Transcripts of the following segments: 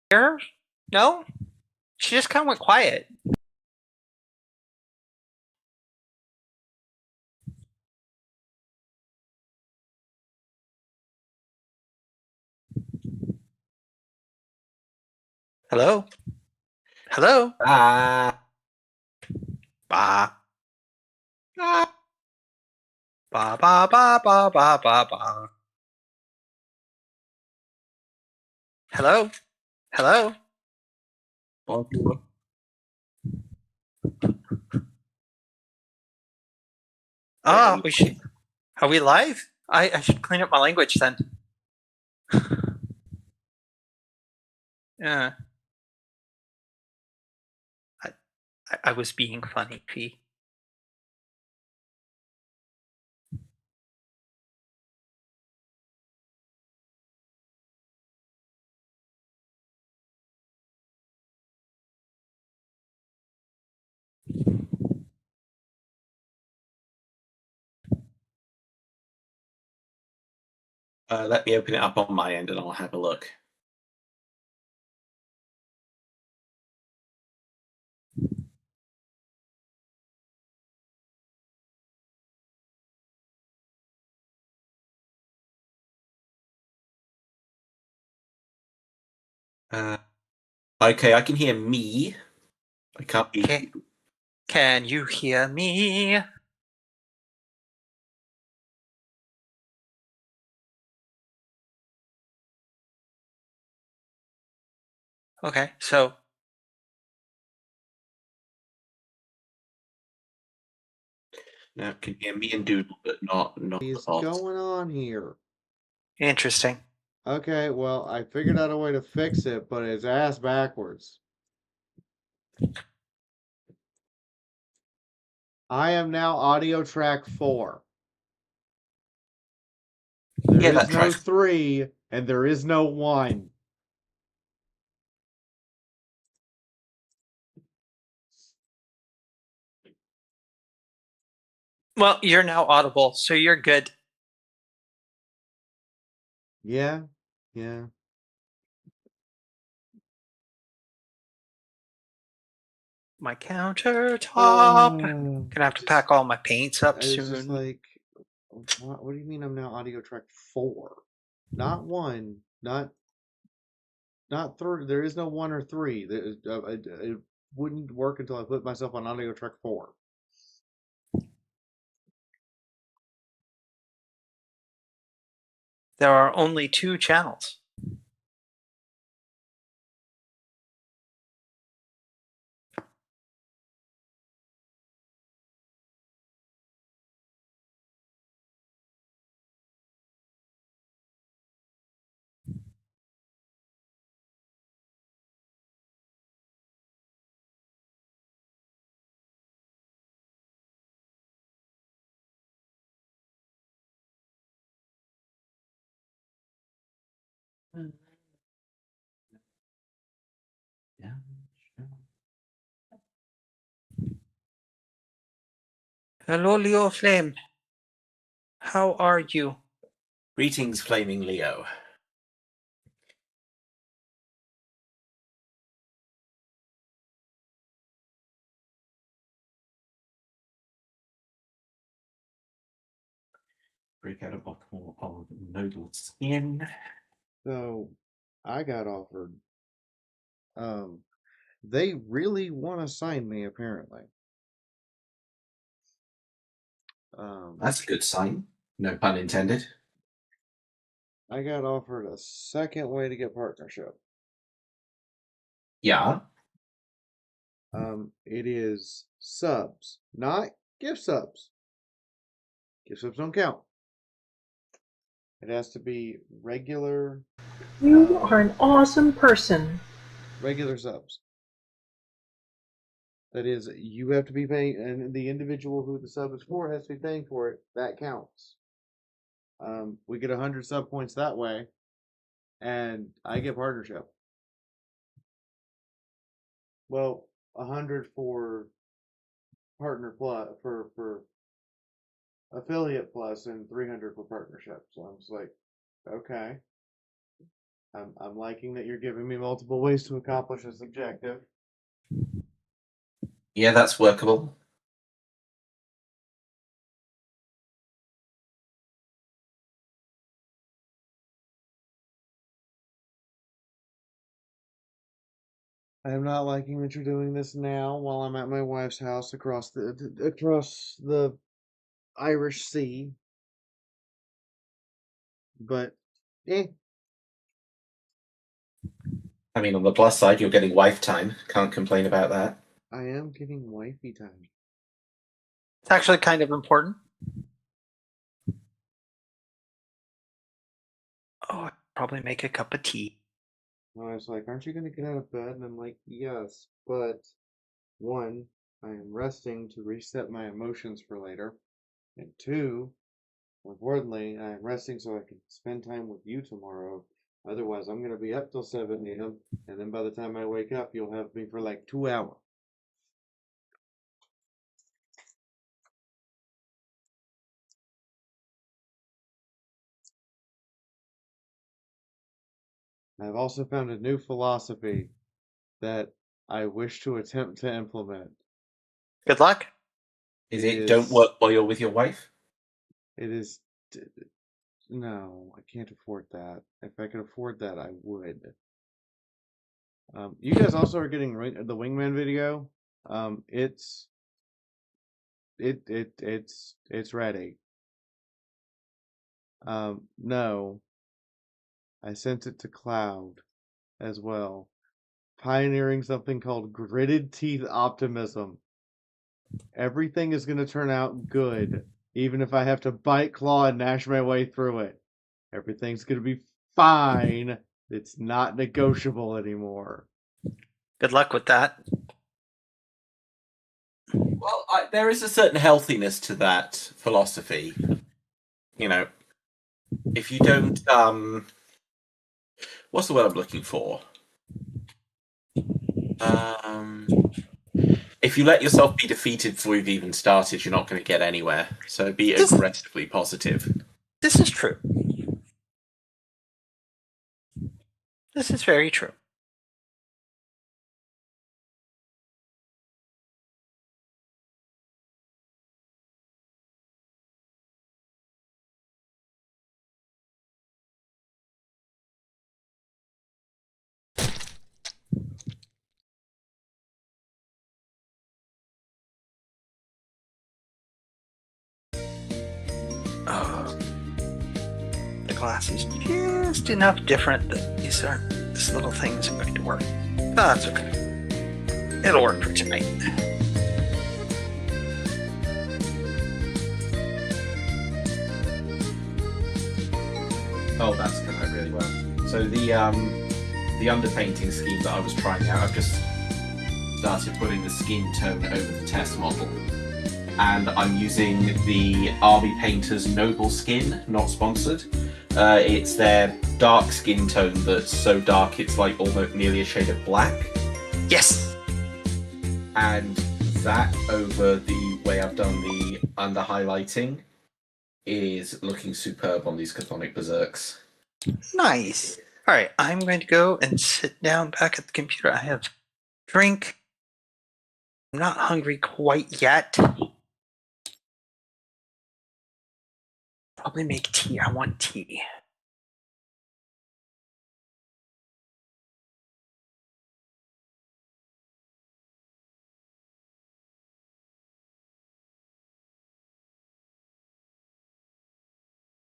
Here? No? She just kind of went quiet. Hello? Hello? Ah, Ba. Ba ba ba ba ba ba ba. Hello? Hello? bonjour. Ah, we should. Are we live? I should clean up my language then. Yeah. I, I was being funny, P. Let me open it up on my end and I'll have a look. Uh, okay, I can hear me. I can't hear Okay. you. Can you hear me? Okay, so Now, can hear me and Doodle, but not the is boss. going on here? interesting. Okay, well, I figured out a way to fix it, but it's ass backwards. I am now audio track 4. There Yeah, is that no tracks. 3, and there is no 1. Well, you're now audible, so you're good. Yeah, yeah. My countertop. Oh, Gonna have to pack all my paints up it's just soon. like, what do you mean I'm now audio track 4? Not 1, not 3. There is no 1 or 3. It wouldn't work until I put myself on audio track 4. There are only 2 channels. Hello, Leo Flame. How are you? Greetings, Flaming Leo. Break out a bottle of noodle skin. So, I got offered. They really want to sign me, apparently. That's a good sign. No pun intended. I got offered a second way to get partnership. Yeah. It is subs, not gift subs. Gift subs don't count. It has to be regular, You are an awesome person. regular subs. That is, you have to be paying, and the individual who the sub is for has to be paying for it. That counts. We get 100 sub points that way, and I get partnership. Well, 100 for partner plus for affiliate plus and 300 for partnership. So I'm just like, okay. I'm liking that you're giving me multiple ways to accomplish this objective. Yeah, that's workable. I am not liking that you're doing this now while I'm at my wife's house across the Irish Sea. But, eh, I mean, on the plus side, you're getting wife time. Can't complain about that. I am getting wifey time. It's actually kind of important. Oh, I'd probably make a cup of tea. My wife's like, aren't you going to get out of bed? And I'm like, yes, but one, I am resting to reset my emotions for later. And two, more importantly, I am resting so I can spend time with you tomorrow. Otherwise, I'm going to be up till 7 a.m. And then by the time I wake up, you'll have me for like 2 hours. I've also found a new philosophy that I wish to attempt to implement. Good luck. Is It it don't is- work while you're with your wife? It is. No, I can't afford that. If I could afford that, I would. You guys also are getting the Wingman video. It's ready. No, I sent it to Cloud as well. Pioneering something called gritted teeth optimism. Everything is going to turn out good, even if I have to bite, claw, and gnash my way through it. Everything's going to be fine. It's not negotiable anymore. Good luck with that. Well, there is a certain healthiness to that philosophy. You know, if you don't, what's the word I'm looking for? If you let yourself be defeated before you've even started, you're not going to get anywhere. So be aggressively positive. This is true. This is very true. Oh, the glass is just enough different that this little thing isn't going to work. But that's okay. It'll work for tonight. Oh, that's come out really well. So the underpainting scheme that I was trying out, I've just started putting the skin tone over the test model. And I'm using the Army Painters Noble Skin, not sponsored. It's their dark skin tone that's so dark it's like almost nearly a shade of black. Yes! And that over the way I've done the under highlighting is looking superb on these Chthonic Berserks. Nice. All right, I'm going to go and sit down back at the computer. I have drink. I'm not hungry quite yet. Probably make tea. I want tea.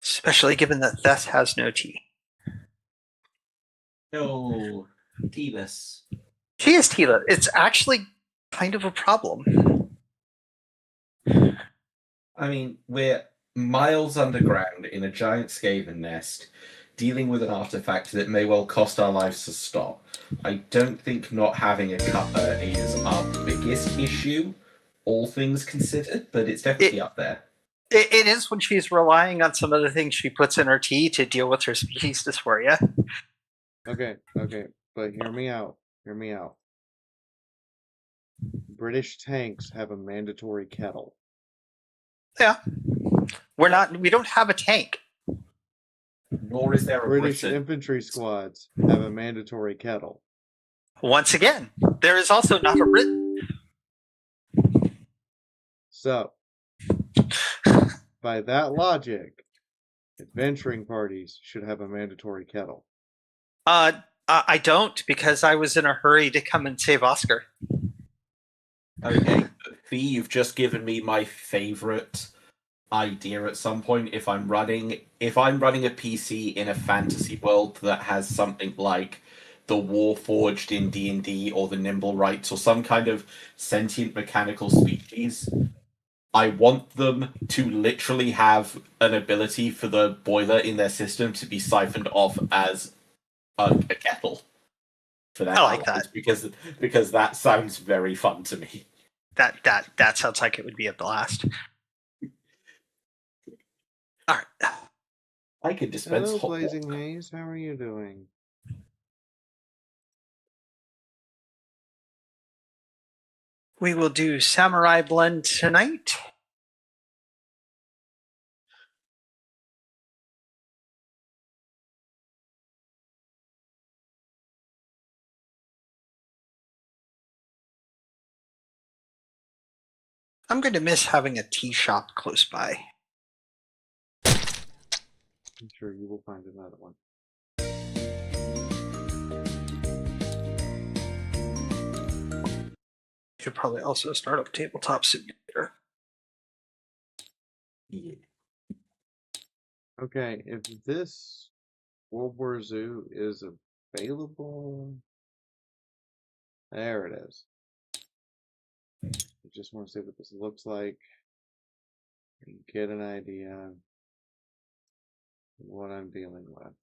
Especially given that Theth has no tea. No, tealess. She is tealess. It's actually kind of a problem. I mean, we're miles underground in a giant Skaven nest, dealing with an artifact that may well cost our lives to stop. I don't think not having a cuppa is our biggest issue, all things considered, but it's definitely up there. It is when she's relying on some of the things she puts in her tea to deal with her species dysphoria. Okay, but hear me out. British tanks have a mandatory kettle. Yeah. We don't have a tank. Nor is there a British Briton. infantry squads have a mandatory kettle. Once again, there is also not a Briton. So, by that logic, adventuring parties should have a mandatory kettle. I don't, because I was in a hurry to come and save Oscar. Okay, Fee, you've just given me my favorite idea at some point. If I'm running a PC in a fantasy world that has something like the Warforged in D&D or the Nimble Rights or some kind of sentient mechanical species, I want them to literally have an ability for the boiler in their system to be siphoned off as a kettle for that. I like that. Because that sounds very fun to me. That sounds like it would be a blast. All right. I could dispense Hello, hot Blazing water. Haze. How are you doing? We will do Samurai Blend tonight. I'm going to miss having a tea shop close by. I'm sure you will find another one. Should probably also start up Tabletop Simulator. Yeah. Okay, if this World War Zoo is available, there it is. I just want to see what this looks like and get an idea of what I'm dealing with.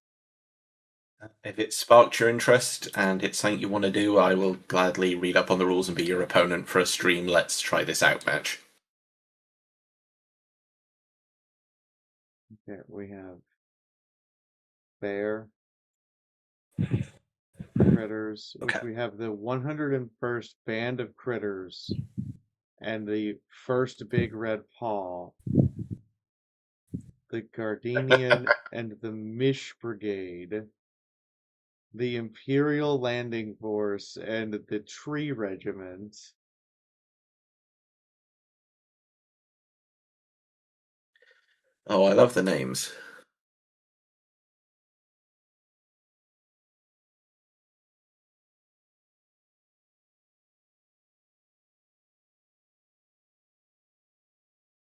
If it sparked your interest and it's something you want to do, I will gladly read up on the rules and be your opponent for a stream. Let's try this out match. Okay, we have bear, critters, which Okay. we have the 101st Band of Critters and the first Big Red Paw, the Gardenian and the Mish Brigade, the Imperial Landing Force and the Tree Regiment. Oh, I love the names.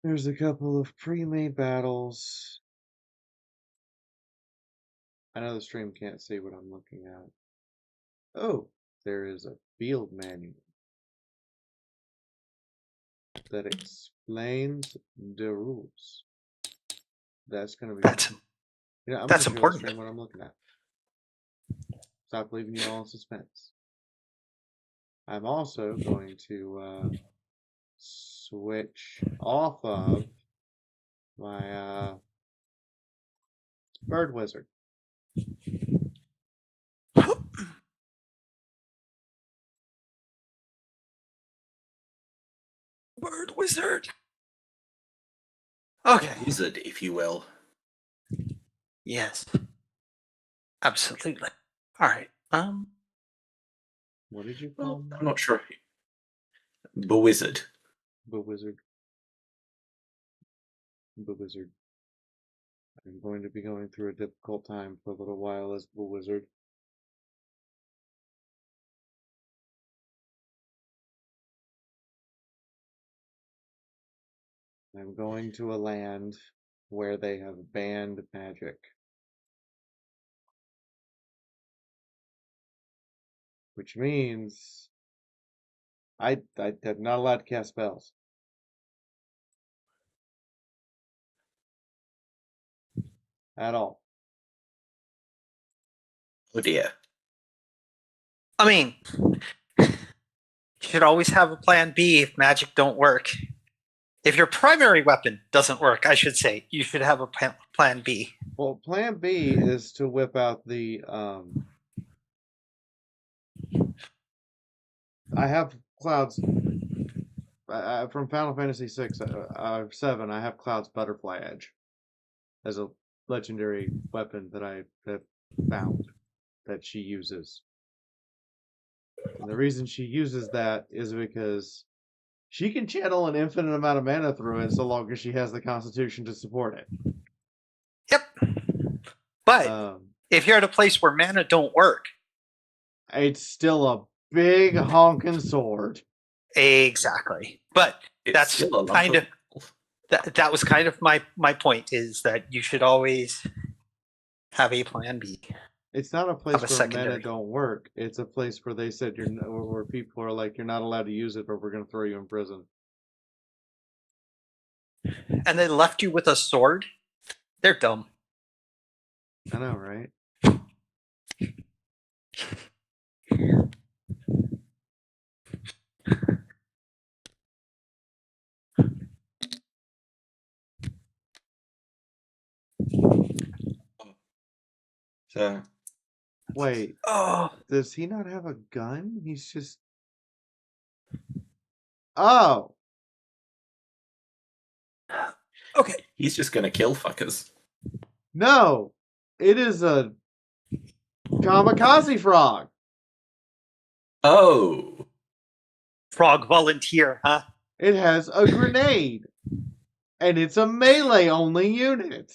There's a couple of pre-made battles. I know the stream can't see what I'm looking at. Oh, there is a field manual that explains the rules. That's gonna be That's I'm that's gonna show important. the stream what I'm looking at. Stop leaving you all in suspense. I'm also going to switch off of my Bird Wizard. Bird Wizard. Okay. Wizard, if you will. Yes. Absolutely. All right. What did you call me? I'm not sure. Bewizard. Bewizard. Bewizard. I'm going to be going through a difficult time for a little while as Bewizard. I'm going to a land where they have banned magic. Which means I'm not allowed to cast spells. At all. Oh dear. I mean, you should always have a plan B if magic don't work. If your primary weapon doesn't work, I should say, you should have a plan B. Well, plan B is to whip out the I have Cloud's from Final Fantasy 6 7. I have Cloud's Butterfly Edge as a legendary weapon that I have found that she uses. And the reason she uses that is because she can channel an infinite amount of mana through it so long as she has the constitution to support it. Yep. But Um, if you're at a place where mana don't work, it's still a big honking sword. exactly. But It's that's still a lump kind of of- that was kind of my point, is that you should always have a plan B. It's not a place Have a where secondary. mana don't work. It's a place where they said where people are like, you're not allowed to use it, or we're going to throw you in prison. And they left you with a sword. They're dumb. I know, right? So Wait, Oh, does he not have a gun? He's just. Oh, okay. he's just gonna kill fuckers. no! It is a kamikaze frog. Oh, Frog volunteer, huh? It has a grenade. And it's a melee only unit.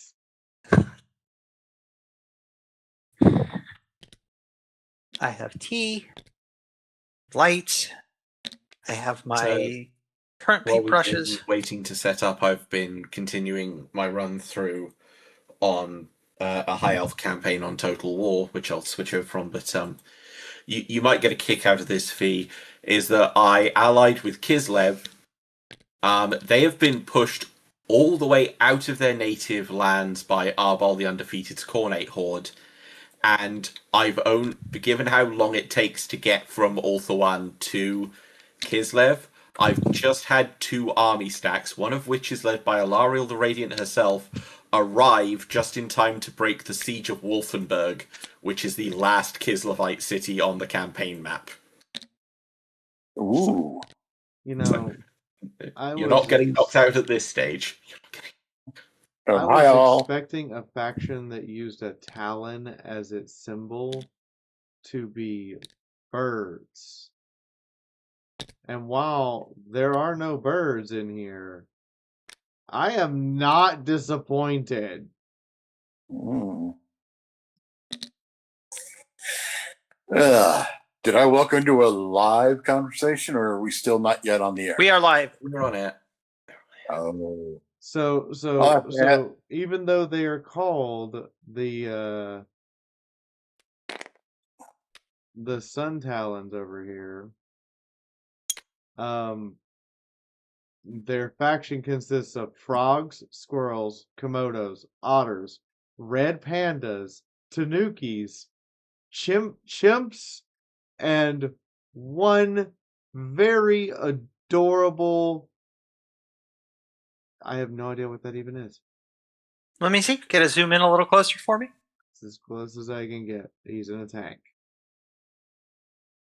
I have tea, lights. I have my current while we've paintbrushes. been waiting to set up, I've been continuing my run through on a high elf campaign on Total War, which I'll switch over from. But you might get a kick out of this fee. Is that I allied with Kislev. They have been pushed all the way out of their native lands by Arbol the Undefeated's Cornate Horde, and given how long it takes to get from Ulthuan to Kislev, I've just had 2 army stacks, one of which is led by Alariel the Radiant herself, arrive just in time to break the siege of Wolfenburg, which is the last Kislevite city on the campaign map. Ooh. You know, You're not getting knocked out at this stage. I Hi, was all. expecting a faction that used a talon as its symbol to be birds. And while there are no birds in here, I am not disappointed. Mm. Did I walk into a live conversation, or are we still not yet on the air? We are live. We're on it. Oh. So even though they are called the Sun Talons over here, their faction consists of frogs, squirrels, komodos, otters, red pandas, tanukis, chimps, and one very adorable. I have no idea what that even is. Let me see. Get a zoom in a little closer for me. It's as close as I can get. He's in a tank.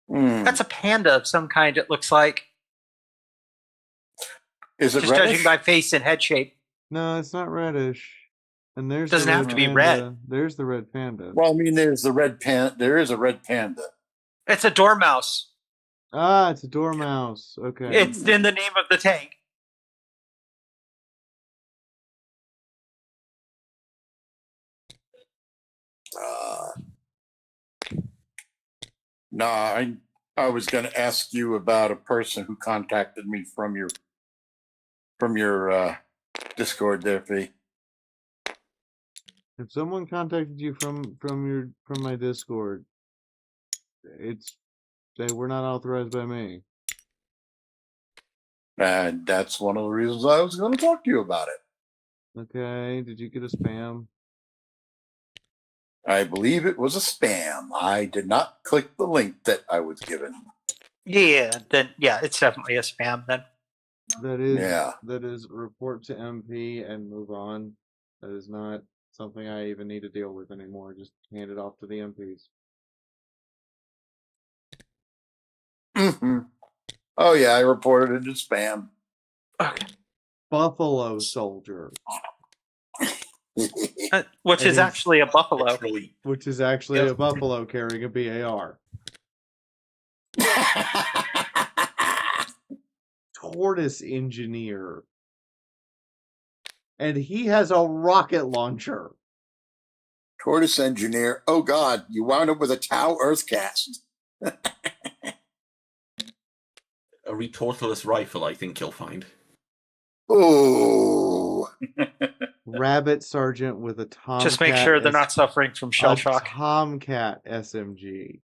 That's a panda of some kind, it looks like. Is it Just reddish? judging by face and head shape. No, it's not reddish. And there's Doesn't the have red to be panda. red. There's the red panda. Well, I mean, there's the red panda. There is a red panda. It's a dormouse. Ah, it's a dormouse. Okay. It's in the name of the tank. No, I was going to ask you about a person who contacted me from your Discord there, Fee. If someone contacted you from my Discord, they were not authorized by me. And that's one of the reasons I was going to talk to you about it. Okay. Did you get a spam? I believe it was a spam. I did not click the link that I was given. Yeah, it's definitely a spam then. That is report to MP and move on. That is not something I even need to deal with anymore. Just hand it off to the MPs. Mm-hmm. Oh yeah, I reported it as spam. Okay. Buffalo Soldier. Which It is is actually a buffalo. Literally. which is actually Yep. a buffalo carrying a BAR. Tortoise engineer. And he has a rocket launcher. Tortoise engineer. Oh God, you wound up with a Tau Earthcast. A retortless rifle, I think you'll find. Oh, Rabbit sergeant with a Tomcat. Just make sure they're not suffering from shell a shock. Tomcat SMG.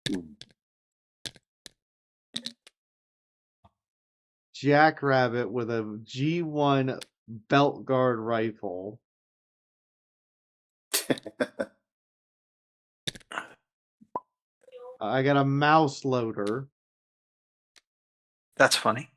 Jackrabbit with a G1 belt guard rifle. I got a mouse loader. That's funny.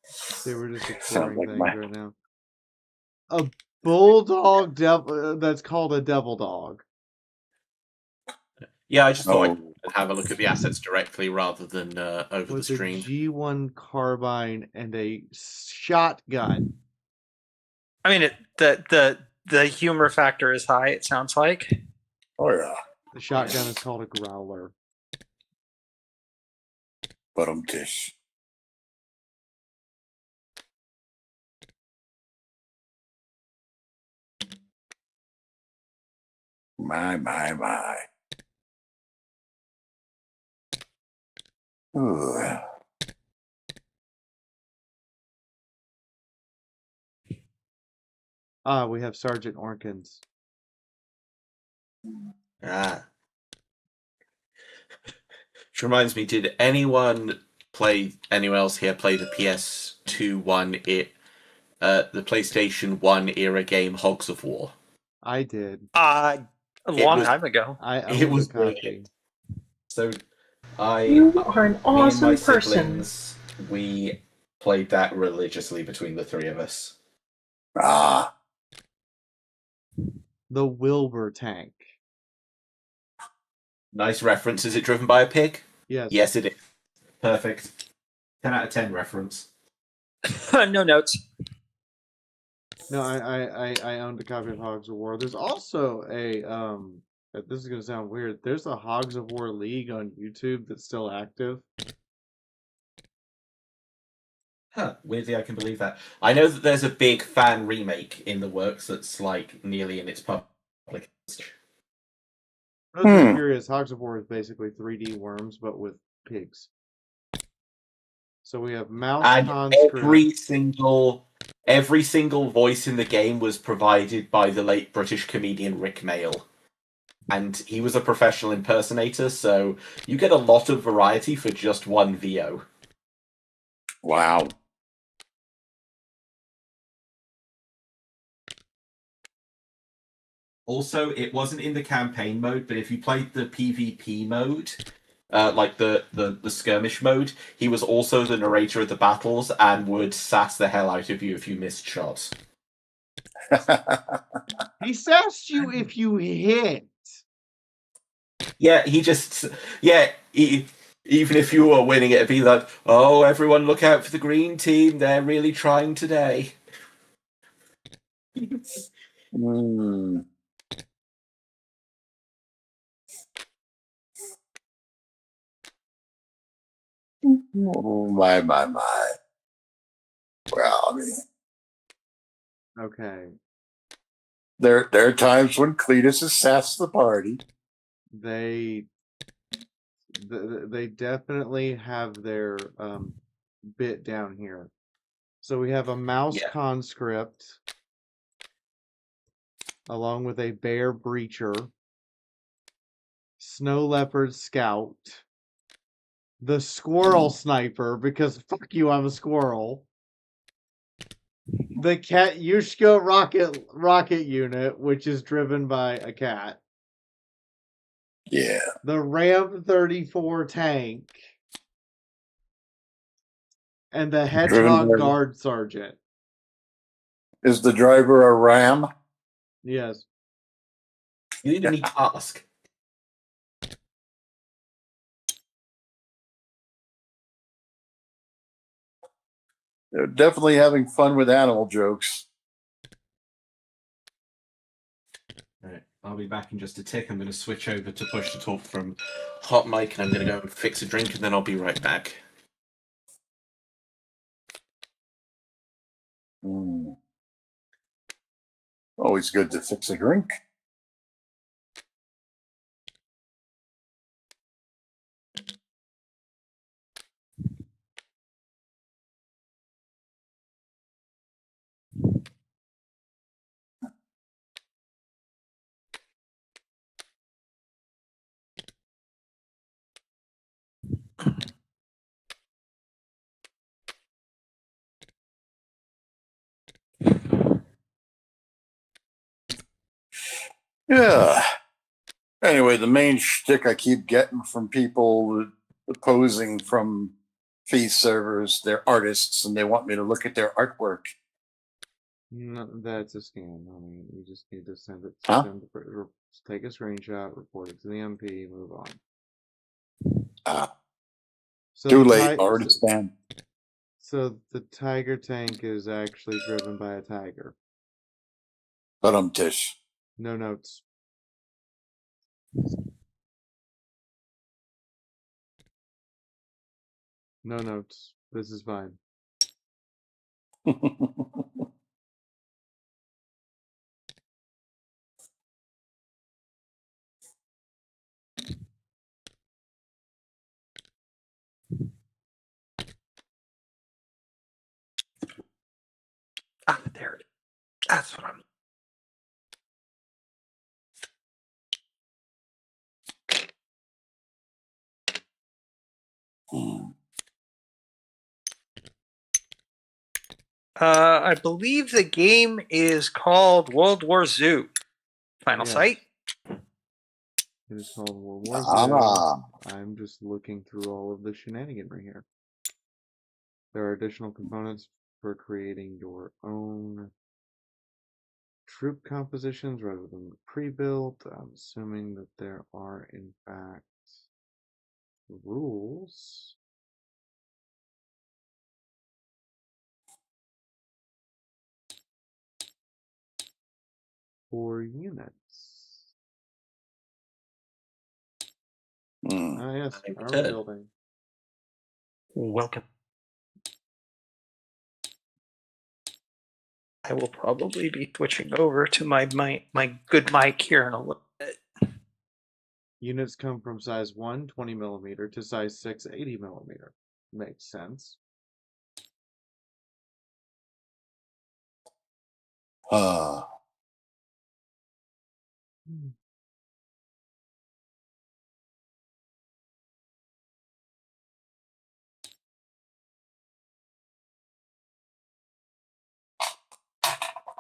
See, we're just Sounds exploring like things my- right now. A bulldog that's called a devil dog. Yeah, I just thought Oh, I'd have a look at the assets directly rather than over the With a stream. G1 carbine and a shotgun. I mean, the humor factor is high. It sounds like. oh yeah. The shotgun is called a growler. But tish. My. Ooh. Ah, we have Sergeant Orkins. Ah. Which reminds me, did anyone else here play the PS2 one, the PlayStation 1 era game Hogs of War? I did. A long was- time ago. I owned It was a copy. brilliant. So You are an me and awesome my person. siblings, we played that religiously between the three of us. Ah, The Wilbur tank. Nice reference. Is it driven by a pig? Yes. Yes, it is. Perfect. 10 out of 10 reference. No notes. No, I owned a copy of Hogs of War. There's also a this is gonna sound weird. There's a Hogs of War League on YouTube that's still active. Huh, weirdly, I can believe that. I know that there's a big fan remake in the works that's like nearly in its public. For those who are Hmm. curious, Hogs of War is basically 3D Worms, but with pigs. So we have mouse And conscript. every single voice in the game was provided by the late British comedian Rick Mail. And he was a professional impersonator, so you get a lot of variety for just one VO. wow. Also, it wasn't in the campaign mode, but if you played the PvP mode, like the skirmish mode, he was also the narrator of the battles and would sass the hell out of you if you missed shots. He sassed you if you hit. Yeah, even if you were winning, it'd be like, oh, everyone look out for the green team, they're really trying today. Hmm. Oh my. Well, I mean, Okay. there are times when Cletus has sassed the party. They definitely have their bit down here. So we have a mouse Yeah. conscript along with a bear breacher, snow leopard scout, the squirrel sniper, because fuck you, I'm a squirrel. The Katyushka rocket unit, which is driven by a cat. Yeah. The Ram 34 tank. And the Hedgehog by- Guard Sergeant. Is the driver a ram? Yes. You need a neat task. They're definitely having fun with animal jokes. Right, I'll be back in just a tick. I'm going to switch over to push to talk from hot mic, and I'm going to go and fix a drink, and then I'll be right back. Mm. Always good to fix a drink. Yeah. Anyway, the main shtick I keep getting from people opposing from feed servers, they're artists and they want me to look at their artwork. No, that's a scam. I mean, you just need to send it. Huh? Take a screenshot, report it to the MP, move on. So Too the late, already spammed. So the tiger tank is actually driven by a tiger. But tish. No notes. No notes. This is fine. Ah, there it is. That's what I'm. I believe the game is called World War Zoo. Final Yes. site. It is called World War Ah. Z. I'm just looking through all of the shenaniganry here. There are additional components for creating your own troop compositions rather than pre-built. I'm assuming that there are, in fact, rules. For units. Ah, yes, I'm army dead. building. Welcome. I will probably be switching over to my good mic here in a little bit. Units come from size 1, 20 millimeter, to size 6, 80 millimeter. Makes sense.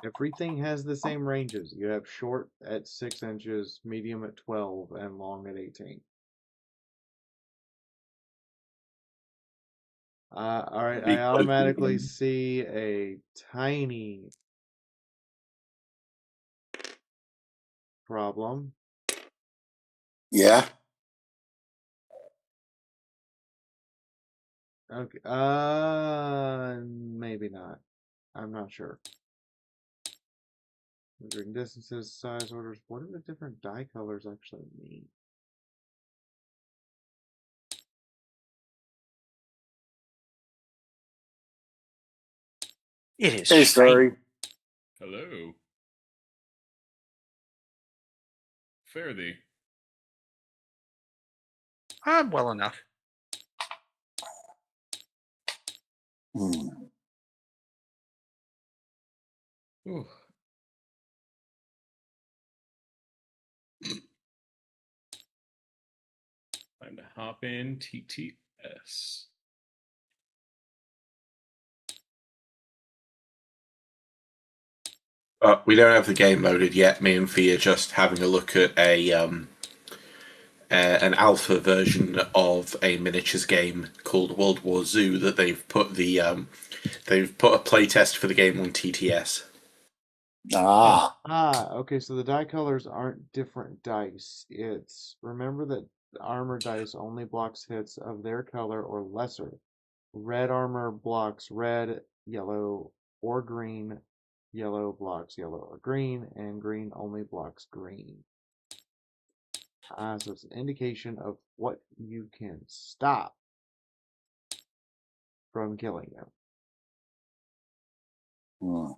Everything has the same ranges. You have short at 6 inches, medium at 12, and long at 18. All right, I automatically see a tiny problem. Yeah. Okay, maybe not. I'm not sure. Measuring distances, size orders. What do the different die colors actually mean? It is. Hey, sorry. Hello. Fare thee. I'm well enough. Hmm. Ooh. Time to hop in TTS. We don't have the game loaded yet. Me and Fee are just having a look at an alpha version of a miniatures game called World War Zoo that they've put a playtest for the game on TTS. Okay, so the die colors aren't different dice. It's, remember that armor dice only blocks hits of their color or lesser. Red armor blocks red, yellow or green. Yellow blocks yellow or green, and green only blocks green. So it's an indication of what you can stop from killing them. Hmm.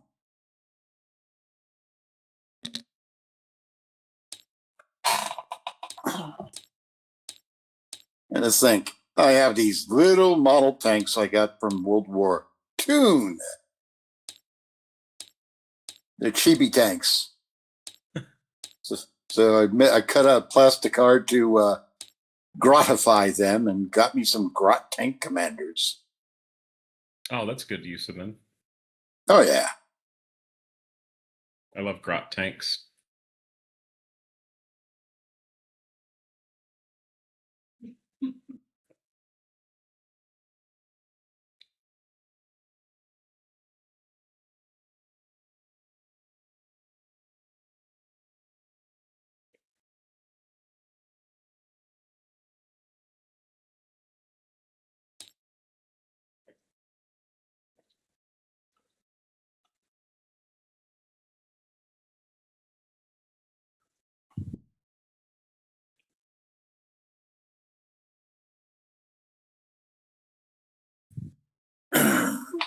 And to think, I have these little model tanks I got from World War II. They're chibi tanks. So I cut out plastic card to grotify them and got me some grot tank commanders. Oh, that's good use of them. Oh yeah. I love grot tanks.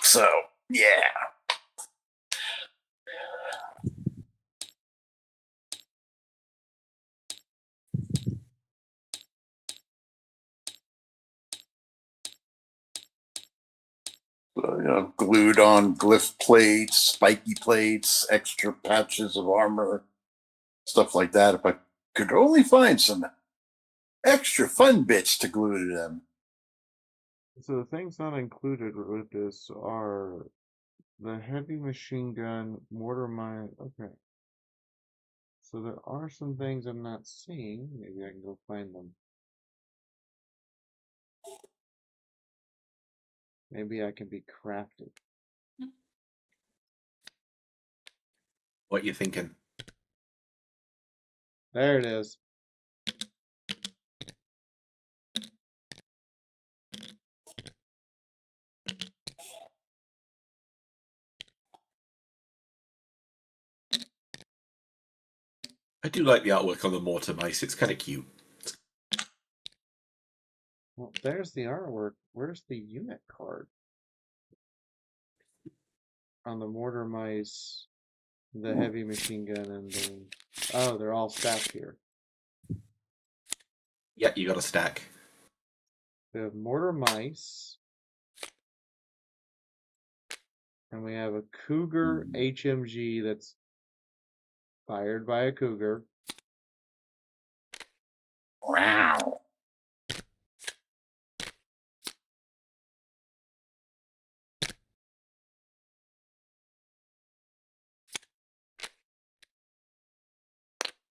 So yeah. So, glued on glyph plates, spiky plates, extra patches of armor, stuff like that. If I could only find some extra fun bits to glue to them. So the things not included with this are the heavy machine gun, mortar mine. Okay. So there are some things I'm not seeing. Maybe I can go find them. Maybe I can be crafted. What you thinking? There it is. I do like the artwork on the mortar mice. It's kind of cute. Well, there's the artwork. Where's the unit card? On the mortar mice, the heavy machine gun, and the... Oh, they're all stacked here. Yeah, you got a stack. We have mortar mice. And we have a Cougar HMG that's fired by a cougar. Wow.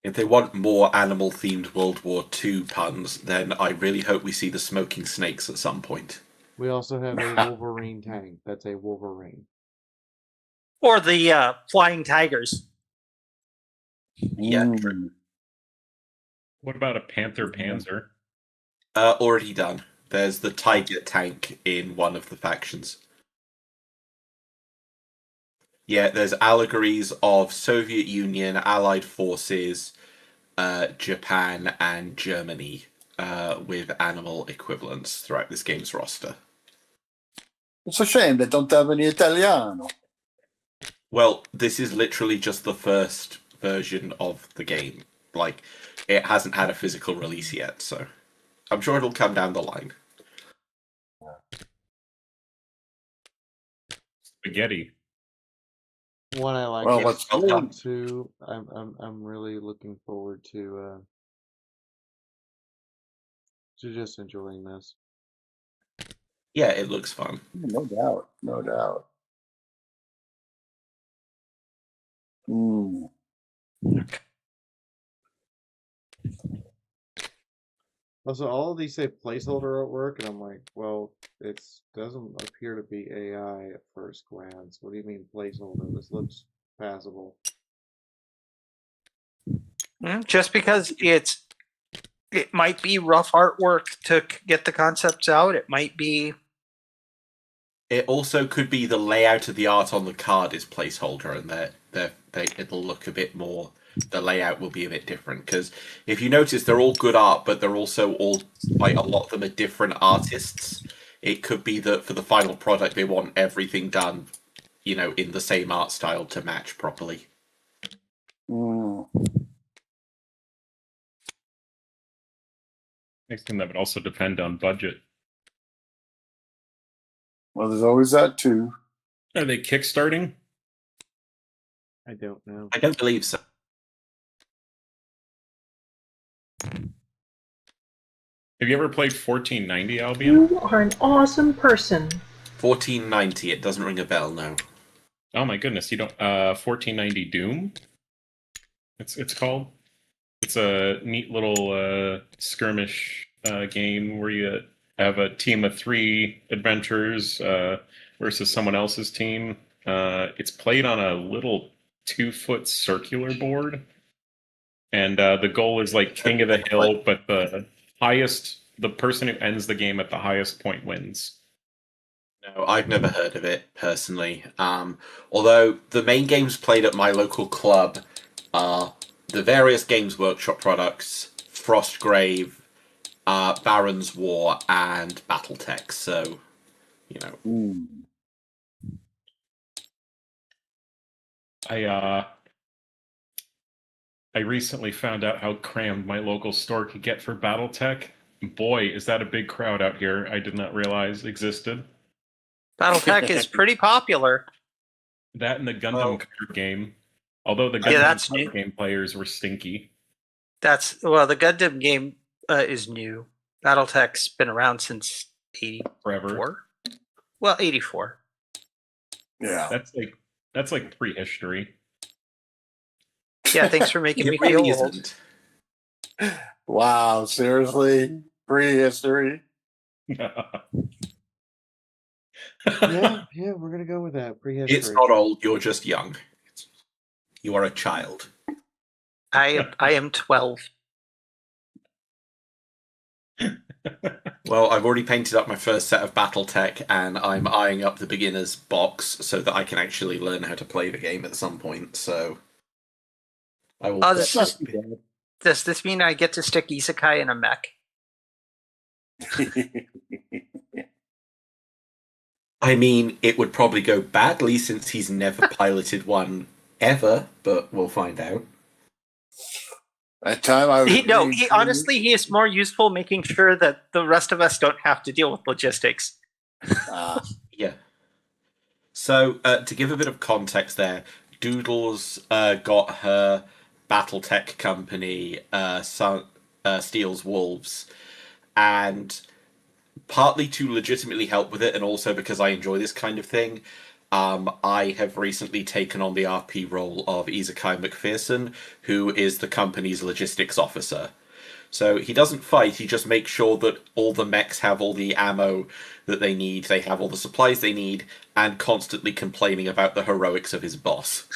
If they want more animal-themed World War II puns, then I really hope we see the smoking snakes at some point. We also have a Wolverine tank. That's a Wolverine. Or the flying tigers. Yeah, true. Mm. What about a Panther Panzer? Already done. There's the Tiger tank in one of the factions. Yeah, there's allegories of Soviet Union, Allied forces, Japan, and Germany with animal equivalents throughout this game's roster. It's a shame they don't have any Italiano. Well, this is literally just the first version of the game. Like, it hasn't had a physical release yet, so I'm sure it'll come down the line. Spaghetti. One I like Well, is let's well done. two. I'm really looking forward to just enjoying this. Yeah, it looks fun. No doubt. No doubt. Mm. Also, all of these say placeholder artwork, and I'm like, well, it doesn't appear to be AI at first glance. What do you mean placeholder? This looks passable. Just because it might be rough artwork to get the concepts out. It might be It also could be the layout of the art on the card is placeholder, and it'll look a bit more. The layout will be a bit different because if you notice, they're all good art, but they're also all quite a lot of them are different artists. It could be that for the final product, they want everything done, in the same art style to match properly. Mm. Next thing that would also depend on budget. Well, there's always that too. Are they kickstarting? I don't know. I don't believe so. Have you ever played 1490, Albion? You are an awesome person. 1490. It doesn't ring a bell, no. Oh my goodness, you don't 1490 Doom? It's called. It's a neat little skirmish game where you have a team of 3 adventurers versus someone else's team. It's played on a little 2-foot circular board, and the goal is like king of the hill, but the person who ends the game at the highest point wins. No, I've never heard of it personally. Although the main games played at my local club are the various Games Workshop products, Frostgrave, Baron's War, and BattleTech. So, Mm. I recently found out how crammed my local store could get for BattleTech. Boy, is that a big crowd out here I did not realize existed. BattleTech is pretty popular. That and the Gundam card game. Although the Yeah, Gundam that's card new. game players were stinky. The Gundam game is new. BattleTech's been around since 84. Forever. Well, 84. Yeah. That's like prehistory. Yeah, thanks for making me it really feel old. isn't. Wow, seriously? Prehistory? Yeah, we're gonna go with that. Prehistory. It's not old, you're just young. You are a child. I am 12. Well, I've already painted up my first set of BattleTech, and I'm eyeing up the beginner's box so that I can actually learn how to play the game at some point, so... I will... Does this mean I get to stick Isekai in a mech? I mean, it would probably go badly since he's never piloted one ever, but we'll find out. That time I was Honestly, he is more useful making sure that the rest of us don't have to deal with logistics. Yeah. So, to give a bit of context there, Doodles got her BattleTech company, Steel's Wolves, and partly to legitimately help with it, and also because I enjoy this kind of thing, I have recently taken on the RP role of Izakai McPherson, who is the company's logistics officer. So he doesn't fight, he just makes sure that all the mechs have all the ammo that they need, they have all the supplies they need, and constantly complaining about the heroics of his boss.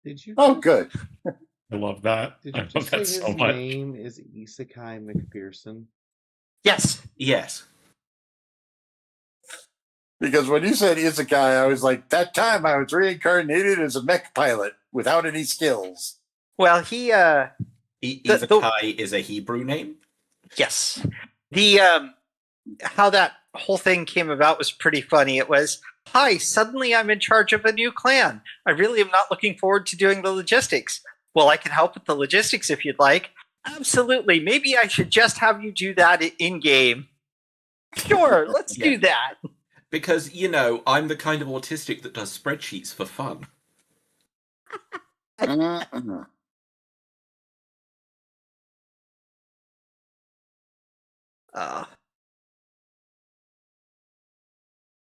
Did you? Oh, good. I love that. Did I you love just say that his so much. name is Isekai McPherson? Yes. Yes. Because when you said Isekai, I was like, that time I was reincarnated as a mech pilot without any skills. Well, he Izakai is a Hebrew name? yes. The how that whole thing came about was pretty funny. It was, hi, suddenly I'm in charge of a new clan. I really am not looking forward to doing the logistics. Well, I can help with the logistics if you'd like. Absolutely. Maybe I should just have you do that in game. Sure, let's do that. Because, I'm the kind of autistic that does spreadsheets for fun. Mm-mm.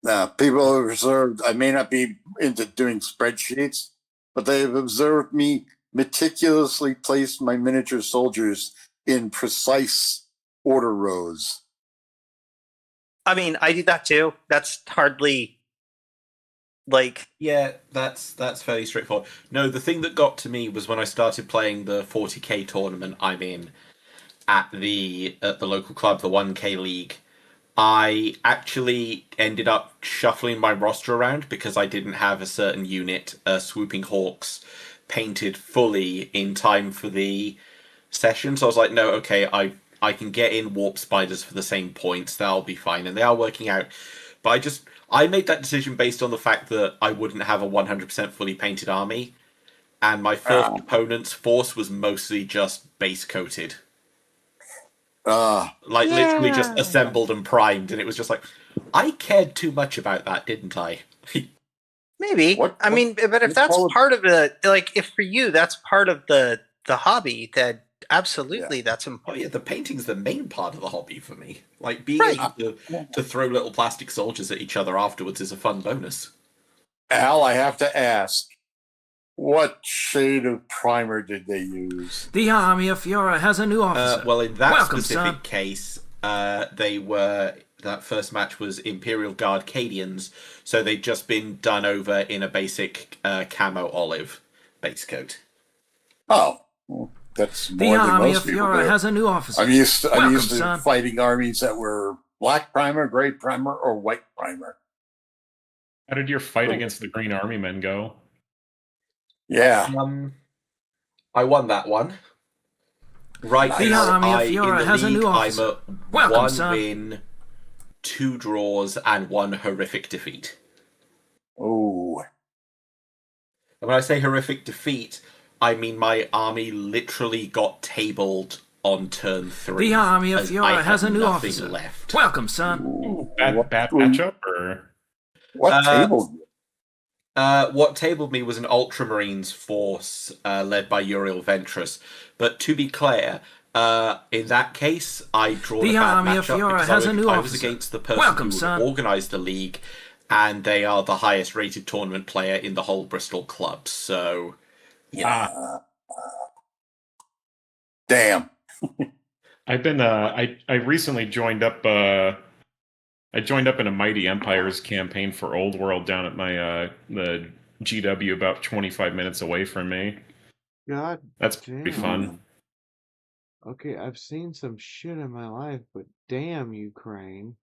Now, people have observed, I may not be into doing spreadsheets, but they have observed me meticulously place my miniature soldiers in precise order rows. I mean, I do that too. That's hardly like... Yeah, that's fairly straightforward. No, the thing that got to me was when I started playing the 40k tournament I'm in at the local club, the 1k league. I actually ended up shuffling my roster around because I didn't have a certain unit, Swooping Hawks, painted fully in time for the session. So I was like, no, okay, I can get in Warp Spiders for the same points. That'll be fine, and they are working out. But I made that decision based on the fact that I wouldn't have a 100% fully painted army, and my first opponent's force was mostly just base coated. Literally just assembled and primed, and it was just like, I cared too much about that, didn't I? Maybe. But if that's part of the, like, if for you that's part of the hobby, then absolutely that's important. Oh yeah, the painting's the main part of the hobby for me. Like, being able to throw little plastic soldiers at each other afterwards is a fun bonus. Al, I have to ask, what shade of primer did they use? The army of Fiora has a new officer. Well, in that specific case, that first match was Imperial Guard Cadians, so they'd just been done over in a basic camo olive base coat. Oh, well, that's more than most people do. Has a new officer. I'm used to fighting armies that were black primer, gray primer, or white primer. How did your fight against the Green Army men go? Yeah. I won that one. Right now, in the league, I'm at 1 win, 2 draws, and 1 horrific defeat. Oh. And when I say horrific defeat, I mean my army literally got tabled on turn 3. The army of Fiora has a new nothing officer. Left. Welcome, son. Ooh. Bad matchup, or what tabled you? What tabled me was an Ultramarines force led by Uriel Ventress. But to be clear, in that case, I draw the bad matchup because I was against the person who organised the league, and they are the highest rated tournament player in the whole Bristol club. So, yeah. Damn. I've been I recently joined up I joined up in a Mighty Empires campaign for Old World down at my the GW about 25 minutes away from me. God, that's pretty fun. Okay, I've seen some shit in my life, but damn, Ukraine.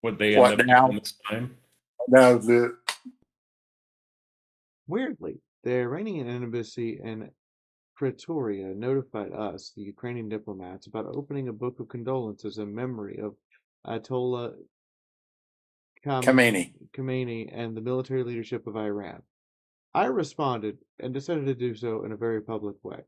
Would they end up doing this time? No, weirdly, the Iranian embassy in Pretoria notified us, the Ukrainian diplomats, about opening a book of condolences in memory of Ayatollah Khamenei and the military leadership of Iran. I responded and decided to do so in a very public way.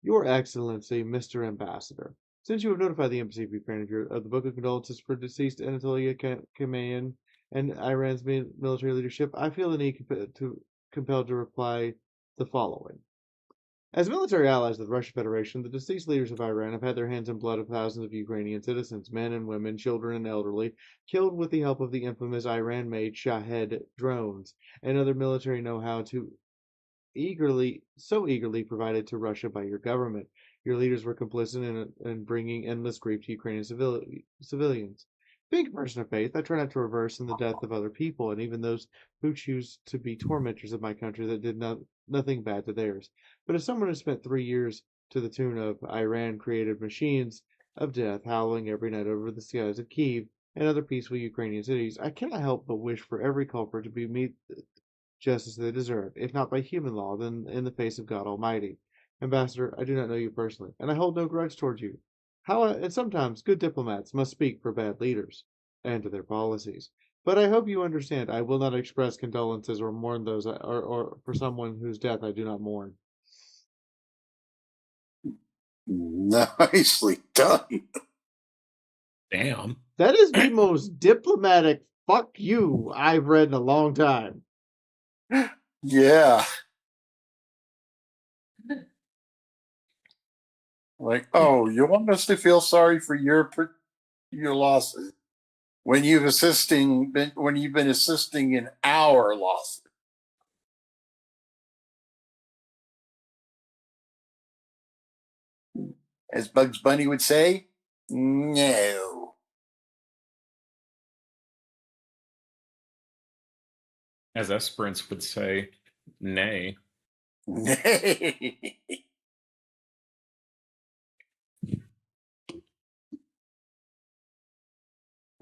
Your Excellency, Mr. Ambassador, since you have notified the Embassy of Ukraine of the book of condolences for deceased Anatolia Khamenei and Iran's military leadership, I feel the need compelled to reply the following. As military allies of the Russian Federation, the deceased leaders of Iran have had their hands in blood of thousands of Ukrainian citizens, men and women, children and elderly, killed with the help of the infamous Iran-made Shahed drones and other military know-how so eagerly provided to Russia by your government. Your leaders were complicit in bringing endless grief to Ukrainian civilians. Being a person of faith, I try not to reverse in the death of other people, and even those who choose to be tormentors of my country that did nothing bad to theirs. But as someone who spent 3 years to the tune of Iran-created machines of death howling every night over the skies of Kyiv and other peaceful Ukrainian cities, I cannot help but wish for every culprit to be meet justice they deserve, if not by human law, then in the face of God Almighty. Ambassador, I do not know you personally, and I hold no grudge towards you. And sometimes good diplomats must speak for bad leaders and to their policies. But I hope you understand I will not express condolences or mourn those or for someone whose death I do not mourn. Nicely done. Damn. That is the most diplomatic fuck you I've read in a long time. Yeah. Like, oh, you want us to feel sorry for your losses when you've been assisting in our losses. As Bugs Bunny would say, no. As Esperance would say, nay. Nay.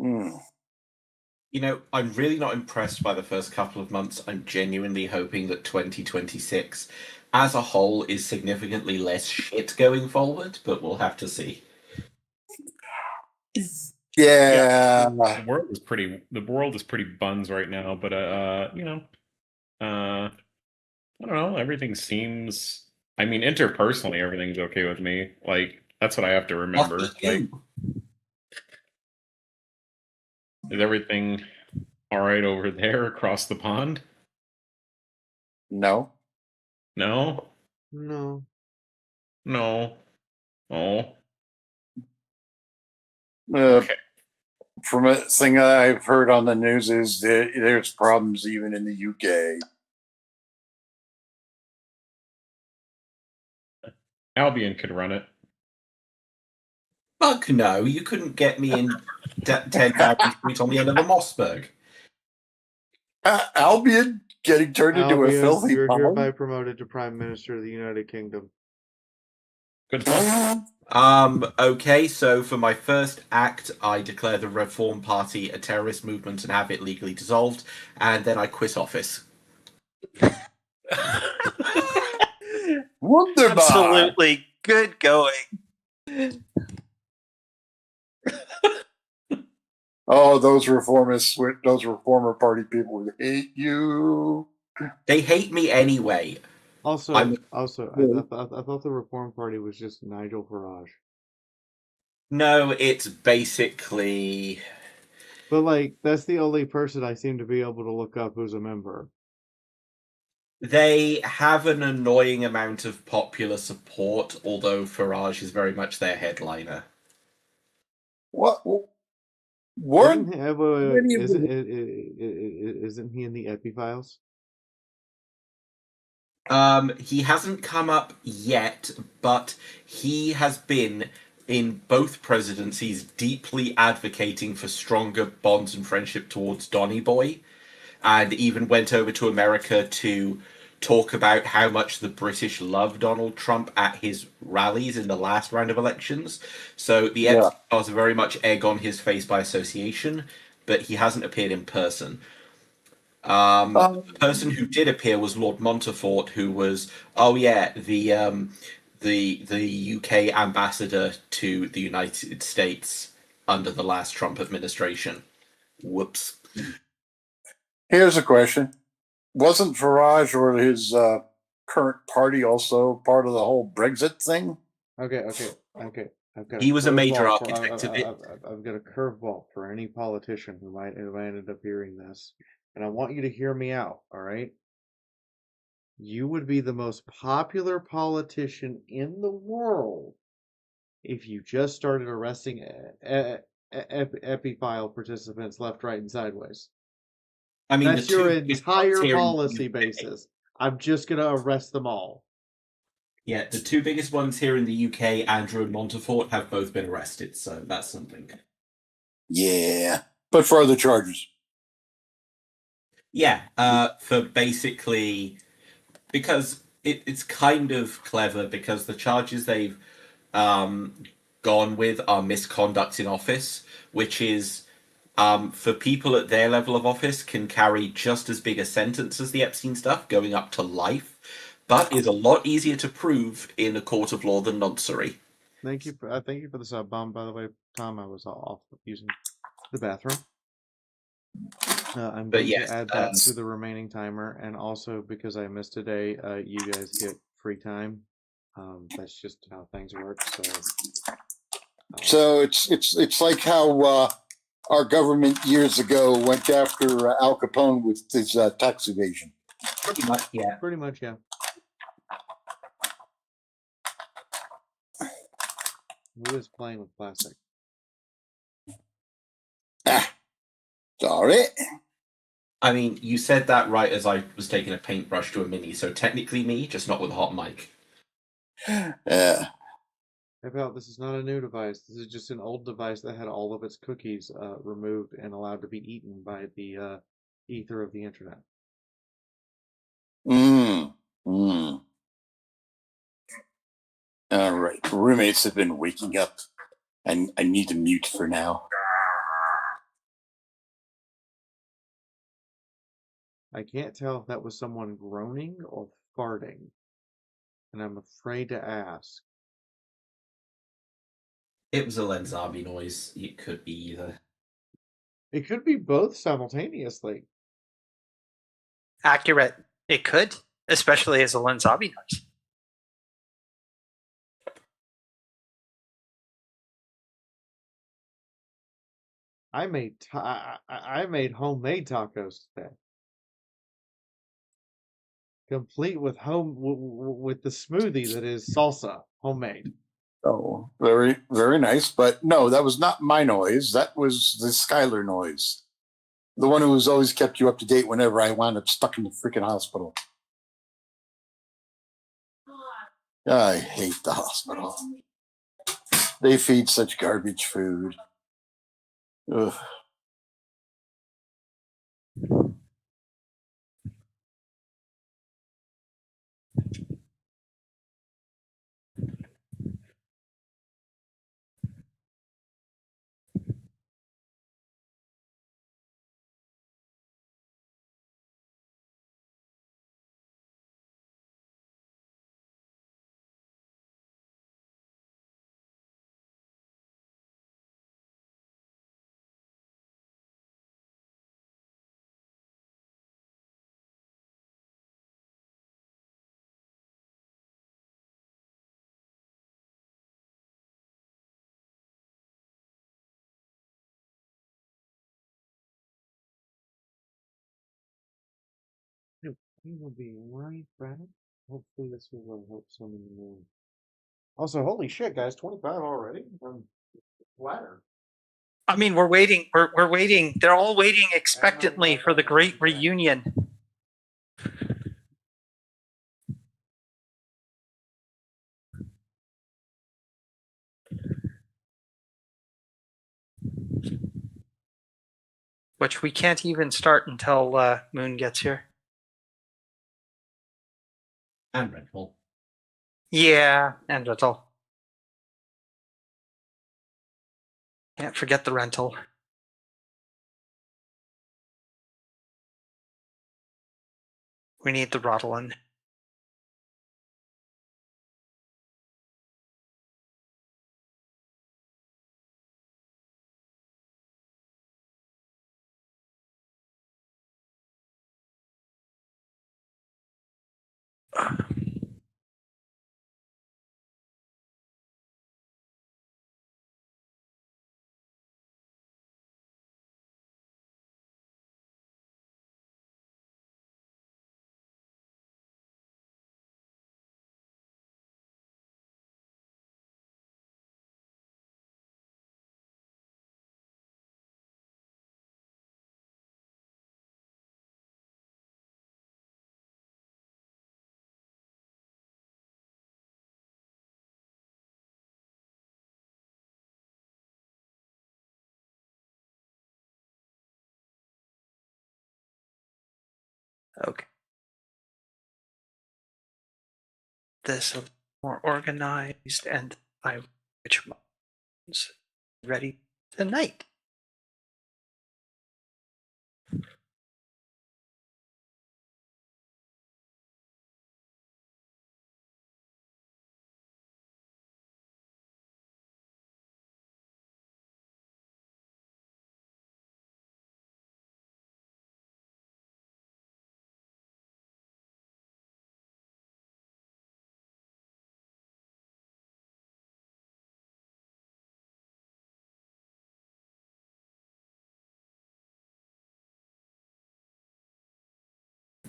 Hmm. You know, I'm really not impressed by the first couple of months. I'm genuinely hoping that 2026 as a whole is significantly less shit going forward, but we'll have to see. Yeah. The world is pretty buns right now, but I don't know, everything seems, I mean, interpersonally everything's okay with me. Like that's what I have to remember. Lucky Like, you. is everything all right over there across the pond? No. No? No. No. Oh. Uh, Okay. from a thing I've heard on the news is that there's problems even in the UK. Albion could run it. Fuck no, you couldn't get me in 10 Downing Street on the end of a Mossberg. Albion getting turned into a Albion, filthy you're hereby pond? promoted to Prime Minister of the United Kingdom. Good stuff. Okay, so for my first act, I declare the Reform Party a terrorist movement and have it legally dissolved, and then I quit office. Wunderbar. Absolutely good going. Oh, those reformists, those reformer party people would hate you. They hate me anyway. Also, I'm- I thought the Reform Party was just Nigel Farage. No, it's basically... But, like, that's the only person I seem to be able to look up who's a member. They have an annoying amount of popular support, although Farage is very much their headliner. What? Weren't Isn't he in the Epi Files? He hasn't come up yet, but he has been in both presidencies deeply advocating for stronger bonds and friendship towards Donny Boy, and even went over to America to talk about how much the British love Donald Trump at his rallies in the last round of elections. So the Epstein files are very much egg on his face by association, but he hasn't appeared in person. The person who did appear was Lord Montfort, who was, the UK ambassador to the United States under the last Trump administration. Whoops. Here's a question. Wasn't Farage or his current party also part of the whole Brexit thing? Okay. I've He was a major architect of it. I've got a curveball for any politician who might end up hearing this, and I want you to hear me out. All right. You would be the most popular politician in the world if you just started arresting Epifile participants left, right, and sideways. I mean, That's your entire policy basis. I'm just going to arrest them all. Yeah, the two biggest ones here in the UK, Andrew and Montfort, have both been arrested, so that's something. Yeah, but for other charges. Yeah, for basically... Because it's kind of clever, because the charges they've gone with are misconduct in office, which is, for people at their level of office, can carry just as big a sentence as the Epstein stuff, going up to life, but is a lot easier to prove in a court of law than noncery. Thank you for the sub bomb, by the way, Tom. I was off using the bathroom. I'm going to add that to the remaining timer, and also because I missed today, you guys get free time. That's just how things work. So it's like how our government years ago went after Al Capone with his tax evasion. Pretty much, yeah. Pretty much, yeah. Who is playing with plastic? Sorry. I mean, you said that right as I was taking a paintbrush to a mini, so technically me, just not with a hot mic. Yeah. Hey, pal, this is not a new device. This is just an old device that had all of its cookies removed and allowed to be eaten by the ether of the internet. All right. Roommates have been waking up, and I need to mute for now. I can't tell if that was someone groaning or farting, and I'm afraid to ask. It was a Lenzabi noise. It could be either. It could be both simultaneously. Accurate. It could, especially as a Lenzabi noise. I made homemade tacos today, complete with with the smoothie that is salsa, homemade. Oh, very, very nice. But no, that was not my noise. That was the Skylar noise. The one who has always kept you up to date whenever I wound up stuck in the freaking hospital. I hate the hospital. They feed such garbage food. Ugh. We will be right back. Hopefully, this will help some in the morning. Also, holy shit, guys, 25 already? I'm flattered. I mean, we're waiting. We're waiting. They're all waiting expectantly for the great reunion. Which we can't even start until Moon gets here. And Redfall. Yeah, and rental. Can't forget the rental. We need the Rotalin. Okay. This is more organized and I which ones ready tonight.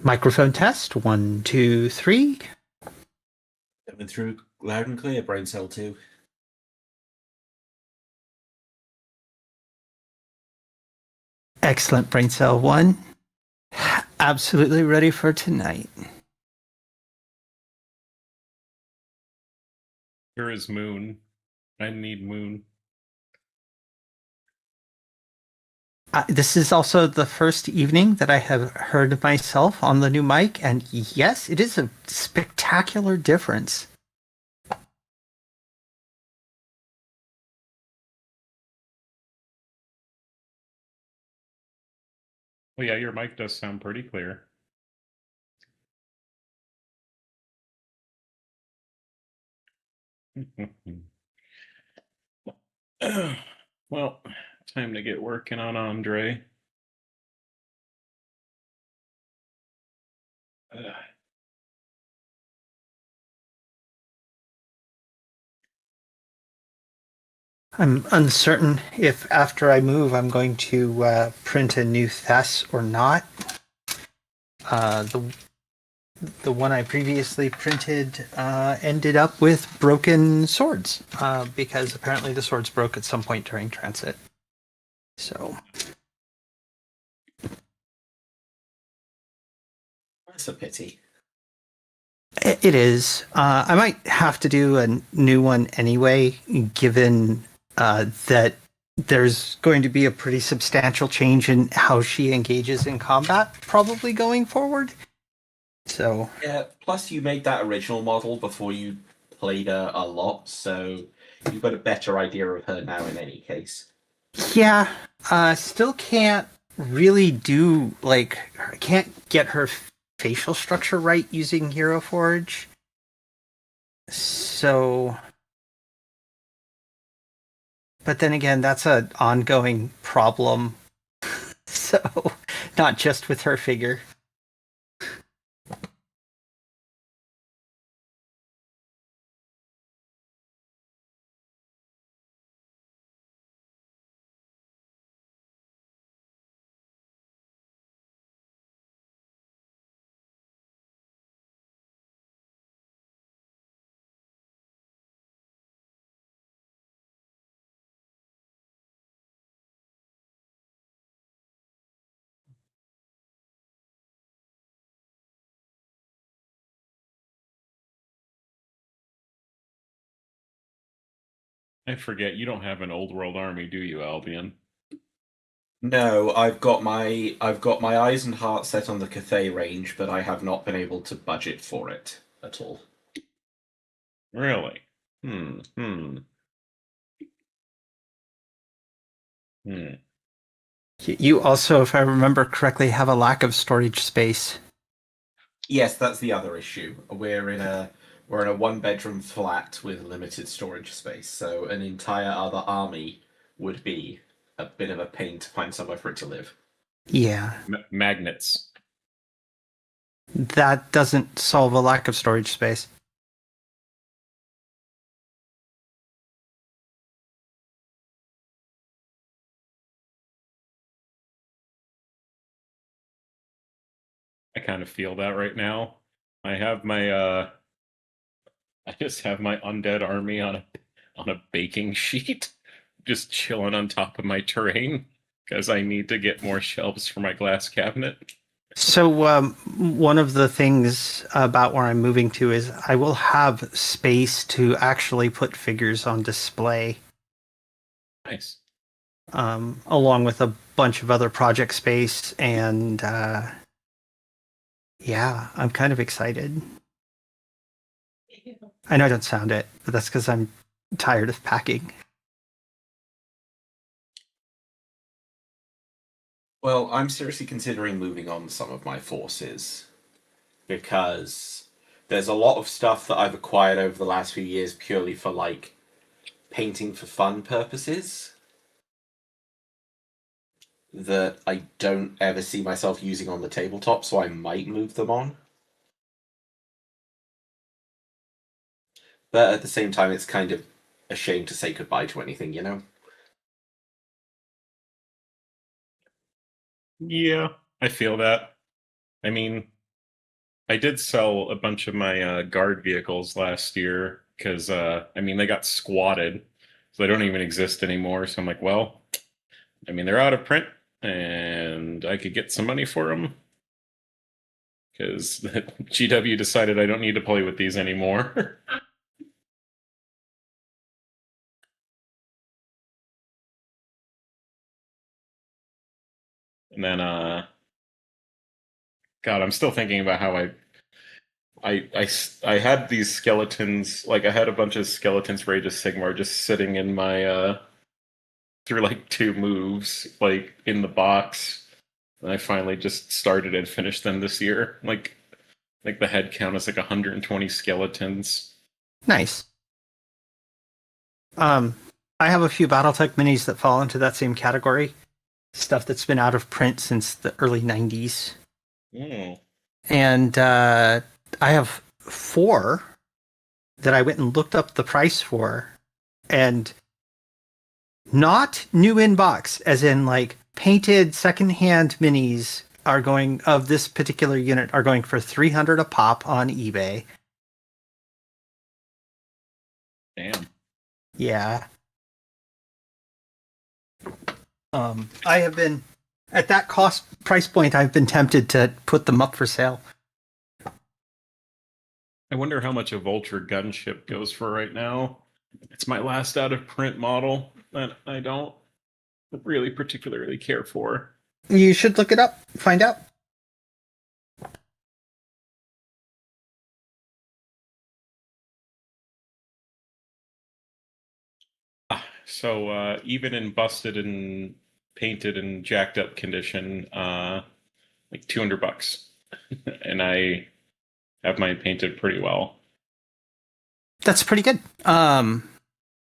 Microphone test. 1, 2, 3. Coming through loud and clear, Brain Cell 2. Excellent, Brain Cell 1. Absolutely ready for tonight. Here is Moon. I need Moon. This is also the first evening that I have heard myself on the new mic, and yes, it is a spectacular difference. Well, yeah, your mic does sound pretty clear. Well, time to get working on Andre. I'm uncertain if after I move I'm going to print a new Thess or not. The one I previously printed ended up with broken swords because apparently the swords broke at some point during transit. So That's a pity. it is. I might have to do a new one anyway, given that there's going to be a pretty substantial change in how she engages in combat, probably going forward. So Yeah, plus you made that original model before you played her a lot, so you've got a better idea of her now in any case. yeah, still can't really do like I can't get her facial structure right using Hero Forge. So, but then again, that's an ongoing problem. So, not just with her figure. I forget, you don't have an old world army, do you, Albion? No, I've got my eyes and heart set on the Cathay range, but I have not been able to budget for it at all. Really? Hmm. Hmm. Hmm. You also, if I remember correctly, have a lack of storage space. Yes, that's the other issue. We're in a one bedroom flat with limited storage space, so an entire other army would be a bit of a pain to find somewhere for it to live. Yeah, Magnets. that doesn't solve a lack of storage space. I kind of feel that right now. I have my I just have my undead army on a baking sheet, just chilling on top of my terrain because I need to get more shelves for my glass cabinet. So, one of the things about where I'm moving to is I will have space to actually put figures on display, Nice. along with a bunch of other project space. And yeah, I'm kind of excited. I know I don't sound it, but that's because I'm tired of packing. Well, I'm seriously considering moving on some of my forces because there's a lot of stuff that I've acquired over the last few years purely for like painting for fun purposes that I don't ever see myself using on the tabletop, so I might move them on. But at the same time, it's kind of a shame to say goodbye to anything, you know? Yeah, I feel that. I mean, I did sell a bunch of my guard vehicles last year because I mean they got squatted, so they don't even exist anymore. So I'm like, well, I mean they're out of print, and I could get some money for them because GW decided I don't need to play with these anymore. And then God, I'm still thinking about how I had these skeletons, like I had a bunch of skeletons for Age of Sigmar just sitting in my through like two moves, like in the box. And I finally just started and finished them this year. Like the head count is like 120 skeletons. Nice. I have a few BattleTech minis that fall into that same category. Stuff that's been out of print since the early 90s. Mm. And I have 4 that I went and looked up the price for. And not new in box, as in like painted secondhand minis are going of this particular unit are going for $300 a pop on eBay. Damn. Yeah. I have been at that cost price point. I've been tempted to put them up for sale. I wonder how much a Vulture gunship goes for right now. It's my last out of print model that I don't really particularly care for. You should look it up, find out. So even in busted and painted and jacked up condition, like $200, and I have mine painted pretty well. That's pretty good.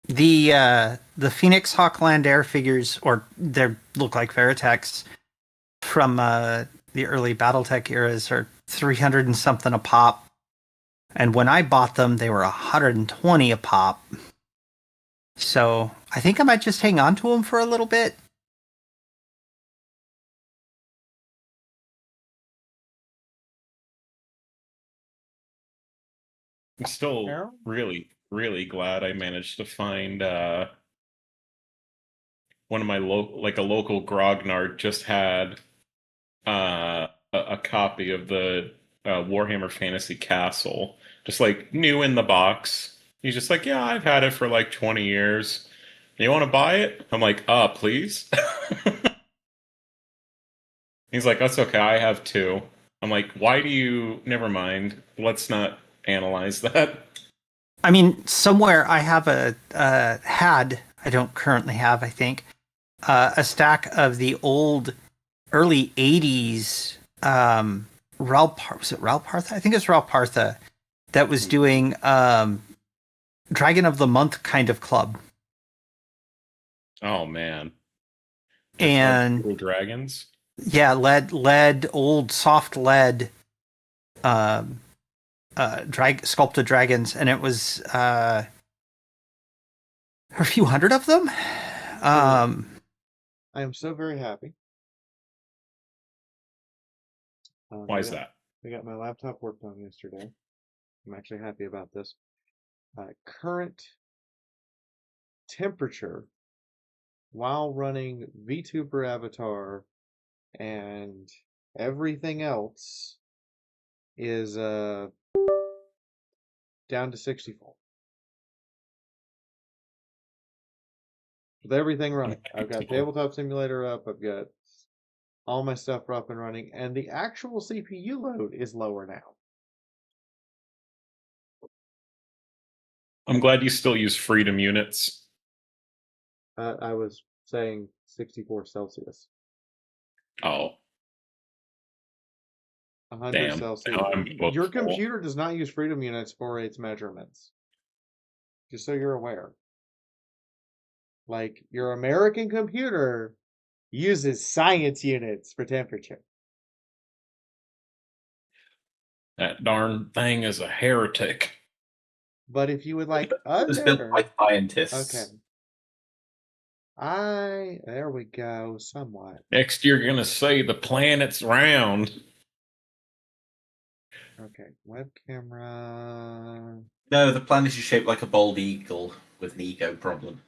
The Phoenix Hawkland Air figures, or they look like Veritex from the early BattleTech eras, are 300 and something a pop. And when I bought them, they were 120 a pop. So I think I might just hang on to them for a little bit. I'm still Harold? really, really glad I managed to find one of my a local grognard just had a copy of the Warhammer Fantasy Castle, just like new in the box. He's just like, yeah, I've had it for like 20 years. You want to buy it? I'm like, please. He's like, that's okay. I have 2. I'm like, why do you? Never mind. Let's not analyze that. I mean, somewhere I have I don't currently have, I think, a stack of the old early 80s was it Ralph Partha? I think it's Ralph Partha that was doing Dragon of the Month kind of club. Oh man. And Cool dragons. yeah, lead, old soft lead sculpted dragons, and it was a few hundred of them. I am so very happy. Why is that? I got my laptop worked on yesterday. I'm actually happy about this. Current temperature while running VTuber Avatar and everything else is down to 64. With everything running. I've got Tabletop Simulator up, I've got all my stuff up and running, and the actual CPU load is lower now. I'm glad you still use freedom units. I was saying 64 Celsius. Oh. 100 Damn. Celsius. Now I'm booked Your full. computer does not use freedom units for its measurements. Just so you're aware. Like, your American computer uses science units for temperature. That darn thing is a heretic. But if you would like It's built other... by scientists. Okay. There we go, somewhat. Next you're gonna say the planet's round. Okay, web camera... No, the planet is shaped like a bald eagle with an ego problem.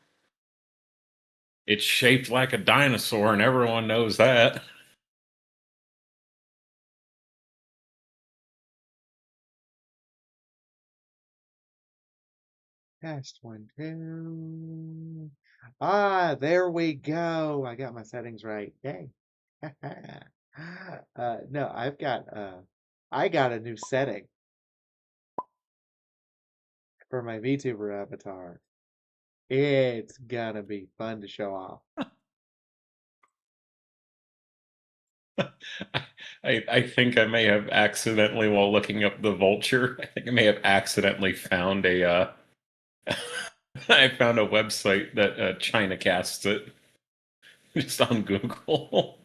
It's shaped like a dinosaur, and everyone knows that. Test 1, 2... there we go. I got my settings right. Yay. No, I got a new setting for my VTuber avatar. It's gonna be fun to show off. I think I may have accidentally, while looking up the Vulture, I think I may have accidentally found a I found a website that China casts it just on Google.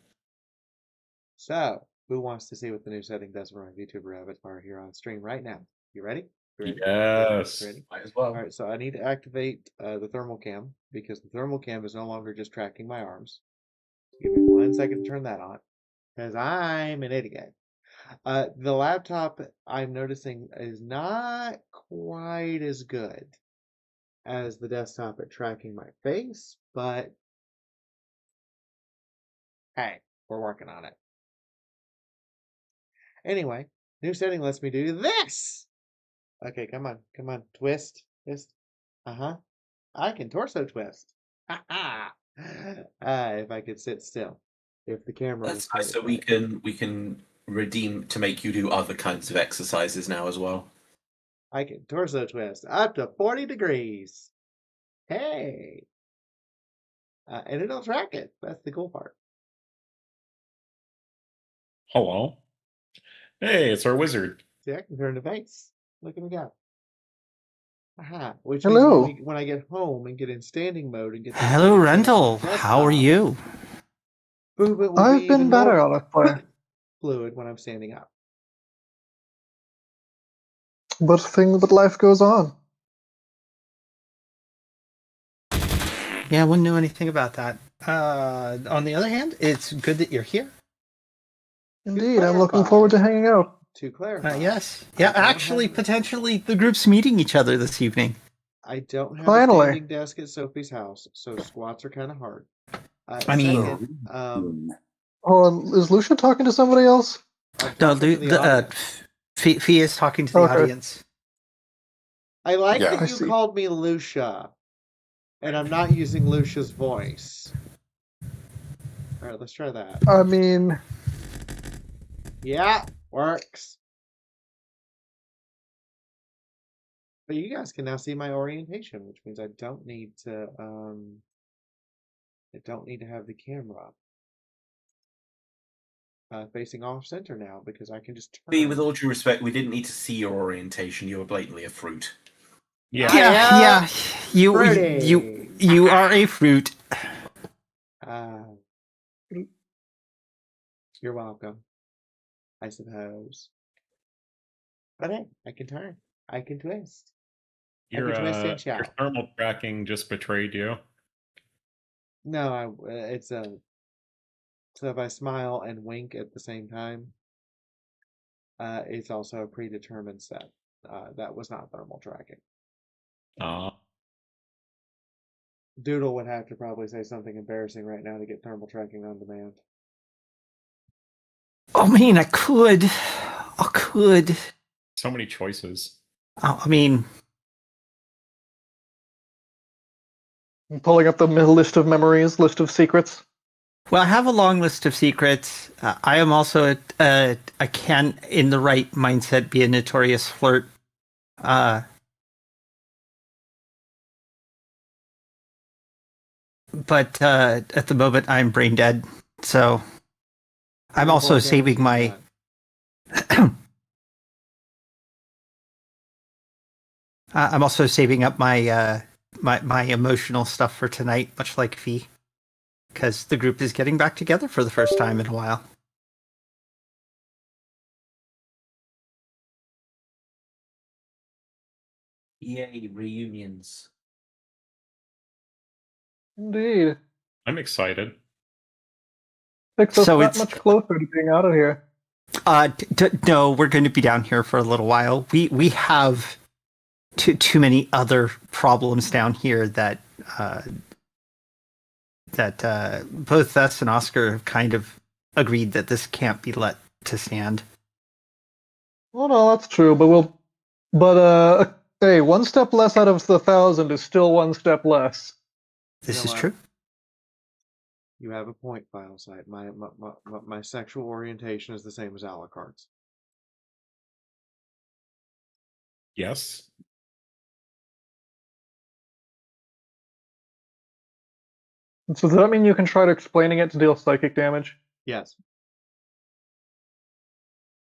So, who wants to see what the new setting does for my VTuber avatar here on stream right now? You ready? You ready? Yes. Ready? Might as well. All right, so I need to activate the thermal cam because the thermal cam is no longer just tracking my arms. Give me 1 second to turn that on because I'm an idiot. The laptop I'm noticing is not quite as good as the desktop at tracking my face, but hey, we're working on it. Anyway, new setting lets me do this. Okay, come on, twist, twist. Uh-huh. I can torso twist. Ha ha. If I could sit still. If the camera was That's nice. So pointed we can redeem to make you do other kinds of exercises now as well. I can torso twist up to 40 degrees. Hey. And it'll track it. That's the cool part. Hello. Hey, it's our wizard. See, I can turn the face. Look at me go. Aha. Which means Hello. when I get home and get in standing mode and get the Hello, screen Rendell. desktop, How are you? movement will I've be been even better, more honestly. fluid when I'm standing up. But life goes on. Yeah, I wouldn't know anything about that. On the other hand, it's good that you're here. Indeed, I'm looking forward to hanging out. To clarify, Yes. I Yeah, don't actually, have- potentially the group's meeting each other this evening. I don't have Finally. a standing desk at Sophie's house, so squats are kind of hard. I mean- second, Hold on, is Lucia talking to somebody else? I'm No, talking to the audience. Fee is talking to the Okay. audience. I like Yeah. that I you see. called me Lucia, and I'm not using Lucia's voice. All right, let's try that. I mean, Yeah, works. But you guys can now see my orientation, which means I don't need to have the camera facing off center now because I can just turn. With all due respect, we didn't need to see your orientation. You were blatantly a fruit. Yeah. Yeah. You Fruity. you are a fruit. You're welcome, I suppose. But hey, I can turn. I can twist. Your twist and your shout. thermal tracking just betrayed you. No, it's a. So if I smile and wink at the same time, it's also a predetermined set. That was not thermal tracking. Doodle would have to probably say something embarrassing right now to get thermal tracking on demand. I mean, I could. So many choices. I mean, I'm pulling up the list of memories, list of secrets. well, I have a long list of secrets. I am also I can, in the right mindset, be a notorious flirt. But at the moment, I'm brain dead. So I'm also saving my. I'm also saving up my my emotional stuff for tonight, much like Fee, because the group is getting back together for the first time in a while. Yay, reunions. Indeed. I'm excited. Takes us So that it's- much closer to being out of here. No, we're going to be down here for a little while. We have too many other problems down here that both us and Oscar have kind of agreed that this can't be let to stand. Well, no, that's true, but hey, one step less out of the 1,000 is still one step less. This You know is what? true. You have a point, File Site. My sexual orientation is the same as Alucard's. Yes. So does that mean you can try to explaining it to deal psychic damage? Yes.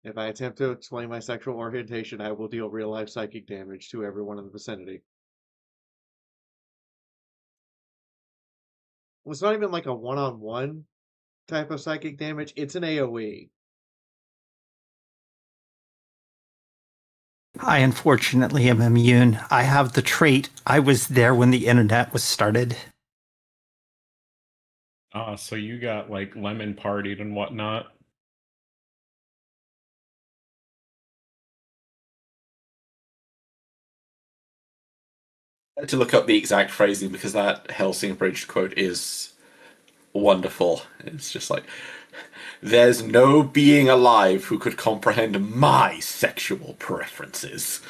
If I attempt to explain my sexual orientation, I will deal real life psychic damage to everyone in the vicinity. it's not even like a one-on-one type of psychic damage. It's an AoE. I unfortunately am immune. I have the trait. I was there when the internet was started. Ah, so you got like lemon partied and whatnot. I had to look up the exact phrasing because that Helsing Bridge quote is wonderful. It's just like, there's no being alive who could comprehend my sexual preferences.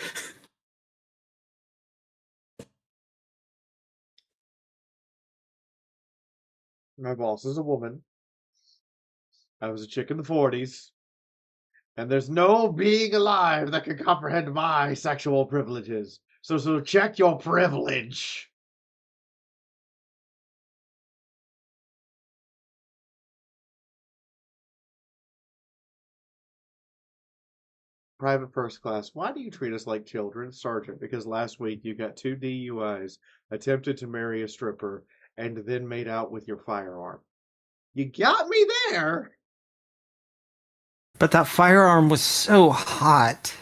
My boss is a woman. I was a chick in the 40s. And there's no being alive that can comprehend my sexual privileges. So check your privilege. Private First Class, why do you treat us like children? Sergeant, because last week you got 2 DUIs, attempted to marry a stripper, and then made out with your firearm. You got me there! But that firearm was so hot.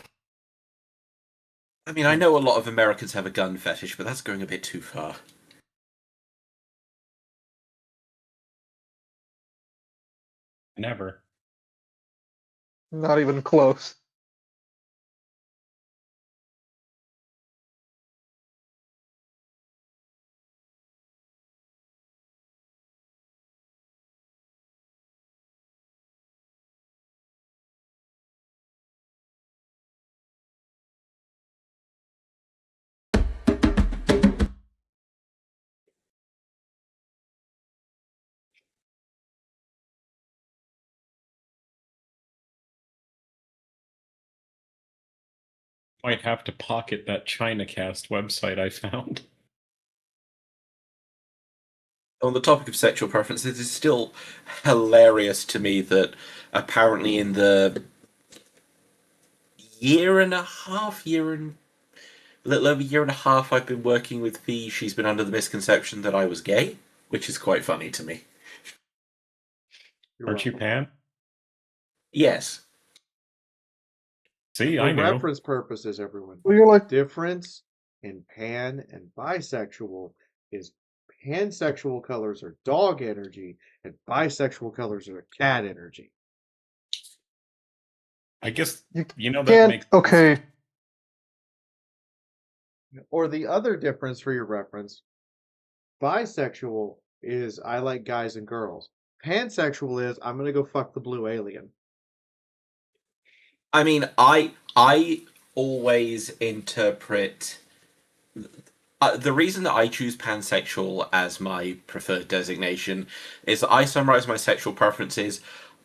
I mean, I know a lot of Americans have a gun fetish, but that's going a bit too far. Never. Not even close. Might have to pocket that ChinaCast website I found. On the topic of sexual preferences, it's still hilarious to me that apparently in the year and a half, a little over a year and a half I've been working with V, she's been under the misconception that I was gay, which is quite funny to me. Aren't you Pan? Yes. See, For I knew. reference purposes, everyone. Well, you're like, Difference in pan and bisexual is pansexual colors are dog energy and bisexual colors are cat energy. I guess you you know that can't. makes Okay, Or the other difference for your reference, bisexual is I like guys and girls. Pansexual is I'm gonna go fuck the blue alien. I mean, I always interpret the reason that I choose pansexual as my preferred designation is that I summarize my sexual preferences.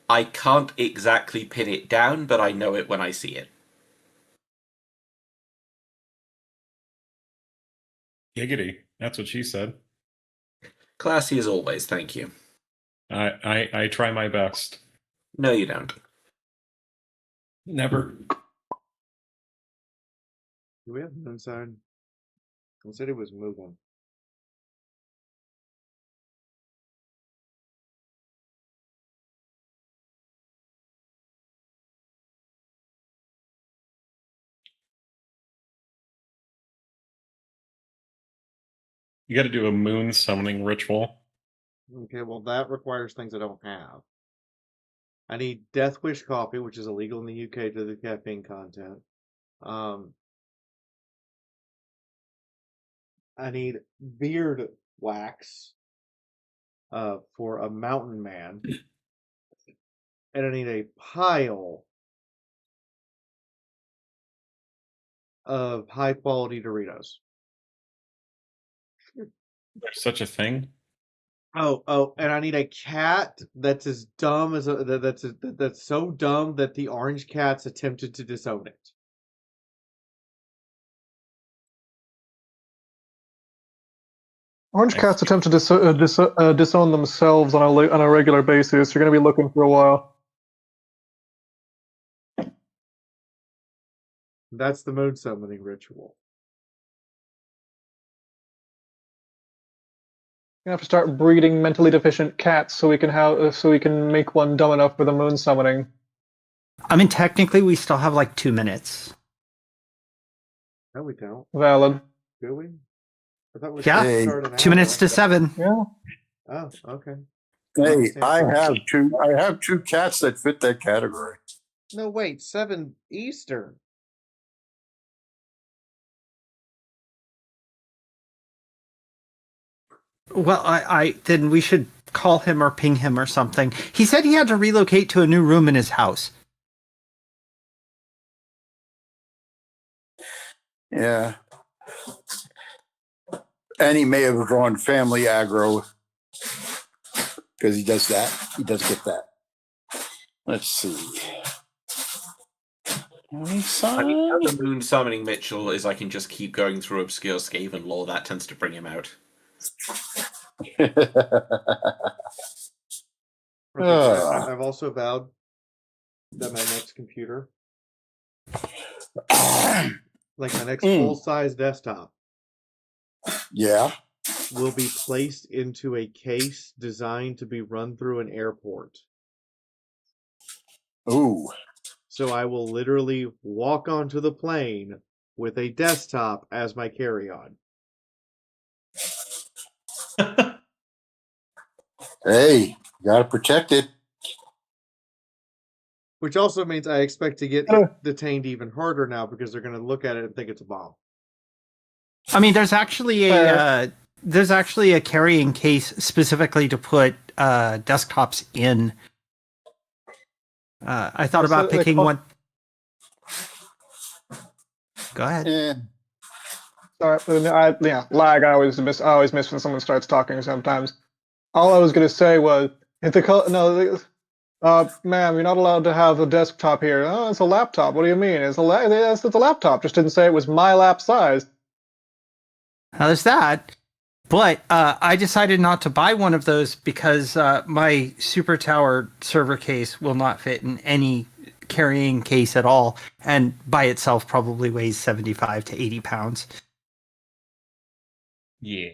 I can't exactly pin it down, but I know it when I see it. giggity. That's what she said. Classy as always, thank you. I try my best. No, you don't. Never. Do we have moonsign? I said it was moving. You got to do a moon summoning ritual. Okay, well that requires things I don't have. I need Death Wish coffee, which is illegal in the UK due to the caffeine content. I need beard wax for a mountain man. And I need a pile of high quality Doritos. There's such a thing. Oh, and I need a cat that's as dumb as that's so dumb that the orange cats attempted to disown it. orange cats attempt to disown themselves on a regular basis. You're going to be looking for a while. That's the moon summoning ritual. We have to start breeding mentally deficient cats so we can make one dumb enough for the moon summoning. I mean, technically, we still have like 2 minutes. No, we don't. Valid. Do we? I thought we Yeah. supposed to start an 2 minutes to hour. 7. Yeah. Oh, okay. Hey, I have two cats that fit that category. No, wait, 7 Eastern. Well, I then we should call him or ping him or something. He said he had to relocate to a new room in his house. Yeah. And he may have drawn family aggro because he does that. He does get that. Let's see. I mean, the moon summoning Mitchell is I can just keep going through obscure Skaven lore. That tends to bring him out. I've also vowed that my next computer, like my next full-size desktop, Yeah. will be placed into a case designed to be run through an airport. Ooh. So I will literally walk onto the plane with a desktop as my carry-on. Hey, you gotta protect it. Which also means I expect to get detained even harder now because they're going to look at it and think it's a bomb. I mean, there's actually a carrying case specifically to put desktops in. I thought about picking one. Go ahead. Yeah. Sorry, lag. I always miss when someone starts talking. Sometimes. All I was gonna say was, ma'am, you're not allowed to have a desktop here. Oh, it's a laptop. What do you mean? It's a laptop. Just didn't say it was my lap size. Now there's that. But I decided not to buy one of those because my Super Tower server case will not fit in any carrying case at all, and by itself probably weighs 75 to 80 pounds. Yeah.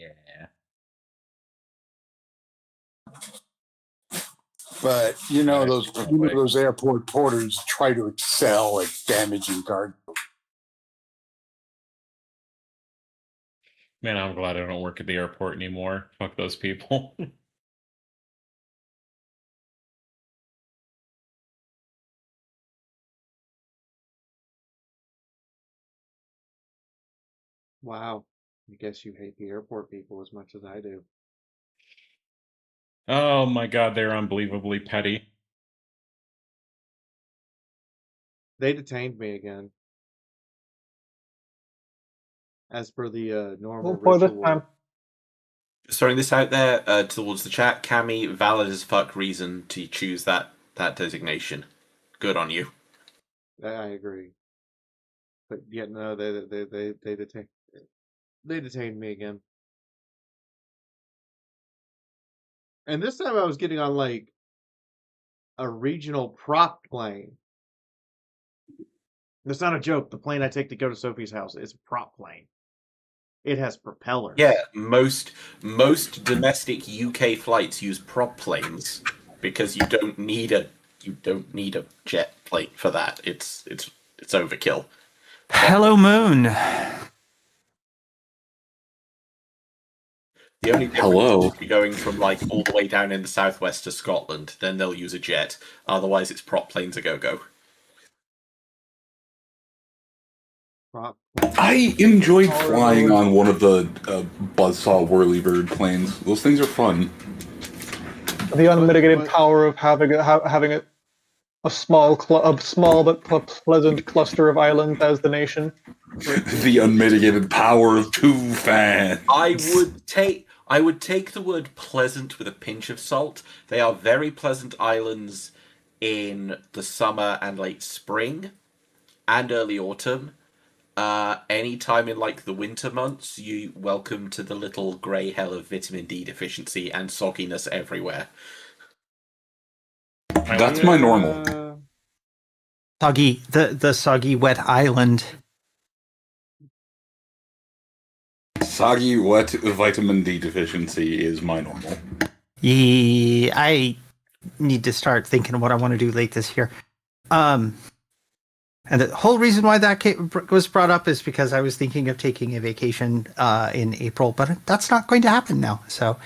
But those airport porters try to excel at damaging cargo. Man, I'm glad I don't work at the airport anymore. Fuck those people. Wow. I guess you hate the airport people as much as I do. Oh my god, they're unbelievably petty. They detained me again. As per the normal For this ritual. time. Just throwing this out there towards the chat, Cammy, valid as fuck reason to choose that designation. Good on you. I agree. But yet no, they detained me again. And this time I was getting on like a regional prop plane. That's not a joke. The plane I take to go to Sophie's house is a prop plane. It has propellers. Yeah, most domestic UK flights use prop planes because you don't need a jet plane for that. It's overkill. Hello, Moon. The only difference is you're going from like all the way down in the southwest to Scotland, then they'll use a jet. Otherwise, it's prop planes a go-go. I enjoyed flying on one of the Buzzsaw Whirlybird planes. Those things are fun. The unmitigated power of having a small but pleasant cluster of islands as the nation. The unmitigated power of two fans. I would take the word pleasant with a pinch of salt. They are very pleasant islands in the summer and late spring and early autumn. Any time in like the winter months, you welcome to the little grey hell of vitamin D deficiency and sogginess everywhere. That's my normal. Soggy, the soggy wet island. Sagi, what vitamin D deficiency is my normal? Yeah, I need to start thinking of what I want to do late this year. And the whole reason why that was brought up is because I was thinking of taking a vacation in April, but that's not going to happen now. So,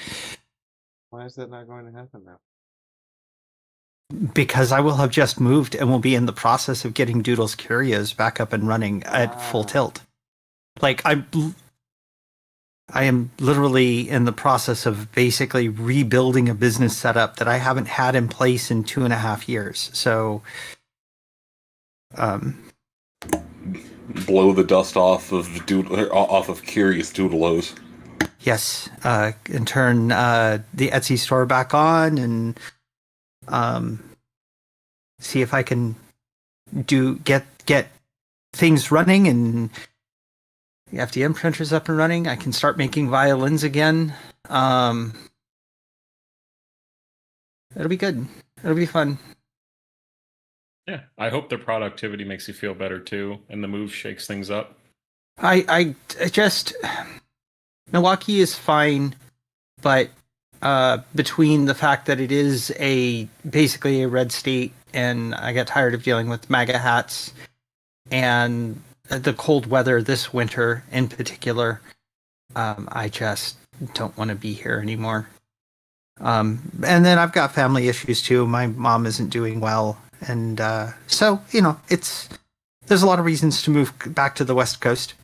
Why is that not going to happen now? because I will have just moved and will be in the process of getting Doodle's Curios back up and running at full tilt. Like I am literally in the process of basically rebuilding a business setup that I haven't had in place in 2.5 years. So, blow the dust off of Curious Doodleos. yes, and turn the Etsy store back on and see if I can get things running and the FDM printers up and running. I can start making violins again. It'll be good. It'll be fun. Yeah, I hope the productivity makes you feel better too, and the move shakes things up. I just Milwaukee is fine, but between the fact that it is basically a red state, and I get tired of dealing with MAGA hats, and the cold weather this winter in particular, I just don't want to be here anymore. And then I've got family issues too. My mom isn't doing well, and so there's a lot of reasons to move back to the West Coast.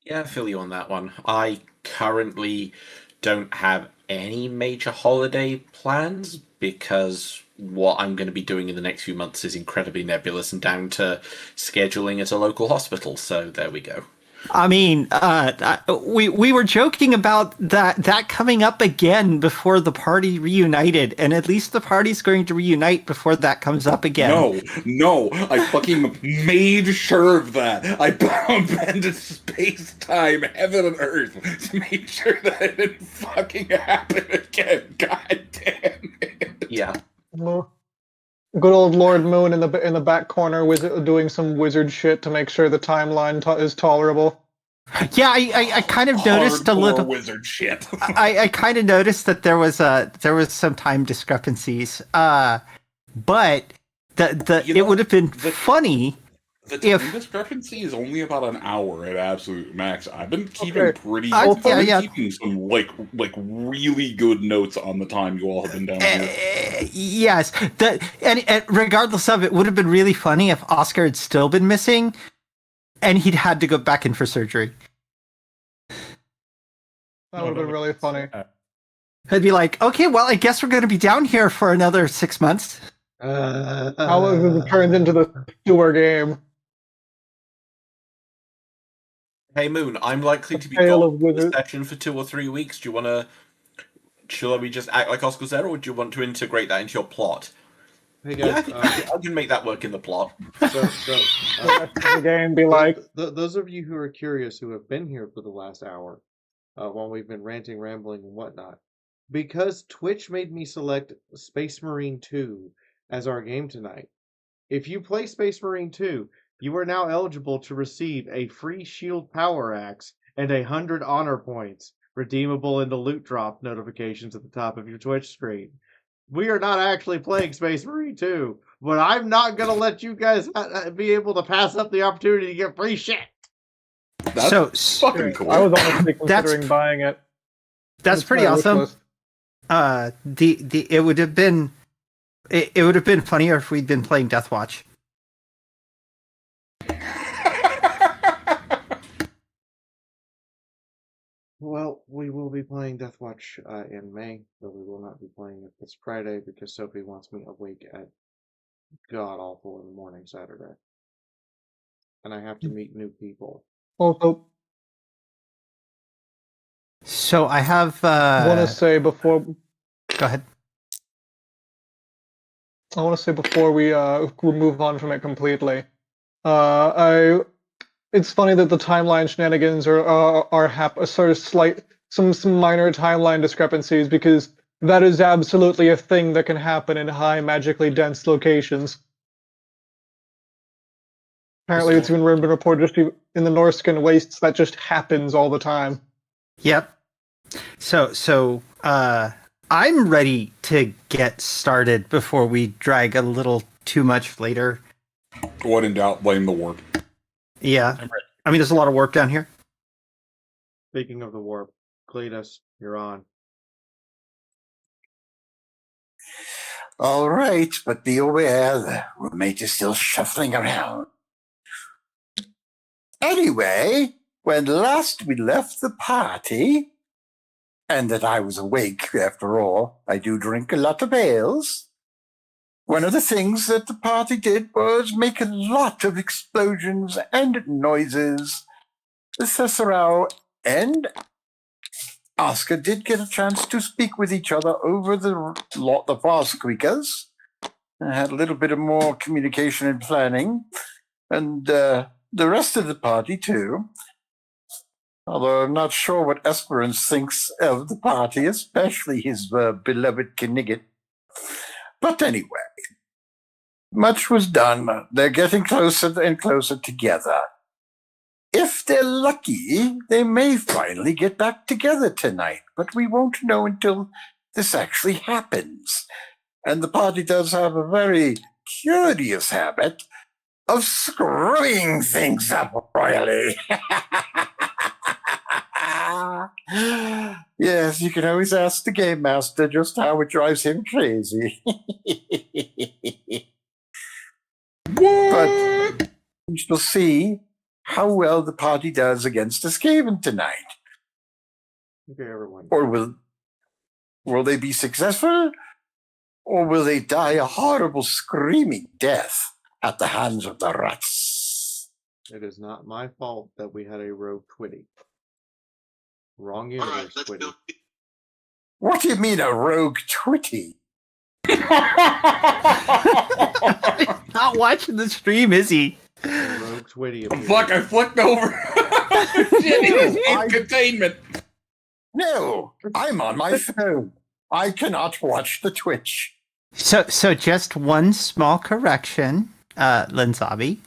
Yeah, I feel you on that one. I currently don't have any major holiday plans because what I'm going to be doing in the next few months is incredibly nebulous and down to scheduling at a local hospital. So there we go. I mean, we were joking about that coming up again before the party reunited, and at least the party's going to reunite before that comes up again. No, I fucking made sure of that. I bended space-time, heaven and earth, to make sure that it didn't fucking happen again. God damn it. Yeah. Good old Lord Moon in the back corner doing some wizard shit to make sure the timeline is tolerable. Yeah, I kind of noticed a little wizard shit. I kind of noticed that there was some time discrepancies. But it would have been funny. The time discrepancy is only about an hour at absolute max. I've been keeping keeping some like really good notes on the time you all have been down here. Yes, and regardless of it, would have been really funny if Oscar had still been missing, and he'd had to go back in for surgery. That would have been really funny. I'd be like, okay, well, I guess we're going to be down here for another 6 months. How it turned into the sewer game. Hey Moon, I'm likely to be gone for the session for 2 or 3 weeks. Do you want to? Shall we just act like Oscar's there, or do you want to integrate that into your plot? Hey guys, yeah, I think I can make that work in the plot. The game be like those of you who are curious, who have been here for the last hour, while we've been ranting, rambling, and whatnot, because Twitch made me select Space Marine 2 as our game tonight. If you play Space Marine 2, you are now eligible to receive a free shield power axe and 100 honor points, redeemable in the loot drop notifications at the top of your Twitch screen. We are not actually playing Space Marine 2, but I'm not going to let you guys be able to pass up the opportunity to get free shit. That's fucking cool. I was honestly considering buying it. That's pretty awesome. It would have been funnier if we'd been playing Deathwatch. Well, we will be playing Deathwatch in May, but we will not be playing it this Friday because Sophie wants me awake at god-awful in the morning Saturday. And I have to meet new people. Also, so I have... I want to say before... Go ahead. I want to say before we move on from it completely, it's funny that the timeline shenanigans are sort of slight, some minor timeline discrepancies, because that is absolutely a thing that can happen in high magically dense locations. Apparently, it's even been reported just in the Norscan wastes that just happens all the time. Yep. So I'm ready to get started before we drag a little too much later. When in doubt, blame the warp. Yeah. I mean, there's a lot of warp down here. Speaking of the warp, Cletus, you're on. All right, but be aware the roommate is still shuffling around. Anyway, when last we left the party, and that I was awake after all, I do drink a lot of ales. One of the things that the party did was make a lot of explosions and noises. Cicero and Oscar did get a chance to speak with each other over the far squeakers. I had a little bit of more communication and planning, and the rest of the party too. Although I'm not sure what Esperance thinks of the party, especially his beloved Knigget. But anyway, much was done. They're getting closer and closer together. If they're lucky, they may finally get back together tonight, but we won't know until this actually happens. And the party does have a very curious habit of screwing things up royally. Yes, you can always ask the game master just how it drives him crazy. But we shall see how well the party does against Skaven tonight. Okay, everyone. Or will they be successful? Or will they die a horrible screaming death at the hands of the rats? It is not my fault that we had a rogue Twitty. Wrong universe, Twitty. What do you mean a rogue Twitty? Not watching the stream, is he? A rogue Twitty appeared. Fuck, I flicked over. Shit, he was in containment. No, I'm on my phone. I cannot watch the Twitch. So just one small correction, Lenzabi.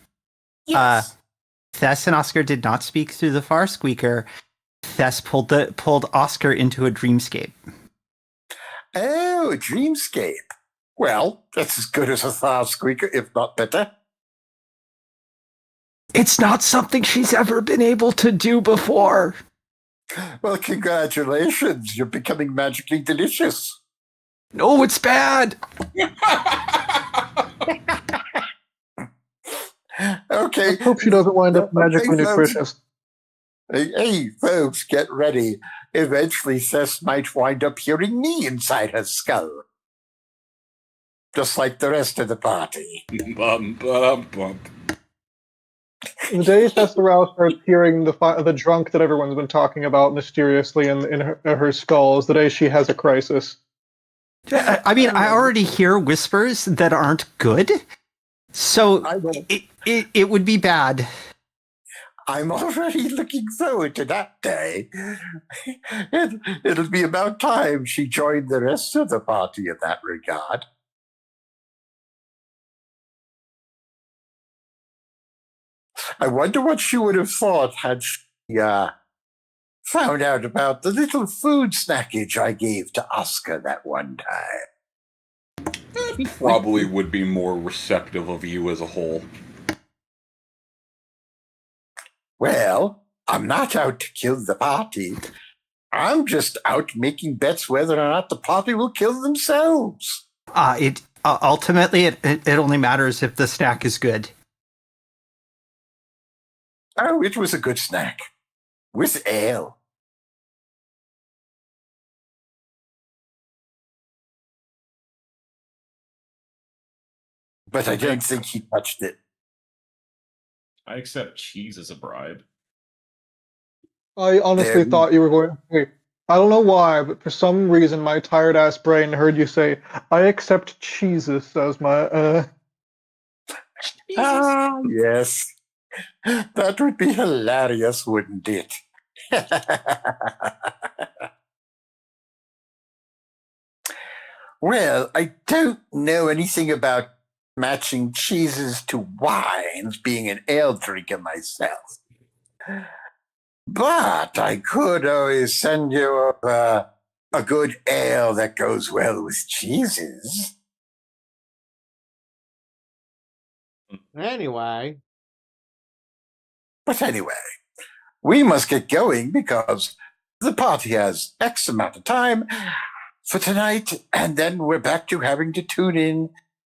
Yes. Thess and Oscar did not speak through the far squeaker. Thess pulled Oscar into a dreamscape. Oh, a dreamscape. Well, that's as good as a far squeaker, if not better. It's not something she's ever been able to do before. Well, congratulations. You're becoming magically delicious. No, it's bad. Okay. I hope she doesn't wind up magically nutritious. Hey, folks, get ready. Eventually, Thess might wind up hearing me inside her skull. Just like the rest of the party. Bum, bum, bum. The day Thesserau starts hearing the drunk that everyone's been talking about mysteriously in her skull is the day she has a crisis. I mean, I already hear whispers that aren't good, so it would be bad. I'm already looking forward to that day. It'll be about time she joined the rest of the party in that regard. I wonder what she would have thought had she found out about the little food snackage I gave to Oscar that one time. Probably would be more receptive of you as a whole. Well, I'm not out to kill the party. I'm just out making bets whether or not the party will kill themselves. It ultimately it only matters if the snack is good. Oh, it was a good snack. With ale. But I don't think he touched it. I accept cheese as a bribe. I honestly thought you were going. Wait, I don't know why, but for some reason my tired ass brain heard you say, "I accept cheeses as my." Ah, yes. That would be hilarious, wouldn't it? Well, I don't know anything about matching cheeses to wines, being an ale drinker myself. But I could always send you a good ale that goes well with cheeses. Anyway, But anyway, we must get going because the party has X amount of time for tonight, and then we're back to having to tune in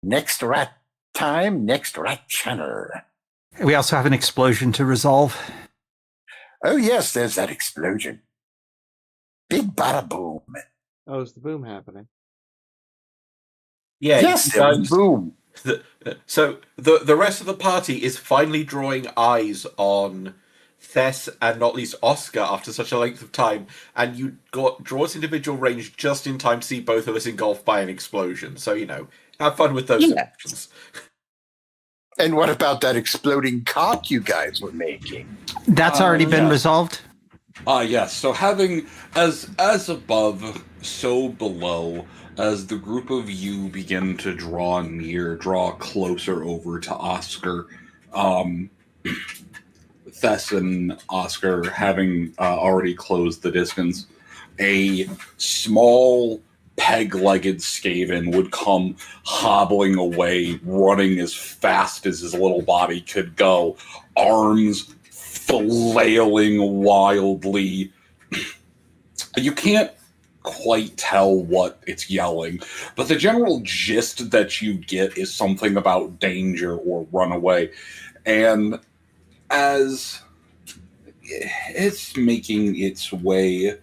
next rat time, next rat channel. We also have an explosion to resolve. Oh yes, there's that explosion. Big bada boom. oh, is the boom happening? Yeah, Yes, there was boom. So the rest of the party is finally drawing eyes on Thess and not least Oscar after such a length of time, and you draws individual range just in time to see both of us engulfed by an explosion. So have fun with those options. And what about that exploding cock you guys were making? That's already been yeah. resolved. Yes. So having as above, so below. As the group of you begin to draw closer over to Oscar, Thess and Oscar having already closed the distance, a small peg-legged Skaven would come hobbling away, running as fast as his little body could go, arms flailing wildly. You can't quite tell what it's yelling, but the general gist that you get is something about danger or runaway. And as it's making its way,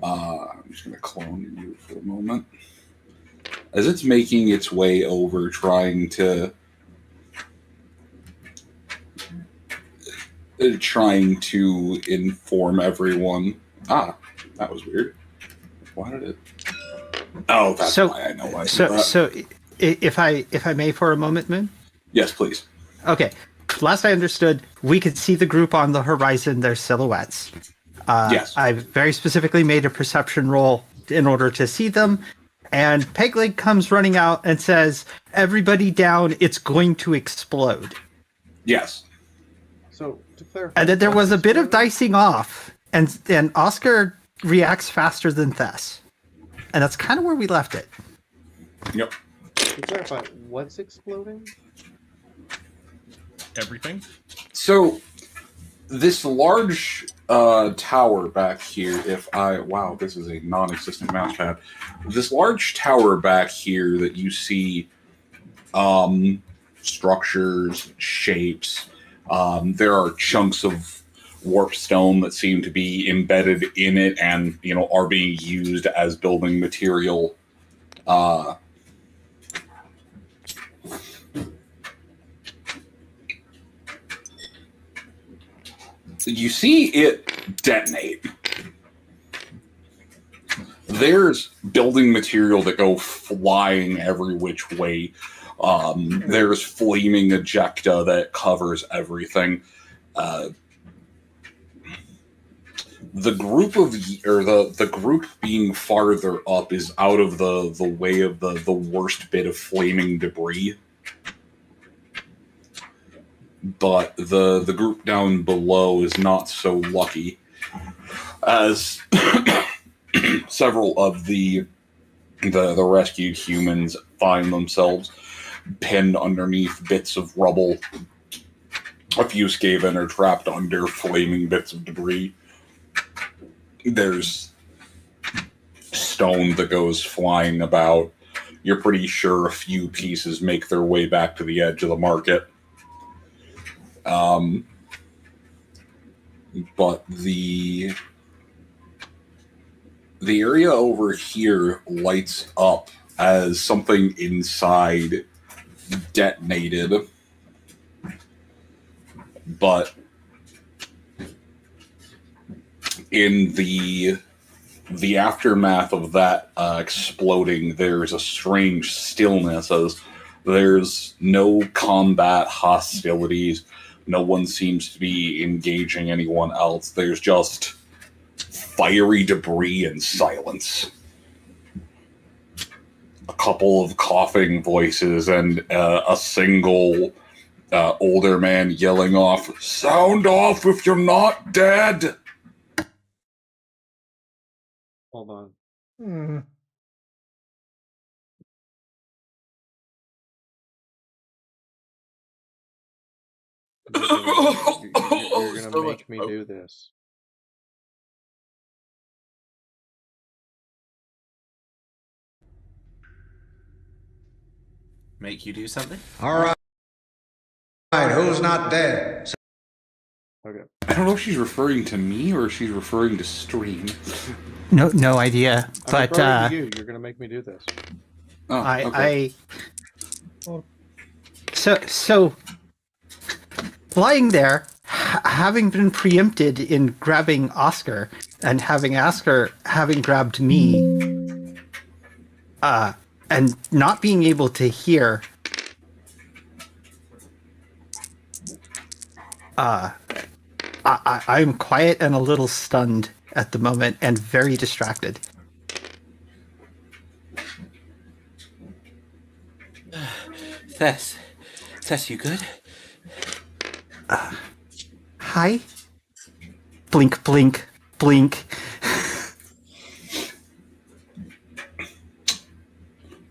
I'm just going to clone you for a moment. As it's making its way over, trying to inform everyone. That was weird. Why did it? Oh, that's why I know why. So, if I may for a moment, Moon. Yes, please. Okay. Last I understood, we could see the group on the horizon, their silhouettes. Yes. I very specifically made a perception roll in order to see them, and Pegleg comes running out and says, "Everybody down! It's going to explode." Yes. So to clarify, And then there was a bit of dicing off, and Oscar reacts faster than Thess. And that's kind of where we left it. Yep. To clarify, what's exploding? Everything. So this large tower back here, this is a non-existent mouse pad. This large tower back here that you see, structures, shapes, there are chunks of warp stone that seem to be embedded in it and are being used as building material. You see it detonate. There's building material that go flying every which way. There's flaming ejecta that covers everything. The group being farther up is out of the way of the worst bit of flaming debris. But the group down below is not so lucky, as several of the rescued humans find themselves pinned underneath bits of rubble. A few Skaven are trapped under flaming bits of debris. There's stone that goes flying about. You're pretty sure a few pieces make their way back to the edge of the market. But the area over here lights up as something inside detonated. But in the aftermath of that exploding, there's a strange stillness as there's no combat hostilities. No one seems to be engaging anyone else. There's just fiery debris and silence. A couple of coughing voices and a single older man yelling off, "Sound off if you're not dead!" Hold on. Hmm. You're gonna make me do this. Make you do something? All right. Who's not dead? Okay. I don't know if she's referring to me or if she's referring to stream. No idea. I'm But referring to you. You're gonna make me do this. Oh, okay. So lying there, having been preempted in grabbing Oscar and having Oscar having grabbed me, and not being able to hear, I'm quiet and a little stunned at the moment and very distracted. Tess, you good? Hi? Blink, blink, blink.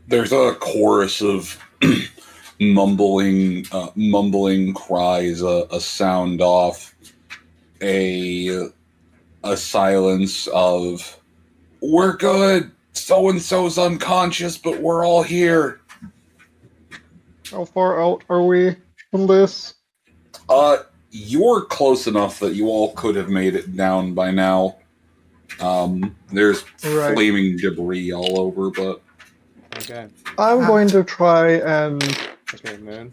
There's a chorus of mumbling cries, a sound off, a silence of, "We're good. So and so's unconscious, but we're all here." How far out are we from this? You're close enough that you all could have made it down by now. There's Right. flaming debris all over, but Okay. I'm going to try and. Okay, Moon.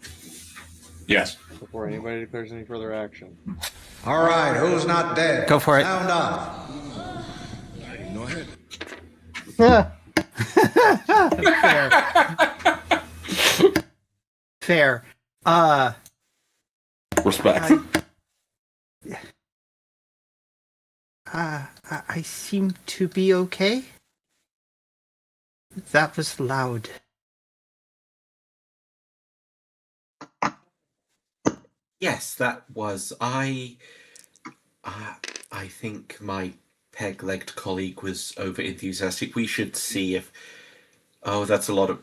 yes. Before anybody declares any further action. All right, who's not dead? Go for it. Sound off. Go ahead. Fair. Respect. I seem to be okay. That was loud. Yes, that was. I think my peg-legged colleague was over-enthusiastic. We should see if... Oh, that's a lot of...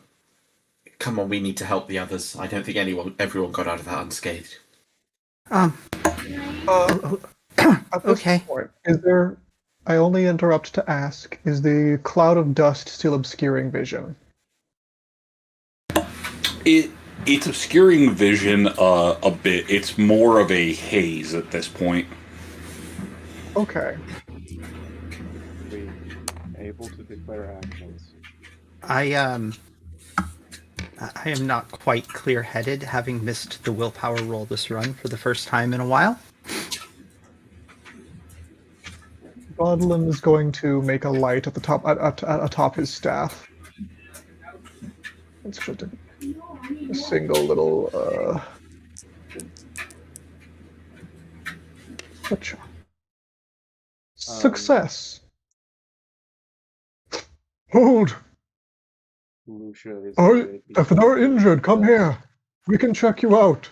Come on, we need to help the others. I don't think everyone got out of that unscathed. At this Okay. point, is there? I only interrupt to ask: is the cloud of dust still obscuring vision? It's obscuring vision a bit. It's more of a haze at this point. Okay. Be able to declare actions. I am not quite clear-headed, having missed the willpower roll this run for the first time in a while. Godlin is going to make a light at the top atop his staff. It's just a single little success. Hold. Lucia is. If they're injured, come here. We can check you out.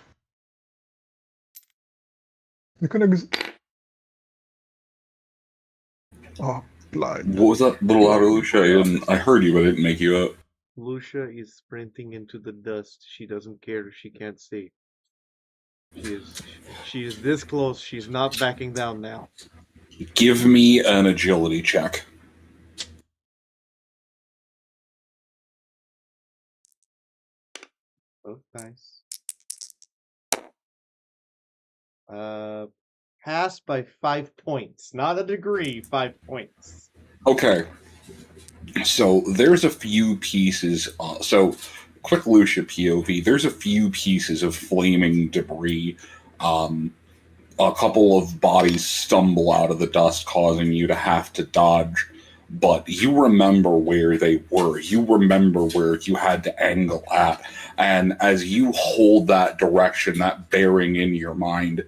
You can Oh, blind. What was that little louder, Lucia? I heard you, but I didn't make you out. Lucia is sprinting into the dust. She doesn't care if she can't see. She is this close. She's not backing down now. Give me an agility check. Oh, nice. Pass by 5 points. Not a degree, 5 points. Okay. So there's a few pieces. Quick Lucia POV. There's a few pieces of flaming debris. A couple of bodies stumble out of the dust, causing you to have to dodge. But you remember where they were. You remember where you had to angle at. And as you hold that direction, that bearing in your mind,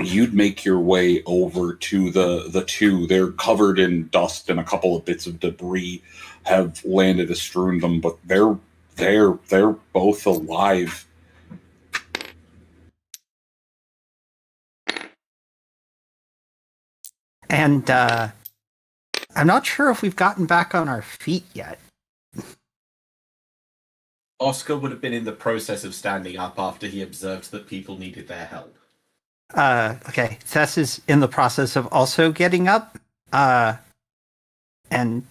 you'd make your way over to the two. They're covered in dust and a couple of bits of debris. have landed a strewn them, but they're both alive. And I'm not sure if we've gotten back on our feet yet. Oscar would have been in the process of standing up after he observed that people needed their help. Okay, Thess is in the process of also getting up. And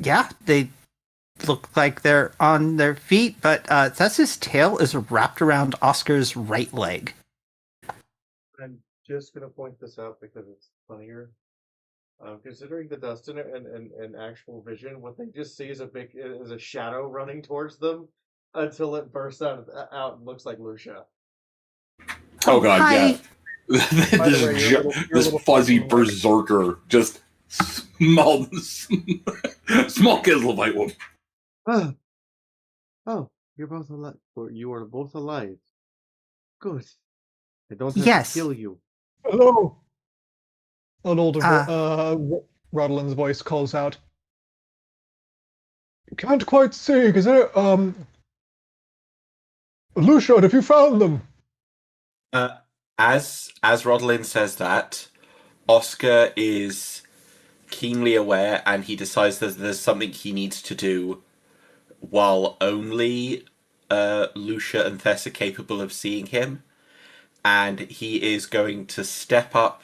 yeah, they look like they're on their feet, but Thess's tail is wrapped around Oscar's right leg. I'm just gonna point this out because it's funnier. Considering the dust in it and actual vision, what they just see is a shadow running towards them until it bursts out and looks like Lucia. Oh god, Hi. yeah. By the way, you're a This little fuzzy far from the mic. berserker, just small kids fight one. Oh, you're both alive. Or you are both alive. Good. I don't have Yes. to kill you. Hello. An older Rodalin's voice calls out. Can't quite see, is it? Lucia, have you found them? As Rodolin says that, Oscar is keenly aware, and he decides that there's something he needs to do while only Lucia and Thess are capable of seeing him, and he is going to step up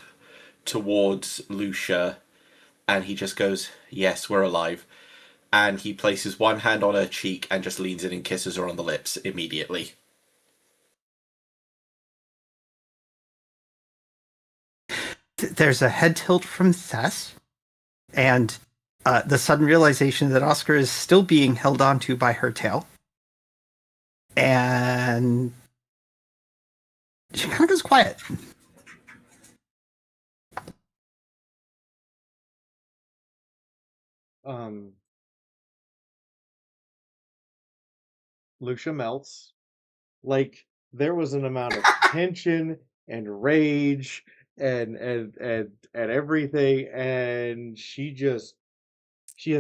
towards Lucia, and he just goes, "Yes, we're alive," and he places one hand on her cheek and just leans in and kisses her on the lips immediately. There's a head tilt from Thess, and the sudden realization that Oscar is still being held onto by her tail. And she kind of goes quiet. Lucia melts. Like there was an amount of tension and rage and everything, and she has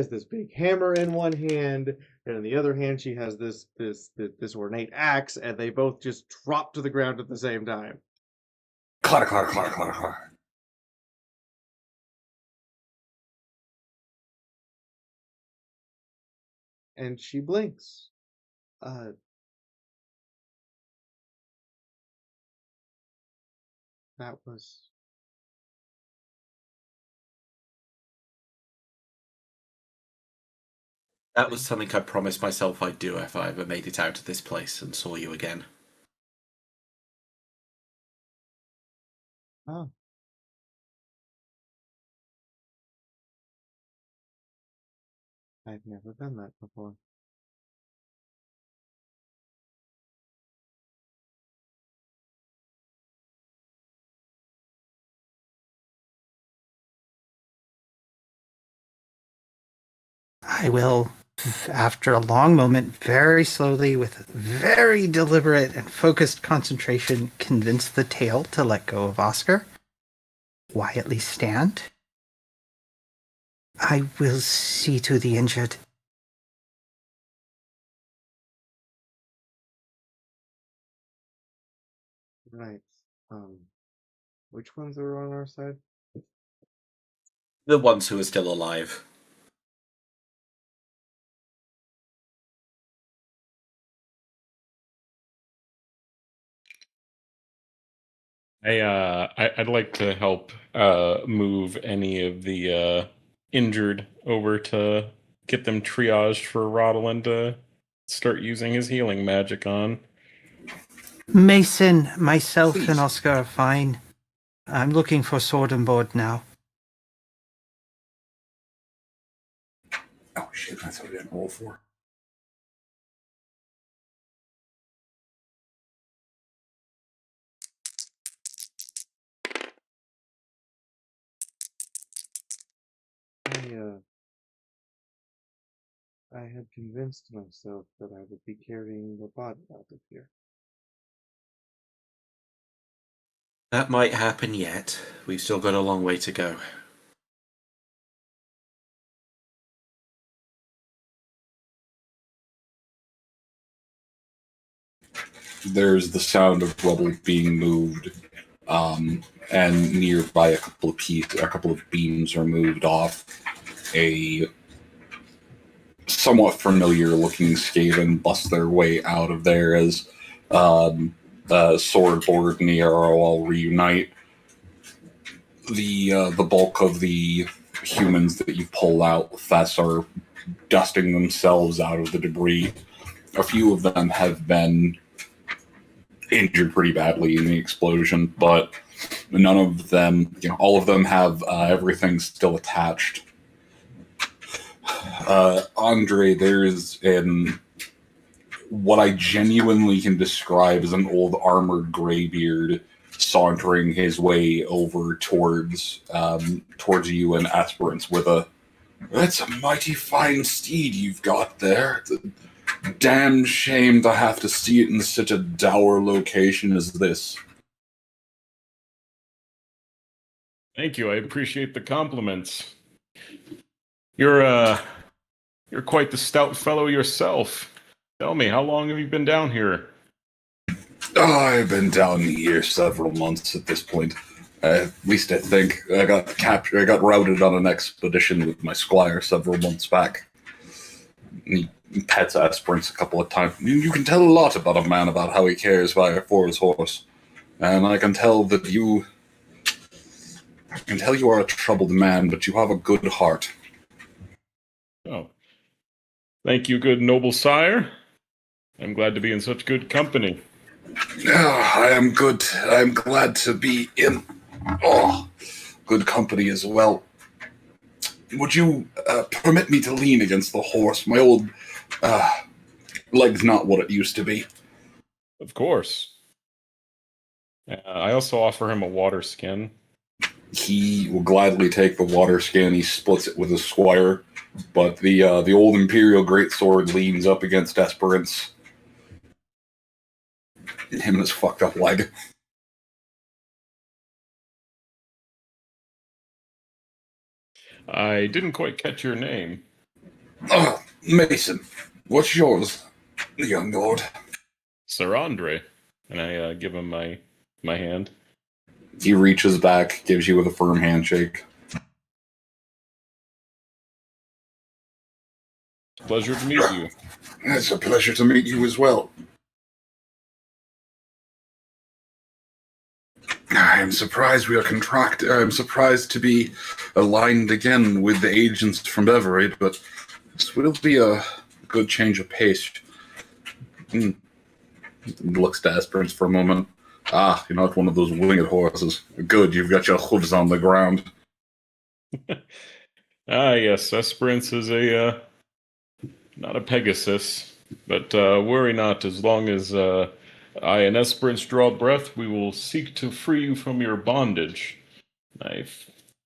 this big hammer in one hand, and in the other hand she has this ornate axe, and they both just drop to the ground at the same time. Clatter, clatter, clatter, clatter, clatter. And she blinks. That was That was something I promised myself I'd do if I ever made it out of this place and saw you again. oh. I've never done that before. I will, after a long moment, very slowly, with very deliberate and focused concentration, convince the tail to let go of Oscar. Quietly stand. I will see to the injured. Right. Which ones are on our side? The ones who are still alive. I'd like to help move any of the injured over to get them triaged for Rodolin to start using his healing magic on. Mason, myself, Please. and Oscar are fine. I'm looking for Sword and Board now. Oh shit, that's what I didn't roll for. I had convinced myself that I would be carrying the body out of here. That might happen yet. We've still got a long way to go. there's the sound of rubble being moved, and nearby a couple of beams are moved off. A somewhat familiar-looking Skaven busts their way out of there as Swordboard and Nero all reunite. The bulk of the humans that you pull out, Thess, are dusting themselves out of the debris. A few of them have been injured pretty badly in the explosion, but none of them, all of them have everything still attached. Andre, there's what I genuinely can describe as an old armored graybeard sauntering his way over towards you and Aspirants with "That's a mighty fine steed you've got there. It's a damn shame to have to see it in such a dour location as this." Thank you. I appreciate the compliments. You're quite the stout fellow yourself. Tell me, how long have you been down here? Oh, I've been down here several months at this point. At least I think. I got captured. I got routed on an expedition with my squire several months back. He pets Aspirants a couple of times. You can tell a lot about a man about how he cares for his horse. And I can tell that you are a troubled man, but you have a good heart. Oh. Thank you, good noble sire. I'm glad to be in such good company. I am good. I'm glad to be in good company as well. Would you permit me to lean against the horse? My old leg's not what it used to be. Of course. I also offer him a water skin. He will gladly take the water skin. He splits it with his squire, but the old Imperial greatsword leans up against Esperance. Him and his fucked up leg. I didn't quite catch your name. Oh, Mason. What's yours, young lord? Sir Andre. And I give him my hand. He reaches back, gives you with a firm handshake. Pleasure to meet you. It's a pleasure to meet you as well. I am surprised we are contracted. I'm surprised to be aligned again with the agents from Everett, but this will be a good change of pace. Looks to Esperance for a moment. You're not one of those winged horses. Good, you've got your hooves on the ground. Yes, Esperance is not a Pegasus, but worry not. As long as I and Esperance draw breath, we will seek to free you from your bondage. I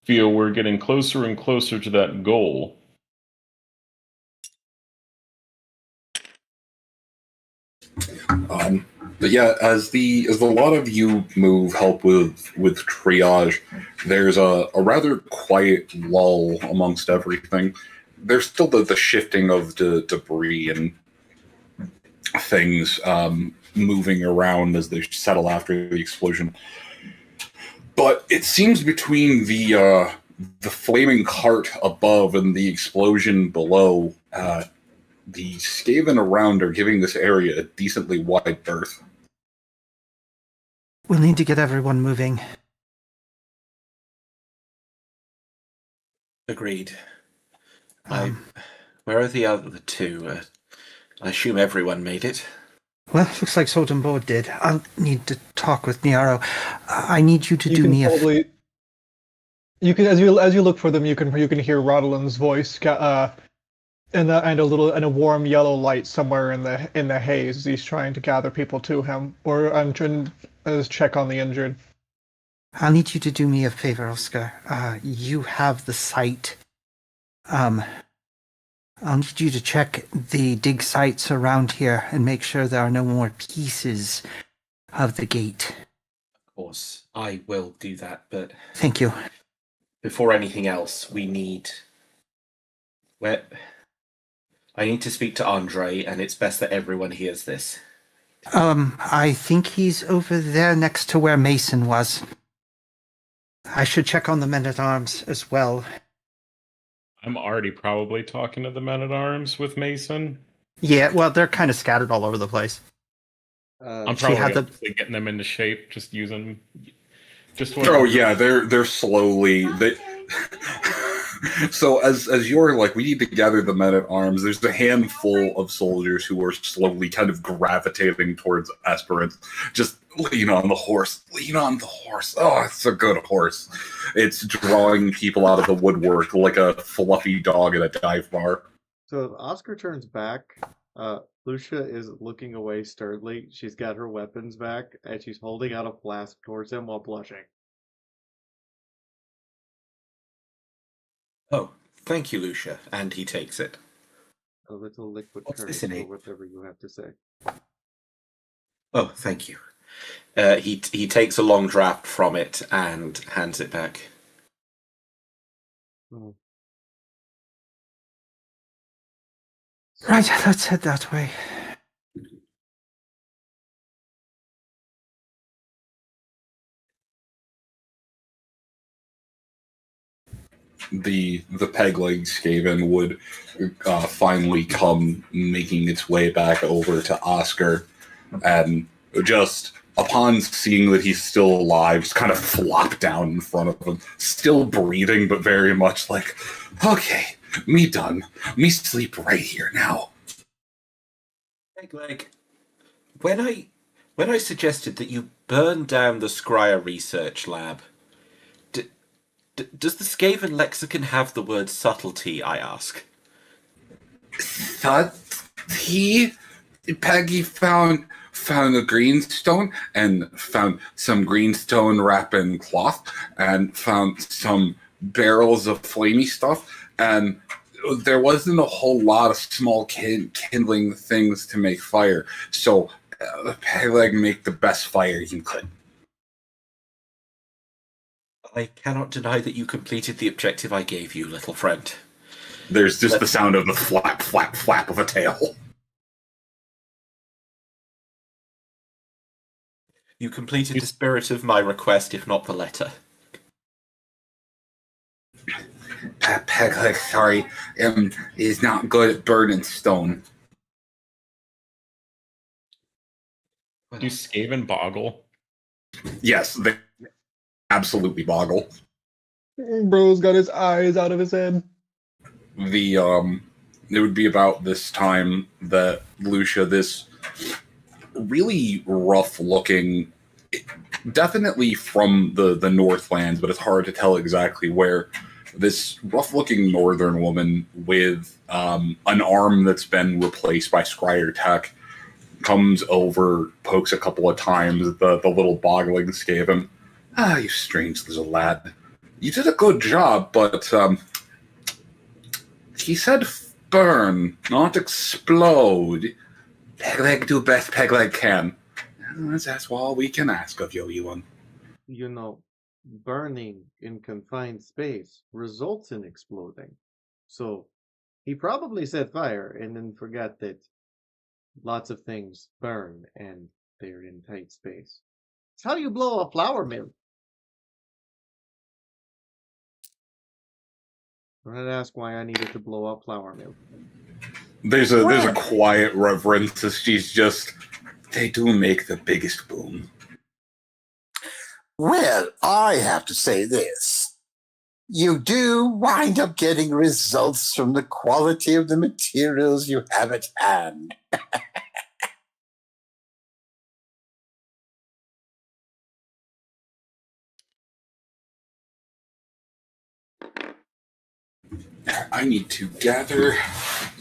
feel we're getting closer and closer to that goal. But yeah, as the lot of you help with triage, there's a rather quiet lull amongst everything. There's still the shifting of the debris and things moving around as they settle after the explosion. But it seems between the flaming cart above and the explosion below, the Skaven around are giving this area a decently wide berth. We'll need to get everyone moving. Agreed. Where are the other two? I assume everyone made it. Well, looks like Sultan Board did. I'll need to talk with Niaro. I need you to do me a... You can, as you look for them, you can hear Rodalin's voice, and a warm yellow light somewhere in the haze as he's trying to gather people to him, or I'm trying to check on the injured. I'll need you to do me a favor, Oscar. You have the site. I'll need you to check the dig sites around here and make sure there are no more pieces of the gate. Of course, I will do that, but... Thank you. Before anything else, I need to speak to Andre, and it's best that everyone hears this. I think he's over there next to where Mason was. I should check on the men-at-arms as well. I'm already probably talking to the men-at-arms with Mason. Yeah, well, they're kind of scattered all over the place. I'm She had probably the- getting them into shape, just using... Oh yeah, they're slowly So as you're like, we need to gather the men at arms. There's a handful of soldiers who are slowly kind of gravitating towards Esperance. Just lean on the horse. Lean on the horse. Oh, it's a good horse. It's drawing people out of the woodwork like a fluffy dog at a dive bar. So if Oscar turns back, Lucia is looking away sternly. She's got her weapons back, and she's holding out a flask towards him while blushing. Oh, thank you, Lucia. And he takes it. A little liquid What's courage, this in or it? whatever you have to say. Oh, thank you. He takes a long draft from it and hands it back. Oh. Right, let's head that way. The peg leg Skaven would finally come making its way back over to Oscar, and just upon seeing that he's still alive, just kind of flop down in front of him, still breathing, but very much like, okay, me done. Me sleep right here now. Peg leg, when I suggested that you burn down the Scryer research lab, does the Skaven lexicon have the word subtlety, I ask? Subtlety? Peggy found a greenstone, and found some greenstone wrapped in cloth, and found some barrels of flamey stuff, and there wasn't a whole lot of small kindling things to make fire, so Pegleg make the best fire you could. I cannot deny that you completed the objective I gave you, little friend. There's just the sound of the flap, flap, flap of a tail. You completed the spirit of my request, if not the letter. Pegleg, sorry, is not good at burning stone. Do Skaven boggle? Yes, they absolutely boggle. Bro's got his eyes out of his head. It would be about this time that Lucia, this really rough looking, definitely from the Northlands, but it's hard to tell exactly where, this rough looking northern woman with an arm that's been replaced by Scryer tech comes over, pokes a couple of times at the little boggling Skaven. Ah, you strange little lad. You did a good job, but he said burn, not explode. Pegleg do best Pegleg can. That's all we can ask of you, Ewan. You know, burning in confined space results in exploding. So he probably said fire and then forgot that lots of things burn and they're in tight space. It's how you blow a flour mill. Don't ask why I needed to blow up flour mill. There's a quiet reverence as she's just, they do make the biggest boom. Well, I have to say this. You do wind up getting results from the quality of the materials you have at hand. I need to gather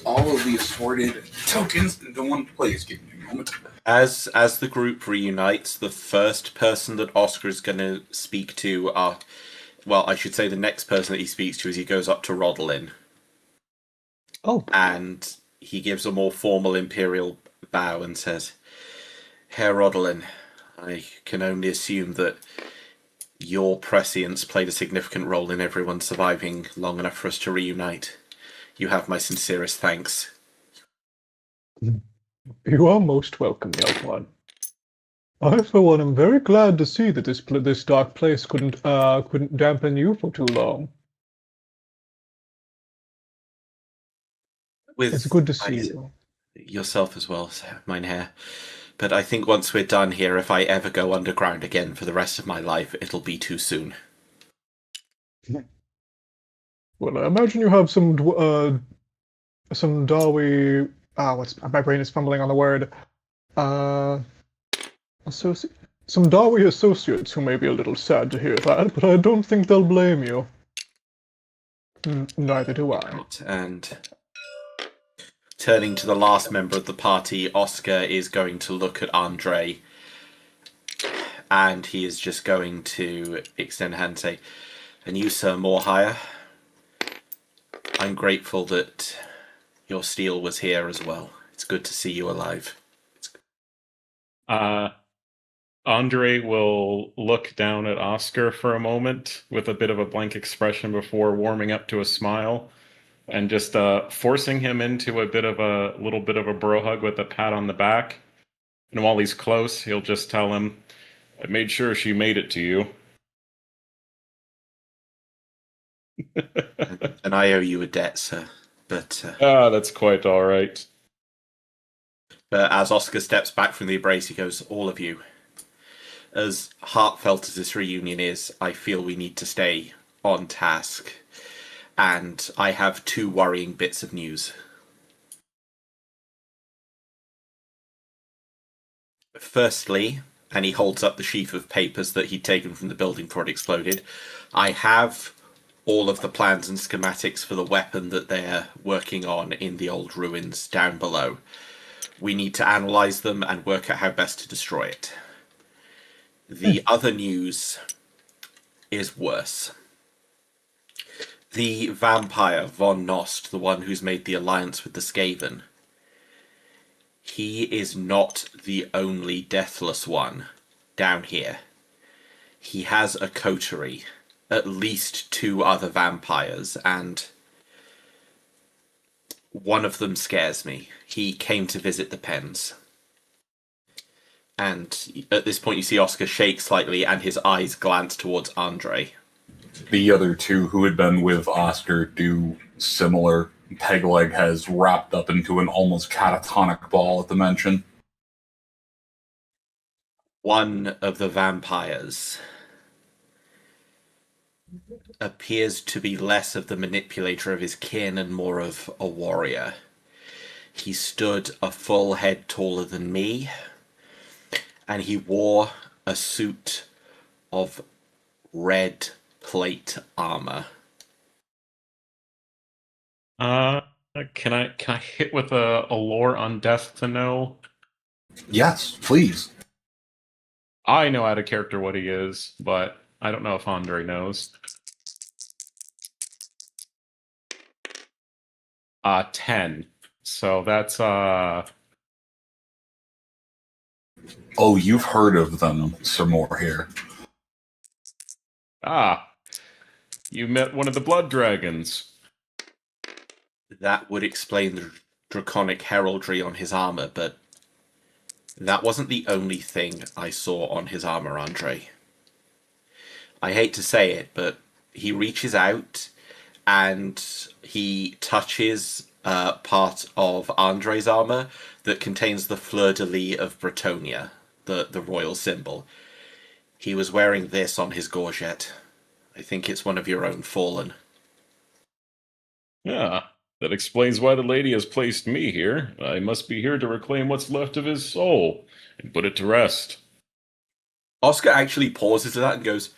all of the assorted tokens into one place. Give me a moment. As the group reunites, the first person that Oscar is going to speak to well, I should say the next person that he speaks to is he goes up to Rodolin. Oh. And he gives a more formal imperial bow and says, Herr Rodolin, I can only assume that your prescience played a significant role in everyone surviving long enough for us to reunite. You have my sincerest thanks. You are most welcome, young one. I, for one, am very glad to see that this dark place couldn't dampen you for too long. It's good to see you. Yourself as well, Mynheer. But I think once we're done here, if I ever go underground again for the rest of my life, it'll be too soon. Well, I imagine you have some Dawi. My brain is fumbling on the word. Some Dawi associates who may be a little sad to hear that, but I don't think they'll blame you. Neither do I. And turning to the last member of the party, Oscar is going to look at Andre, and he is just going to extend a hand and say, "And you, Sir Morehire, I'm grateful that your steel was here as well. It's good to see you alive." Andre will look down at Oscar for a moment with a bit of a blank expression before warming up to a smile, and just forcing him into a little bit of a bro hug with a pat on the back. And while he's close, he'll just tell him, "I made sure she made it to you." And I owe you a debt, sir. But that's quite all right. But as Oscar steps back from the embrace, he goes, "All of you, as heartfelt as this reunion is, I feel we need to stay on task. And I have 2 worrying bits of news. Firstly," and he holds up the sheaf of papers that he'd taken from the building before it exploded, "I have all of the plans and schematics for the weapon that they're working on in the old ruins down below. We need to analyze them and work out how best to destroy it. The other news is worse. The vampire, Von Nost, the one who's made the alliance with the Skaven, he is not the only deathless one down here. He has a coterie, at least 2 other vampires, and one of them scares me. He came to visit the pens." And at this point you see Oscar shake slightly and his eyes glance towards Andre. The other 2 who had been with Oscar do similar. Pegleg has wrapped up into an almost catatonic ball at the mention. One of the vampires appears to be less of the manipulator of his kin and more of a warrior. He stood a full head taller than me, and he wore a suit of red plate armor. Can I hit with a lore on death to know? Yes, please. I know out of character what he is, but I don't know if Andre knows. 10. So that's Oh, you've heard of them, Sir Moore you met one of the blood dragons. That would explain the draconic heraldry on his armor, but that wasn't the only thing I saw on his armor, Andre. I hate to say it, but he reaches out and he touches part of Andre's armor that contains the fleur-de-lis of Bretonia, the royal symbol. He was wearing this on his gorget. I think it's one of your own fallen. Yeah, that explains why the lady has placed me here. I must be here to reclaim what's left of his soul and put it to rest. Oscar actually pauses at that and goes,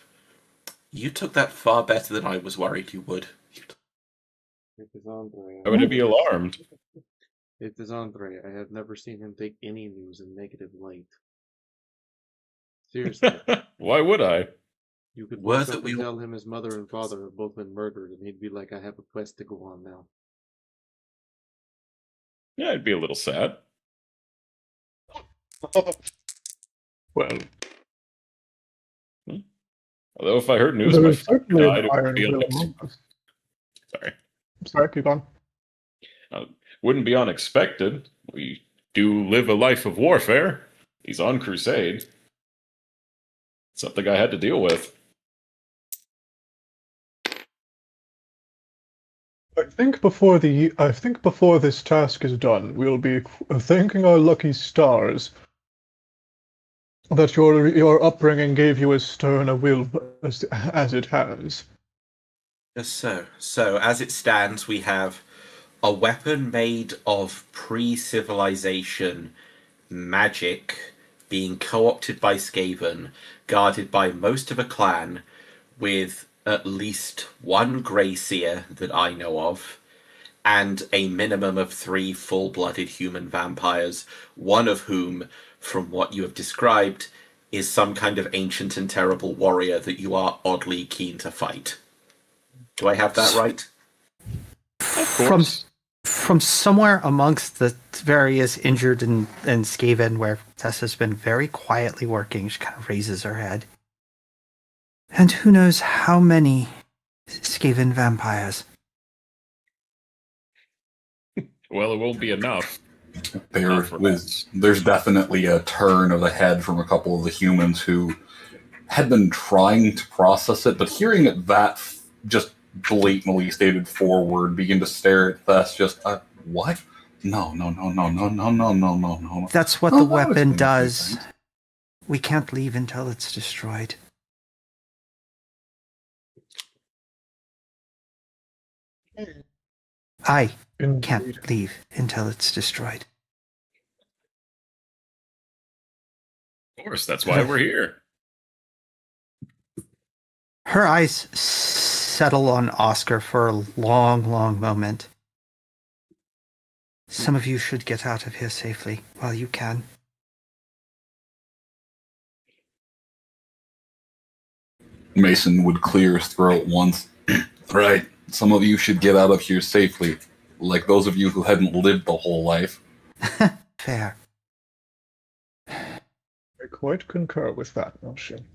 "You took that far better than I was worried you would." It is Andre. Why would I be alarmed? It is Andre. I have never seen him take any news in negative light. Seriously. Why would I? You could Worth wake it, up and tell him his mother and father have both been murdered, and he'd be like, "I have a quest to go on now." Yeah, I'd be a little sad. Well, Although if I heard news there my is father certainly died, an it would iron be will unex- among us. Sorry. Sorry, keep on. Wouldn't be unexpected. We do live a life of warfare. He's on crusade. Something I had to deal with. I think before this task is done, we'll be thanking our lucky stars that your upbringing gave you as stern a will as it has. Just so. So, as it stands, we have a weapon made of pre-civilization magic being co-opted by Skaven, guarded by most of a clan, with at least one Grey Seer that I know of, and a minimum of 3 full-blooded human vampires, one of whom, from what you have described, is some kind of ancient and terrible warrior that you are oddly keen to fight. Do I have that right? From somewhere amongst the various injured and Skaven, where Tessa's been very quietly working, she kind of raises her head. And who knows how many Skaven vampires? Well, it won't be enough. There's definitely a turn of the head from a couple of the humans who had been trying to process it, but hearing it that just blatantly stated forward, begin to stare at Thess, just, what? No. That's what the weapon does. We can't leave until it's destroyed. I can't leave until it's destroyed. Of course, that's why we're here. Her eyes settle on Oscar for a long, long moment. Some of you should get out of here safely while you can. Mason would clear his throat once. Right, some of you should get out of here safely, like those of you who hadn't lived the whole life. Fair. I quite concur with that notion.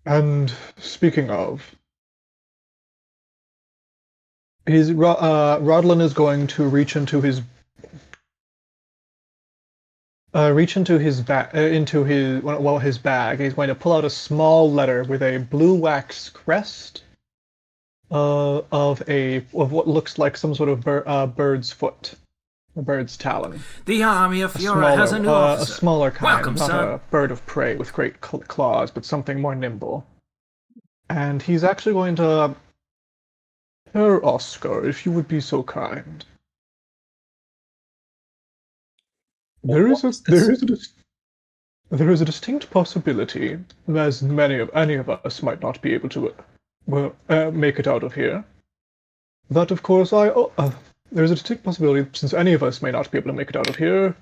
And speaking of, Rodlin is going to reach into his bag. He's going to pull out a small letter with a blue wax crest of what looks like some sort of bird's foot, a bird's talon. The army of Fiora has a new officer. A smaller kind, Welcome, not sir. a bird of prey with great claws, but something more nimble. And he's actually going to, Herr Oscar, if you would be so kind. There is a distinct possibility, as any of us might not be able to make it out of here. That, of course, there is a distinct possibility, since any of us may not be able to make it out of here,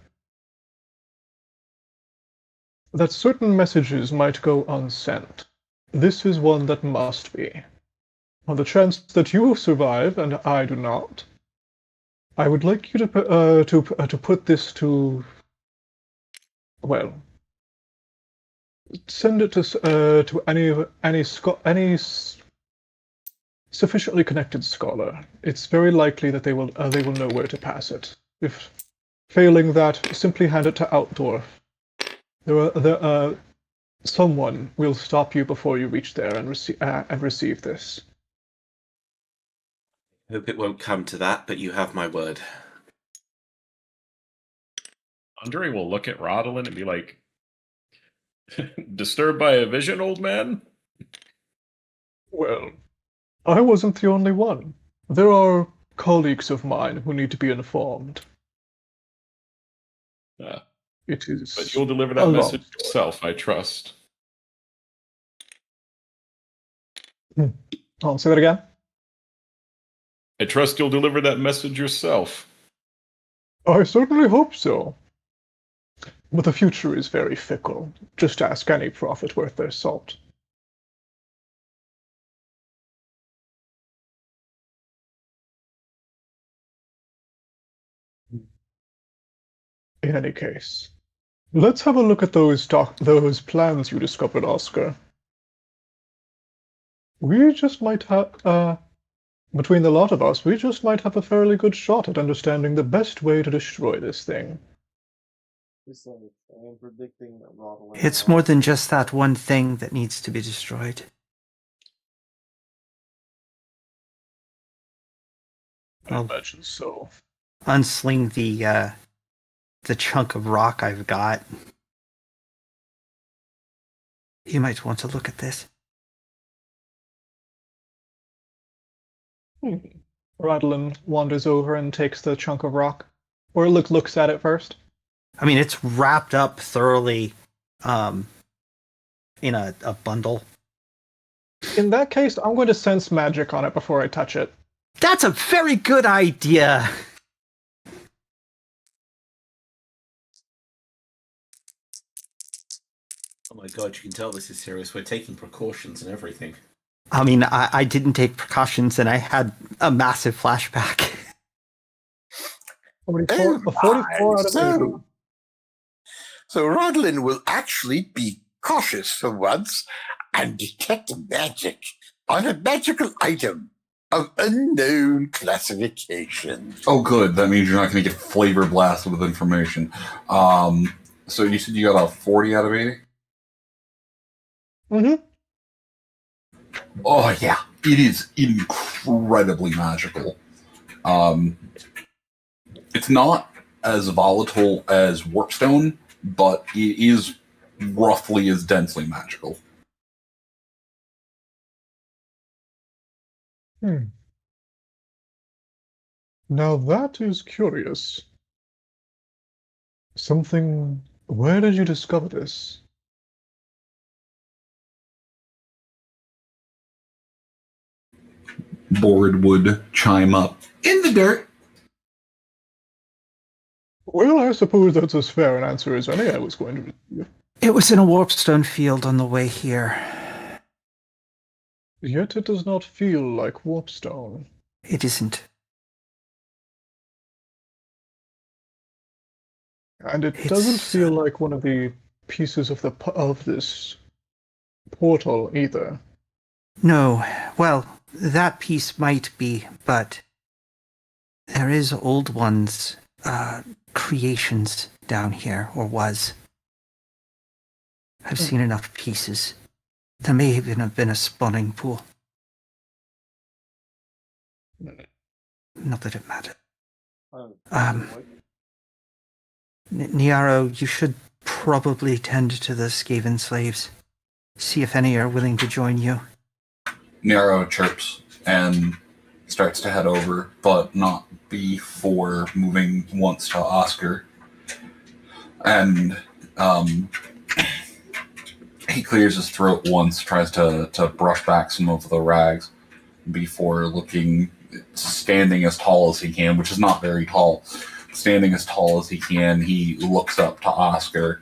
that certain messages might go unsent. This is one that must be. On the chance that you survive and I do not, I would like you to put this to, well, send it to any sufficiently connected scholar. It's very likely that they will know where to pass it. If failing that, simply hand it to Outdoor. Someone will stop you before you reach there and receive this. Hope it won't come to that, but you have my word. Andre will look at Rodolin and be like, disturbed by a vision, old man? Well, I wasn't the only one. There are colleagues of mine who need to be informed. It is. But you'll deliver that message yourself, I trust. I'll say that again. I trust you'll deliver that message yourself. I certainly hope so. But the future is very fickle. Just ask any prophet worth their salt. In any case, let's have a look at those plans you discovered, Oscar. We just might have Between the lot of us, we just might have a fairly good shot at understanding the best way to destroy this thing. Besides, I am predicting that Rodel It's more than just that one thing that needs to be destroyed. I imagine so. Unsling the chunk of rock I've got. You might want to look at this. Radlin wanders over and takes the chunk of rock. Or looks at it first. I mean, it's wrapped up thoroughly in a bundle. In that case, I'm going to sense magic on it before I touch it. That's a very good idea. Oh my god, you can tell this is serious. We're taking precautions and everything. I mean, I didn't take precautions and I had a massive flashback. 44 out of 80. So Rodlin will actually be cautious for once and detect magic on a magical item of unknown classification. Oh, good. That means you're not going to get flavor blasted with information. So you said you got a 40 out of 80? Mm-hmm. Oh, yeah. It is incredibly magical. It's not as volatile as Warpstone, but it is roughly as densely magical. Now that is curious. Something... Where did you discover this? Board would chime up. In the dirt! Well, I suppose that's as fair an answer as any I was going to receive. It was in a warpstone field on the way here. Yet it does not feel like warpstone. It isn't. And it doesn't feel like one of the pieces of this portal either. No. Well, that piece might be, but there is old ones, creations down here, or was. I've seen enough pieces. There may even have been a spawning pool. Not that it mattered. Niaro, you should probably tend to the Skaven slaves. See if any are willing to join you. Niaro chirps and starts to head over, but not before moving once to Oscar. And he clears his throat once, tries to brush back some of the rags before standing as tall as he can, which is not very tall. Standing as tall as he can, he looks up to Oscar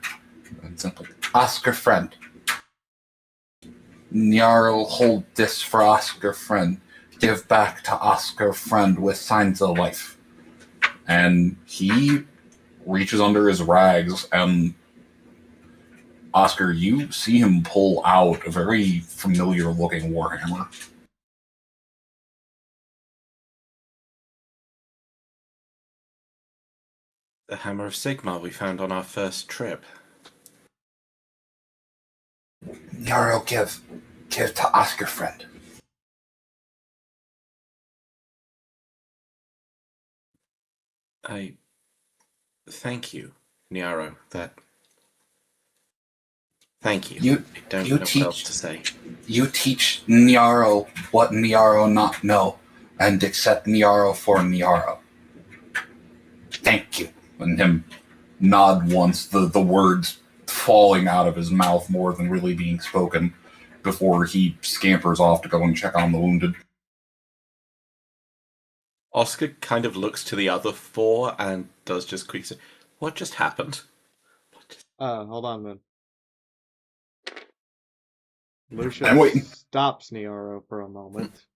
and simply, Oscar friend. Niaro, hold this for Oscar friend. Give back to Oscar friend with signs of life. And he reaches under his rags, and Oscar, you see him pull out a very familiar looking warhammer. The Hammer of Sigmar we found on our first trip. Niaro, give to Oscar friend. I thank you, Niaro. Thank you. I don't know what else to say. You teach Niaro what Niaro not know, and accept Niaro for Niaro. Thank you. And him nod once, the words falling out of his mouth more than really being spoken, before he scampers off to go and check on the wounded. Oscar kind of looks to the other four and does just quick say, what just happened? Hold on, man. Lush I'm waiting. stops Niaro for a moment.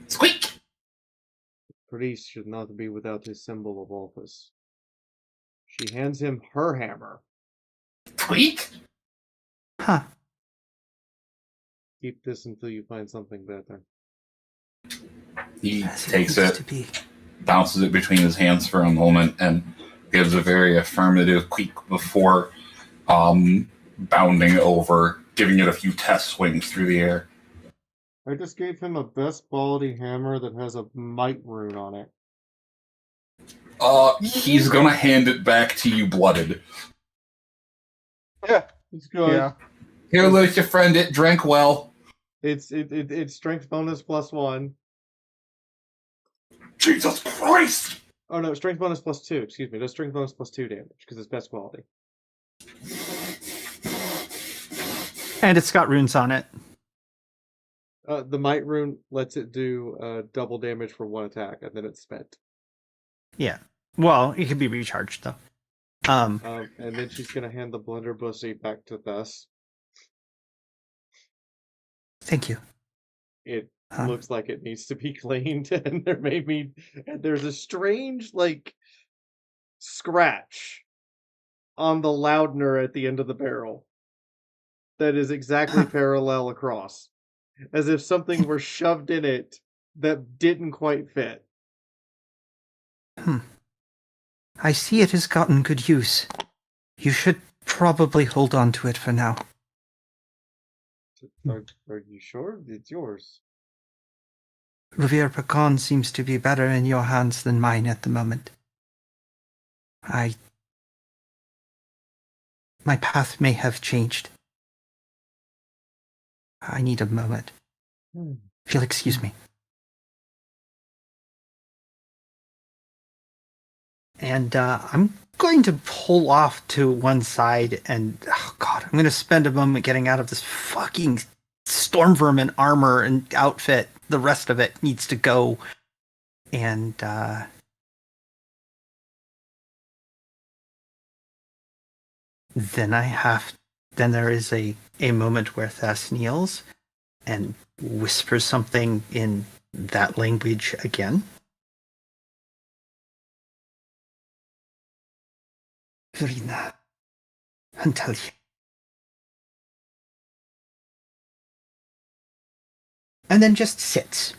Squeak! Priest should not be without his symbol of office. She hands him her hammer. Squeak! Huh. Keep this until you find something better. He As takes needs it, to be. bounces it between his hands for a moment, and gives a very affirmative tweak before bounding over, giving it a few test swings through the air. I just gave him a best quality hammer that has a might rune on it. He's gonna hand it back to you blooded. Yeah. It's good. Yeah. Here, let your friend it drank well. It's strength bonus +1. Jesus Christ! Oh no, strength bonus +2. Excuse me, that's strength bonus +2 damage because it's best quality. And it's got runes on it. The might rune lets it do double damage for one attack, and then it's spent. Yeah. Well, it can be recharged though. And then she's gonna hand the blunderbussy back to Thess. Thank you. It looks like it needs to be cleaned, and there's a strange scratch on the Loudner at the end of the barrel that is exactly parallel across, as if something were shoved in it that didn't quite fit. I see it has gotten good use. You should probably hold on to it for now. Are you sure? It's yours. Revere Pecan seems to be better in your hands than mine at the moment. My path may have changed. I need a moment. If you'll excuse me. And I'm going to pull off to one side and, oh God, I'm going to spend a moment getting out of this fucking storm vermin armor and outfit. The rest of it needs to go. And then there is a moment where Thess kneels and whispers something in that language again. Verina, until you. And then just sits.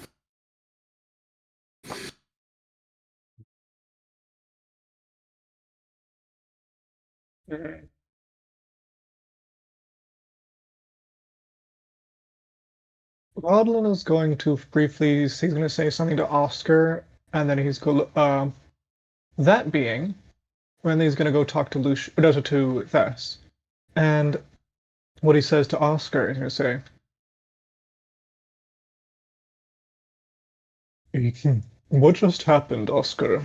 Rodlin is going to briefly, he's going to say something to Oscar, and then he's going to, that being, when he's going to go talk to Lush, no, to Thess. And what he says to Oscar, he's going to say, what just happened, Oscar,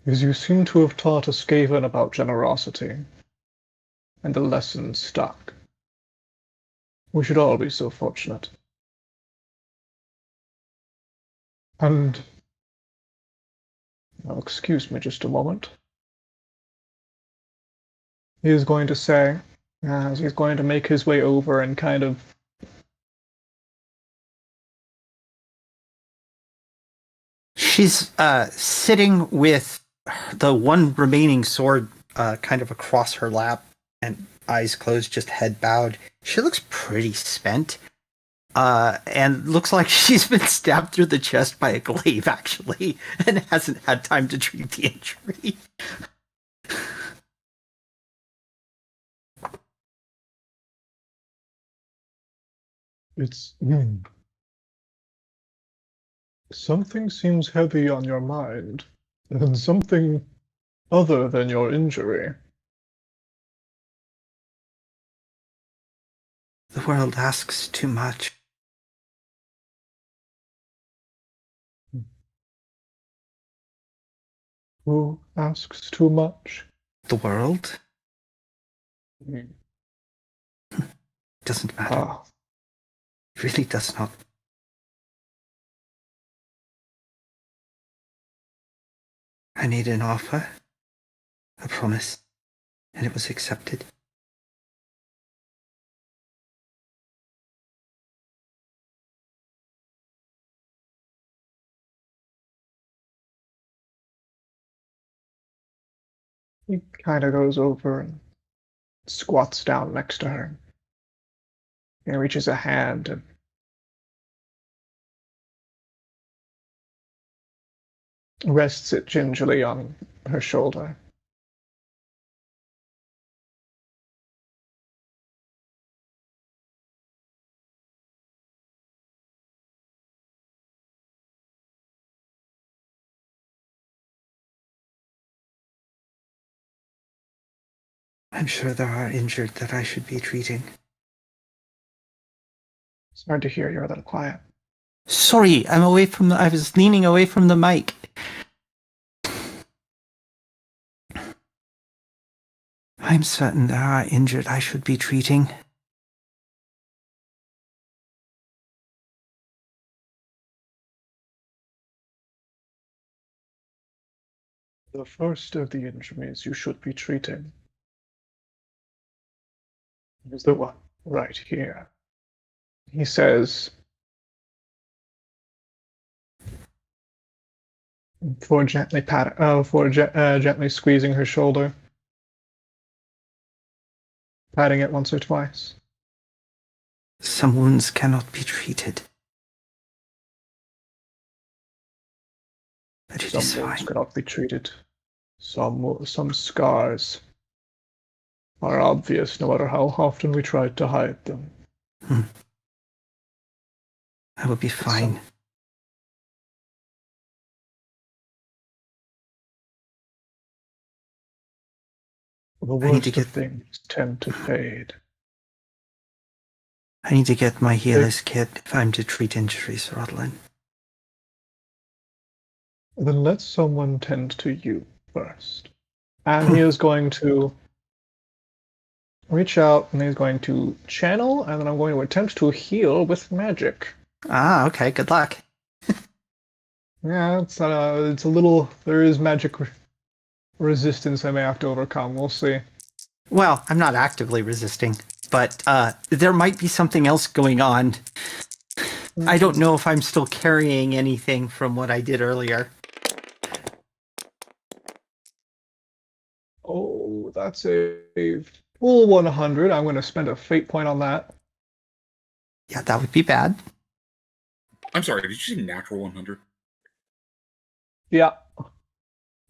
is you seem to have taught a Skaven about generosity, and the lesson stuck. We should all be so fortunate. And now, excuse me just a moment. He is going to say, as he's going to make his way over and kind of She's sitting with the one remaining sword kind of across her lap and eyes closed, just head bowed. She looks pretty spent. And looks like she's been stabbed through the chest by a glaive, actually, and hasn't had time to treat the injury. It's something seems heavy on your mind, and something other than your injury. The world asks too much. Who asks too much? The world? Doesn't matter. It really does not. I made an offer, a promise, and it was accepted. He kind of goes over and squats down next to her. And reaches a hand and rests it gingerly on her shoulder. I'm sure there are injured that I should be treating. It's hard to hear. You're a little quiet. Sorry, I was leaning away from the mic. I'm certain there are injured I should be treating. The first of the injuries you should be treating is the one right here. He says, gently squeezing her shoulder, patting it once or twice. Some wounds cannot be treated. But it is Some wounds fine. cannot be treated. Some scars are obvious no matter how often we try to hide them. I will be fine. The worst of things tend to fade. I need to get my healer's kit if I'm to treat injuries, Rodlin. Then let someone tend to you first. And he is going to reach out and he's going to channel, and then I'm going to attempt to heal with magic. Ah, okay, good luck. Yeah, it's a little. There is magic resistance I may have to overcome. We'll see. Well, I'm not actively resisting, but there might be something else going on. I don't know if I'm still carrying anything from what I did earlier. Oh, that's a full 100. I'm going to spend a fate point on that. Yeah, that would be bad. I'm sorry, did you say natural 100? Yeah.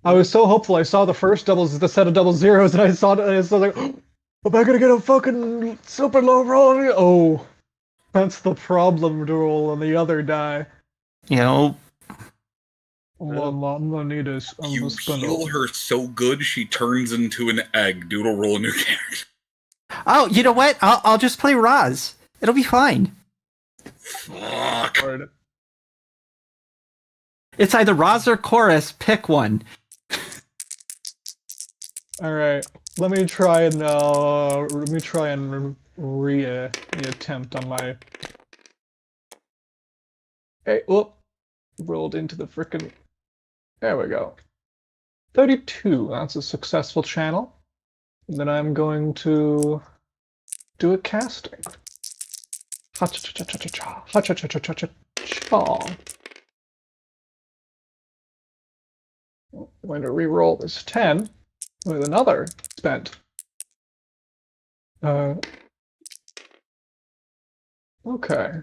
I was so hopeful. I saw the first doubles, the set of double zeros, and I saw it, and I was like, am I going to get a fucking super low roll? Oh, that's the problem to roll on the other die. You know, Well, I'm gonna need a. You heal her so good she turns into an egg. Doodle roll a new character. Oh, you know what? I'll just play Roz. It'll be fine. Fuck. It's either Roz or Chorus. Pick one. All right. Let me try and reattempt on my. Hey, whoop! Rolled into the frickin'. There we go. 32. That's a successful channel. And then I'm going to do a casting. Ha-cha-cha-cha-cha-cha. Ha-cha-cha-cha-cha-cha. I'm going to re-roll this 10 with another spent. Okay.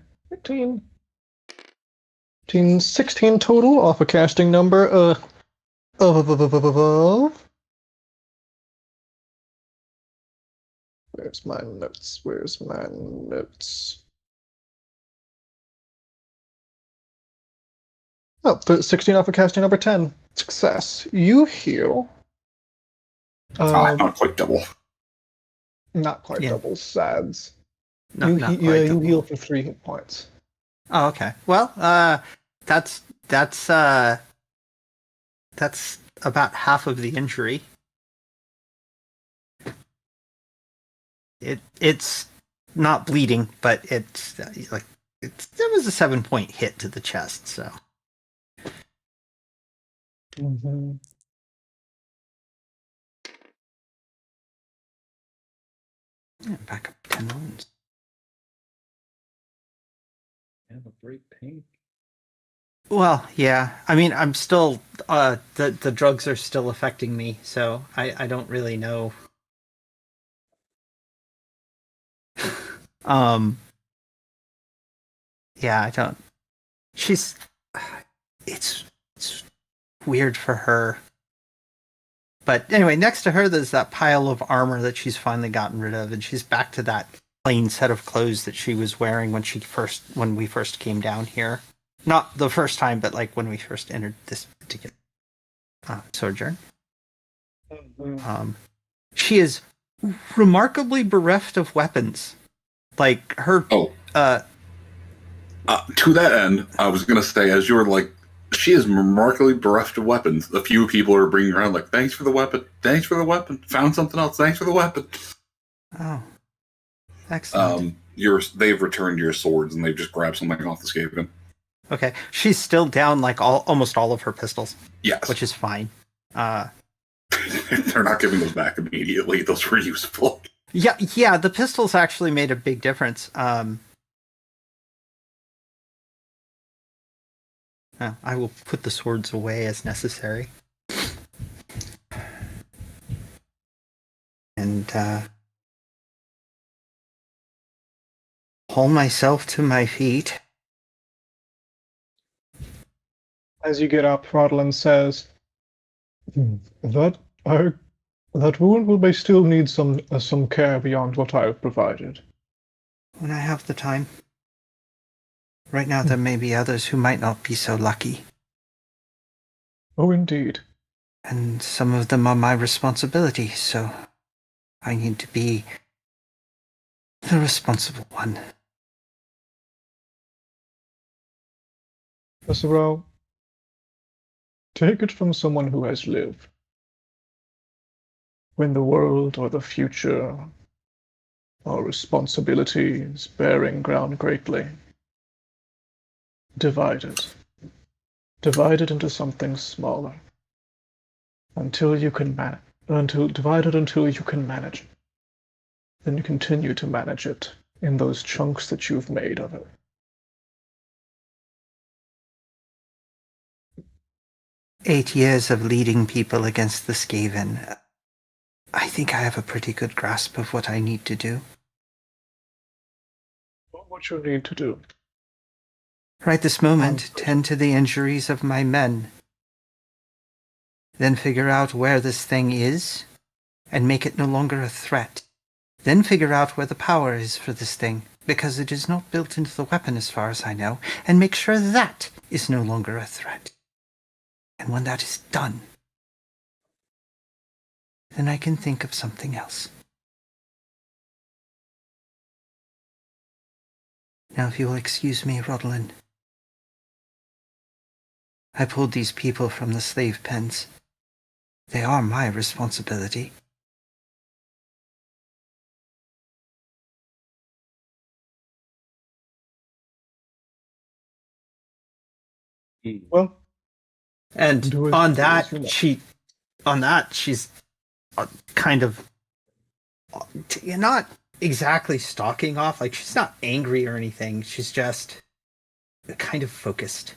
16 total off a casting number of Where's my notes? Oh, 16 off a casting number 10. Success. You heal. Not quite double. Not quite double. Sads. Not quite you double. heal for 3 hit points. Oh, okay. Well, that's about half of the injury. It's not bleeding, but it was a 7-point hit to the chest, so. Mm-hmm. Yeah, back up 10 wounds. Have a great pain. Well, yeah. I mean, I'm still the drugs are still affecting me, so I don't really know. Yeah, I don't. It's weird for her. But anyway, next to her, there's that pile of armor that she's finally gotten rid of, and she's back to that plain set of clothes that she was wearing when we first came down here. Not the first time, but like when we first entered this particular sojourn. She is remarkably bereft of weapons. Like her. To that end, I was gonna say, as you were like, she is remarkably bereft of weapons. A few people are bringing around like, thanks for the weapon, thanks for the weapon, found something else, thanks for the weapon. Oh, excellent. They've returned your swords and they've just grabbed something off the Skaven. Okay, she's still down like almost all of her pistols. Yes, which is fine. They're not giving those back immediately. Those were useful. Yeah. The pistols actually made a big difference. I will put the swords away as necessary. And pull myself to my feet. As you get up, Rodlin says, "That wound may still need some care beyond what I have provided. When I have the time. Right now, there may be others who might not be so lucky. Oh, indeed. And some of them are my responsibility, so I need to be the responsible one." Mesero, take it from someone who has lived. When the world or the future or responsibility is bearing ground greatly, divide it. Divide it into something smaller. Divide it until you can manage it. Then you continue to manage it in those chunks that you've made of it. "8 years of leading people against the Skaven. I think I have a pretty good grasp of what I need to do." What you need to do? Right this moment, tend to the injuries of my men. Then figure out where this thing is, and make it no longer a threat. Then figure out where the power is for this thing, because it is not built into the weapon as far as I know, and make sure that is no longer a threat. And when that is done, then I can think of something else. Now, if you will excuse me, Rodlin. I pulled these people from the slave pens. They are my responsibility. Well, and on that, she's kind of not exactly stalking off. Like, she's not angry or anything. She's just kind of focused.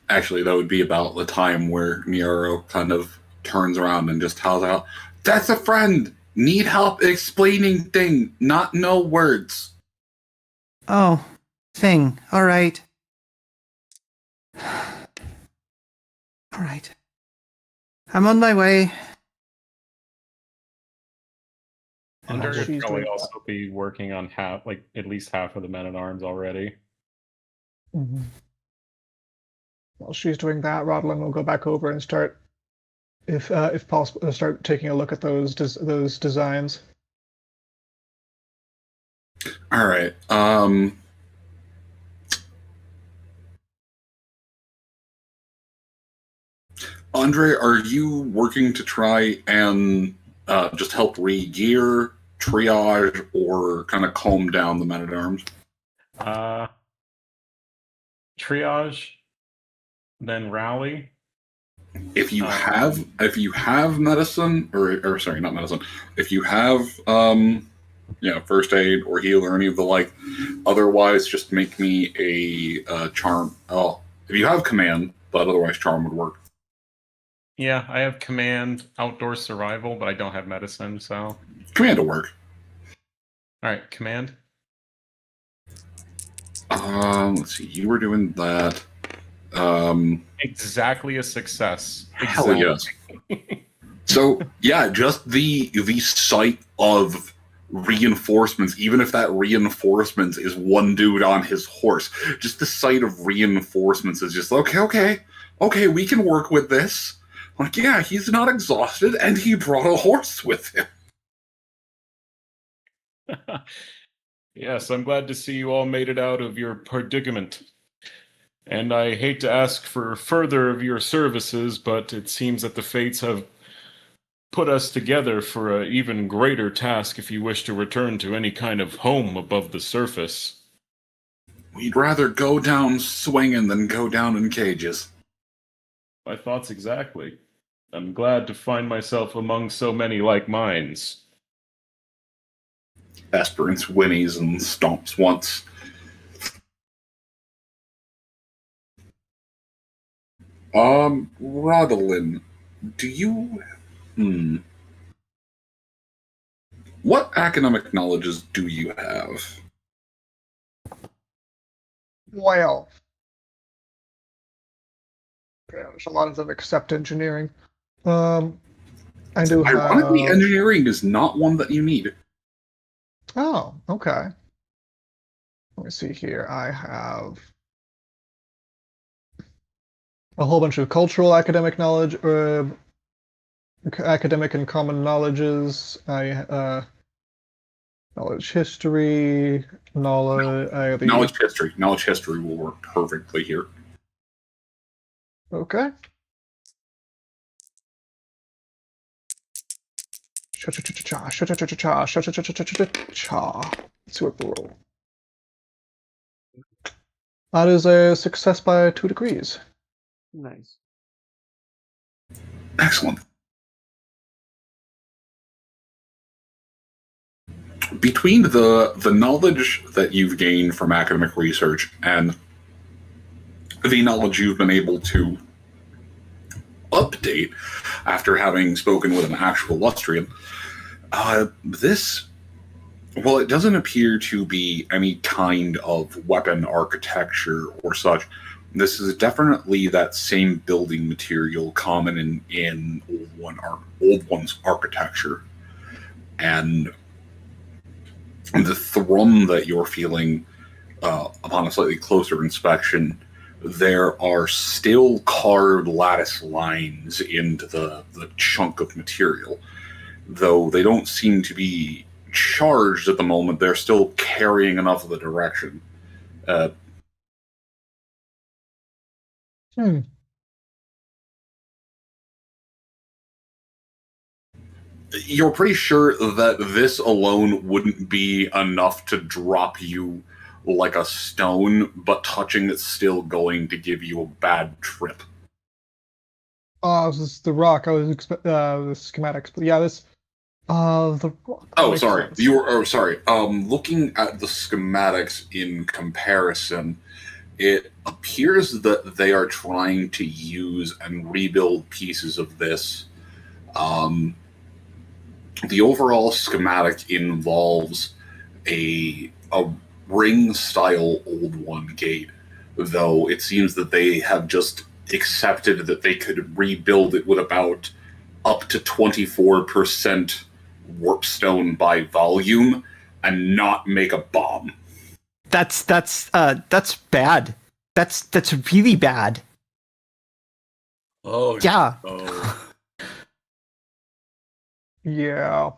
Actually, that would be about the time where Niaro kind of turns around and just howls out, "That's a friend! Need help explaining thing, not no words." Oh, thing. All right. All right. I'm on my way. Under would probably also be working on at least half of the men-at-arms already. Mm-hmm. While she's doing that, Rodlin will go back over and start, if possible, start taking a look at those designs. All right. Andre, are you working to try and just help re-gear, triage, or kind of calm down the men-at-arms? Triage, then rally. If you have medicine, or sorry, not medicine. If you have first aid or heal or any of the like, otherwise just make me a charm. Oh, if you have command, but otherwise charm would work. Yeah, I have command, outdoor survival, but I don't have medicine, so command will work. All right, command. Let's see. You were doing that. Exactly a success. Hell yes. So yeah, just the sight of reinforcements, even if that reinforcements is one dude on his horse, just the sight of reinforcements is just okay, we can work with this. Like, yeah, he's not exhausted, and he brought a horse with him. Yes, I'm glad to see you all made it out of your predicament. And I hate to ask for further of your services, but it seems that the fates have put us together for an even greater task if you wish to return to any kind of home above the surface. We'd rather go down swinging than go down in cages. My thoughts exactly. I'm glad to find myself among so many like minds. Aspirants whinnies and stomps once. Rodolin, do you... What academic knowledges do you have? Well, there's a lot of them except engineering. I do have... Ironically, engineering is not one that you need. Oh, okay. Let me see here. I have a whole bunch of cultural academic knowledge, academic and common knowledges. Knowledge history, knowledge. Knowledge history will work perfectly here. Okay. Cha-cha-cha-cha-cha, cha-cha-cha-cha-cha-cha-cha. Let's see what we roll. That is a success by 2 degrees. Nice. Excellent. Between the knowledge that you've gained from academic research and the knowledge you've been able to update after having spoken with an actual Lustrian, well, it doesn't appear to be any kind of weapon architecture or such. This is definitely that same building material common in Old One's architecture. And the thrum that you're feeling upon a slightly closer inspection, there are still carved lattice lines into the chunk of material. Though they don't seem to be charged at the moment, they're still carrying enough of the direction. You're pretty sure that this alone wouldn't be enough to drop you like a stone, but touching it's still going to give you a bad trip. This is the rock. I was the schematics, but yeah, this. The rock. Oh, sorry. Sorry. Looking at the schematics in comparison, it appears that they are trying to use and rebuild pieces of this. The overall schematic involves a ring-style Old One gate, though it seems that they have just accepted that they could rebuild it with about up to 24% warpstone by volume and not make a bomb. That's bad. That's really bad. Oh yeah. Oh. Yeah.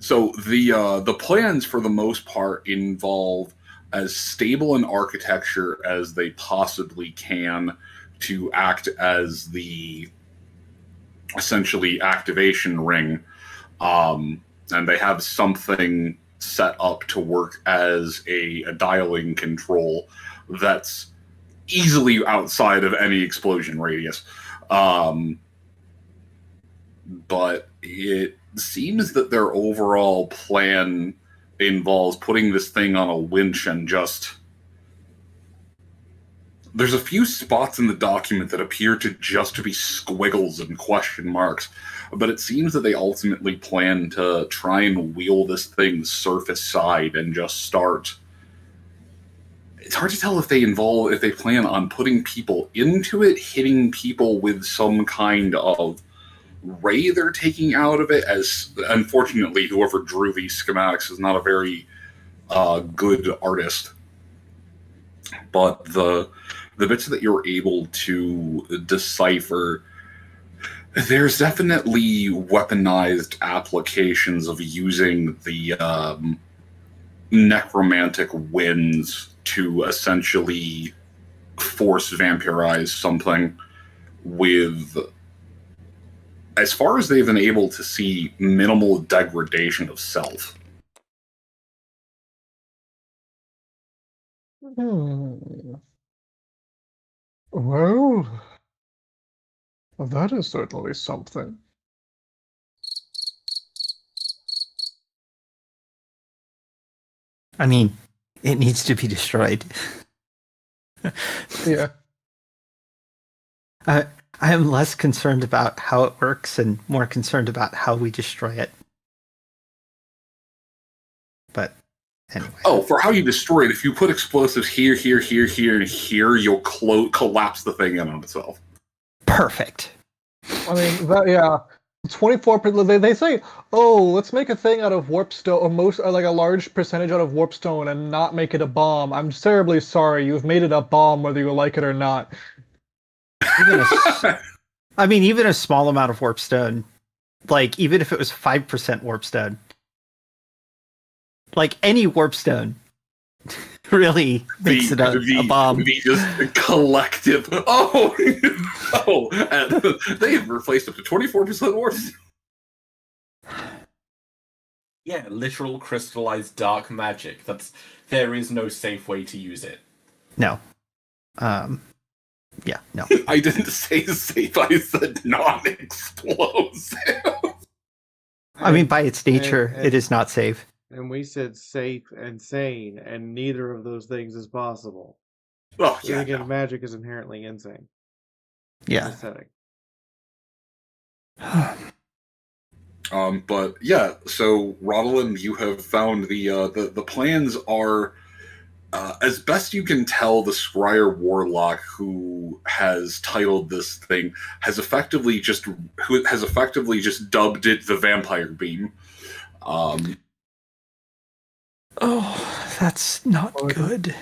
So the plans for the most part involve as stable an architecture as they possibly can to act as the essentially activation ring, and they have something set up to work as a dialing control that's easily outside of any explosion radius. But it seems that their overall plan involves putting this thing on a winch and just There's a few spots in the document that appear to just be squiggles and question marks, but it seems that they ultimately plan to try and wheel this thing surface side and just start. It's hard to tell if they plan on putting people into it, hitting people with some kind of ray they're taking out of it. As unfortunately, whoever drew these schematics is not a very good artist. But the bits that you're able to decipher, there's definitely weaponized applications of using the necromantic winds to essentially force vampirize something with, as far as they've been able to see, minimal degradation of self. Well, that is certainly something. I mean, it needs to be destroyed. Yeah. I am less concerned about how it works and more concerned about how we destroy it. But anyway. Oh, for how you destroy it, if you put explosives here, here, here, here, and here, you'll collapse the thing in on itself. Perfect. I mean, that, yeah. 24%. They say, oh, let's make a thing out of warpstone, or like a large percentage out of warpstone, and not make it a bomb. I'm terribly sorry. You've made it a bomb, whether you like it or not. Even a small amount of warpstone, like even if it was 5% warpstone, like any warpstone, really makes it a bomb. The just collective. Oh, no! And they've replaced up to 24% warpstone. Yeah, literal crystallized dark magic. There is no safe way to use it. No. Yeah, no. I didn't say safe, I said non-explosive. I mean, by its nature, it is not safe. And we said safe and sane, and neither of those things is possible. Oh, So yeah. again, magic is inherently insane. Yeah. In the setting. But yeah, so Rodolin, you have found the plans are, as best you can tell, the Scryer Warlock who has titled this thing has effectively just dubbed it the Vampire Beam. Oh, that's not good.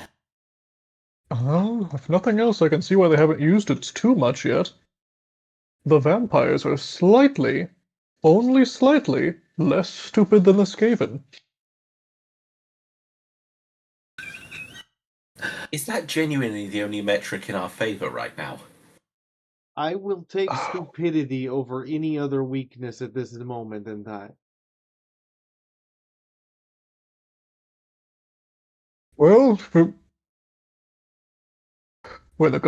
Well, if nothing else, I can see why they haven't used it too much yet. The vampires are slightly, only slightly, less stupid than the Skaven. Is that genuinely the only metric in our favor right now? I will take stupidity over any other weakness at this moment in time. Well, when the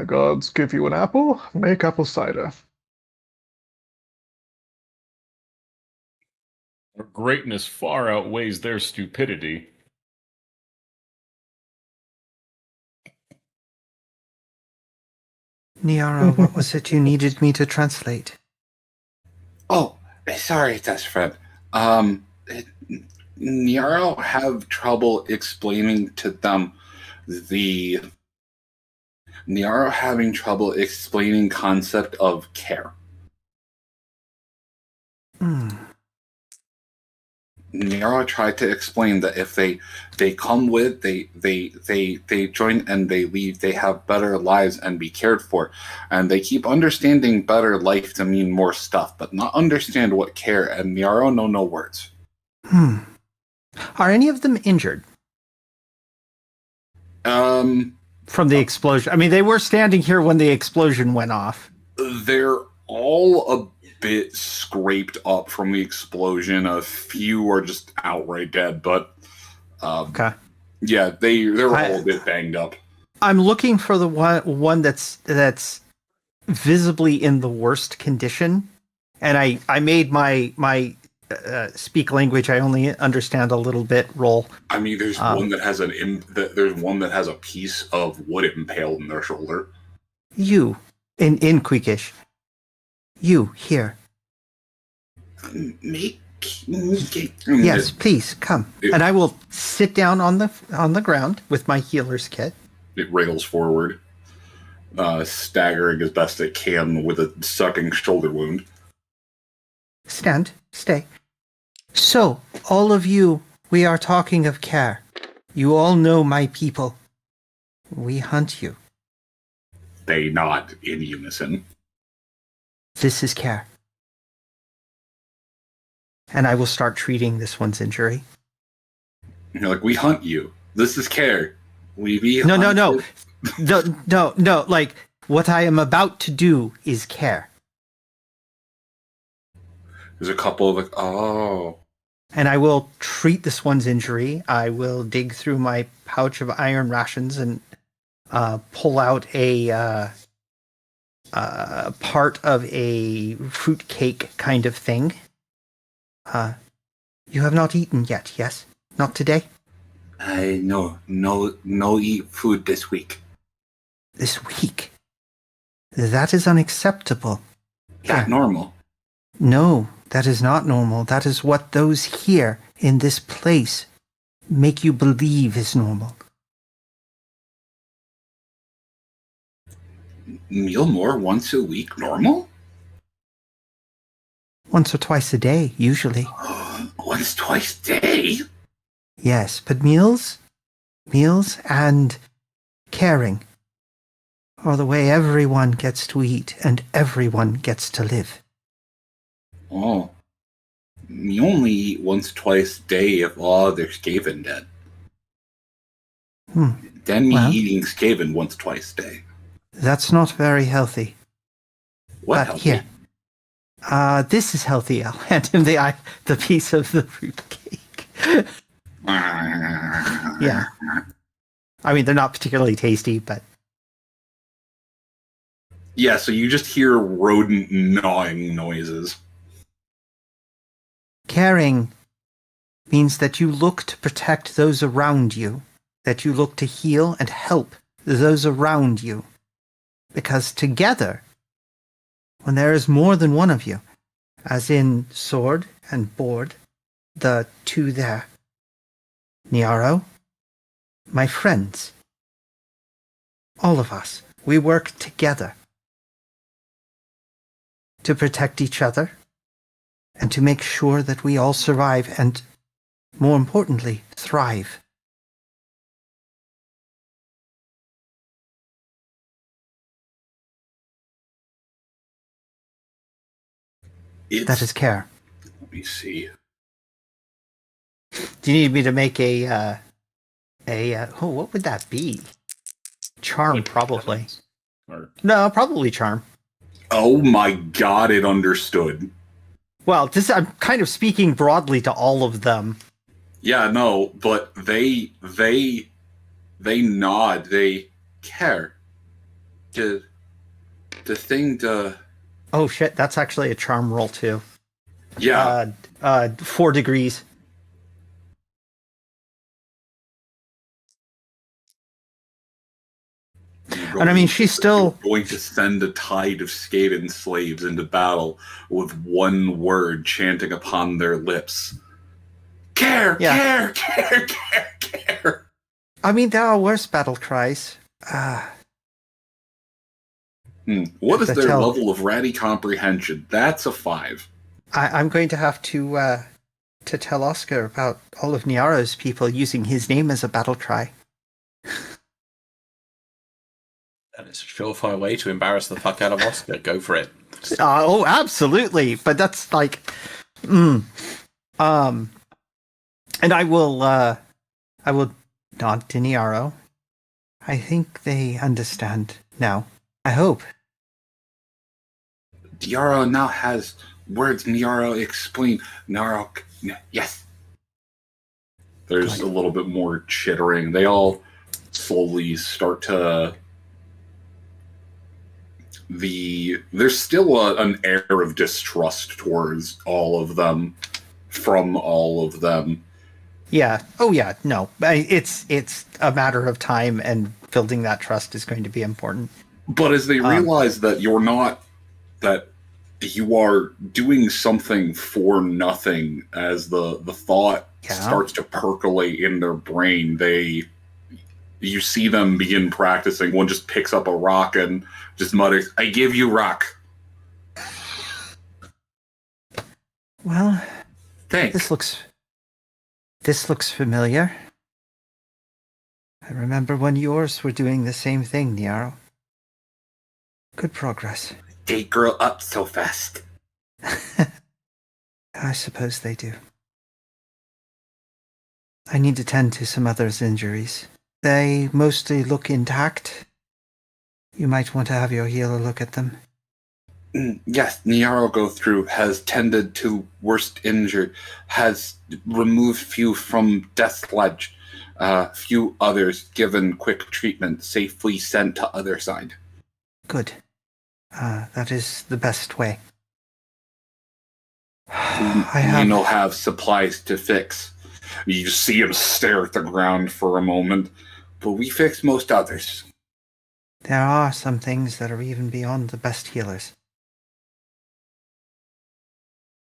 gods give you an apple, make apple cider. Their greatness far outweighs their stupidity. Niara, what was it you needed me to translate? Oh, sorry, best friend. Niaro have trouble explaining to them Niaro having trouble explaining concept of care. Niaro tried to explain that if they come with, they join and they leave, they have better lives and be cared for. And they keep understanding better life to mean more stuff, but not understand what care, and Niaro know no words. Are any of them injured? From the explosion. I mean, they were standing here when the explosion went off. They're all a bit scraped up from the explosion. A few are just outright dead, but okay. Yeah, they're all a bit banged up. I'm looking for the one that's visibly in the worst condition, and I made my speak language I only understand a little bit roll. I mean, there's one that has there's one that has a piece of wood impaled in their shoulder. You, in Queekish. You, here. Yes, please, come. And I will sit down on the ground with my healer's kit. It wriggles forward, staggering as best it can with a sucking shoulder wound. Stand, stay. So, all of you, we are talking of care. You all know my people. We hunt you. They nod in unison. This is care. And I will start treating this one's injury. You're like, we hunt you. This is care. We be No. No. Like, what I am about to do is care. There's a couple of like, oh. And I will treat this one's injury. I will dig through my pouch of iron rations and pull out a part of a fruit cake kind of thing. You have not eaten yet, yes? Not today? No eat food this week. This week? That is unacceptable. That normal? No, that is not normal. That is what those here in this place make you believe is normal. Meal more once a week normal? Once or twice a day, usually. Once, twice a day? Yes, but meals and caring are the way everyone gets to eat and everyone gets to live. Oh. You only eat once, twice a day if all other Skaven dead. Then me eating Skaven once, twice a day. That's not very healthy. What but healthy? Here. This is healthy. I'll hand him the piece of the fruit cake. Yeah. I mean, they're not particularly tasty, but... Yeah, so you just hear rodent gnawing noises. Caring means that you look to protect those around you, that you look to heal and help those around you. Because together, when there is more than one of you, as in sword and board, the two there, Niaro, my friends, all of us, we work together to protect each other and to make sure that we all survive and, more importantly, thrive. That is care. Let me see. Do you need me to make what would that be? Charm, probably. No, probably charm. Oh my god, it understood. Well, I'm kind of speaking broadly to all of them. Yeah, no, but they nod, they care. The thing to... Oh shit, that's actually a charm roll too. Yeah. 4 degrees. And I mean, she's still going to send a tide of Skaven slaves into battle with one word chanting upon their lips. Care, care, care, care, care. I mean, there are worse battle cries. What is their level of ratty comprehension? That's a 5. I'm going to have to tell Oscar about all of Niaro's people using his name as a battle cry. And it's a surefire way to embarrass the fuck out of Oscar. Go for it. Oh, absolutely. But that's like, and I will nod to Niaro. I think they understand now. I hope. Niaro now has words. Niaro explain. Niaro, yes. There's a little bit more chittering. They all slowly start to... There's still an air of distrust towards all of them, from all of them. Yeah. Oh, yeah. No, it's a matter of time, and building that trust is going to be important. But as they realize that that you are doing something for nothing, as the thought starts to percolate in their brain, you see them begin practicing. One just picks up a rock and just mutters, "I give you rock." Well, thanks. This looks familiar. I remember when yours were doing the same thing, Niaro. Good progress. They grow up so fast. I suppose they do. I need to tend to some others' injuries. They mostly look intact. You might want to have your healer look at them. Yes, Niaro go through has tended to worst injured, has removed few from death sledge, few others given quick treatment, safely sent to other side. Good. That is the best way. You'll have supplies to fix. You see him stare at the ground for a moment, but we fix most others. There are some things that are even beyond the best healers.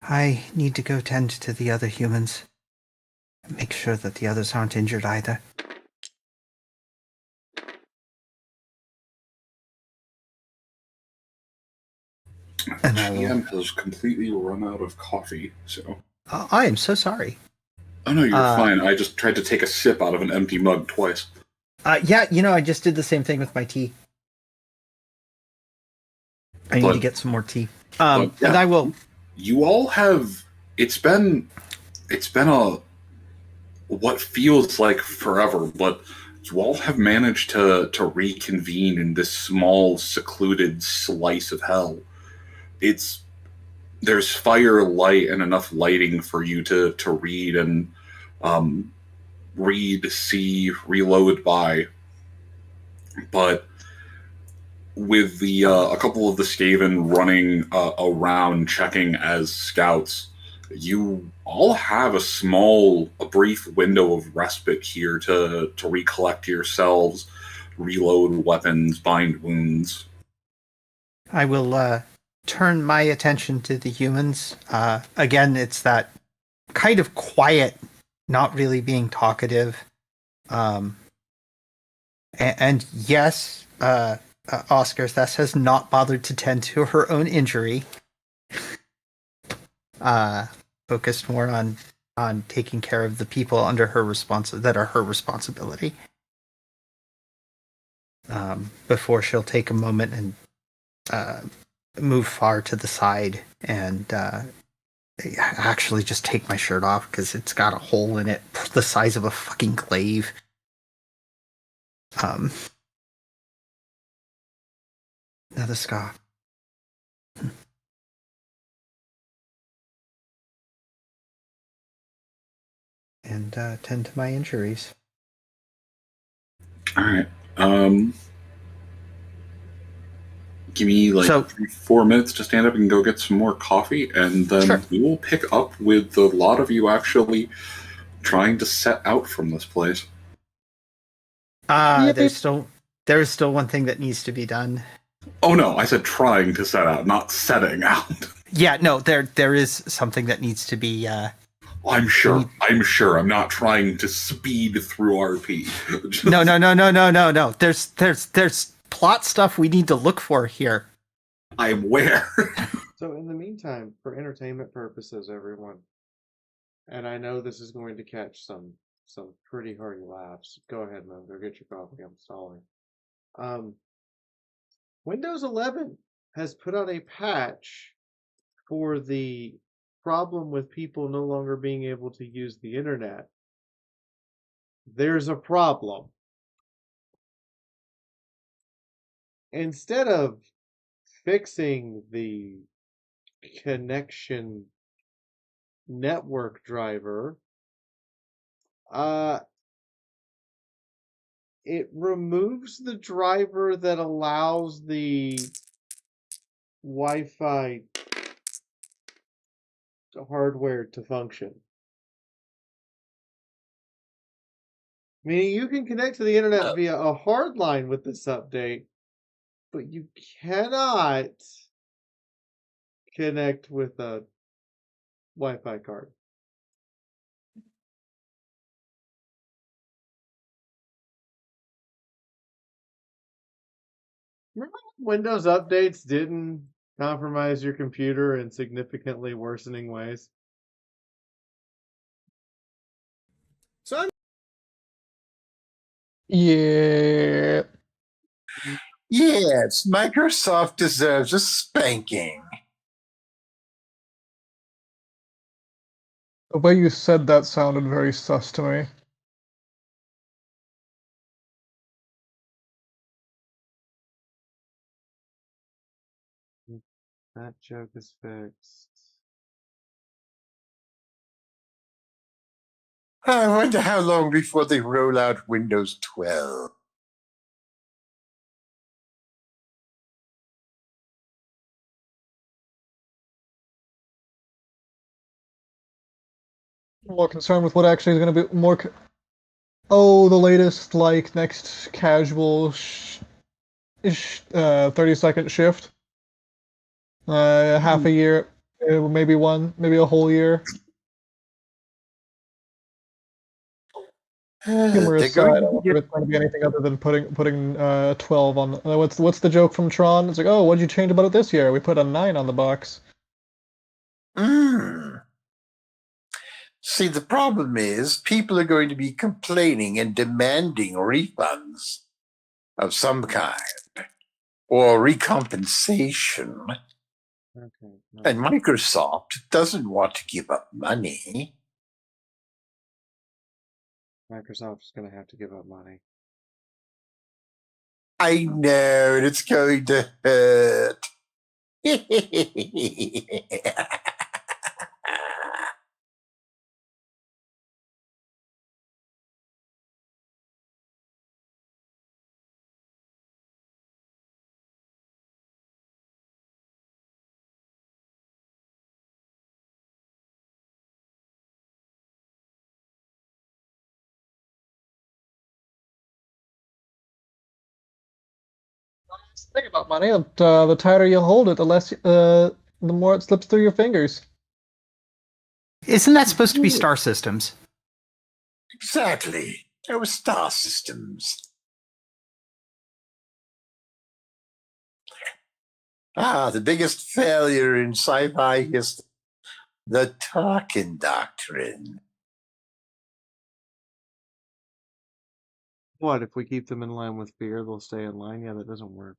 I need to go tend to the other humans. Make sure that the others aren't injured either. And GM has completely run out of coffee, so... I am so sorry. Oh no, you're fine. I just tried to take a sip out of an empty mug twice. Yeah, I just did the same thing with my tea. I need to get some more tea. And I will... You all have... It's been what feels like forever, but you all have managed to reconvene in this small, secluded slice of hell. There's fire, light, and enough lighting for you to read and read, see, reload by. But with the a couple of the Skaven running around checking as scouts, you all have a brief window of respite here to recollect yourselves, reload weapons, bind wounds. I will turn my attention to the humans. Again, it's that kind of quiet, not really being talkative. And yes, Oscar Thess has not bothered to tend to her own injury. Focused more on taking care of the people under her that are her responsibility. Before she'll take a moment and move far to the side and actually just take my shirt off because it's got a hole in it the size of a fucking glaive. Another scar. And tend to my injuries. All right. Give me 3-4 minutes to stand up and go get some more coffee, and then we will pick up with a lot of you actually trying to set out from this place. There's still one thing that needs to be done. Oh no, I said trying to set out, not setting out. Yeah, no, there is something that needs to be. I'm sure. I'm not trying to speed through RP. No. There's plot stuff we need to look for here. I'm aware. So in the meantime, for entertainment purposes, everyone, and I know this is going to catch some pretty hearty laughs. Go ahead, man. Go get your coffee. I'm stalling. Windows 11 has put out a patch for the problem with people no longer being able to use the internet. There's a problem. Instead of fixing the connection network driver, it removes the driver that allows the Wi-Fi hardware to function. Meaning you can connect to the internet via a hard line with this update, but you cannot connect with a Wi-Fi card. Remember when Windows updates didn't compromise your computer in significantly worsening ways? Yeah. Yes, Microsoft deserves a spanking. The way you said that sounded very sus to me. That joke is fixed. I wonder how long before they roll out Windows 12. More concerned with what actually is going to be more. Oh, the latest, like, next casual 30-second shift. Half a year, maybe a whole year. Humor They're aside, I going to wonder if it's going to be anything other than putting 12 on. What's the joke from Tron? It's like, oh, what'd you change about it this year? We put a 9 on the box. See, the problem is people are going to be complaining and demanding refunds of some kind or recompensation. Okay. And Microsoft doesn't want to give up money. Microsoft's going to have to give up money. I know, and it's going to hurt. That's the thing about money. The tighter you hold it, the more it slips through your fingers. Isn't that supposed to be star systems? Exactly. Our star systems. The biggest failure in sci-fi history. The Tarkin Doctrine. What, if we keep them in line with fear, they'll stay in line? Yeah, that doesn't work.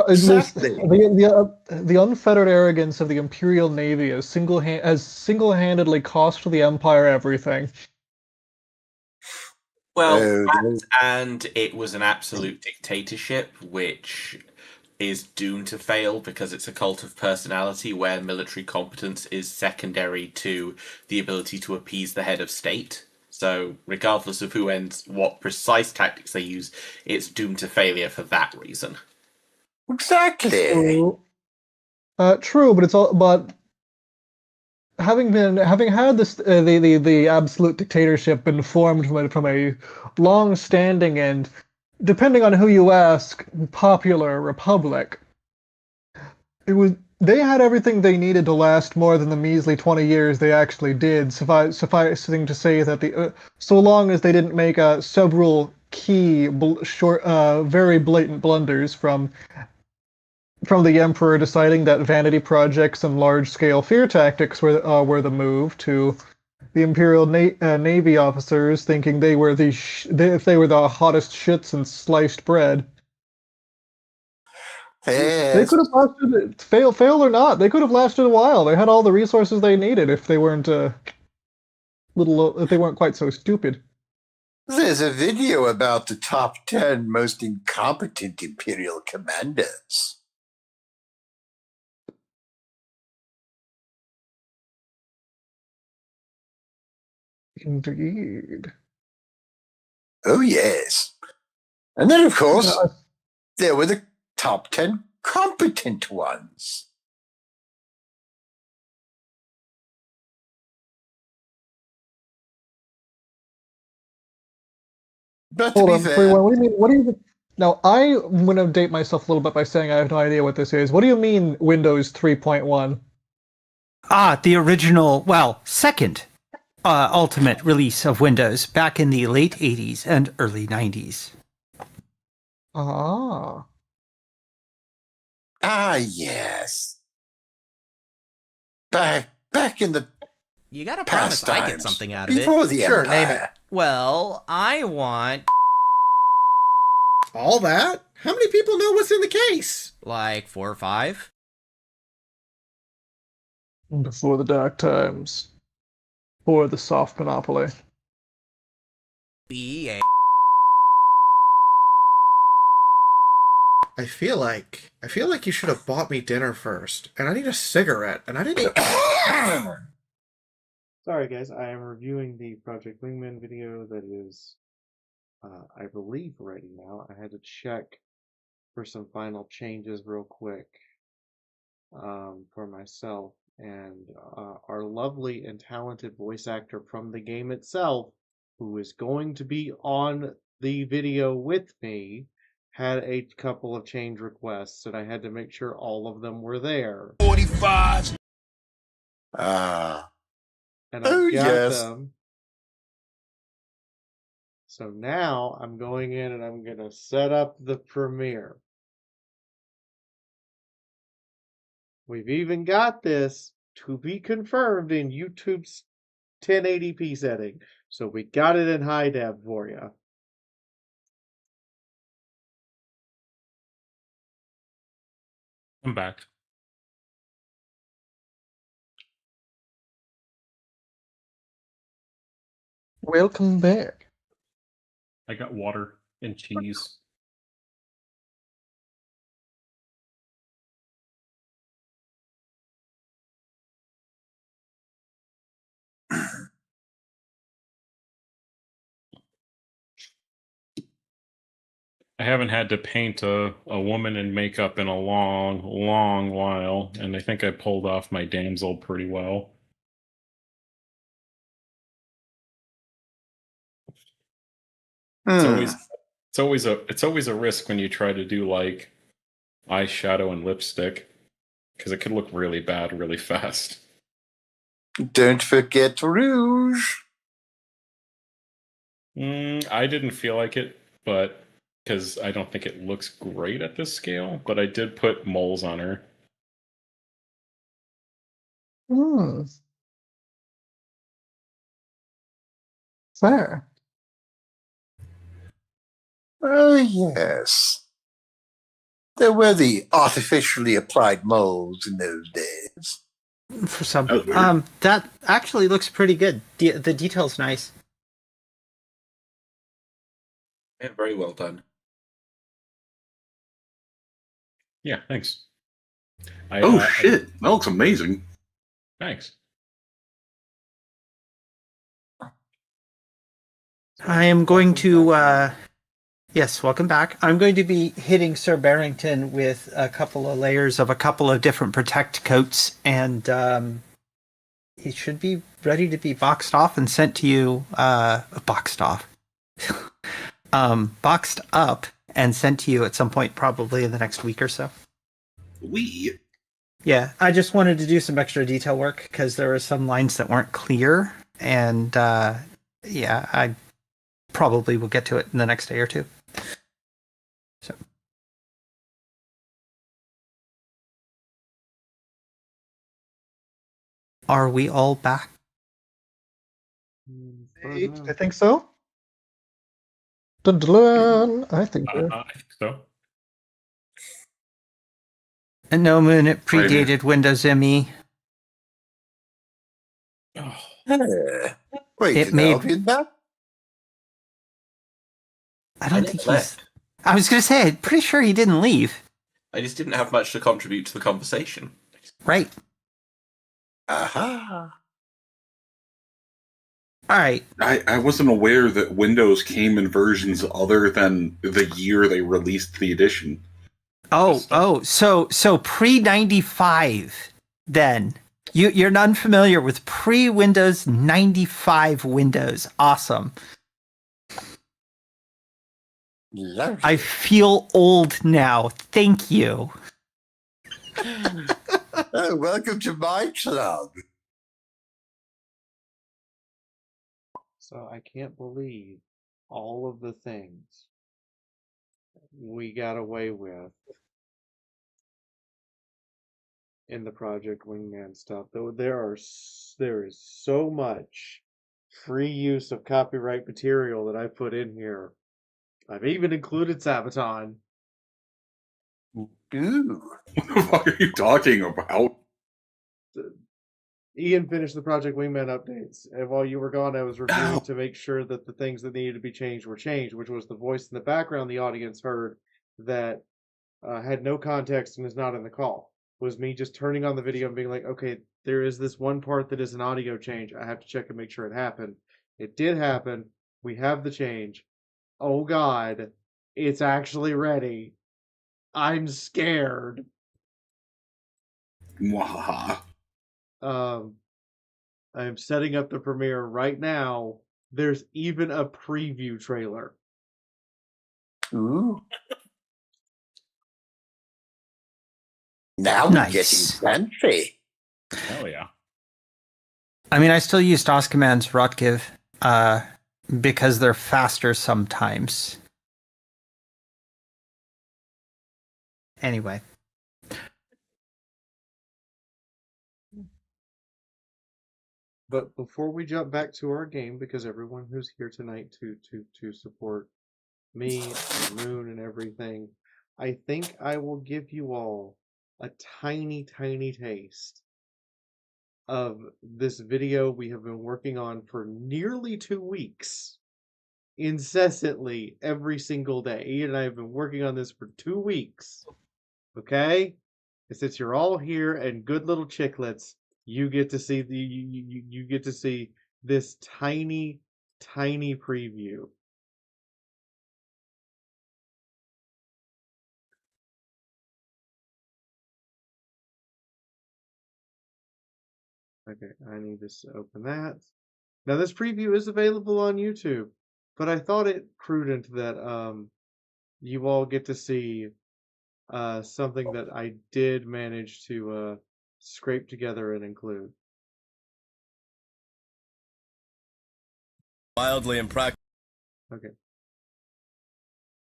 Exactly. The unfettered arrogance of the Imperial Navy has single-handedly cost the Empire everything. Well, Oh, and it was an absolute dictatorship, which is doomed to fail because it's a cult of personality where military competence is secondary to the ability to appease the head of state. So, regardless of what precise tactics they use, it's doomed to failure for that reason. exactly. True, but having had this the absolute dictatorship been formed from a long-standing and, depending on who you ask, popular republic, they had everything they needed to last more than the measly 20 years they actually did. Sufficing to say that so long as they didn't make several key very blatant blunders from the Emperor deciding that vanity projects and large-scale fear tactics were the move, to the Imperial Navy officers thinking they were if they were the hottest shits in sliced bread. They Yes. could have lasted, fail or not. They could have lasted a while. They had all the resources they needed if they weren't if they weren't quite so stupid. There's a video about the top 10 most incompetent Imperial commanders. Indeed. Oh, yes. And then, of course, there were the top 10 competent ones. But to Hold be on, fair, what do you mean? What do you? Now, I'm going to date myself a little bit by saying I have no idea what this is. What do you mean Windows 3.1? The original, well, second ultimate release of Windows back in the late 80s and early 90s. Ah. yes. Back in the You gotta past promise I times, get something out of it. before the Sure, Empire. name it. Well, I want All that? How many people know what's in the case? like 4 or 5. Before the dark times. Or the soft monopoly. EA. I feel like you should have bought me dinner first, and I need a cigarette, and I didn't. Sorry, guys. I am reviewing the Project Wingman video that is, I believe, ready now. I had to check for some final changes real quick for myself. And our lovely and talented voice actor from the game itself, who is going to be on the video with me, had a couple of change requests, and I had to make sure all of them were there. 45. And I Oh, got yes. them. So now I'm going in and I'm going to set up the premiere. We've even got this to be confirmed in YouTube's 1080p setting. So we got it in high def for you. I'm back. Welcome back. I got water and cheese. I haven't had to paint a woman in makeup in a long, long while, and I think I pulled off my damsel pretty well. It's always a risk when you try to do like eyeshadow and lipstick, because it could look really bad really fast. Don't forget rouge. I didn't feel like it, but because I don't think it looks great at this scale, but I did put moles on her. Fair. Oh, yes. There were the artificially applied molds in those days. For some, That was weird. that actually looks pretty good. The detail's nice. Yeah, very well done. Yeah, thanks. Oh shit, that looks amazing. Thanks. I am going to, yes, welcome back. I'm going to be hitting Sir Barrington with a couple of layers of a couple of different protect coats, and he should be ready to be boxed off and sent to you, boxed off. Boxed up and sent to you at some point, probably in the next week or so. Yeah, I just wanted to do some extra detail work because there were some lines that weren't clear, and yeah, I probably will get to it in the next day or two. So, are we all back? I think so. Dun-dun-dun. I think so. I think so. And no moon, it predated Windows ME. Wait, It did made- Albion back? I don't think he's. I was going to say, I'm pretty sure he didn't leave. I just didn't have much to contribute to the conversation. Right. Aha. All right. I wasn't aware that Windows came in versions other than the year they released the edition. So pre 95 then. You're unfamiliar with pre Windows 95 Windows. Awesome. Lovely. I feel old now. Thank you. Oh, welcome to my club. So I can't believe all of the things we got away with in the Project Wingman stuff. Though there is so much free use of copyright material that I put in here. I've even included Sabaton. Ooh. What the fuck are you talking about? Ian finished the Project Wingman updates, and while you were gone, I was reviewing to make sure that the things that needed to be changed were changed, which was the voice in the background the audience heard that had no context and is not in the call. Was me just turning on the video and being like, okay, there is this one part that is an audio change. I have to check and make sure it happened. It did happen. We have the change. Oh God, it's actually ready. I'm scared. Mwahaha. I'm setting up the premiere right now. There's even a preview trailer. Ooh. Now we're Nice. getting fancy. Hell yeah. I mean, I still use DOS commands rotgive because they're faster sometimes. Anyway. But before we jump back to our game, because everyone who's here tonight to support me and Moon and everything, I think I will give you all a tiny taste of this video we have been working on for nearly 2 weeks. Incessantly, every single day. Ian and I have been working on this for 2 weeks. Okay? And since you're all here and good little chicklets, you get to see you get to see this tiny preview. Okay, I need to open that. Now this preview is available on YouTube, but I thought it prudent that you all get to see something that I did manage to scrape together and include. Wildly impractical. Okay.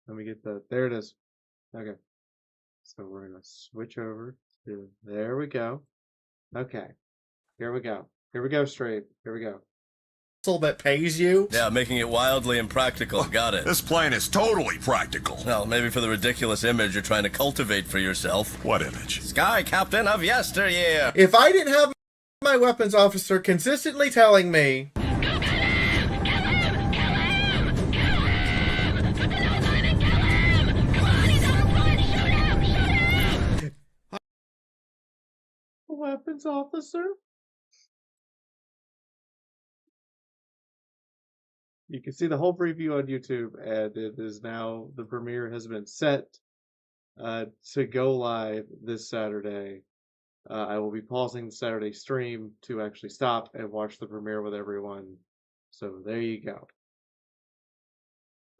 Let me get that. There it is. Okay. So we're going to switch over to, there we go. Okay. Here we go. Here we go, straight. Here we go. That pays you? Yeah, making it wildly impractical. Got it. This plan is totally practical. Well, maybe for the ridiculous image you're trying to cultivate for yourself. What image? Sky Captain of yesteryear. If I didn't have my weapons officer consistently telling me Weapons officer? You can see the whole preview on YouTube, and it is now, the premiere has been set to go live this Saturday. I will be pausing the Saturday stream to actually stop and watch the premiere with everyone. So there you go.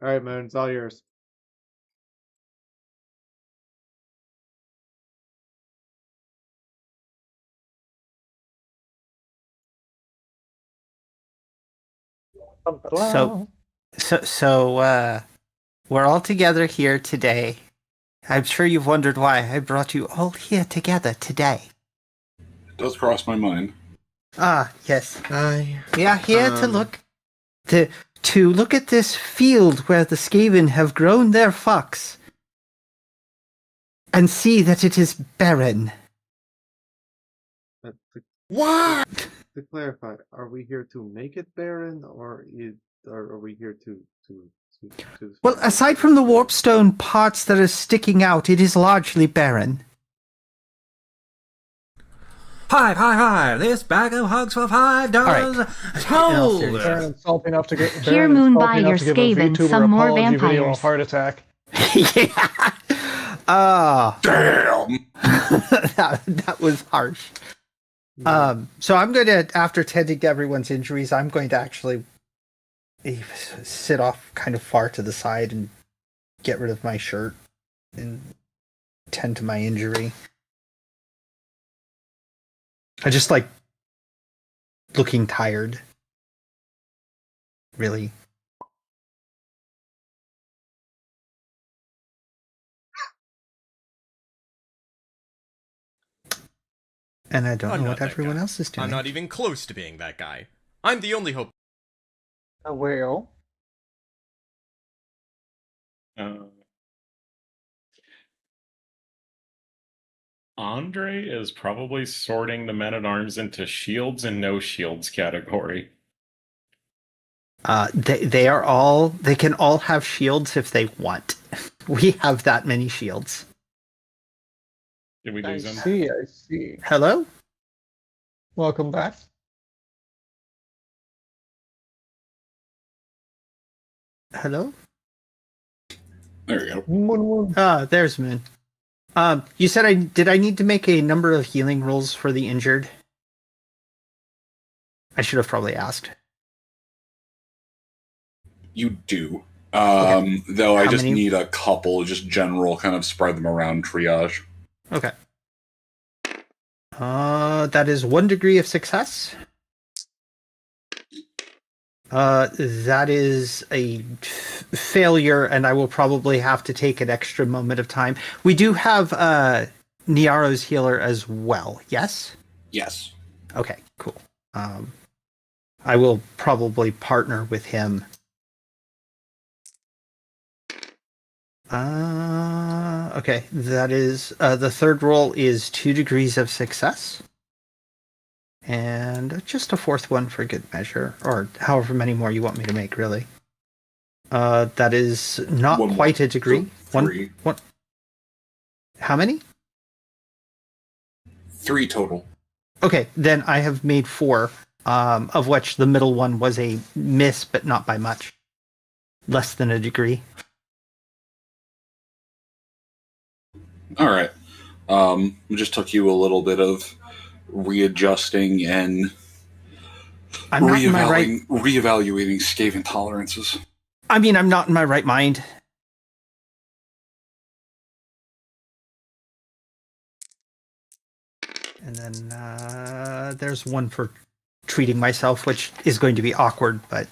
All right, Moon, it's all yours. So we're all together here today. I'm sure you've wondered why I brought you all here together today. It does cross my mind. Ah, yes. I We are here to look at this field where the Skaven have grown their fox and see that it is barren. What? To clarify, are we here to make it barren, or are we here to Well, aside from the warpstone parts that are sticking out, it is largely barren. Hi, this bag of hugs for $5. Alright. Hold! Baron salty enough to get Here, Moon, buy your Skaven some more video of vampires. heart attack. Yeah. Ah. Damn! that was harsh. So I'm going to, after tending to everyone's injuries, I'm going to actually sit off kind of far to the side and get rid of my shirt and tend to my injury. I just like looking tired. Really. And I don't I'm know not what that everyone guy. else is doing. I'm not even close to being that guy. I'm the only hope. A whale. Andre is probably sorting the men-at-arms into shields and no shields category. They can all have shields if they want. We have that many shields. Did we lose him? I see. Hello? Welcome back. Hello? There we go. Moon. There's Moon. You said I need to make a number of healing rolls for the injured? I should have probably asked. You do. Okay. Though I How just many? need a couple, just general, kind of spread them around triage. Okay. That is 1 degree of success. That is a failure, and I will probably have to take an extra moment of time. We do have Niaro's healer as well, yes? Yes. Okay, cool. I will probably partner with him. Okay, that is the third roll is 2 degrees of success. And just a fourth one for good measure, or however many more you want me to make, really. That is not One quite more. a degree. So 3. One. How many? 3 total. Okay, then I have made 4, of which the middle one was a miss, but not by much. Less than a degree. All right. It just took you a little bit of readjusting and I'm not in my right. reevaluating Skaven tolerances. I mean, I'm not in my right mind. And then there's one for treating myself, which is going to be awkward, but...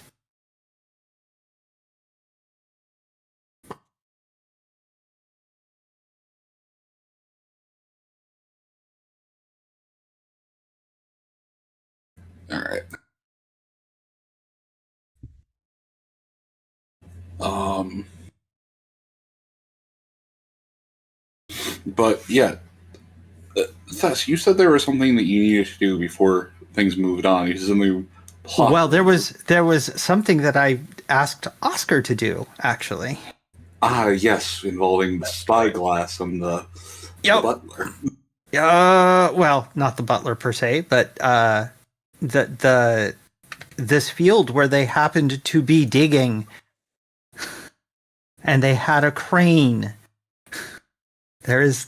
All right. But yeah, Thess, you said there was something that you needed to do before things moved on. You said something. Well, there was something that I asked Oscar to do, actually. Ah, yes, involving the spyglass and the butler. Well, not the butler per se, but this field where they happened to be digging, and they had a crane. There is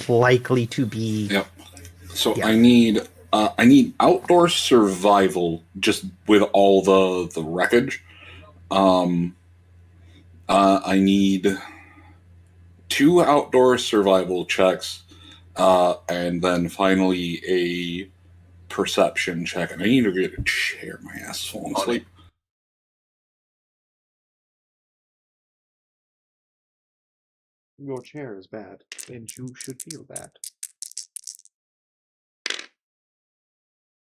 likely to be. Yep. So yeah. I need outdoor survival just with all the wreckage. I need 2 outdoor survival checks, and then finally a perception check. And I need to get a chair. My ass is falling asleep. Your chair is bad, and you should feel that.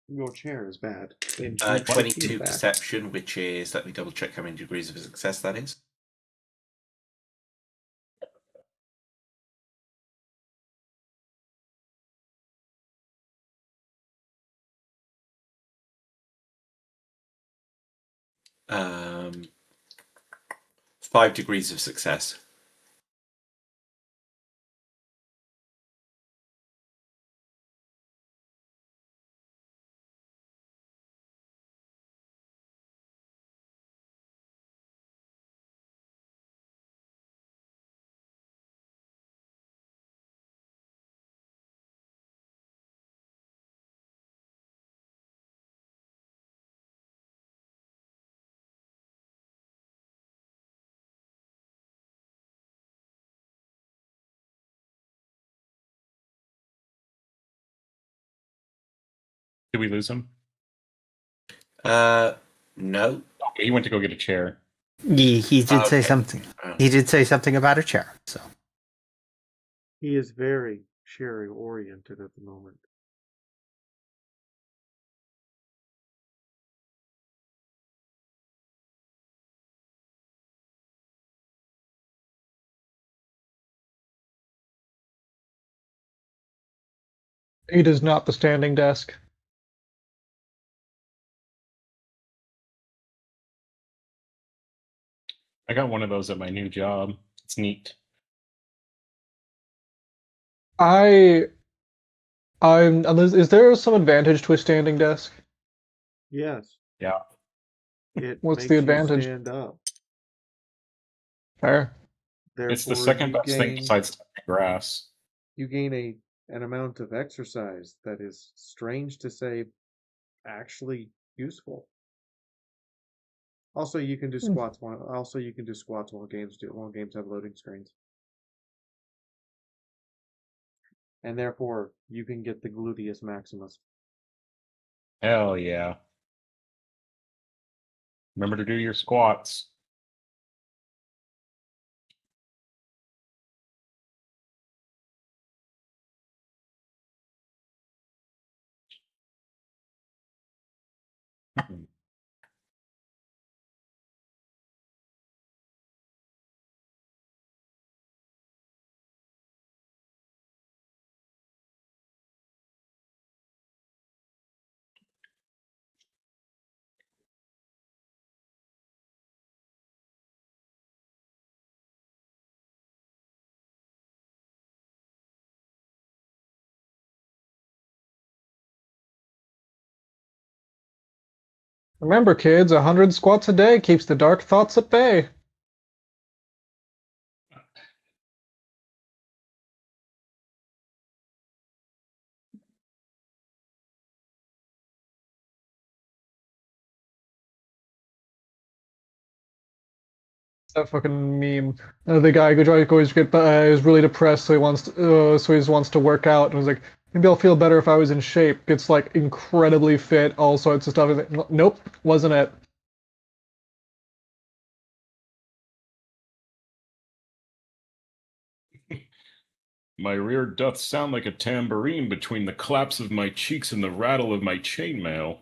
Your chair is bad. And you 22 perception, which is, let me double check how many degrees of success that is. Um, 5 degrees of success. Did we lose him? No. He went to go get a chair. He did say Okay. something. He did say something about a chair. So He is very sharing oriented at the moment. It is not the standing desk. I got one of those at my new job. It's neat. Is there some advantage to a standing desk? Yes. Yeah. It What's makes the you advantage? stand up. Fair. It's the Therefore, second you best thing gain besides grass. you gain an amount of exercise that is, strange to say, actually useful. Also, you can do squats. You can do squats while games have loading screens, and therefore you can get the gluteus maximus. Hell yeah. Remember to do your squats. Remember, kids, 100 squats a day keeps the dark thoughts at bay. That fucking meme. The guy who always is really depressed, so he just wants to work out, and was like, maybe I'll feel better if I was in shape. Gets like incredibly fit, all sorts of stuff. He's like, nope, wasn't it. My rear doth sound like a tambourine between the claps of my cheeks and the rattle of my chainmail.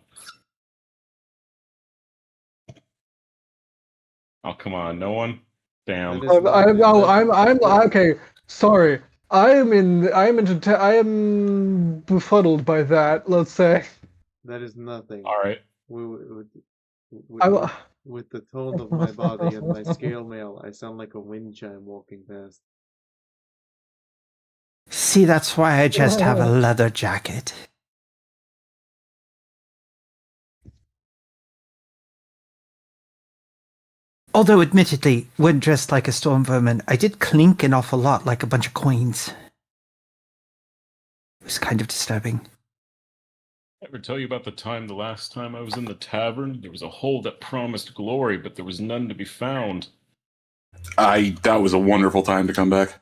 Oh, come on, no one? Damn. I'm okay. Sorry, I am befuddled by that. Let's say. That is nothing. All right. With the tone of my body and my scale mail, I sound like a wind chime walking past. see, that's why I just have a leather jacket. Although, admittedly, when dressed like a storm vermin, I did clink an awful lot like a bunch of coins. It was kind of disturbing. Ever tell you about the last time I was in the tavern? There was a hole that promised glory, but there was none to be found. That was a wonderful time to come back.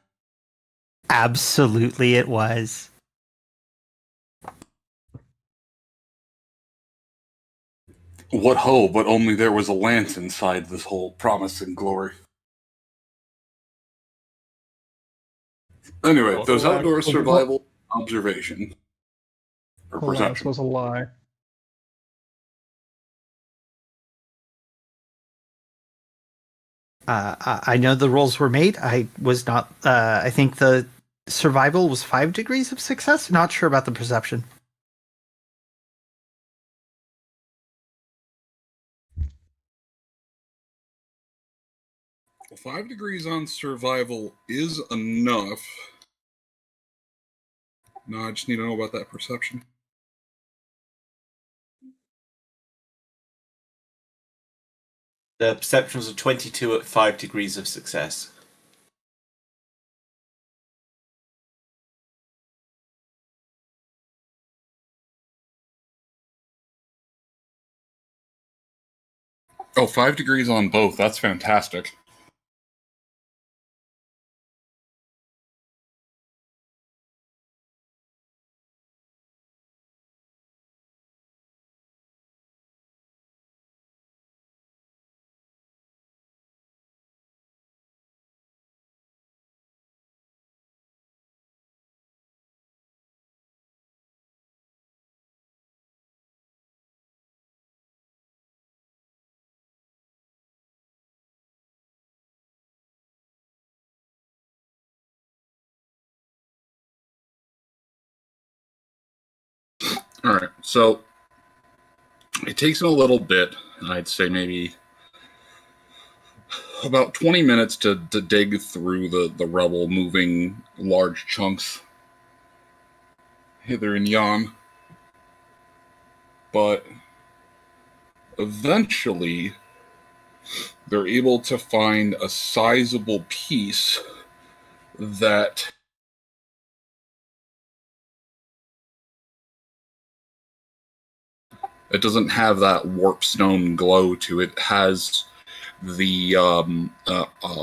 Absolutely, it was. What hole, but only there was a lance inside this hole, promise and glory. Anyway, those outdoor survival observation. Or The lance perception. was a lie. I know the rolls were made. I was not. I think the survival was 5 degrees of success. Not sure about the perception. Well, 5 degrees on survival is enough. No, I just need to know about that perception. The perception was a 22 at 5 degrees of success. Oh, 5 degrees on both. That's fantastic. All right, so it takes a little bit. I'd say maybe about 20 minutes to dig through the rubble, moving large chunks hither and yon. But eventually, they're able to find a sizable piece that it doesn't have that warp stone glow to it. It has the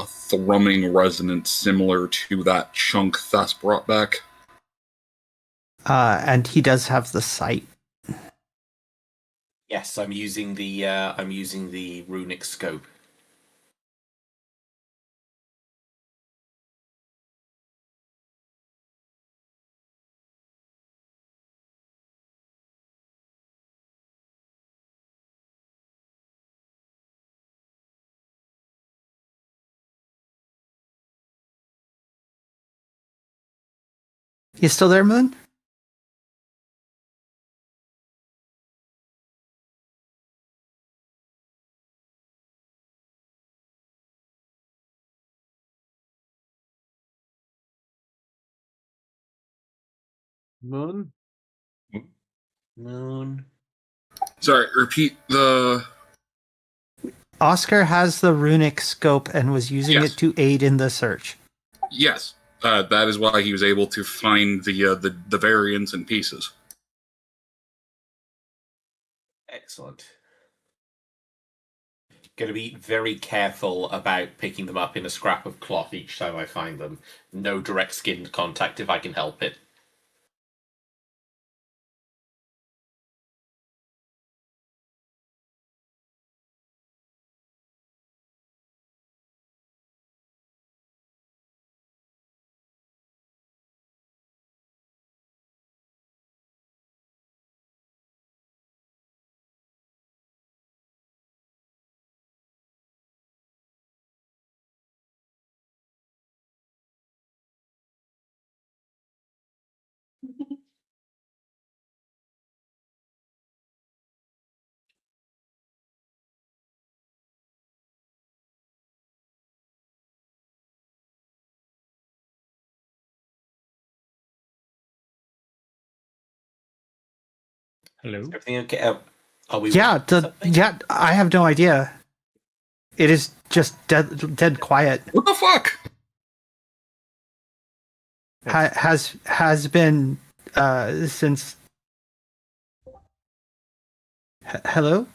thrumming resonance similar to that chunk Thas brought back. And he does have the sight. Yes, I'm using the runic scope. You still there, Moon? Moon? Moon. Sorry, repeat the... Oscar has the runic scope and was using it to aid in the search. Yes, that is why he was able to find the variants and pieces. Excellent. Going to be very careful about picking them up in a scrap of cloth each time I find them. No direct skin contact if I can help it. Hello? Everything okay? Are we? Yeah, I have no idea. It is just dead quiet. What the fuck? Has been since. Hello?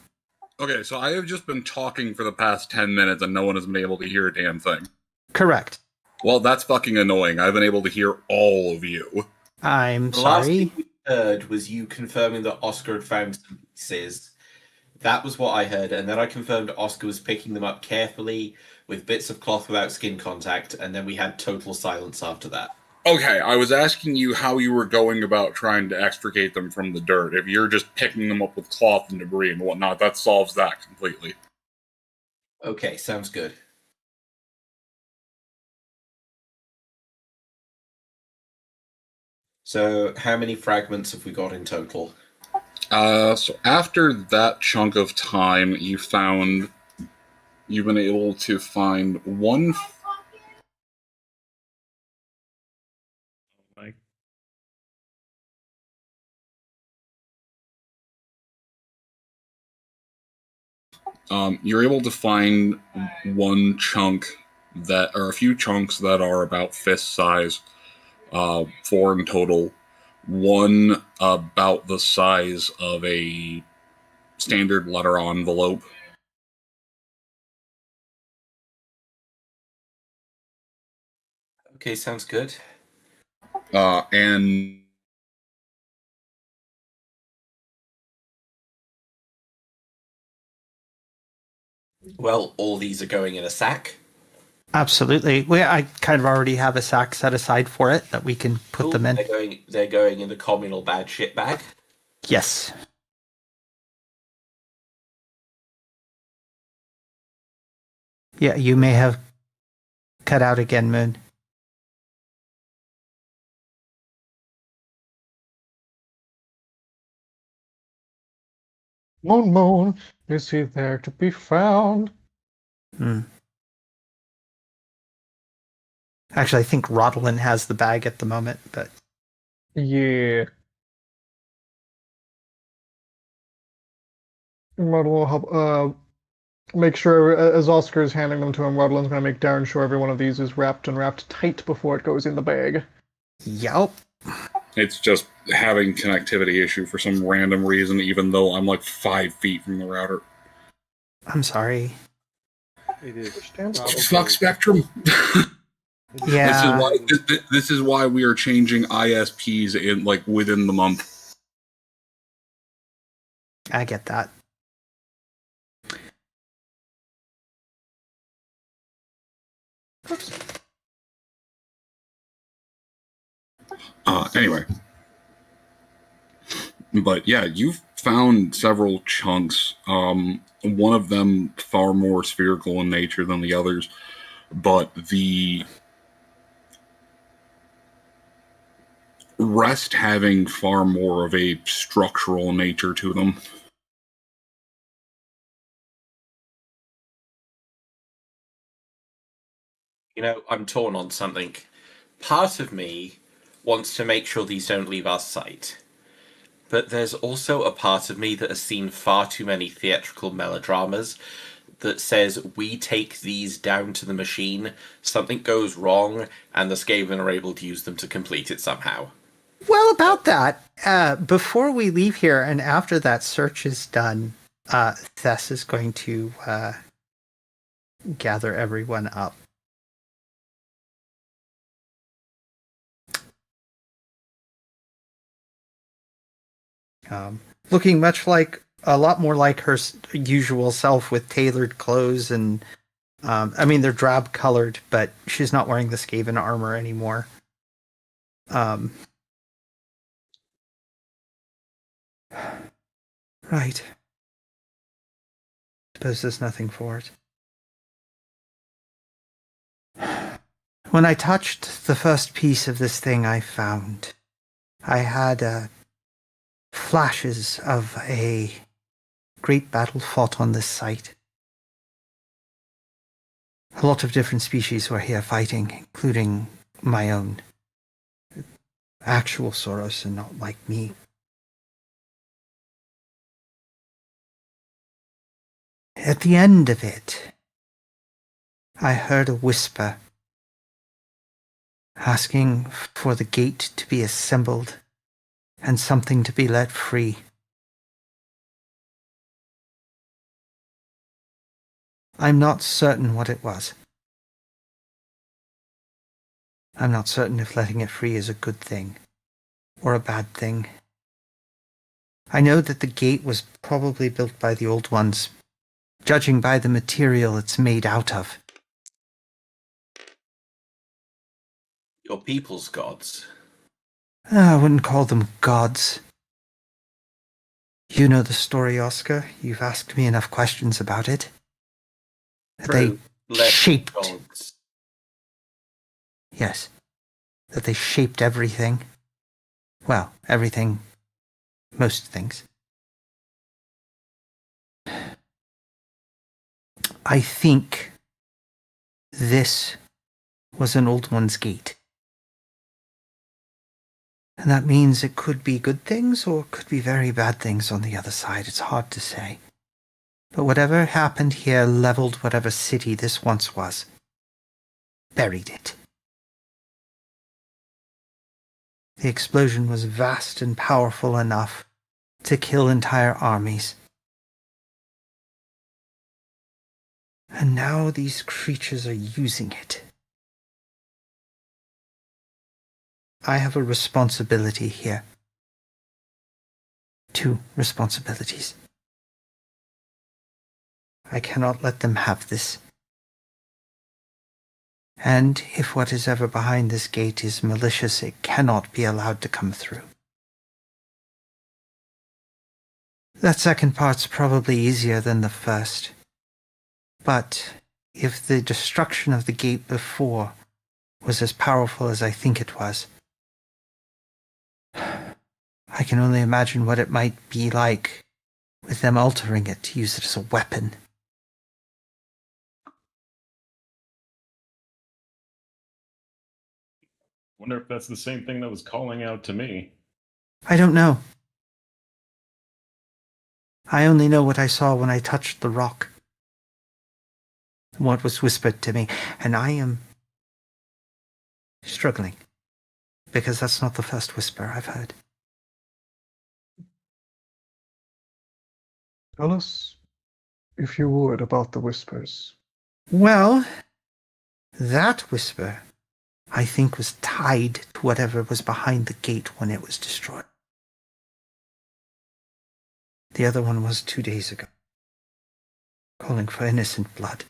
Okay, so I have just been talking for the past 10 minutes and no one has been able to hear a damn thing. Correct. Well, that's fucking annoying. I've been able to hear all of you. I'm The last sorry. thing we heard was you confirming that Oscar had found some pieces. That was what I heard, and then I confirmed Oscar was picking them up carefully with bits of cloth without skin contact, and then we had total silence after that. Okay, I was asking you how you were going about trying to extricate them from the dirt. If you're just picking them up with cloth and debris and whatnot, that solves that completely. Okay, sounds good. So, how many fragments have we got in total? So after that chunk of time, you've been able to find one. You're able to find one chunk that, or a few chunks that are about fist size, 4 in total. One about the size of a standard letter envelope. Okay, sounds good. And well, all these are going in a sack. Absolutely. I kind of already have a sack set aside for it that we can put them in. They're going in the communal bad shit bag. Yes. Yeah, you may have cut out again, Moon. Moon, moon, is he there to be found? Actually, I think Rodlin has the bag at the moment, but Yeah. Muddle will help make sure, as Oscar is handing them to him, Muddlin's going to make darn sure every one of these is wrapped tight before it goes in the bag. Yep. It's just having connectivity issue for some random reason, even though I'm like 5 feet from the router. I'm sorry. It is. Fuck Spectrum. Yeah. This is why we are changing ISPs in like within the month. I get that. Anyway. But yeah, you've found several chunks. One of them far more spherical in nature than the others, but the rest having far more of a structural nature to them. You know, I'm torn on something. Part of me wants to make sure these don't leave our sight. But there's also a part of me that has seen far too many theatrical melodramas that says we take these down to the machine, something goes wrong, and the Skaven are able to use them to complete it somehow. Well, about that, before we leave here and after that search is done, Thess is going to gather everyone up. Looking a lot more like her usual self with tailored clothes and, I mean, they're drab colored, but she's not wearing the Skaven armor anymore. Right. Suppose there's nothing for it. When I touched the first piece of this thing I found, I had flashes of a great battle fought on this site. A lot of different species were here fighting, including my own. Actual Soros and not like me. At the end of it, I heard a whisper asking for the gate to be assembled and something to be let free. I'm not certain what it was. I'm not certain if letting it free is a good thing or a bad thing. I know that the gate was probably built by the old ones, judging by the material it's made out of. Your people's gods. I wouldn't call them gods. You know the story, Oscar. You've asked me enough questions about it. That they shaped... gods. Yes. That they shaped everything. Well, everything. Most things. I think this was an old one's gate. And that means it could be good things or it could be very bad things on the other side. It's hard to say. But whatever happened here leveled whatever city this once was. Buried it. The explosion was vast and powerful enough to kill entire armies. And now these creatures are using it. I have a responsibility here. 2 responsibilities. I cannot let them have this. And if what is ever behind this gate is malicious, it cannot be allowed to come through. That second part's probably easier than the first. But if the destruction of the gate before was as powerful as I think it was, I can only imagine what it might be like with them altering it to use it as a weapon. Wonder if that's the same thing that was calling out to me. I don't know. I only know what I saw when I touched the rock. What was whispered to me, and I am struggling, because that's not the first whisper I've heard. Tell us, if you would, about the whispers. Well, that whisper, I think, was tied to whatever was behind the gate when it was destroyed. The other one was 2 days ago, calling for innocent blood.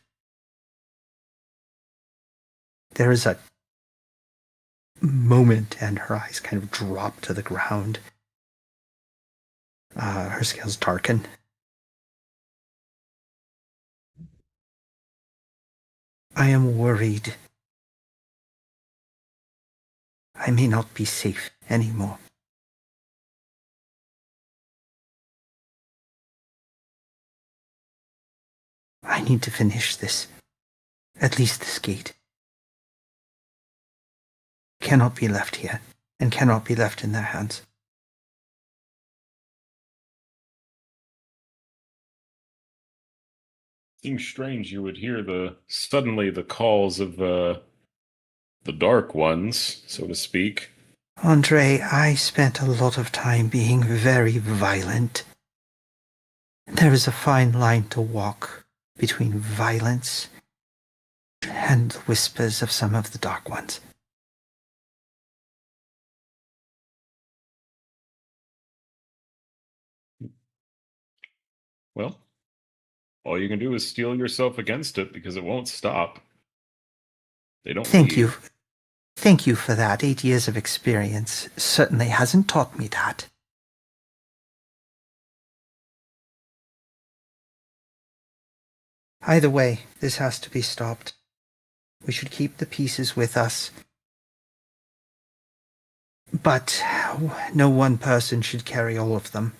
There is a moment, and her eyes kind of drop to the ground. Her scales darken. I am worried. I may not be safe anymore. I need to finish this. At least this gate. Cannot be left here, and cannot be left in their hands. Seems strange you would hear suddenly the calls of the Dark Ones, so to speak. Andre, I spent a lot of time being very violent. There is a fine line to walk between violence and the whispers of some of the Dark Ones. Well, all you can do is steel yourself against it because it won't stop. They don't Thank leave. you. Thank you for that. 8 years of experience certainly hasn't taught me that. Either way, this has to be stopped. We should keep the pieces with us. But no one person should carry all of them.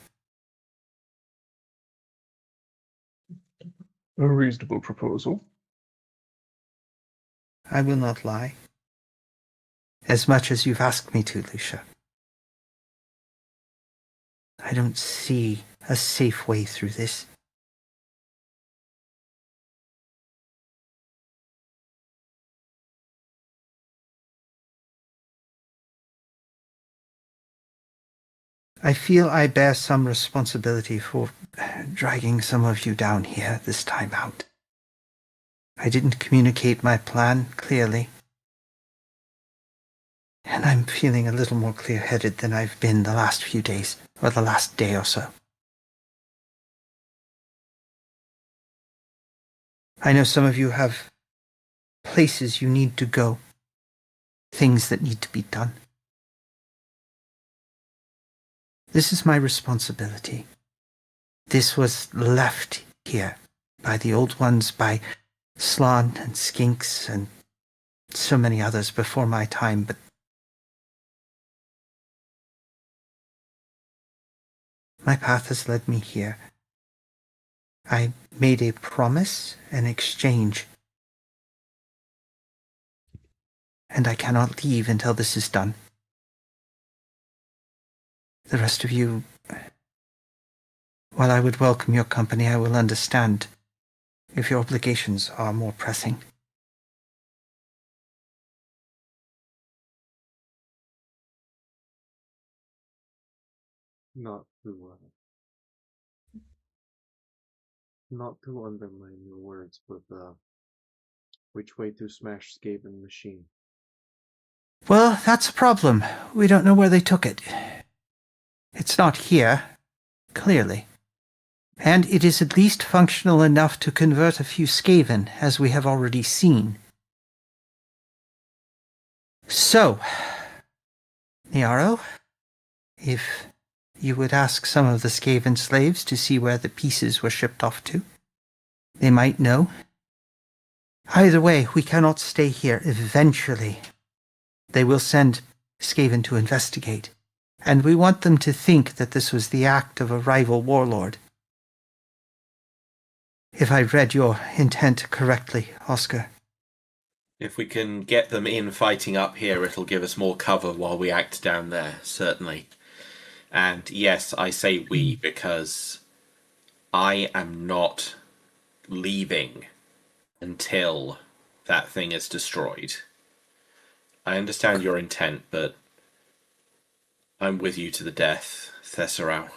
A reasonable proposal. I will not lie. As much as you've asked me to, Lucia. I don't see a safe way through this. I feel I bear some responsibility for dragging some of you down here this time out. I didn't communicate my plan clearly. And I'm feeling a little more clear-headed than I've been the last few days, or the last day or so. I know some of you have places you need to go, things that need to be done. This is my responsibility. This was left here by the old ones, by Slan and Skinks and so many others before my time, but my path has led me here. I made a promise, an exchange, and I cannot leave until this is done. The rest of you, while I would welcome your company, I will understand if your obligations are more pressing. Not to undermine your words, but which way to smash Skaven machine? Well, that's a problem. We don't know where they took it. It's not here, clearly. And it is at least functional enough to convert a few Skaven, as we have already seen. So, Niaro, if you would ask some of the Skaven slaves to see where the pieces were shipped off to, they might know. Either way, we cannot stay here. Eventually, they will send Skaven to investigate, and we want them to think that this was the act of a rival warlord. if I read your intent correctly, Oscar. If we can get them in fighting up here, it'll give us more cover while we act down there, certainly. And yes, I say we because I am not leaving until that thing is destroyed. I understand your intent, but I'm with you to the death, Thesserau.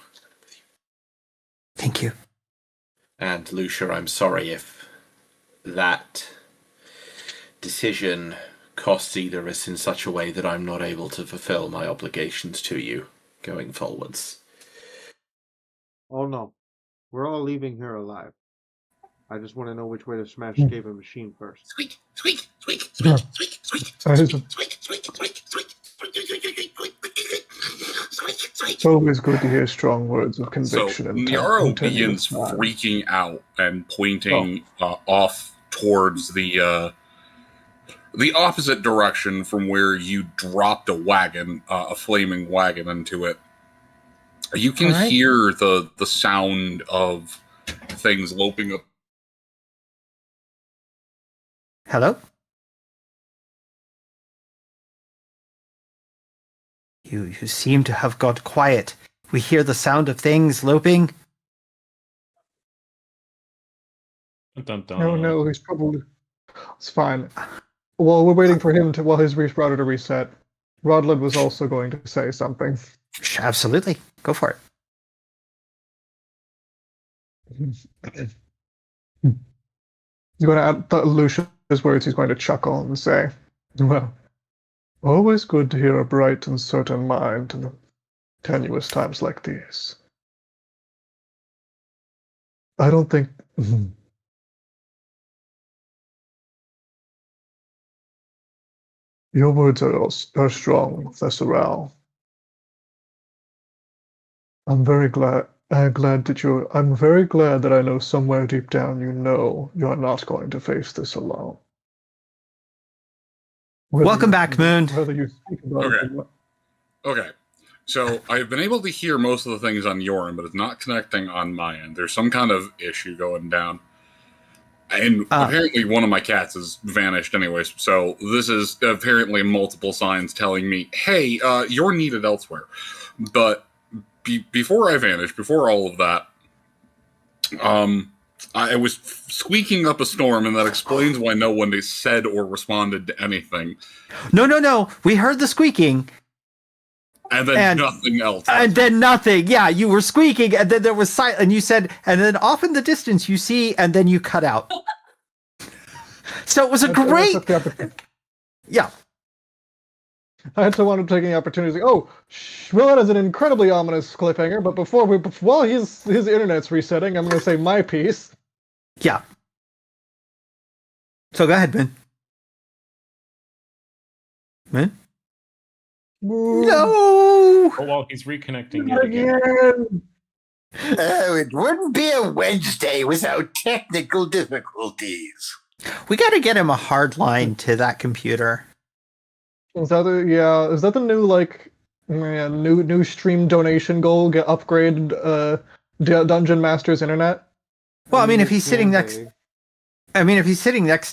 Thank you. And Lucia, I'm sorry if that decision costs either of us in such a way that I'm not able to fulfill my obligations to you going forwards. Oh no. We're all leaving here alive. I just want to know which way to smash escape a machine first. Squeak, squeak, squeak, squeak, squeak, squeak, squeak, squeak, squeak, squeak, squeak, squeak. It's always good to hear strong words of So conviction. and Niaro continuous begins time. freaking out and pointing off towards the opposite direction from where you dropped a wagon, a flaming wagon into it. You can hear the sound of things loping up. Hello? You seem to have got quiet. We hear the sound of things loping. Dun, dun. No, he's probably... It's fine. While we're waiting for him to, while his router to reset, Rodlin was also going to say something. Absolutely. Go for it. He's going to add Lucia's words, he's going to chuckle and say, well, always good to hear a bright and certain mind in tenuous times like these. I don't think... Your words are strong, Thesseral. I'm very glad that I know somewhere deep down you know you're not going to face this alone. Welcome back, Moon. Whether you speak about it or not. Okay. So I've been able to hear most of the things on your end, but it's not connecting on my end. There's some kind of issue going down. And apparently one of my cats has vanished anyways, so this is apparently multiple signs telling me, hey, you're needed elsewhere. But before I vanished, before all of that, I was squeaking up a storm, and that explains why no one said or responded to anything. No. We heard the squeaking. And then nothing else. And then nothing. Yeah, you were squeaking, and then there was silence, and you said, and then off in the distance you see, and then you cut out. So it was a great... Yeah. I had to want to take the opportunity. Oh, well, that is an incredibly ominous cliffhanger. But while his internet's resetting, I'm going to say my piece. Yeah. So go ahead, man. Man. No. Oh, well, he's reconnecting yet again. Oh, it wouldn't be a Wednesday without technical difficulties. We got to get him a hard line to that computer. Is that the new new stream donation goal? Get upgraded Dungeon Master's internet. Well, I mean, if he's sitting next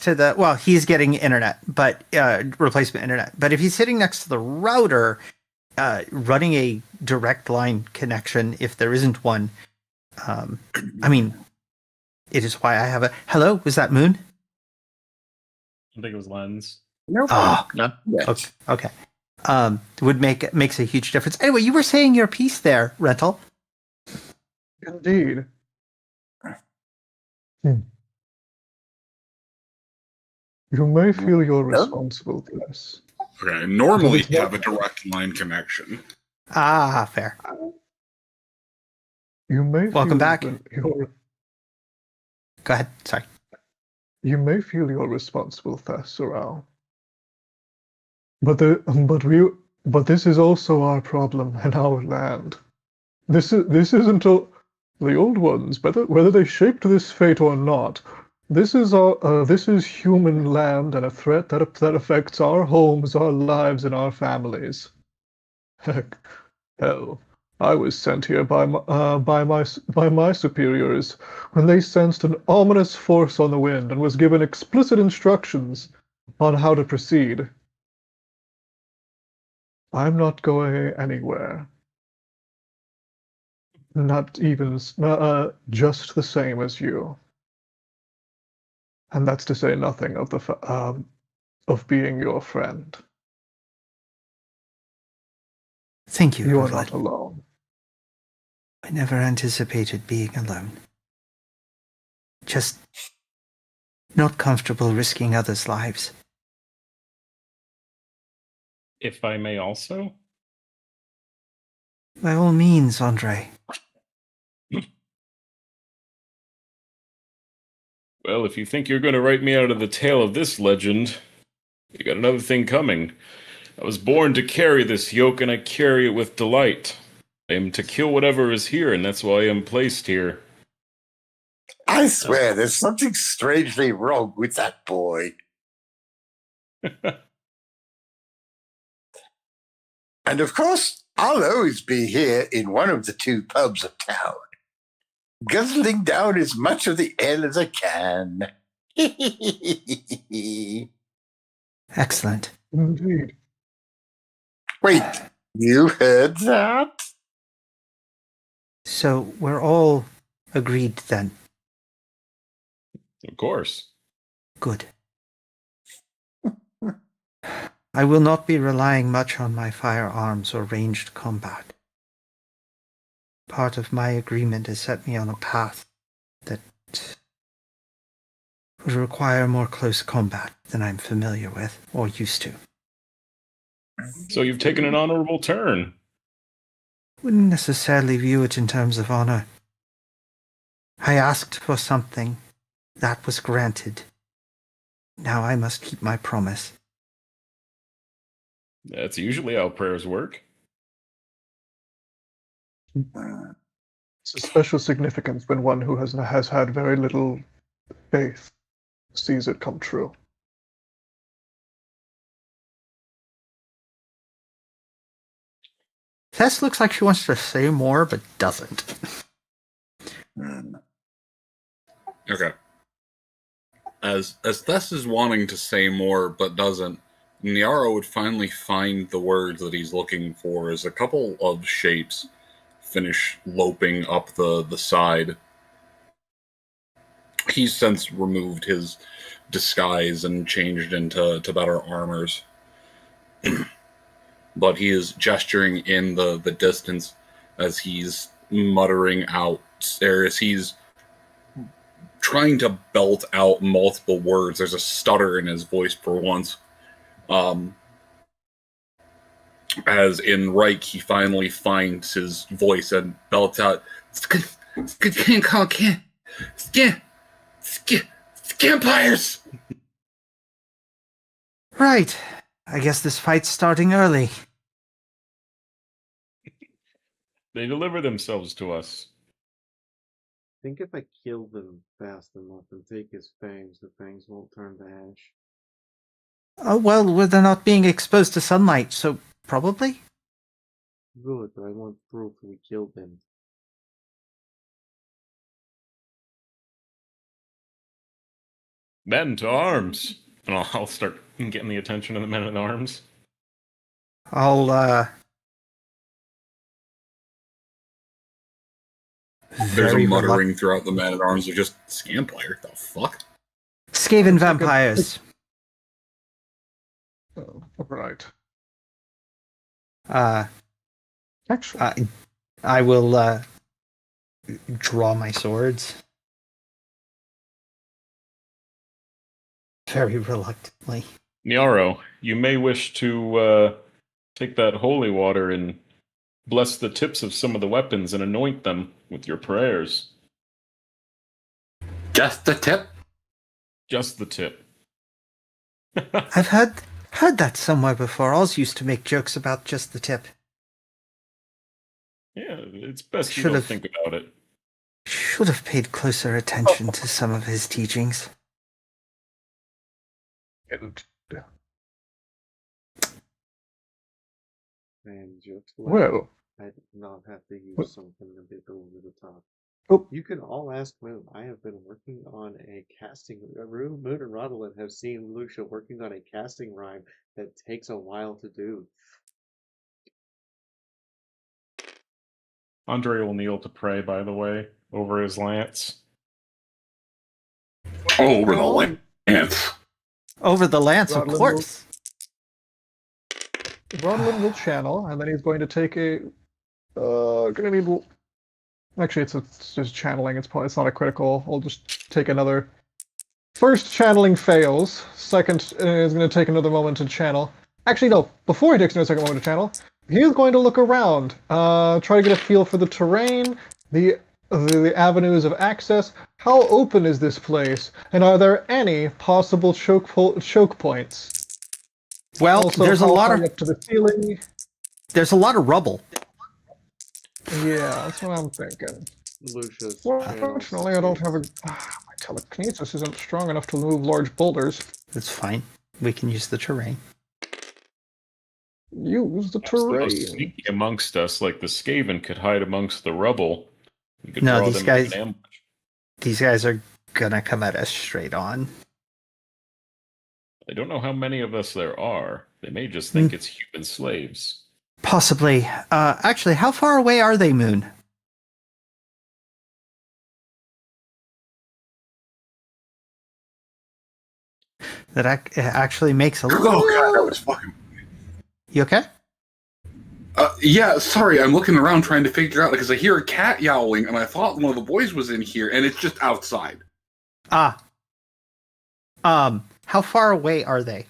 to the, well, he's getting internet, but replacement internet. But if he's sitting next to the router, running a direct line connection, if there isn't one, I mean, it is why I have a. Hello, was that Moon? I think it was Lens. No, not yet. Okay. Makes a huge difference. Anyway, you were saying your piece there, Rental. Indeed. You may feel you're responsible for this. Okay, normally you have a direct line connection. Ah, fair. You may Welcome back. Go ahead. Sorry. You may feel you're responsible, Thesseral. But this is also our problem and our land. This isn't the old ones, whether they shaped this fate or not. This is human land and a threat that affects our homes, our lives, and our families. Heck, hell, I was sent here by my superiors when they sensed an ominous force on the wind and was given explicit instructions on how to proceed. I'm not going anywhere. Not even just the same as you. And that's to say nothing of of being your friend. Thank you, You are Kavad. not alone. I never anticipated being alone. Just not comfortable risking others' lives. If I may also? By all means, Andre. Well, if you think you're going to write me out of the tale of this legend, you got another thing coming. I was born to carry this yoke, and I carry it with delight. I am to kill whatever is here, and that's why I am placed here. I swear, there's something strangely wrong with that boy. And of course, I'll always be here in one of the two pubs of town, guzzling down as much of the ale as I can. Excellent. Indeed. Wait, you heard that? So we're all agreed then. Of course. Good. I will not be relying much on my firearms or ranged combat. Part of my agreement has set me on a path that would require more close combat than I'm familiar with or used to. So you've taken an honorable turn. Wouldn't necessarily view it in terms of honor. I asked for something. That was granted. Now I must keep my promise. That's usually how prayers work. It's a special significance when one who has had very little faith sees it come true. Tess looks like she wants to say more, but doesn't. Okay. As Thess is wanting to say more but doesn't, Nyara would finally find the words that he's looking for as a couple of shapes finish loping up the side. He's since removed his disguise and changed into better armors. But he is gesturing in the distance as he's muttering out, as he's trying to belt out multiple words. There's a stutter in his voice for once. As in Reich, he finally finds his voice and belts out, Scampires! Right. I guess this fight's starting early. They deliver themselves to us. I think if I kill them fast enough and take his fangs, the fangs won't turn to ash. Oh, well, they're not being exposed to sunlight, so probably? Good, but I want proof we killed him. Men to arms! And I'll start getting the attention of the men at arms. There's a muttering throughout the men at arms of just Scamplayer. The fuck? Skaven vampires. Oh, right. Actually, I will draw my swords very reluctantly. Nyaro, you may wish to take that holy water and bless the tips of some of the weapons and anoint them with your prayers. Just the tip? Just the tip. I've heard that somewhere before. Oz used to make jokes about just the tip. Yeah, it's best you don't think about it. Should have paid closer attention to some of his teachings. And just Well, I did not have to use something a bit over the top. Oh. You can all ask Moon. I have been working on a casting. Moon and Rodolin have seen Lucia working on a casting rhyme that takes a while to do. Andre will kneel to pray, by the way, over his lance. Over the lance. Over the lance, of course. Rodolin will channel, and then he's going to take a. Gonna need. Actually, it's just channeling. It's not a critical. We'll just take another. First channeling fails. Second is going to take another moment to channel. Actually, no. Before he takes another second moment to channel, he is going to look around, try to get a feel for the terrain, the avenues of access. How open is this place, and are there any possible choke points? Well, also, there's a lot of up to the ceiling. There's a lot of rubble. Yeah, that's what I'm thinking. Lucia's. Fortunately, I don't have a. My telekinesis isn't strong enough to move large boulders. That's fine. We can use the terrain. Use the terrain. Sneaky amongst us, like the Skaven could hide amongst the rubble. We could No, draw these them guys. in an ambush. These guys are gonna come at us straight on. They don't know how many of us there are. They may just think it's human slaves. Possibly. Actually, how far away are they, Moon? That actually makes a little. Oh god, that was fucking. You okay? Yeah, sorry, I'm looking around trying to figure out because I hear a cat yowling, and I thought one of the boys was in here, and it's just outside. How far away are they?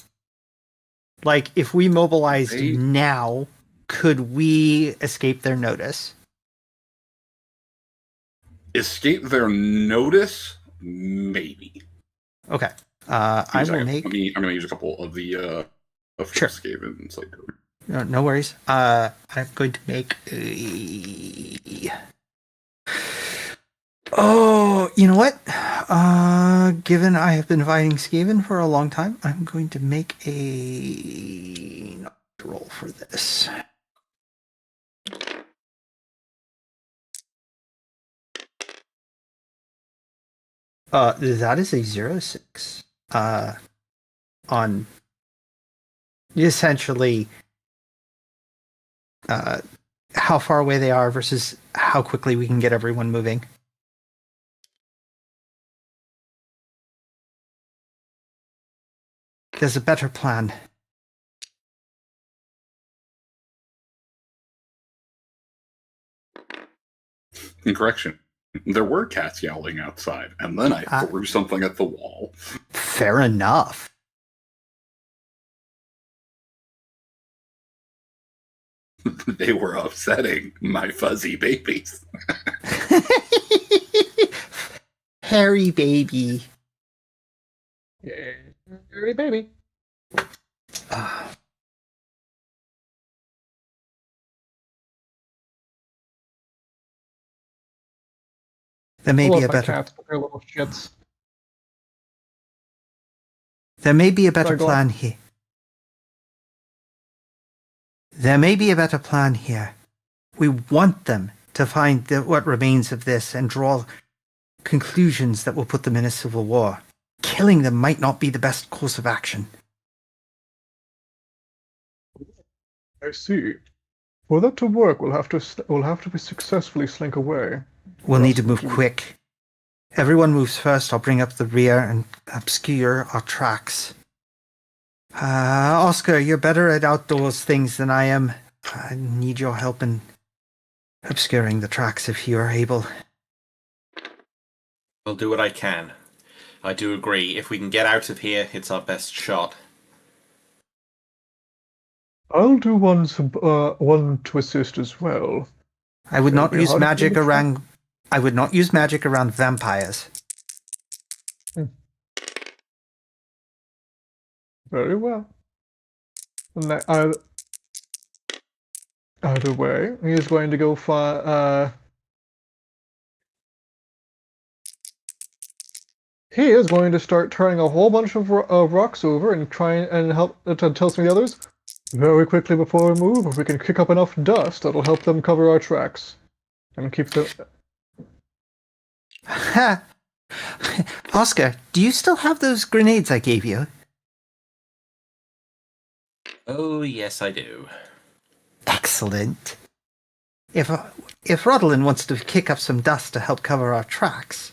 Like, if we mobilized now, could we escape their notice? Escape their notice? Maybe. Okay. I will make. I'm gonna use a couple of the Sure. Skaven. So No worries. I'm going to make a. Oh, you know what? Given I have been fighting Skaven for a long time, I'm going to make a roll for this. That is a 0-6. On essentially how far away they are versus how quickly we can get everyone moving. There's a better plan. Correction. There were cats yowling outside, and then I threw something at the wall. Fair enough. They were upsetting my fuzzy babies. Hairy baby. Yeah, hairy baby. There may be a better. Cats, but they're little shits. There may be a better plan here. There may be a better plan here. We want them to find what remains of this and draw conclusions that will put them in a civil war. Killing them might not be the best course of action. I see. For that to work, we'll have to be successfully slink away. We'll need to move quick. Everyone moves first. I'll bring up the rear and obscure our tracks. Oscar, you're better at outdoors things than I am. I need your help in obscuring the tracks if you are able. I'll do what I can. I do agree. If we can get out of here, it's our best shot. I'll do one to assist as well. I would not use magic around. I would not use magic around vampires. Very well. And either way, he is going to go find. He is going to start turning a whole bunch of rocks over and try and help to tell some of the others. very quickly before we move, if we can kick up enough dust, that'll help them cover our tracks. And keep the... Oscar, do you still have those grenades I gave you? Oh, yes, I do. Excellent. If Rodolin wants to kick up some dust to help cover our tracks,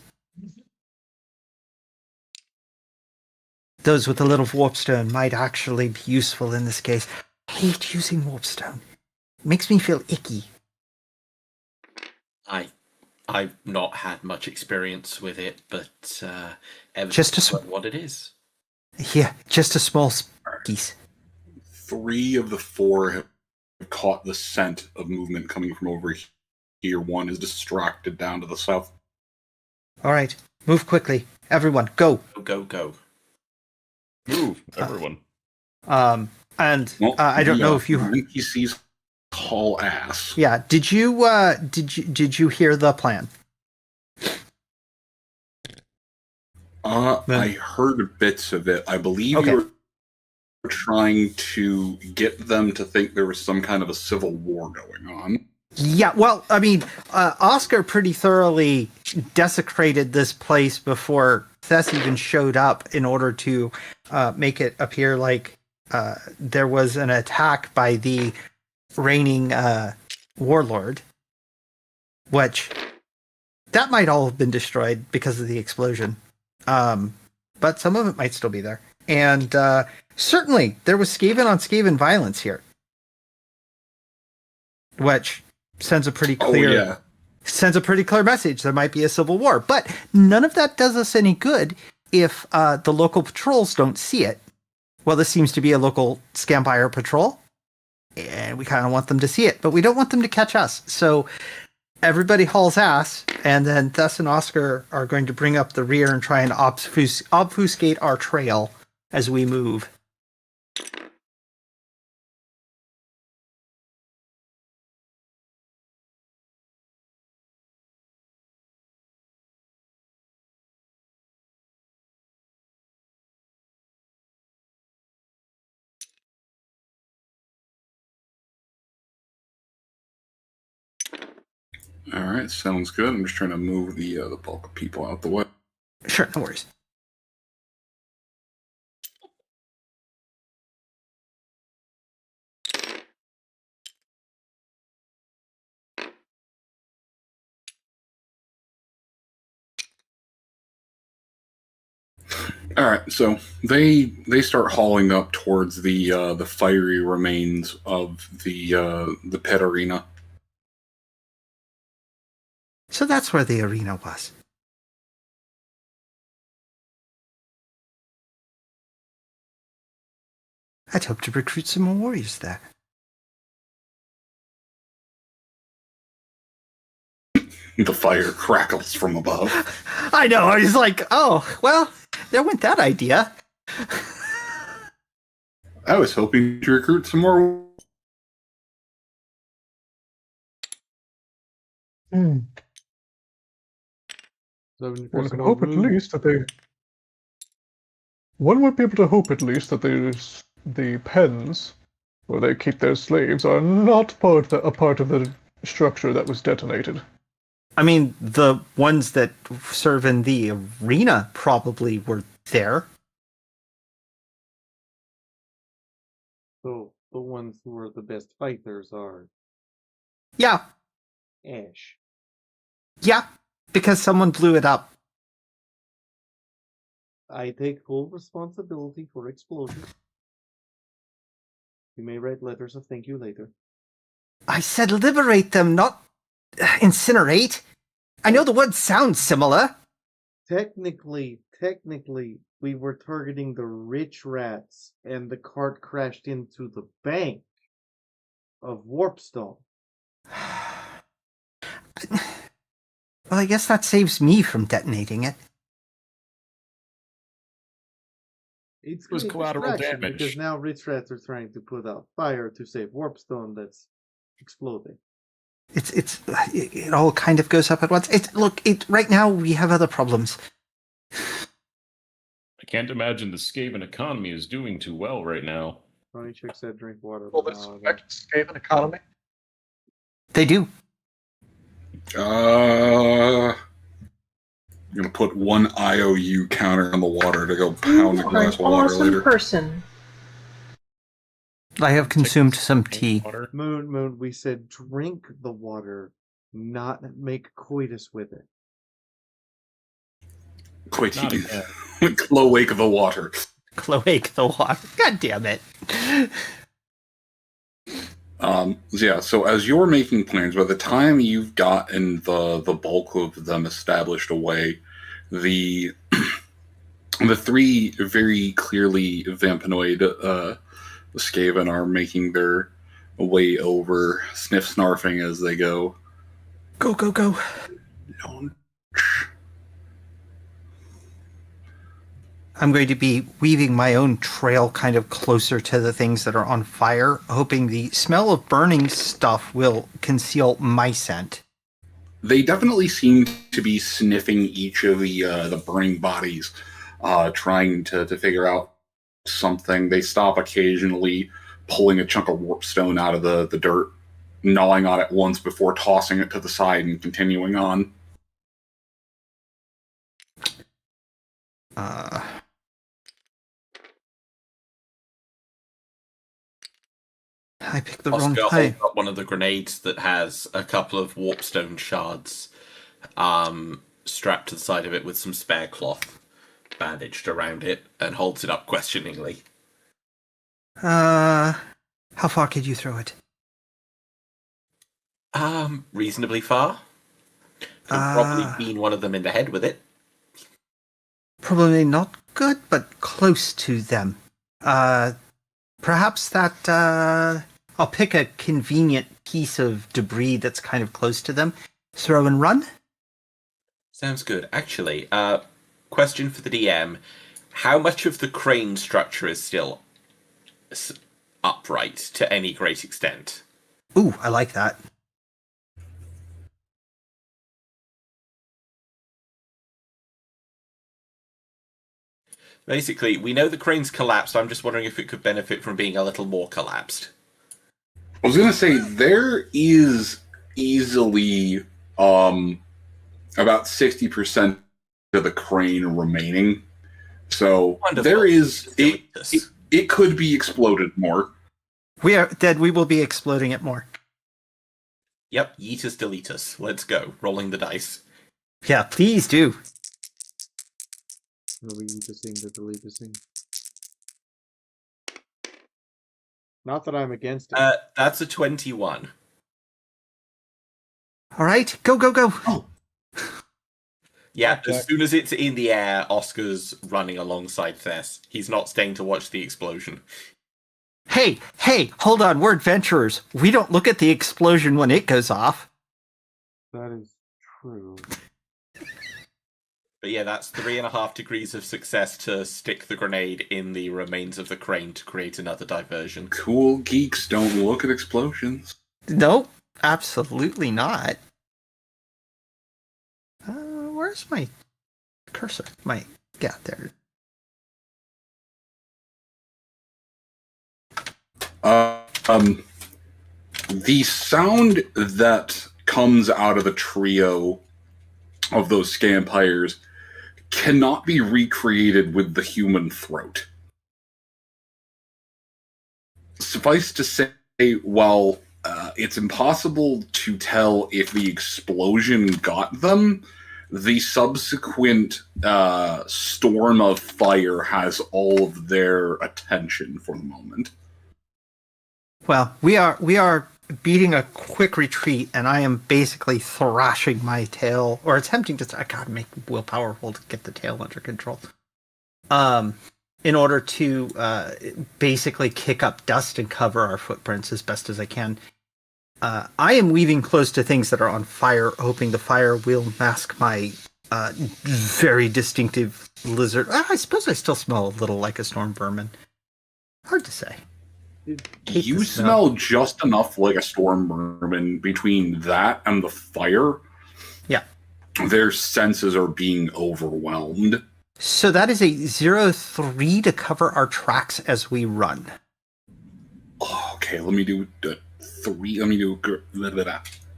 those with a little warpstone might actually be useful in this case. I hate using warpstone. It makes me feel icky. I've not had much experience with it, but Just a what it is. Yeah, just a small piece. 3 of the 4 have caught the scent of movement coming from over here. 1 is distracted down to the south. All right, move quickly. Everyone, go. Go. Move, everyone. And I don't know if you NPC's haul ass. Yeah, did you hear the plan? I heard bits of it. I believe Okay. you were trying to get them to think there was some kind of a civil war going on. Yeah, well, I mean, Oscar pretty thoroughly desecrated this place before Thess even showed up in order to make it appear like there was an attack by the reigning warlord, which that might all have been destroyed because of the explosion. But some of it might still be there. And certainly there was Skaven on Skaven violence here, which sends a pretty clear message. There might be a civil war, but none of that does us any good if the local patrols don't see it. Well, this seems to be a local Scampire patrol, and we kind of want them to see it, but we don't want them to catch us. So everybody hauls ass, and then Thess and Oscar are going to bring up the rear and try and obfuscate our trail as we move. All right, sounds good. I'm just trying to move the bulk of people out the way. Sure, no worries. All right, so they start hauling up towards the fiery remains of the pet arena. So that's where the arena was. I'd hoped to recruit some more warriors there. The fire crackles from above. I know, I was like, oh, well, there went that idea. I was hoping to recruit some more. One can hope at least that they. One would be able to hope at least that the pens, where they keep their slaves, are not a part of the structure that was detonated. I mean, the ones that serve in the arena probably were there. So the ones who are the best fighters are Yeah, Ash. yeah, because someone blew it up. I take full responsibility for explosion. You may write letters of thank you later. I said liberate them, not incinerate. I know the word sounds similar. Technically, we were targeting the rich rats, and the cart crashed into the bank of Warpstone. Well, I guess that saves me from detonating it. It's was a collateral distraction damage. because now rich rats are trying to put out fire to save Warpstone that's exploding. It all kind of goes up at once. Right now we have other problems. I can't imagine the Skaven economy is doing too well right now. Funny chick said drink water. Well, this Skaven economy. They do. I'm gonna put one IOU counter on the water to go pound a You are glass an of water awesome later. person. I have consumed some tea. Moon, we said drink the water, not make coitus with it. Cloaca the water. Cloaca the water. God damn it. So as you're making plans, by the time you've gotten the bulk of them established away, the the three very clearly vampinoid Skaven are making their way over, snarfing as they go. Go, go, go. I'm going to be weaving my own trail kind of closer to the things that are on fire, hoping the smell of burning stuff will conceal my scent. They definitely seem to be sniffing each of the burning bodies, trying to figure out something. They stop occasionally, pulling a chunk of warpstone out of the dirt, gnawing on it once before tossing it to the side and continuing on. I picked the Oscar wrong time. holds up one of the grenades that has a couple of warpstone shards strapped to the side of it with some spare cloth bandaged around it, and holds it up questioningly. How far could you throw it? Reasonably far. Could probably bean one of them in the head with it. Probably not good, but close to them. Perhaps that, I'll pick a convenient piece of debris that's kind of close to them. Throw and run? Sounds good. Actually, question for the DM. How much of the crane structure is still upright to any great extent? Ooh, I like that. Basically, we know the crane's collapsed. I'm just wondering if it could benefit from being a little more collapsed. I was gonna say there is easily about 60% of the crane remaining, so Wonderful. there is it could be exploded more. We are dead. We will be exploding it more. Yep, yeetus deletus. Let's go. Rolling the dice. Yeah, please do. Delete the thing. Not that I'm against it. That's a 21. All right, go, go, go. Oh. Yeah, as soon as it's in the air, Oscar's running alongside Thess. He's not staying to watch the explosion. Hey, hold on. We're adventurers. We don't look at the explosion when it goes off. That is true. But yeah, that's 3.5 degrees of success to stick the grenade in the remains of the crane to create another diversion. Cool geeks don't look at explosions. Nope, absolutely not. Where's my cursor? Yeah, there. The sound that comes out of the trio of those scampires cannot be recreated with the human throat. Suffice to say, while it's impossible to tell if the explosion got them, the subsequent storm of fire has all of their attention for the moment. Well, we are beating a quick retreat, and I am basically thrashing my tail, or attempting to. I gotta make willpower roll to get the tail under control. In order to basically kick up dust and cover our footprints as best as I can. I am weaving close to things that are on fire, hoping the fire will mask my very distinctive lizard. I suppose I still smell a little like a storm vermin. Hard to say. You smell just enough like a storm vermin between that and the fire. Yeah. Their senses are being overwhelmed. So that is a 0-3 to cover our tracks as we run. Okay, let me do three. Let me do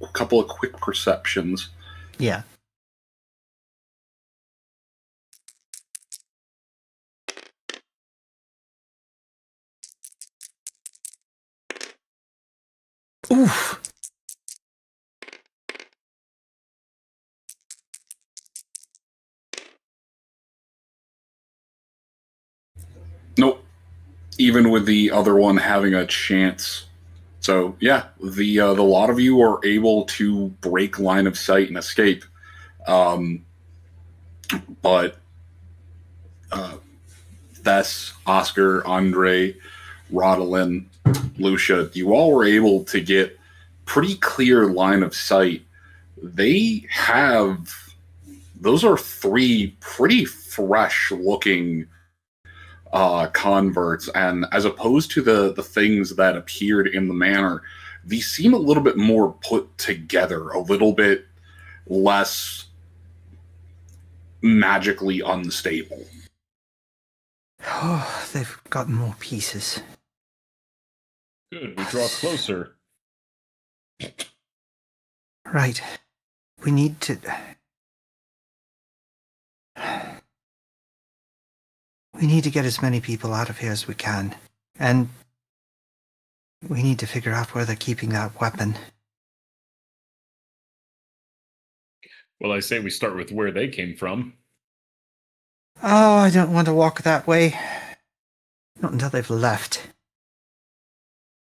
a couple of quick perceptions. Yeah. Oof. Nope. Even with the other one having a chance. So yeah, the lot of you are able to break line of sight and escape. But Thess, Oscar, Andre, Rodolin, Lucia, you all were able to get pretty clear line of sight. They have those are three pretty fresh looking converts, and as opposed to the things that appeared in the manor, these seem a little bit more put together, a little bit less magically unstable. Oh, they've gotten more pieces. Good, we draw closer. Right. We need to... We need to get as many people out of here as we can. And we need to figure out where they're keeping that weapon. Well, I say we start with where they came from. Oh, I don't want to walk that way. Not until they've left.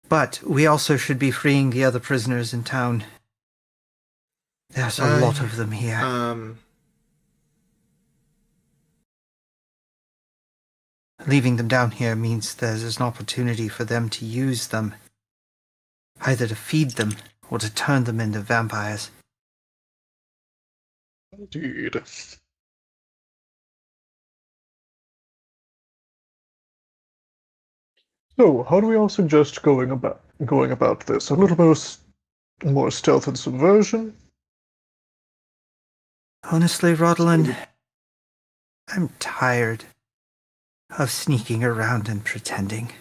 But we also should be freeing the other prisoners in town. There's a lot of them here. Leaving them down here means there's an opportunity for them to use them. Either to feed them, or to turn them into vampires. Indeed. So, how do we all suggest going about this? A little more stealth and subversion? Honestly, Rodolin, I'm tired of sneaking around and pretending.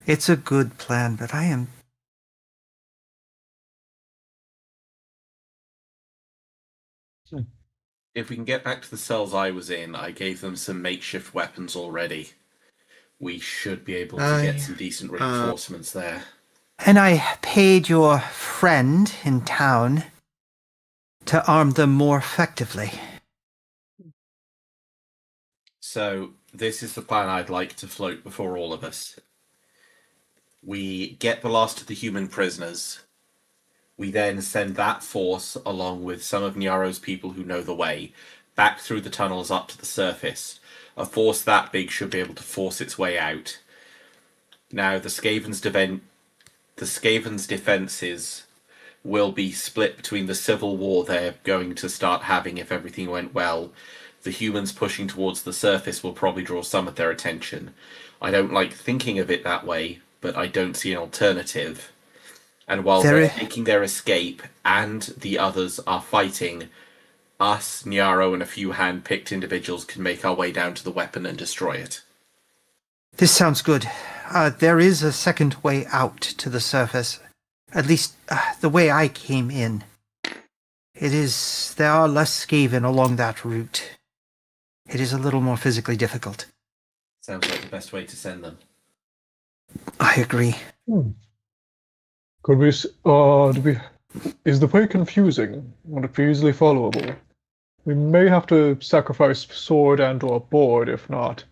It's a good plan, but I am... If we can get back to the cells I was in, I gave them some makeshift weapons already. We should be able to get some decent reinforcements there. And I paid your friend in town to arm them more effectively. So, this is the plan I'd like to float before all of us. We get the last of the human prisoners. We then send that force, along with some of Nyaro's people who know the way, back through the tunnels up to the surface. A force that big should be able to force its way out. Now, the Skaven's defenses will be split between the civil war they're going to start having if everything went well. The humans pushing towards the surface will probably draw some of their attention. I don't like thinking of it that way, but I don't see an alternative. And while they're making their escape and the others are fighting, us, Nyaro, and a few hand-picked individuals can make our way down to the weapon and destroy it. This sounds good. There is a second way out to the surface. At least, the way I came in. There are less Skaven along that route. It is a little more physically difficult. Sounds like the best way to send them. I agree. Could we, is the way confusing? Would it be easily followable? We may have to sacrifice sword and or board, if not.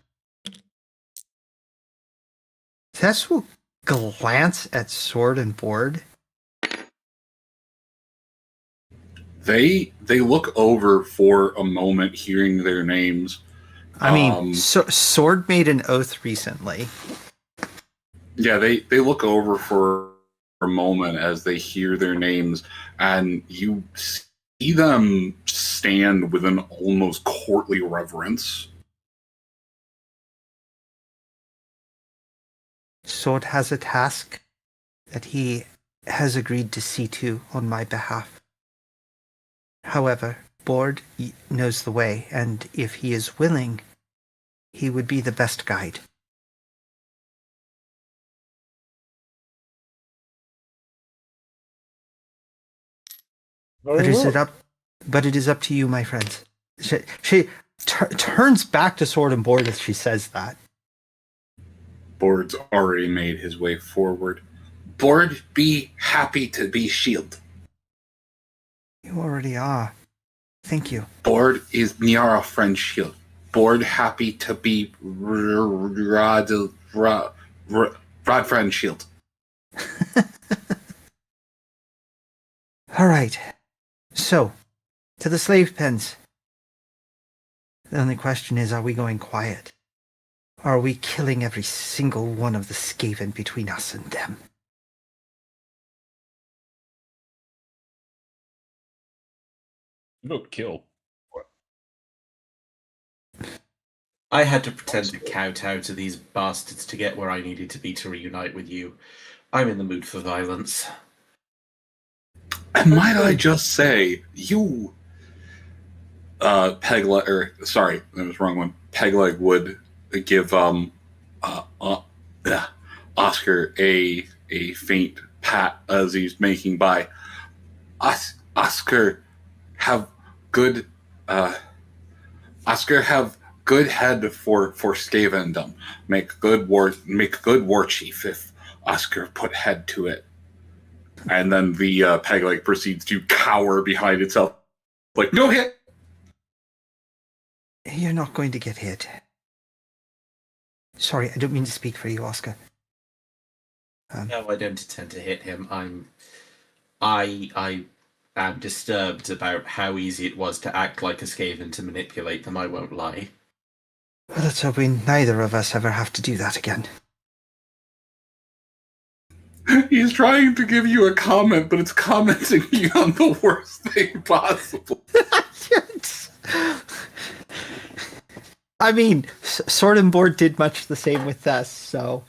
Tess will glance at sword and board. They look over for a moment, hearing their names. I mean, Sword made an oath recently. Yeah, they look over for a moment as they hear their names, and you see them stand with an almost courtly reverence. Sword has a task that he has agreed to see to on my behalf. However, Board knows the way, and if he is willing, he would be the best guide. But is it up? But it is up to you, my friends. She turns back to Sword and Board as she says that. Board's already made his way forward. Board, be happy to be shield. You already are. Thank you. Board is Miara friend shield. Board happy to be Rod friend shield. All right. So, to the slave pens. The only question is, are we going quiet? Or are we killing every single one of the Skaven between us and them? Vote kill. I had to pretend to kowtow to these bastards to get where I needed to be to reunite with you. I'm in the mood for violence. And might I just say, you, Pegleg, or sorry, that was the wrong one. Pegleg would give Oscar a faint pat as he's making by. Oscar have good head for Skavendom. Make good war chief if Oscar put head to it. And then the Pegleg proceeds to cower behind itself. Like, no hit! You're not going to get hit. Sorry, I don't mean to speak for you, Oscar. No, I don't intend to hit him. I am disturbed about how easy it was to act like a Skaven to manipulate them, I won't lie. Well, let's hope neither of us ever have to do that again. He's trying to give you a comment, but it's commenting you on the worst thing possible. I mean, Sword and Board did much the same with us, so...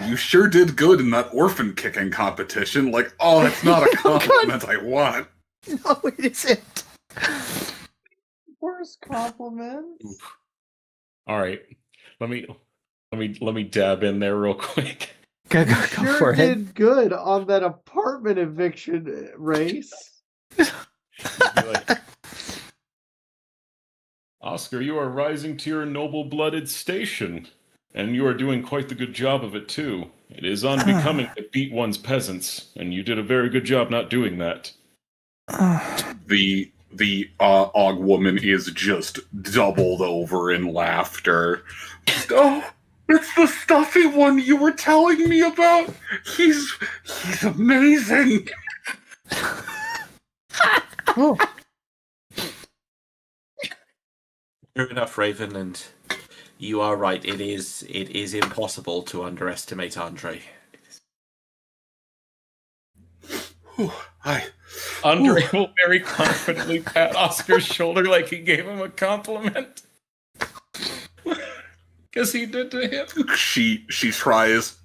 You sure did good in that orphan kicking competition. Like, oh, that's not a compliment I want. No, it isn't. Worst compliment. All right, let me dab in there real quick. Go Sure for it. did good on that apartment eviction race. Like, Oscar, you are rising to your noble-blooded station, and you are doing quite the good job of it too. It is unbecoming to beat one's peasants, and you did a very good job not doing that. The Og woman is just doubled over in laughter. Oh, it's the stuffy one you were telling me about. He's amazing. Oh. True enough, Raven, and you are right. It is impossible to underestimate Andre. Andre will very confidently pat Oscar's shoulder like he gave him a compliment. Because he did to him. She tries,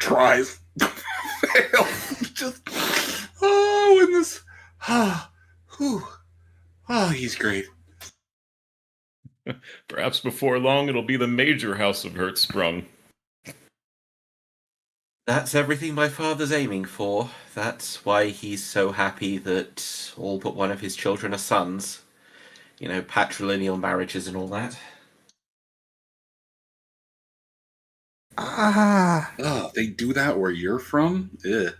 fails. Just in this. He's great. Perhaps before long it'll be the major house of Hertzsprung. That's everything my father's aiming for. That's why he's so happy that all but one of his children are sons. You know, patrilineal marriages and all that. Oh, they do that where you're from? Ugh.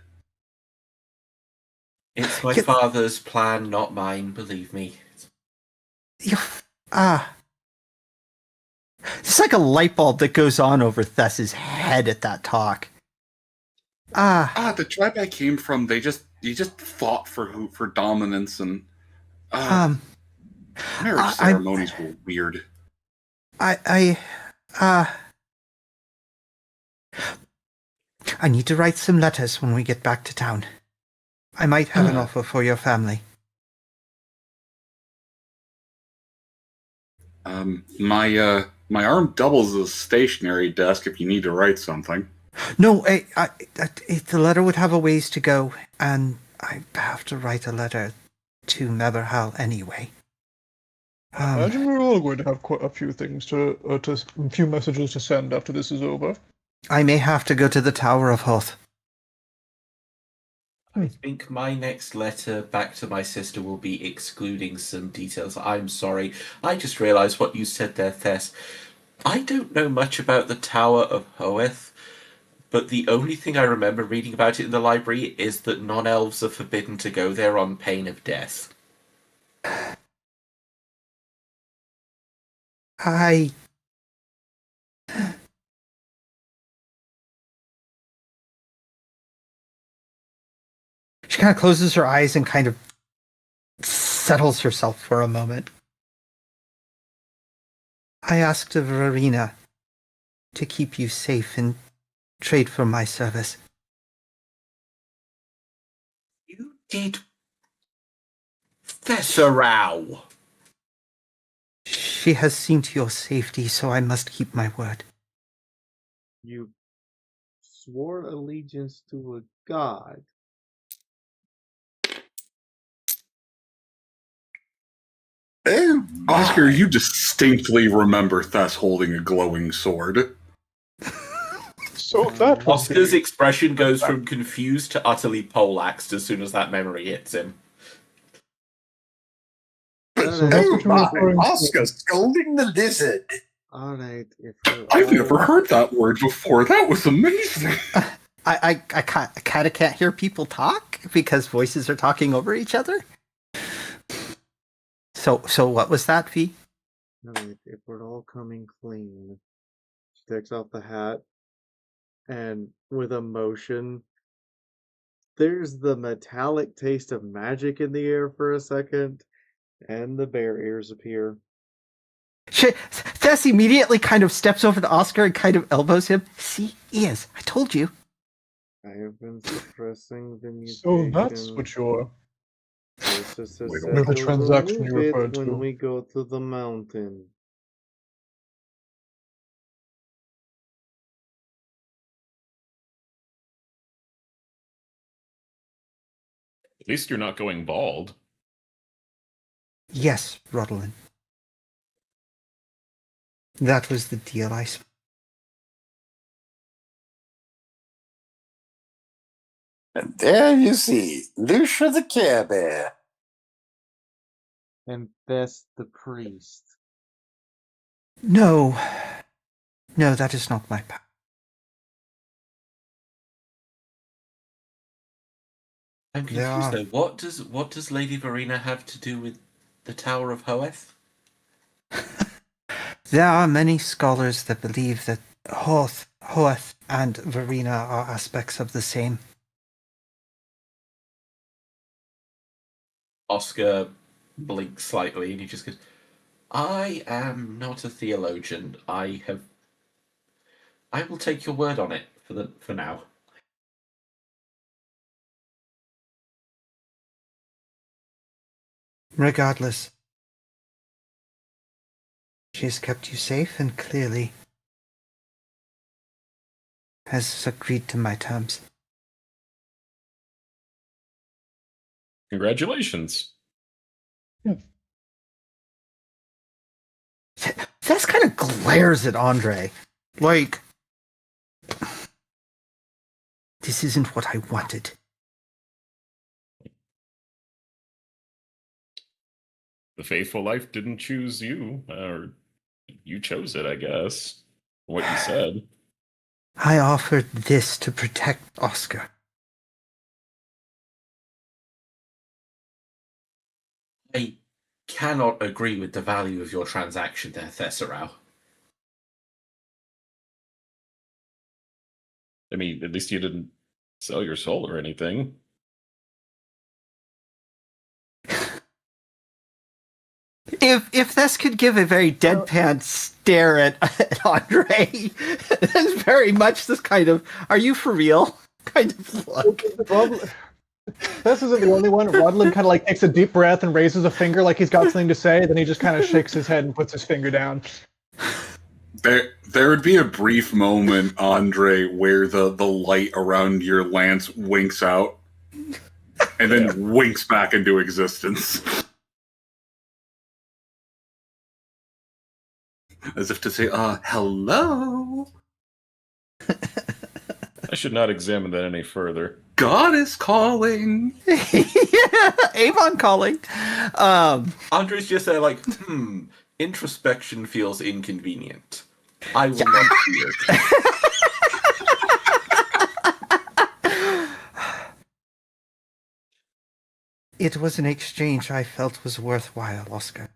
It's my father's plan, not mine, believe me. It's like a light bulb that goes on over Thess's head at that talk. The tribe I came from, they just fought for dominance and marriage ceremonies were weird. I need to write some letters when we get back to town. I might have an offer for your family. My arm doubles as a stationary desk if you need to write something. No, the letter would have a ways to go, and I have to write a letter to Meberhal anyway. I imagine we're all going to have quite a few things a few messages to send after this is over. I may have to go to the Tower of Hoth. I think my next letter back to my sister will be excluding some details. I'm sorry. I just realised what you said there, Thess. I don't know much about the Tower of Hoeth, but the only thing I remember reading about it in the library is that non-elves are forbidden to go there on pain of death. She kind of closes her eyes and kind of settles herself for a moment. I asked of Verena to keep you safe in trade for my service. You did... Thesserau! She has seen to your safety, so I must keep my word. You swore allegiance to a god. Oscar, you distinctly remember Thess holding a glowing sword. So that Oscar's expression goes from confused to utterly poleaxed as soon as that memory hits him. So that's what you're referring to. Oscar scolding the lizard. Alright, if I've never heard that word before. That was amazing. I kind of can't hear people talk because voices are talking over each other. So what was that, V? Alright, if we're all coming clean. She takes off the hat, and with emotion, there's the metallic taste of magic in the air for a second, and the bear ears appear. Tess immediately kind of steps over to Oscar and kind of elbows him. See, he is. I told you. I have been suppressing the So mutation. that's what you're... This is a With the transaction you referred when to. we go to the mountain. At least you're not going bald. Yes, Rodolin. That was the deal I... And there you see, Lucia the Care Bear. And Bess the priest. No. No, that is not my power. I'm confused though. What does Lady Verena have to do with the Tower of Hoeth? There are many scholars that believe that Hoeth and Verena are aspects of the same. Oscar blinks slightly and he just goes, I am not a theologian. I will take your word on it for now. Regardless, she has kept you safe and clearly has agreed to my terms. Congratulations. Tess kind of glares at Andre. Like, this isn't what I wanted. The faithful life didn't choose you, or you chose it, I guess. What you said. I offered this to protect Oscar. I cannot agree with the value of your transaction there, Thesserau. I mean, at least you didn't sell your soul or anything. if this could give a very deadpan stare at Andre, that's very much this kind of, are you for real? Kind of look. This isn't the only one. Rodlin kind of like takes a deep breath and raises a finger like he's got something to say, then he just kind of shakes his head and puts his finger down. There would be a brief moment, Andre, where the light around your lance winks out and then winks back into existence. As if to say, hello? I should not examine that any further. God is calling. Avon calling. Andre's just there like, introspection feels inconvenient. I will not do it. It was an exchange I felt was worthwhile, Oscar.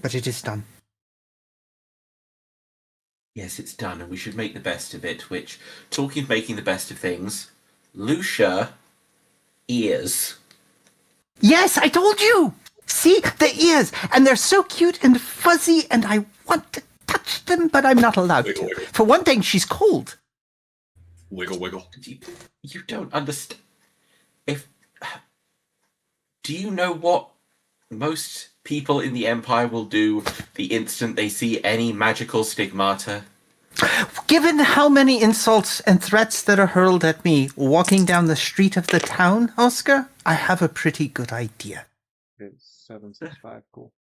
But it is done. Yes, it's done, and we should make the best of it, which, talking of making the best of things, Lucia ears. Yes, I told you! See, the ears! And they're so cute and fuzzy, and I want to touch them, but I'm not allowed Wiggle, to. wiggle. For one thing, she's cold. Wiggle, wiggle. You don't understand. Do you know what most people in the Empire will do the instant they see any magical stigmata? Given how many insults and threats that are hurled at me walking down the street of the town, Oscar, I have a pretty good idea. It's 765. Cool.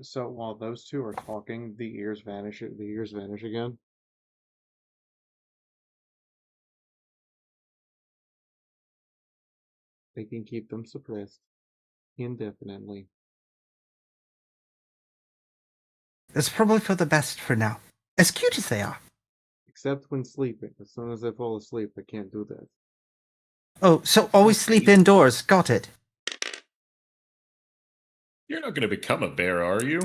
So while those two are talking, the ears vanish. The ears vanish again. They can keep them suppressed indefinitely. It's probably for the best for now. As cute as they are. Except when sleeping. As soon as I fall asleep, I can't do that. Oh, so always sleep indoors. Got it. You're not going to become a bear, are you?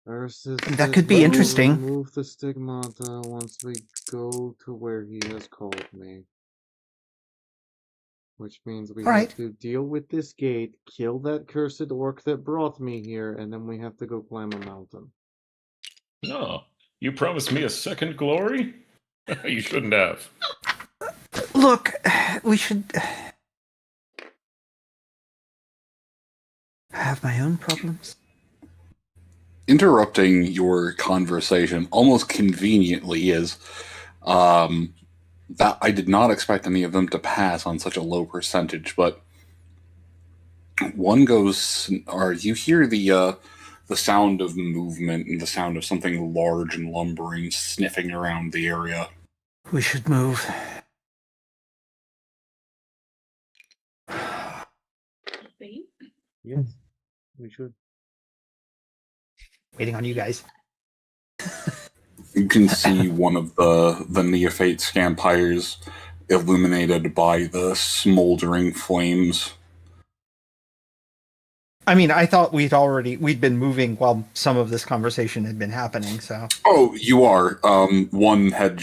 That could be interesting. Remove the stigmata once we go to where he has called me. Which means we have to deal with this gate, kill that cursed orc that brought me here, and then we have to go climb a mountain. No. You promised me a second glory? You shouldn't have. Look, we should... I have my own problems. Interrupting your conversation almost conveniently is that I did not expect any of them to pass on such a low percentage, but one goes, or you hear the sound of movement and the sound of something large and lumbering sniffing around the area. We should move. Yes, we should. Waiting on you guys. You can see one of the neophyte scampires illuminated by the smoldering flames. I mean, I thought we'd been moving while some of this conversation had been happening, so. Oh, you are. One had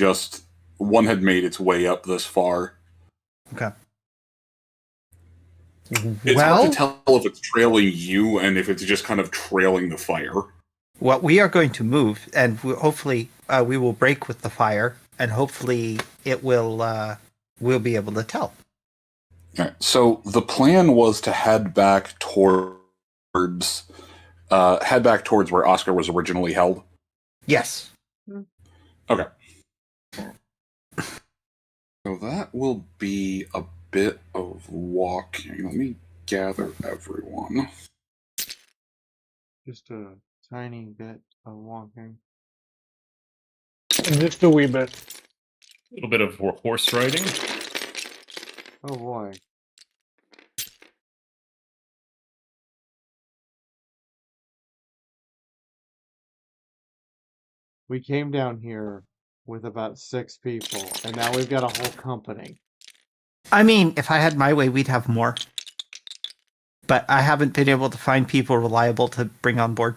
made its way up this far. Okay. It's hard to tell if it's trailing you and if it's just kind of trailing the fire. Well, we are going to move, and hopefully we will break with the fire, and hopefully it will we'll be able to tell. All right, so the plan was to head back towards where Oscar was originally held. Yes. Okay. So that will be a bit of walking. Let me gather everyone. Just a tiny bit of walking. Just a wee bit. A little bit of horse riding. Oh boy. We came down here with about 6 people, and now we've got a whole company. I mean, if I had my way, we'd have more. But I haven't been able to find people reliable to bring on board.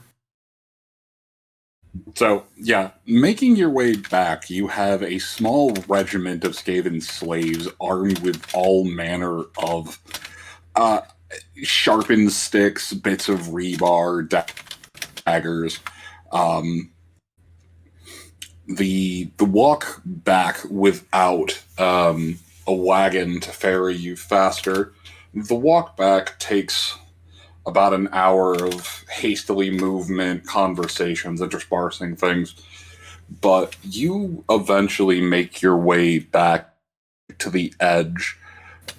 So, yeah, making your way back, you have a small regiment of Skaven slaves armed with all manner of sharpened sticks, bits of rebar, daggers. The walk back without a wagon to ferry you faster, the walk back takes about an hour of hastily movement, conversations, interspersing things. But you eventually make your way back to the edge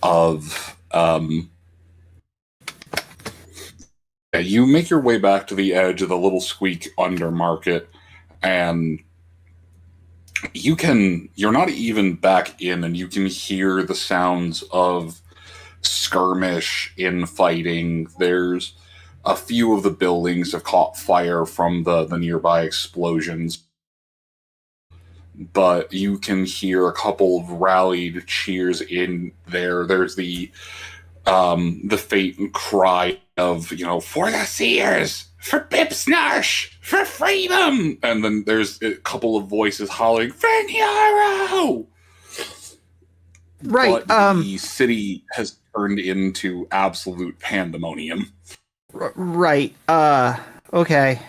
of you make your way back to the edge of the Little Squeak Undermarket, and you're not even back in, and you can hear the sounds of skirmish, infighting. There's a few of the buildings have caught fire from the nearby explosions, but you can hear a couple of rallied cheers in there. There's the faint cry of, for the Seers, for Pipsnash, for freedom! And then there's a couple of voices hollering, Fenjaro! Right. But the city has turned into absolute pandemonium. Right. Okay.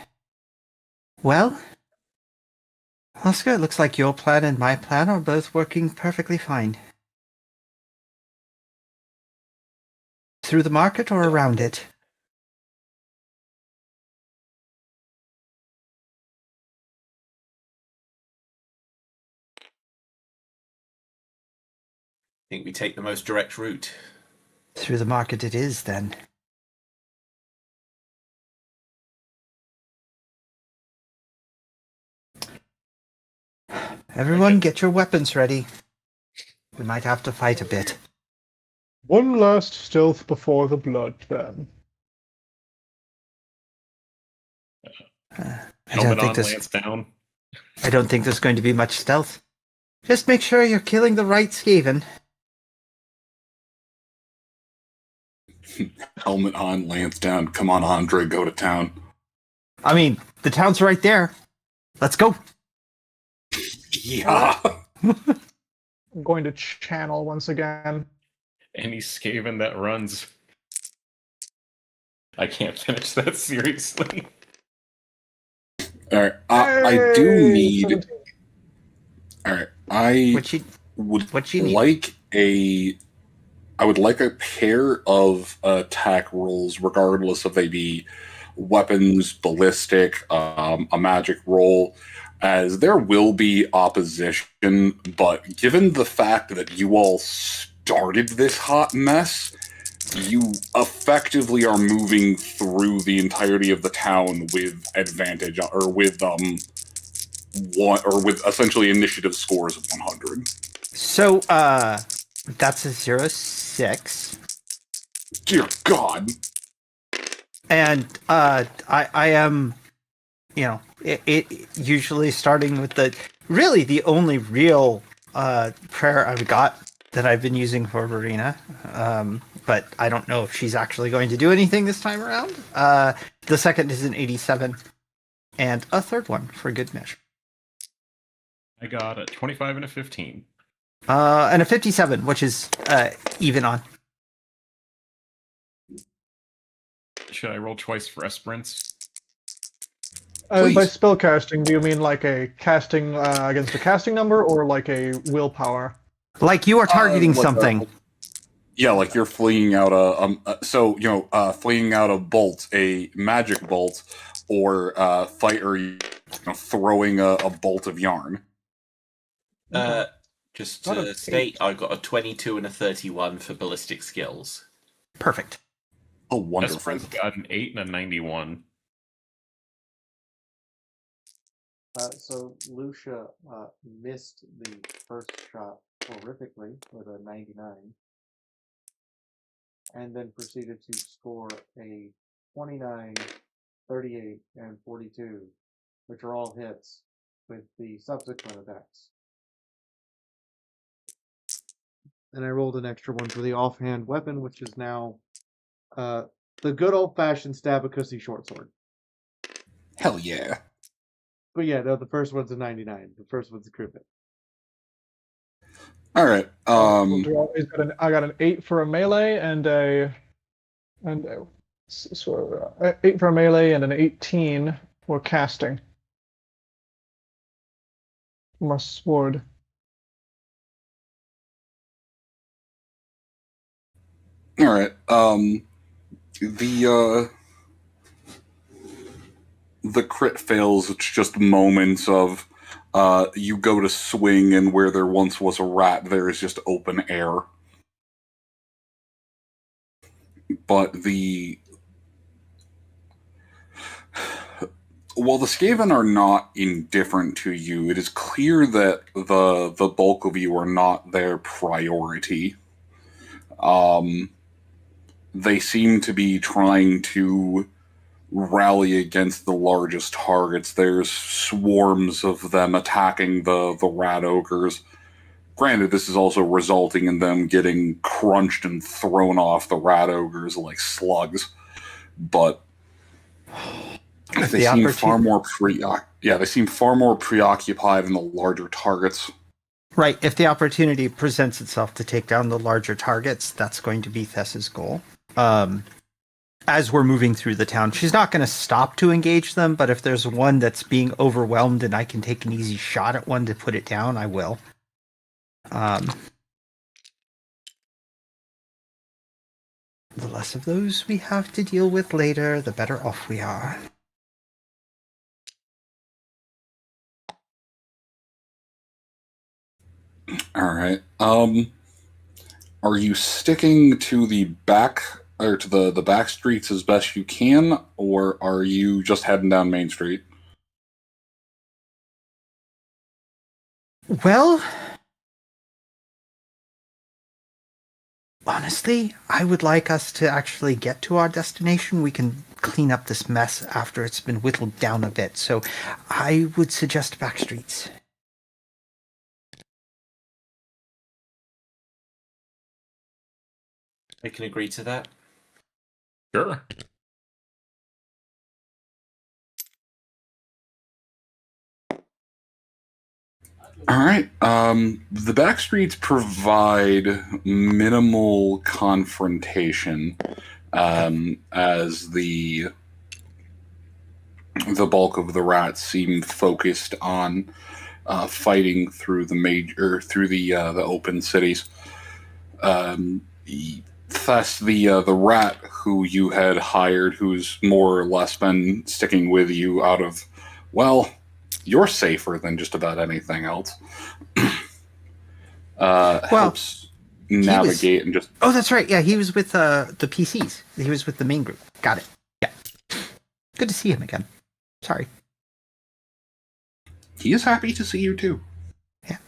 Well, Oscar, it looks like your plan and my plan are both working perfectly fine. Through the market or around it? I think we take the most direct route. Through the market it is, then. Everyone, get your weapons ready. We might have to fight a bit. One last stealth before the blood, then. Helmet on, lance down. I don't think there's going to be much stealth. Just make sure you're killing the right Skaven. Helmet on, lance down. Come on, Andre, go to town. I mean, the town's right there. Let's go. Yeah. I'm going to channel once again. Any Skaven that runs. I can't finish that seriously. Alright, I do need... Alright, I would like a pair of attack rolls, regardless if they be weapons, ballistic, a magic roll, as there will be opposition, but given the fact that you all started this hot mess, you effectively are moving through the entirety of the town with advantage, or with essentially initiative scores of 100. So, that's a 0-6. Dear God. And I am, it usually starting with the only real prayer I've got that I've been using for Verena. But I don't know if she's actually going to do anything this time around. The second is an 87, and a third one for good measure. I got a 25 and a 15. And a 57, which is even on. Should I roll twice for Esperance? By spell casting, do you mean like a casting against a casting number, or like a willpower? Like you are targeting something. Yeah, like you're fleeing out fleeing out a bolt, a magic bolt, or throwing a bolt of yarn. Just to state, I got a 22 and a 31 for ballistic skills. Perfect. Oh, wonderful. Esperance got an 8 and a 91. So Lucia missed the first shot horrifically with a 99, and then proceeded to score a 29, 38, and 42, which are all hits with the subsequent attacks. And I rolled an extra one for the offhand weapon, which is now the good old-fashioned Stabacussy short sword. Hell yeah. But yeah, no, the first one's a 99. The first one's a crit hit. All right. I got an 8 for a melee and 8 for a melee and an 18 for casting. My sword. All right. The crit fails. It's just moments of you go to swing, and where there once was a rat, there is just open air. But while the Skaven are not indifferent to you, it is clear that the bulk of you are not their priority. They seem to be trying to rally against the largest targets. There's swarms of them attacking the rat ogres. Granted, this is also resulting in them getting crunched and thrown off the rat ogres like slugs, but they seem far more they seem far more preoccupied in the larger targets. Right. If the opportunity presents itself to take down the larger targets, that's going to be Thess's goal. As we're moving through the town, she's not going to stop to engage them, but if there's one that's being overwhelmed and I can take an easy shot at one to put it down, I will. The less of those we have to deal with later, the better off we are. All right. Are you sticking to the back or to the back streets as best you can, or are you just heading down Main Street? Well, honestly, I would like us to actually get to our destination. We can clean up this mess after it's been whittled down a bit. So I would suggest back streets. I can agree to that. Sure. All right. The back streets provide minimal confrontation, as the bulk of the rats seem focused on fighting through the open cities. Thus, the rat who you had hired, who's more or less been sticking with you out of, well, you're safer than just about anything else. Helps navigate and just. Oh, that's right. Yeah, he was with the PCs. He was with the main group. Got it. Yeah. Good to see him again. Sorry. He is happy to see you too. Yeah.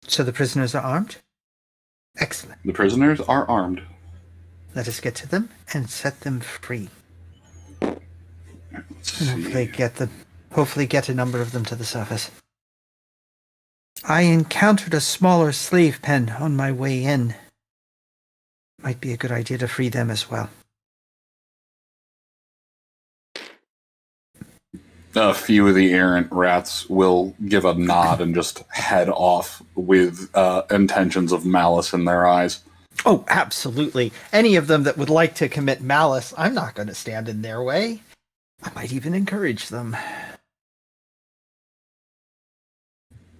So the prisoners are armed? Excellent. The prisoners are armed. Let us get to them and set them free. And hopefully get a number of them to the surface. I encountered a smaller slave pen on my way in. Might be a good idea to free them as well. A few of the errant rats will give a nod and just head off with intentions of malice in their eyes. Oh, absolutely. Any of them that would like to commit malice, I'm not going to stand in their way. I might even encourage them.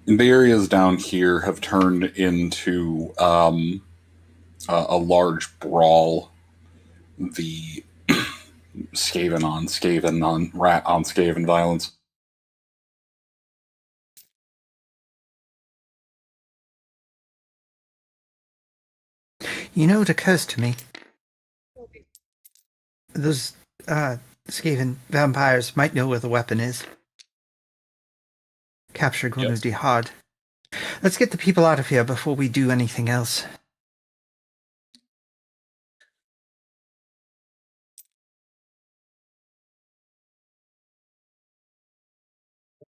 The areas down here have turned into a large brawl. The Skaven on Skaven on rat on Skaven violence. You know, it occurs to me. Those Skaven vampires might know where the weapon is. Captured one would be hard. Let's get the people out of here before we do anything else.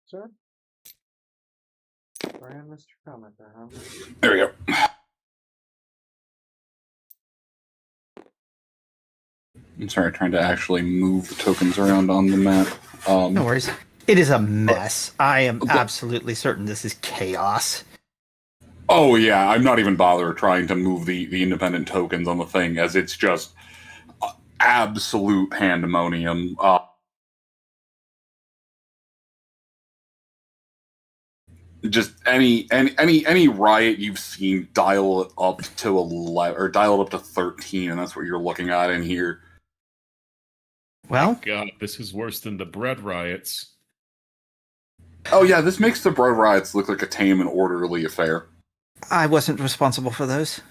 Sir? Sorry, I missed your comment there, huh? There we go. I'm sorry, trying to actually move the tokens around on the map. No worries. It is a mess. I am absolutely certain this is chaos. Oh yeah, I'm not even bothered trying to move the independent tokens on the thing, as it's just absolute pandemonium. Just any riot you've seen, dial it up to 11 or dial it up to 13, and that's what you're looking at in here. Well, God, this is worse than the bread riots. Oh yeah, this makes the bread riots look like a tame and orderly affair. I wasn't responsible for those.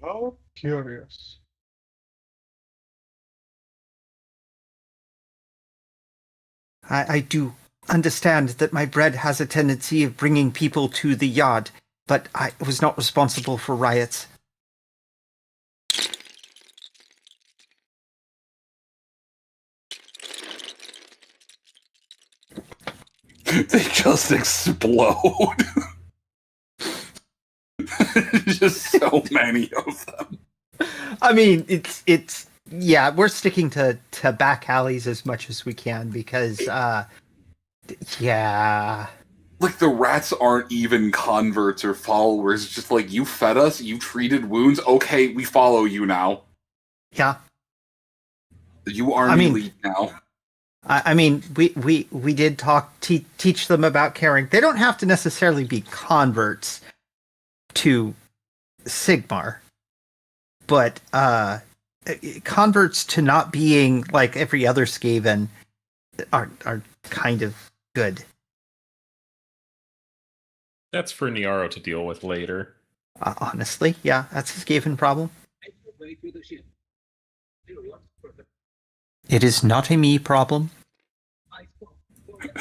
Oh, curious. I do understand that my bread has a tendency of bringing people to the yard, but I was not responsible for riots. They just explode. Just so many of them. I mean, it's yeah, we're sticking to back alleys as much as we can because yeah. Like, the rats aren't even converts or followers. It's just like, you fed us, you treated wounds, okay, we follow you now. Yeah. You are elite now. I mean, we did teach them about caring. They don't have to necessarily be converts to Sigmar, but converts to not being like every other Skaven are kind of good. That's for Niaro to deal with later. Honestly, yeah, that's a Skaven problem. It is not a me problem.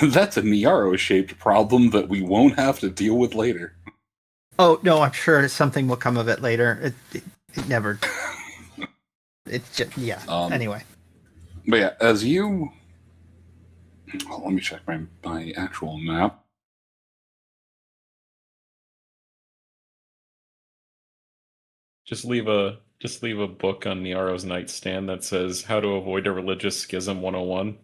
That's a Niaro-shaped problem that we won't have to deal with later. Oh, no, I'm sure something will come of it later. It never... It's just... Yeah, anyway. But yeah, as you... Oh, let me check my actual map. Just leave a book on Niaro's nightstand that says How to Avoid a Religious Schism 101.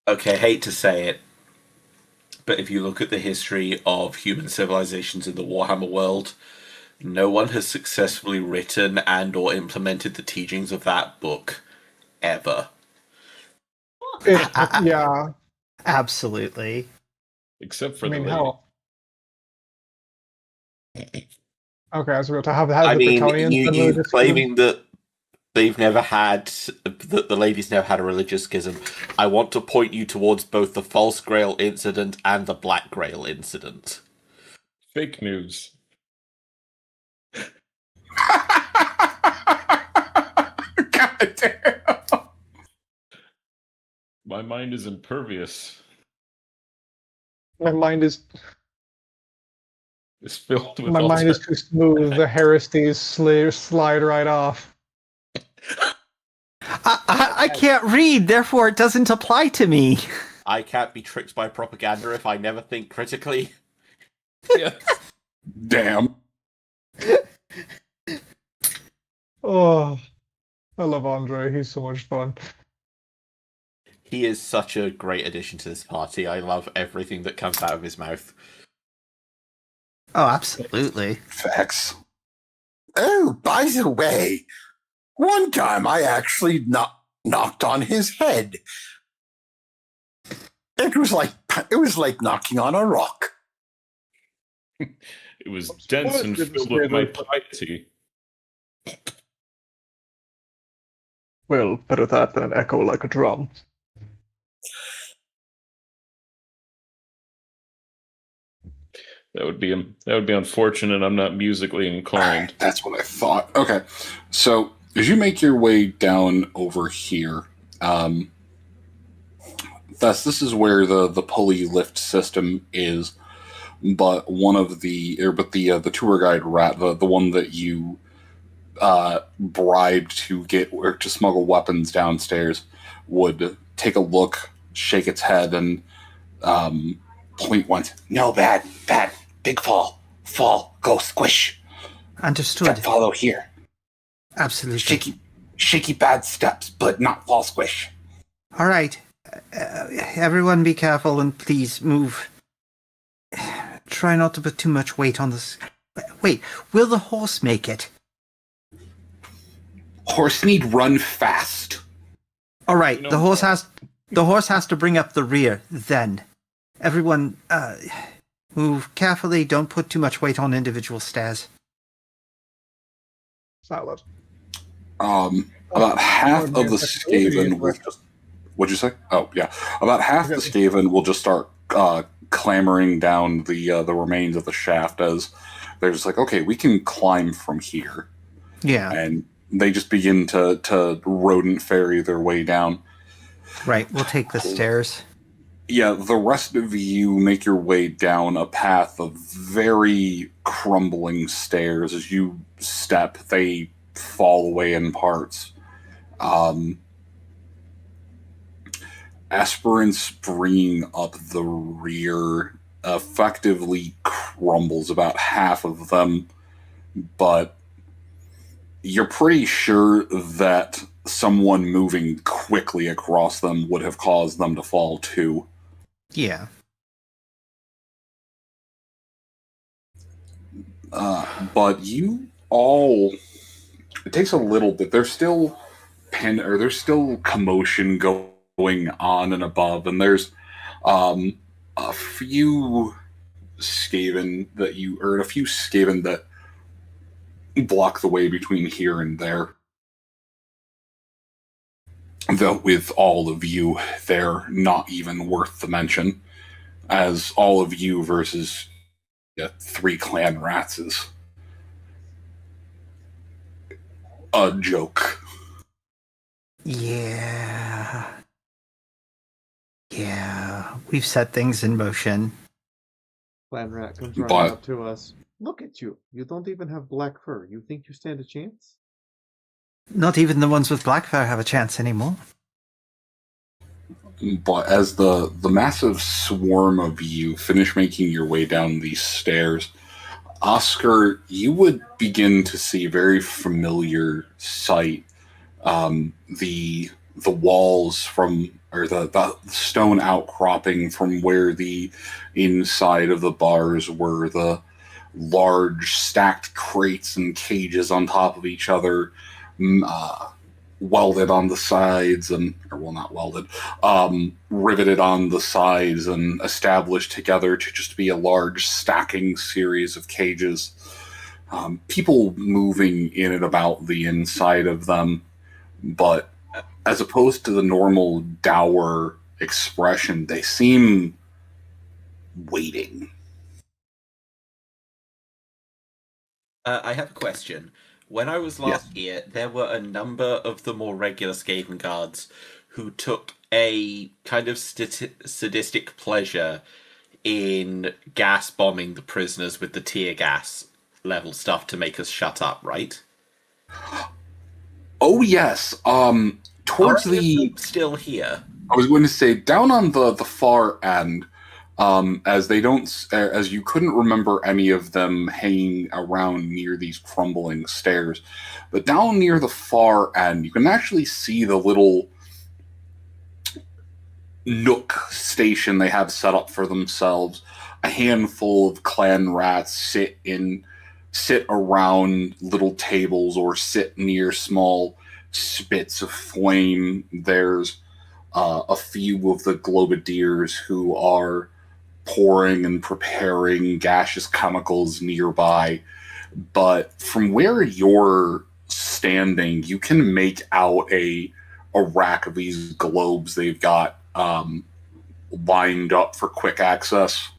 Okay, hate to say it, but if you look at the history of human civilizations in the Warhammer world, no one has successfully written and or implemented the teachings of that book ever. Yeah. Absolutely. Except for the lady. Hell. Okay, I was about to have the Bretonians. Claiming that they've never had the ladies never had a religious schism. I want to point you towards both the False Grail incident and the Black Grail incident. Fake news. God damn. My mind is impervious. My mind is... It's filled with... My mind is too smooth. The heresies slide right off. I can't read, therefore it doesn't apply to me. I can't be tricked by propaganda if I never think critically. Yeah. Damn. Oh, I love Andre. He's so much fun. He is such a great addition to this party. I love everything that comes out of his mouth. Oh, absolutely. Facts. Oh, by the way, one time I actually knocked on his head. It was like knocking on a rock. It was dense and filled with my piety. Well, better that than an echo like a drum. That would be unfortunate. I'm not musically inclined. That's what I thought. Okay, so as you make your way down over here, this is where the pulley lift system is. But the tour guide rat, the one that you bribed to get or to smuggle weapons downstairs, would take a look, shake its head, and point once. No, bad, big fall, go squish. Understood. Don't follow here. Absolutely. Shaky bad steps, but not fall squish. All right, everyone, be careful and please move. Try not to put too much weight on this. Wait, will the horse make it? Horse need run fast. All right, the horse has to bring up the rear. Then, everyone, move carefully. Don't put too much weight on individual stairs. Solid. About half of the Skaven will just... What'd you say? Oh, yeah. About half the Skaven will just start clambering down the remains of the shaft as they're just like, okay, we can climb from here. Yeah. And they just begin to rodent ferry their way down. Right, we'll take the stairs. Yeah, the rest of you make your way down a path of very crumbling stairs. As you step, they fall away in parts. Aspirants bringing up the rear effectively crumbles about half of them, but you're pretty sure that someone moving quickly across them would have caused them to fall too. Yeah. But you all, it takes a little bit. There's still commotion going on and above, and there's a few Skaven that block the way between here and there. Though with all of you, they're not even worth the mention, as all of you versus 3 clan rats is a joke. Yeah. Yeah, we've set things in motion. Clan rat comes running up to us. Look at you. You don't even have black fur. You think you stand a chance? Not even the ones with black fur have a chance anymore. But as the massive swarm of you finish making your way down these stairs, Oscar, you would begin to see a very familiar sight. The walls or the stone outcropping from where the inside of the bars were, the large stacked crates and cages on top of each other, welded on the sides riveted on the sides and established together to just be a large stacking series of cages. People moving in and about the inside of them, but as opposed to the normal dour expression, they seem waiting. I have a question. When I was last here, there were a number of the more regular Skaven guards who took a kind of sadistic pleasure in gas bombing the prisoners with the tear gas level stuff to make us shut up, right? Oh yes. Towards the still here. I was going to say down on the far end, as you couldn't remember any of them hanging around near these crumbling stairs, but down near the far end, you can actually see the little nook station they have set up for themselves. A handful of clan rats sit around little tables or sit near small spits of flame. There's a few of the globadiers who are pouring and preparing gaseous chemicals nearby. But from where you're standing, you can make out a rack of these globes they've got lined up for quick access.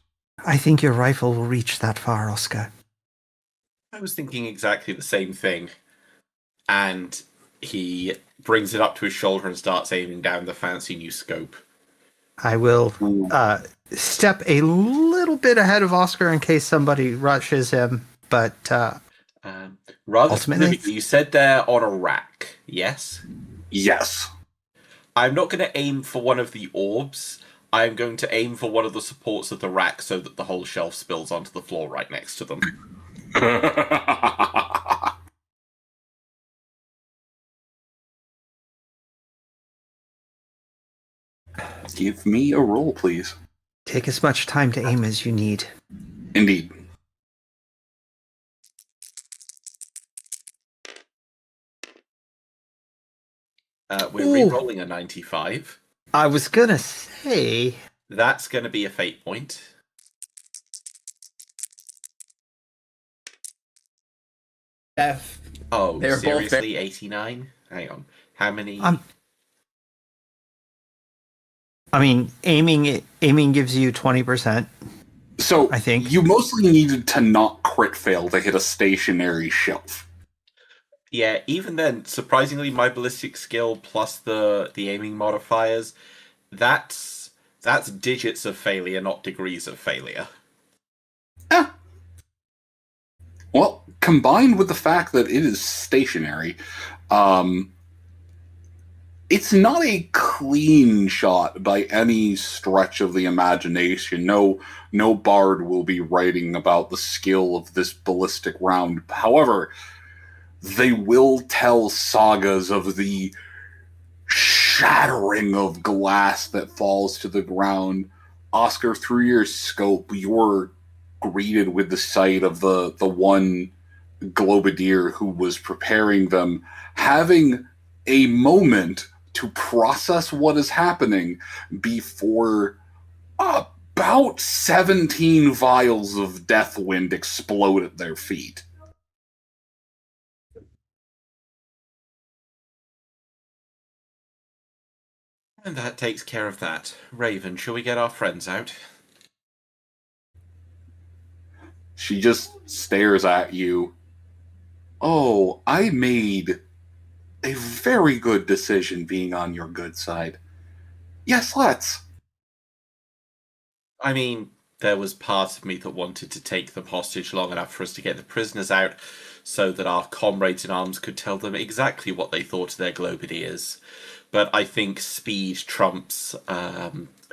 I think your rifle will reach that far, Oscar. I was thinking exactly the same thing. And he brings it up to his shoulder and starts aiming down the fancy new scope. I will step a little bit ahead of Oscar in case somebody rushes him, but rather ultimately, you said they're on a rack, yes? Yes. I'm not going to aim for one of the orbs. I'm going to aim for one of the supports of the rack so that the whole shelf spills onto the floor right next to them. Give me a roll, please. Take as much time to aim as you need. Indeed. We're re-rolling a 95. I was gonna say... That's gonna be a fate point. F. Oh, They're seriously? 89? Hang on. How many... I mean, aiming gives you 20%. So I think you mostly needed to not crit fail to hit a stationary shelf. Yeah, even then, surprisingly, my ballistic skill plus the aiming modifiers, that's digits of failure, not degrees of failure. Well, combined with the fact that it is stationary, it's not a clean shot by any stretch of the imagination. No bard will be writing about the skill of this ballistic round. However, they will tell sagas of the shattering of glass that falls to the ground. Oscar, through your scope, you're greeted with the sight of the one globadier who was preparing them, having a moment to process what is happening before about 17 vials of death wind explode at their feet. And that takes care of that. Raven, shall we get our friends out? She just stares at you. Oh, I made a very good decision being on your good side. Yes, let's. I mean, there was part of me that wanted to take them hostage long enough for us to get the prisoners out so that our comrades in arms could tell them exactly what they thought of their globadiers. But I think speed trumps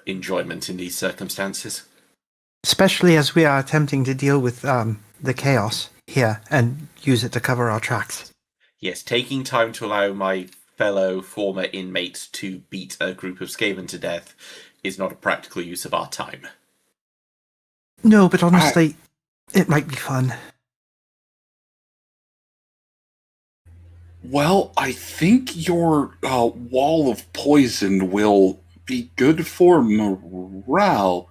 enjoyment in these circumstances. Especially as we are attempting to deal with the chaos here and use it to cover our tracks. Yes, taking time to allow my fellow former inmates to beat a group of Skaven to death is not a practical use of our time. No, but honestly, it might be fun. Well, I think your wall of poison will be good for morale.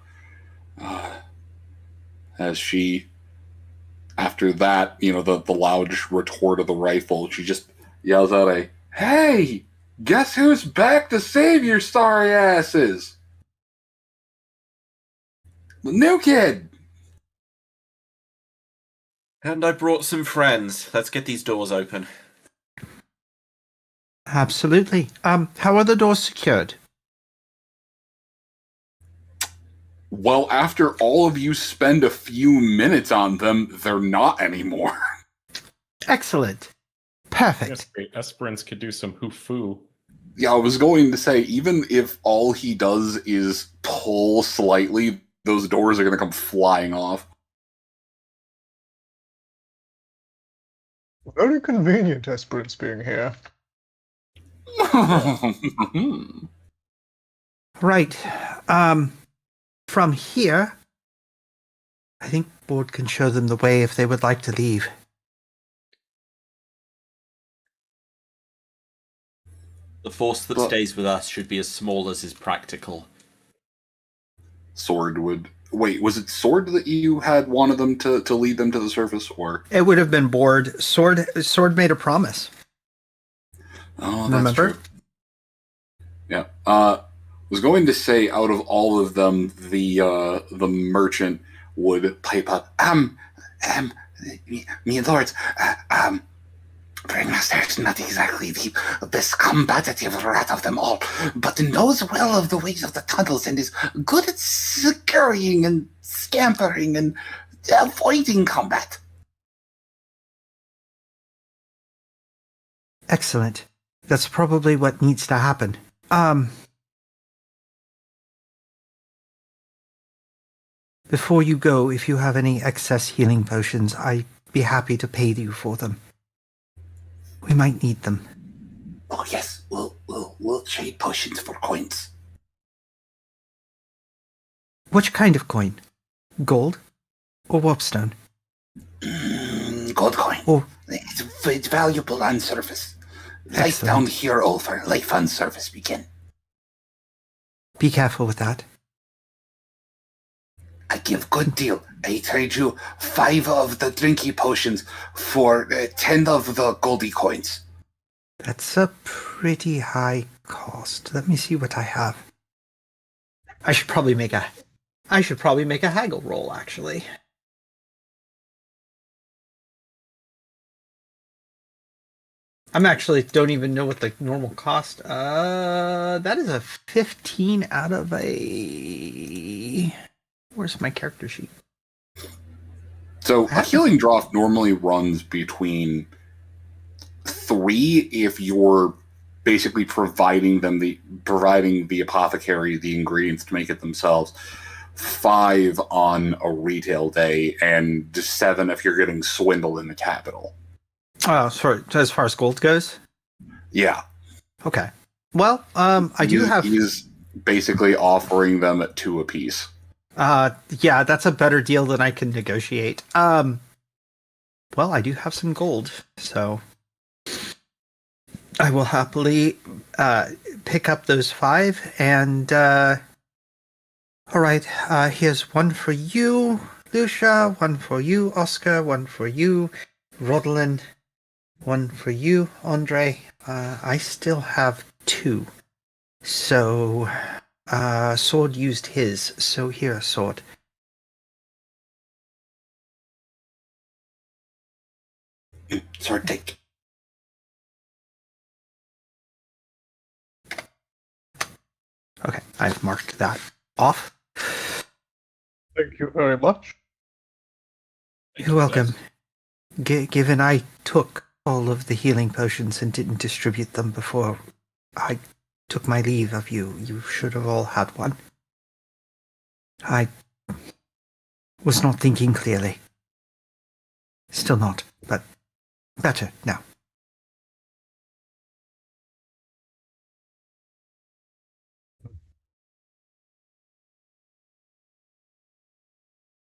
As she, after that, the loud retort of the rifle, she just yells out "Hey, guess who's back to save your sorry asses? The new kid!" And I brought some friends. Let's get these doors open. Absolutely. How are the doors secured? Well, after all of you spend a few minutes on them, they're not anymore. Excellent. Perfect. Yes, great. Esperance could do some hoo-foo. Yeah, I was going to say, even if all he does is pull slightly, those doors are going to come flying off. Very convenient, Esperance being here. Right. From here, I think Board can show them the way if they would like to leave. The force that stays with us should be as small as is practical. Sword would... Wait, was it Sword that you had wanted them to lead them to the surface, or...? It would have been Board. Sword made a promise. Oh, that's Remember? true. Yeah. Was going to say, out of all of them, the merchant would pipe up, me lords, Grandmaster is not exactly the best combative rat of them all, but knows well of the ways of the tunnels and is good at scurrying and scampering and avoiding combat. Excellent. That's probably what needs to happen. Before you go, if you have any excess healing potions, I'd be happy to pay you for them. We might need them. Oh yes, we'll trade potions for coins. Which kind of coin? Gold or warpstone? Gold coin. Oh. It's valuable on surface. Life down here over, life on surface begin. Be careful with that. I give good deal. I trade you 5 of the drinky potions for 10 of the goldy coins. That's a pretty high cost. Let me see what I have. I should probably make a haggle roll, actually. I'm actually don't even know what the normal cost. That is a 15 out of a. Where's my character sheet? So a healing draft normally runs between 3 if you're basically providing the apothecary the ingredients to make it themselves. 5 on a retail day, and just 7 if you're getting swindled in the capital. Oh, sorry. As far as gold goes. Yeah. Okay. Well, I do have. He's basically offering them at 2 apiece. Yeah, that's a better deal than I can negotiate. Well, I do have some gold, so I will happily pick up those 5. And all right, here's 1 for you, Lucia. 1 for you, Oscar. 1 for you, Rodolin. 1 for you, Andre. I still have 2. So, Sword used his. So here, Sword. Sword, take. Okay, I've marked that off. Thank you very much. You're welcome. Given I took all of the healing potions and didn't distribute them before I took my leave of you, you should have all had one. I was not thinking clearly. Still not, but better now.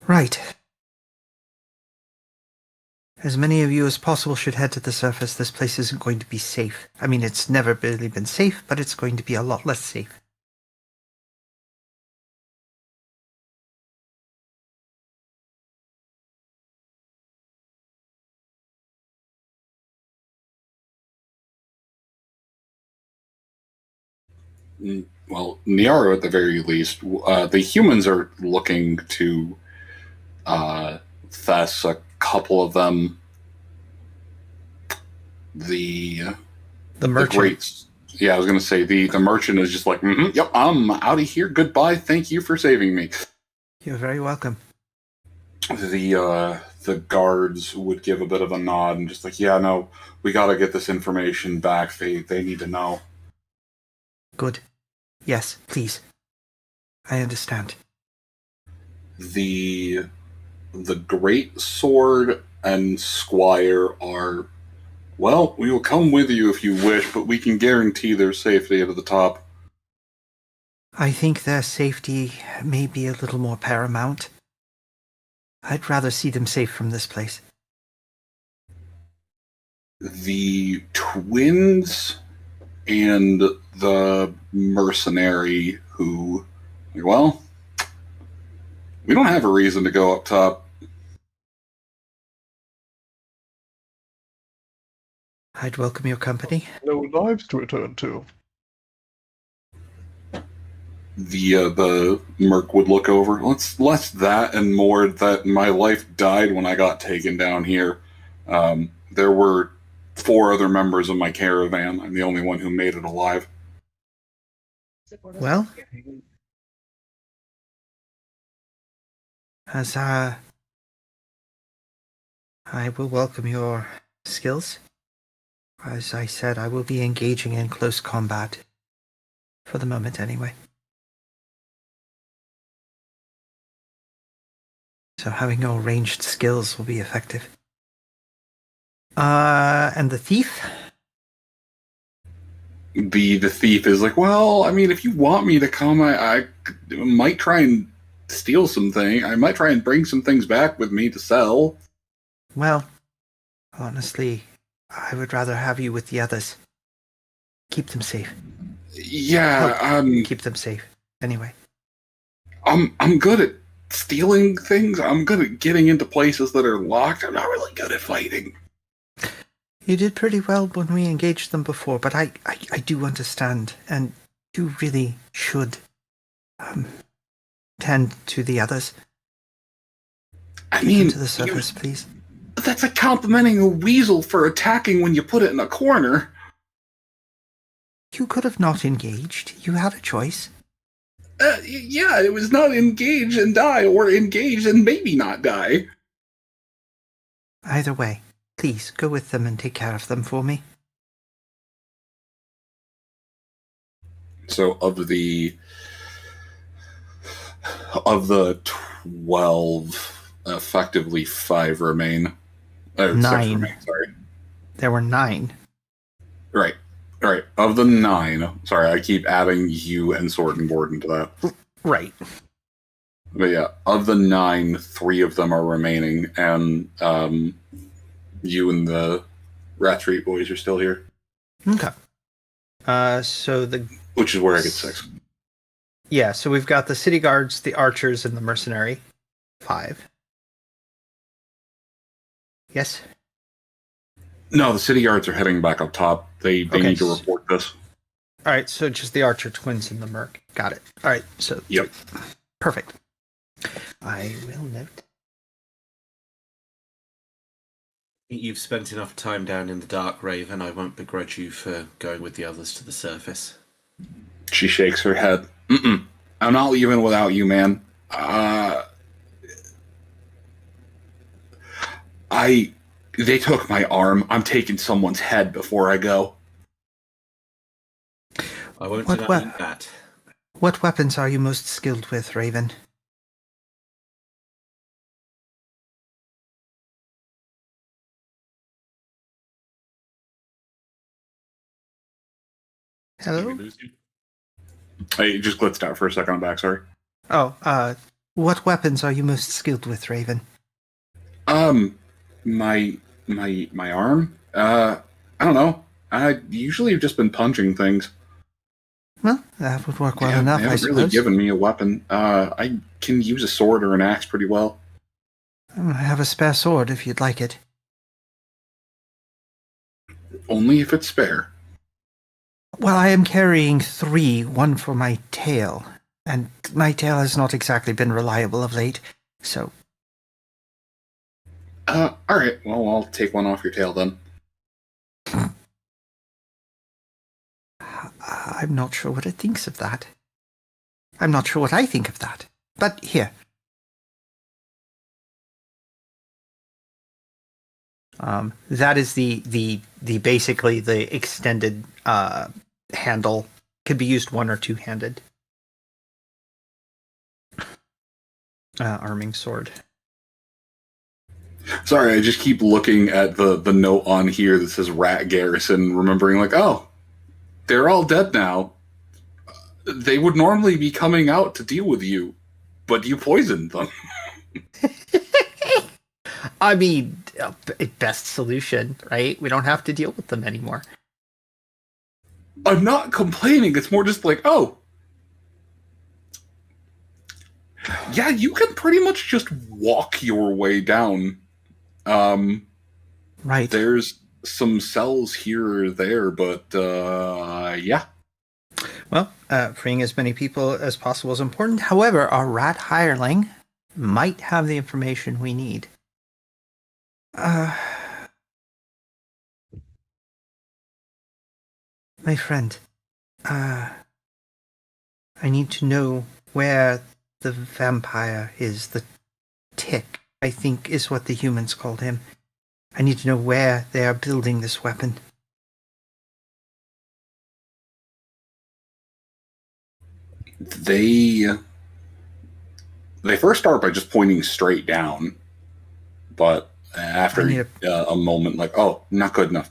Right. As many of you as possible should head to the surface. This place isn't going to be safe. I mean, it's never really been safe, but it's going to be a lot less safe. Well, Niaro at the very least. The humans are looking to Thess, a couple of them. The merchant. I was going to say the merchant is just like, yep, I'm out of here. Goodbye. Thank you for saving me. You're very welcome. The guards would give a bit of a nod and just like, yeah, no, we got to get this information back. They need to know. Good. Yes, please. I understand. The great sword and squire are, well, we will come with you if you wish, but we can guarantee their safety at the top. I think their safety may be a little more paramount. I'd rather see them safe from this place. The twins and the mercenary who, well, we don't have a reason to go up top. I'd welcome your company. No lives to return to. The merc would look over. Let's less that and more that my life died when I got taken down here. There were 4 other members of my caravan. I'm the only one who made it alive. Well, as I will welcome your skills. As I said, I will be engaging in close combat. For the moment, anyway. So having your ranged skills will be effective. And the thief? The thief is like, well, I mean, if you want me to come, I might try and steal something. I might try and bring some things back with me to sell. Well, honestly, I would rather have you with the others. Keep them safe. Yeah, keep them safe. Anyway. I'm good at stealing things. I'm good at getting into places that are locked. I'm not really good at fighting. You did pretty well when we engaged them before, but I do understand, and you really should tend to the others. I mean, to the surface, please. that's like complimenting a weasel for attacking when you put it in a corner. You could have not engaged. You had a choice. Yeah, it was not engage and die, or engage and maybe not die. Either way, please go with them and take care of them for me. So of the 12, effectively 5 remain. 9. 6 remain, sorry. There were 9. Right. Of the 9, sorry, I keep adding you and Sword and Board into that. Right. But yeah, of the 9, 3 of them are remaining, and you and the Rat Street boys are still here. Okay. Which is where I get 6. Yeah, so we've got the city guards, the archers, and the mercenary. 5. Yes? No, the city guards are heading back up top. They need to report this. All right, so just the archer twins and the merc. Got it. All right, so yep. Perfect. I will note. You've spent enough time down in the dark, Raven. I won't begrudge you for going with the others to the surface. She shakes her head. I'm not leaving without you, man. They took my arm. I'm taking someone's head before I go. I won't deny that. What weapons are you most skilled with, Raven? Hello? I just glitched out for a second. I'm back, sorry. What weapons are you most skilled with, Raven? My arm? I don't know. I usually have just been punching things. Well, that would work well enough, They I haven't suppose. really given me a weapon. I can use a sword or an axe pretty well. I have a spare sword if you'd like it. Only if it's spare. Well, I am carrying 3, one for my tail. And my tail has not exactly been reliable of late, so... Alright. Well, I'll take one off your tail then. I'm not sure what it thinks of that. I'm not sure what I think of that. But here. That is the basically the extended handle. Could be used one or two-handed. Arming sword. Sorry, I just keep looking at the note on here that says Rat Garrison, remembering like, oh, they're all dead now. They would normally be coming out to deal with you, but you poisoned them. I mean, best solution, right? We don't have to deal with them anymore. I'm not complaining. It's more just like, oh, yeah, you can pretty much just walk your way down. Right. There's some cells here or there, but yeah. Well, freeing as many people as possible is important. However, our rat hireling might have the information we need. My friend, I need to know where the vampire is. The tick, I think, is what the humans called him. I need to know where they are building this weapon. They first start by just pointing straight down, but after a moment, like, oh, not good enough.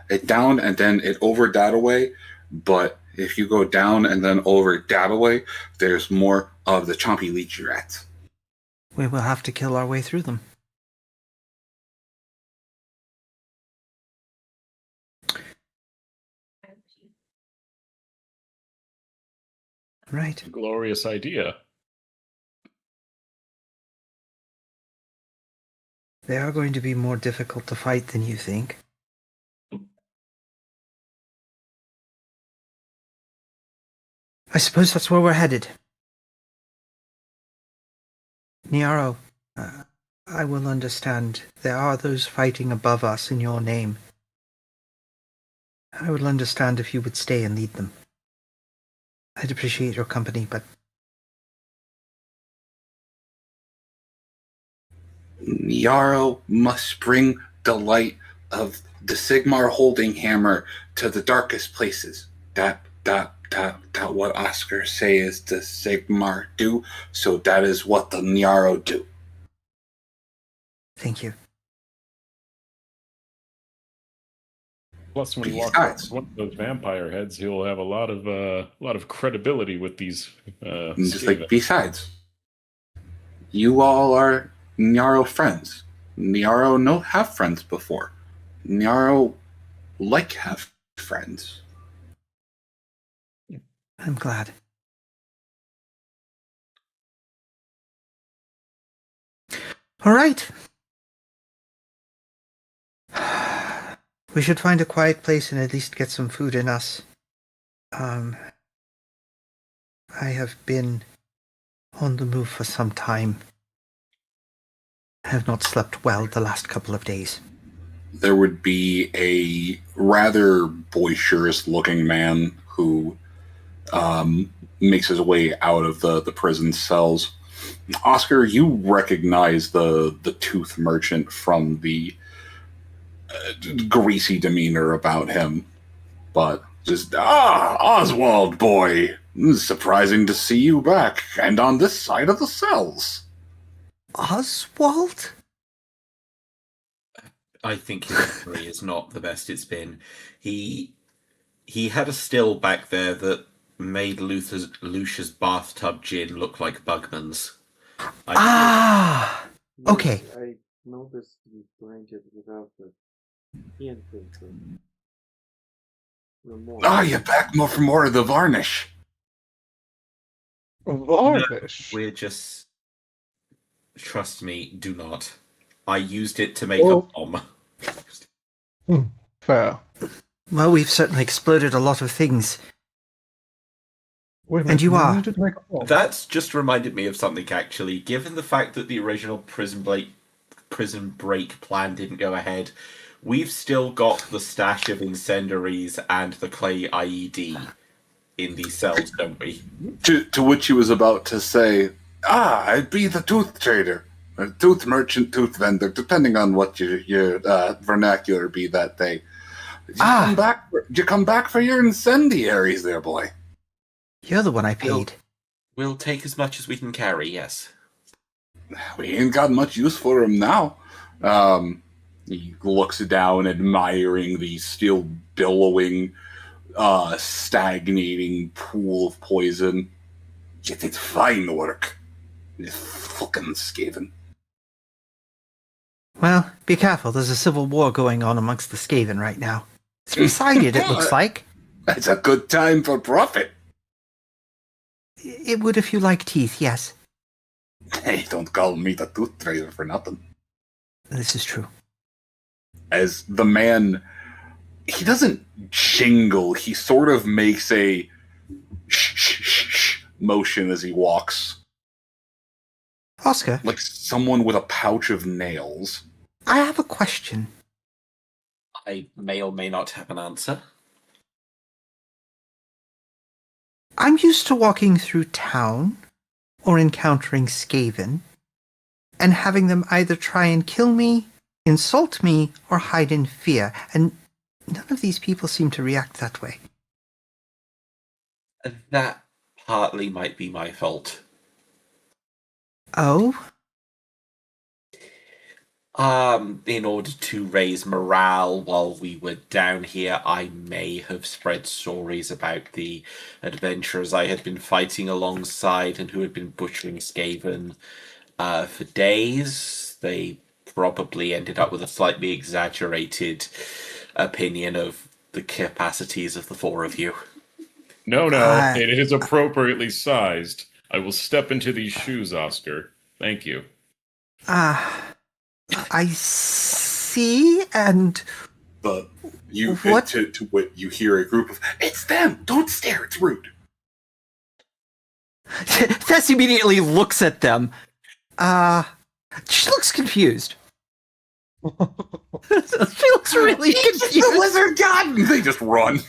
It down and then it over that away, but if you go down and then over that away, there's more of the chompy leechy rats. We will have to kill our way through them. Right. Glorious idea. They are going to be more difficult to fight than you think. I suppose that's where we're headed. Niaro, I will understand. There are those fighting above us in your name. I would understand if you would stay and lead them. I'd appreciate your company, but... Yarrow must bring the light of the Sigmar holding hammer to the darkest places. That what Oscar say is the Sigmar do, so that is what the Yarrow do. Thank you. Plus, when he walks up with one of those vampire heads, he'll have a lot of credibility with these. Just like, besides, you all are Nyarro friends. Nyarro no have friends before. Nyarro like have friends. I'm glad. All right. We should find a quiet place and at least get some food in us. I have been on the move for some time. I have not slept well the last couple of days. There would be a rather boisterous-looking man who makes his way out of the prison cells. Oscar, you recognize the tooth merchant from the greasy demeanor about him, but just, Oswald, boy, surprising to see you back, and on this side of the cells. Oswald? I think his memory is not the best it's been. He had a still back there that made Lush's bathtub gin look like Bugman's. Okay. I noticed you drank it without the hint of the remorse. You're back for more of the varnish. Varnish? No, we're just... Trust me, do not. I used it to make a bomb. Fair. Well, we've certainly exploded a lot of things. Wait a minute, And you are. used it to make a bomb? That's just reminded me of something, actually. Given the fact that the original Prison Break plan didn't go ahead, we've still got the stash of incendiaries and the clay IED in these cells, don't we? To which he was about to say, I'd be the tooth trader, or tooth merchant, tooth vendor, depending on what your vernacular be that day. Did you come back for your incendiaries there, boy? You're the one I paid. We'll take as much as we can carry, yes. We ain't got much use for him now. He looks down, admiring the still billowing, stagnating pool of poison. You did fine work. You fucking Skaven. Well, be careful. There's a civil war going on amongst the Skaven right now. It's decided, it looks like. It's a good time for profit. It would if you like teeth, yes. Hey, don't call me the tooth trader for nothing. This is true. As the man, he doesn't jingle, he sort of makes a shh motion as he walks. Oscar? Like someone with a pouch of nails. I have a question. I may or may not have an answer. I'm used to walking through town or encountering Skaven and having them either try and kill me, insult me, or hide in fear, and none of these people seem to react that way. That partly might be my fault. Oh? In order to raise morale while we were down here, I may have spread stories about the adventurers I had been fighting alongside and who had been butchering Skaven for days. They probably ended up with a slightly exaggerated opinion of the capacities of the four of you. No, it is appropriately sized. I will step into these shoes, Oscar. Thank you. I see, and... But you, what? To what you hear a group of, it's them! Don't stare, it's rude! Tess immediately looks at them. She looks confused. She looks really confused. The lizard god! They just run.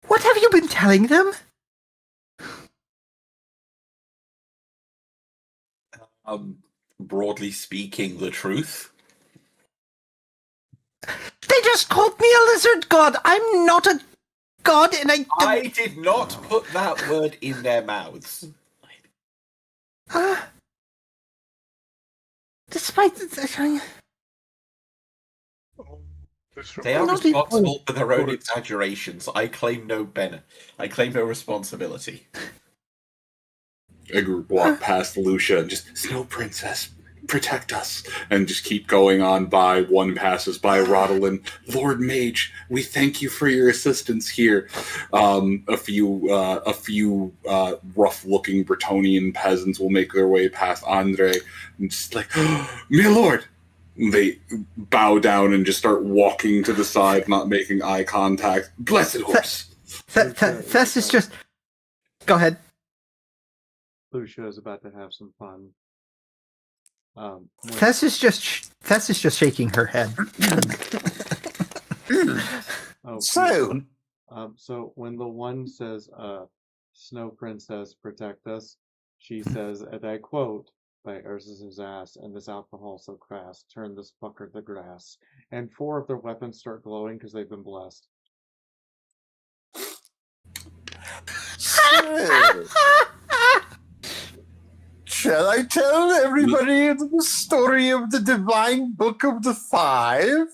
What have you been telling them? Broadly speaking, the truth. They just called me a lizard god. I'm not a god, and I did not put that word in their mouths. Despite They are responsible for their own exaggerations. I claim no responsibility. Edgar walk past Lucia and just, Snow Princess, protect us. And just keep going on by. One passes by Rodolin. Lord Mage, we thank you for your assistance here. A few rough-looking Bretonnian peasants will make their way past Andre and just like, oh, my lord! They bow down and just start walking to the side, not making eye contact. Blessed horse! Thess is just... Go ahead. Lucia is about to have some fun. Thess is just shaking her head. So when the one says, Snow Princess, protect us, she says, and I quote, by Ursus's ass, and this alcohol so crass, turn this fucker to grass. And 4 of their weapons start glowing because they've been blessed. Shall I tell everybody the story of the Divine Book of the Five?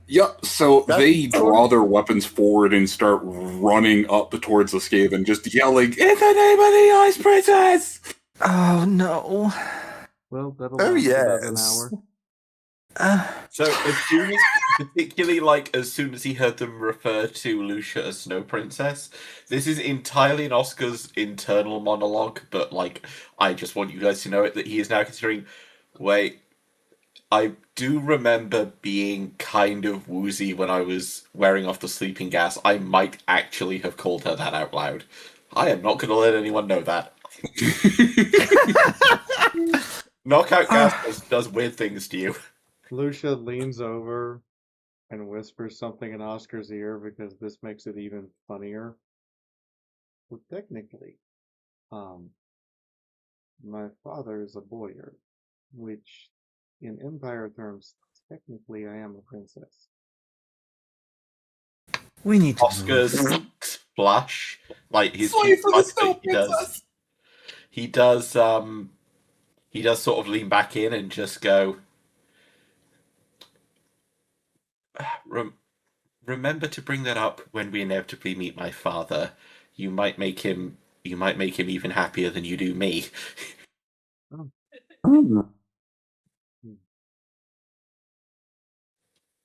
Yep, so they draw their weapons forward and start running up towards the Skaven, just yelling, "In the name of the Ice Princess!" Oh, no. Well, that'll last about an hour. So as soon as he heard them refer to Lucia as Snow Princess, this is entirely in Oscar's internal monologue, but I just want you guys to know it that he is now considering, wait, I do remember being kind of woozy when I was wearing off the sleeping gas. I might actually have called her that out loud. I am not going to let anyone know that. Knockout gas does weird things to you. Lucia leans over and whispers something in Oscar's ear because this makes it even funnier. Well, technically, my father is a boyar, which, in Empire terms, technically I am a princess. We need to Oscar's splash, his Slave for the splash Snow that he does sort of lean back in and just go, remember to bring that up when we inevitably meet my father. You might make him even happier than you do me.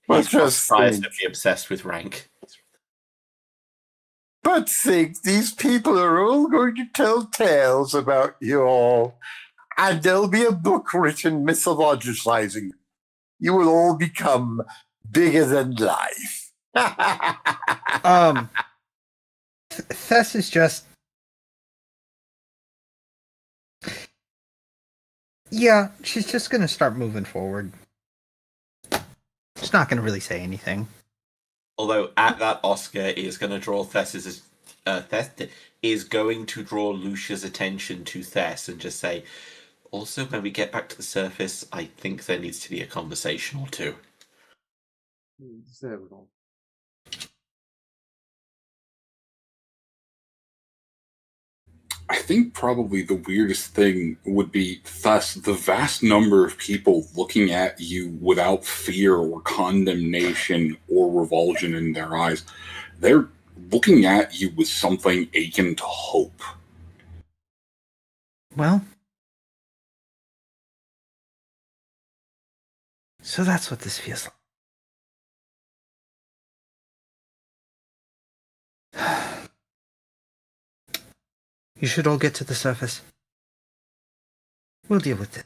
He's tries to be obsessed with rank. But think, these people are all going to tell tales about you all, and there'll be a book written mythologizing. You will all become bigger than life. Thess is just... Yeah, she's just going to start moving forward. She's not going to really say anything. Although at that, Oscar is going to draw Thess is going to draw Lucia's attention to Thess and just say, also, when we get back to the surface, I think there needs to be a conversation or two. I think probably the weirdest thing would be thus the vast number of people looking at you without fear or condemnation or revulsion in their eyes. They're looking at you with something akin to hope. Well, so that's what this feels like. You should all get to the surface. We'll deal with it.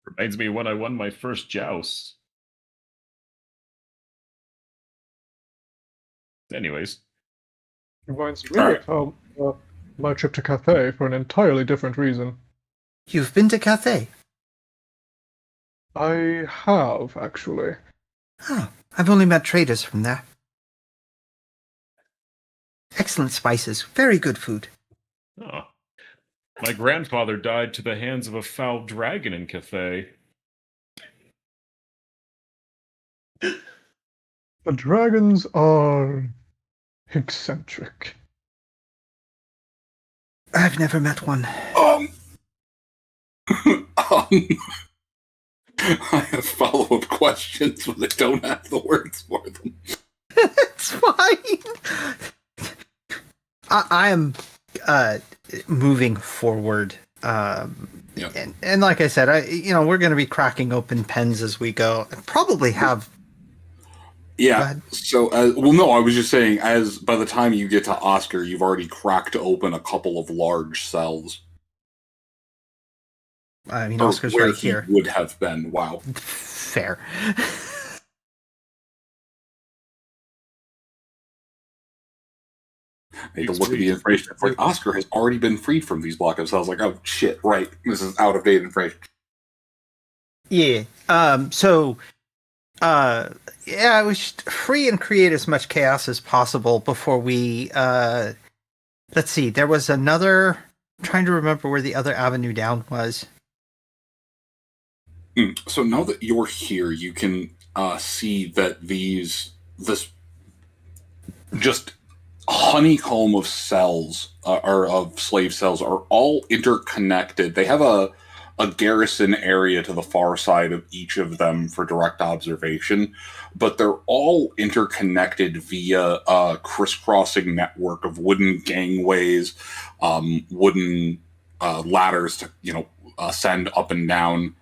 Reminds me when I won my first joust. Anyways. Reminds me of my trip to Cathay for an entirely different reason. You've been to Cathay? I have, actually. Oh, I've only met traders from there. Excellent spices, very good food. Oh. My grandfather died to the hands of a foul dragon in Cathay. The dragons are eccentric. I've never met one. I have follow-up questions, but I don't have the words for them. It's fine. I am moving forward. And like I said, we're going to be cracking open pens as we go. Probably have. Yeah. So, no, I was just saying, as by the time you get to Oscar, you've already cracked open a couple of large cells. I mean, Oscar's where right he here. Would have been. Wow. Fair. I had to look at the information. It's like Oscar has already been freed from these blockades. So I was like, oh shit, right. This is out of date information. Yeah. Yeah, we should free and create as much chaos as possible before we let's see, there was another. I'm trying to remember where the other avenue down was. So now that you're here, you can see that this just honeycomb of cells, or of slave cells, are all interconnected. They have a garrison area to the far side of each of them for direct observation, but they're all interconnected via a crisscrossing network of wooden gangways, wooden ladders to ascend up and down.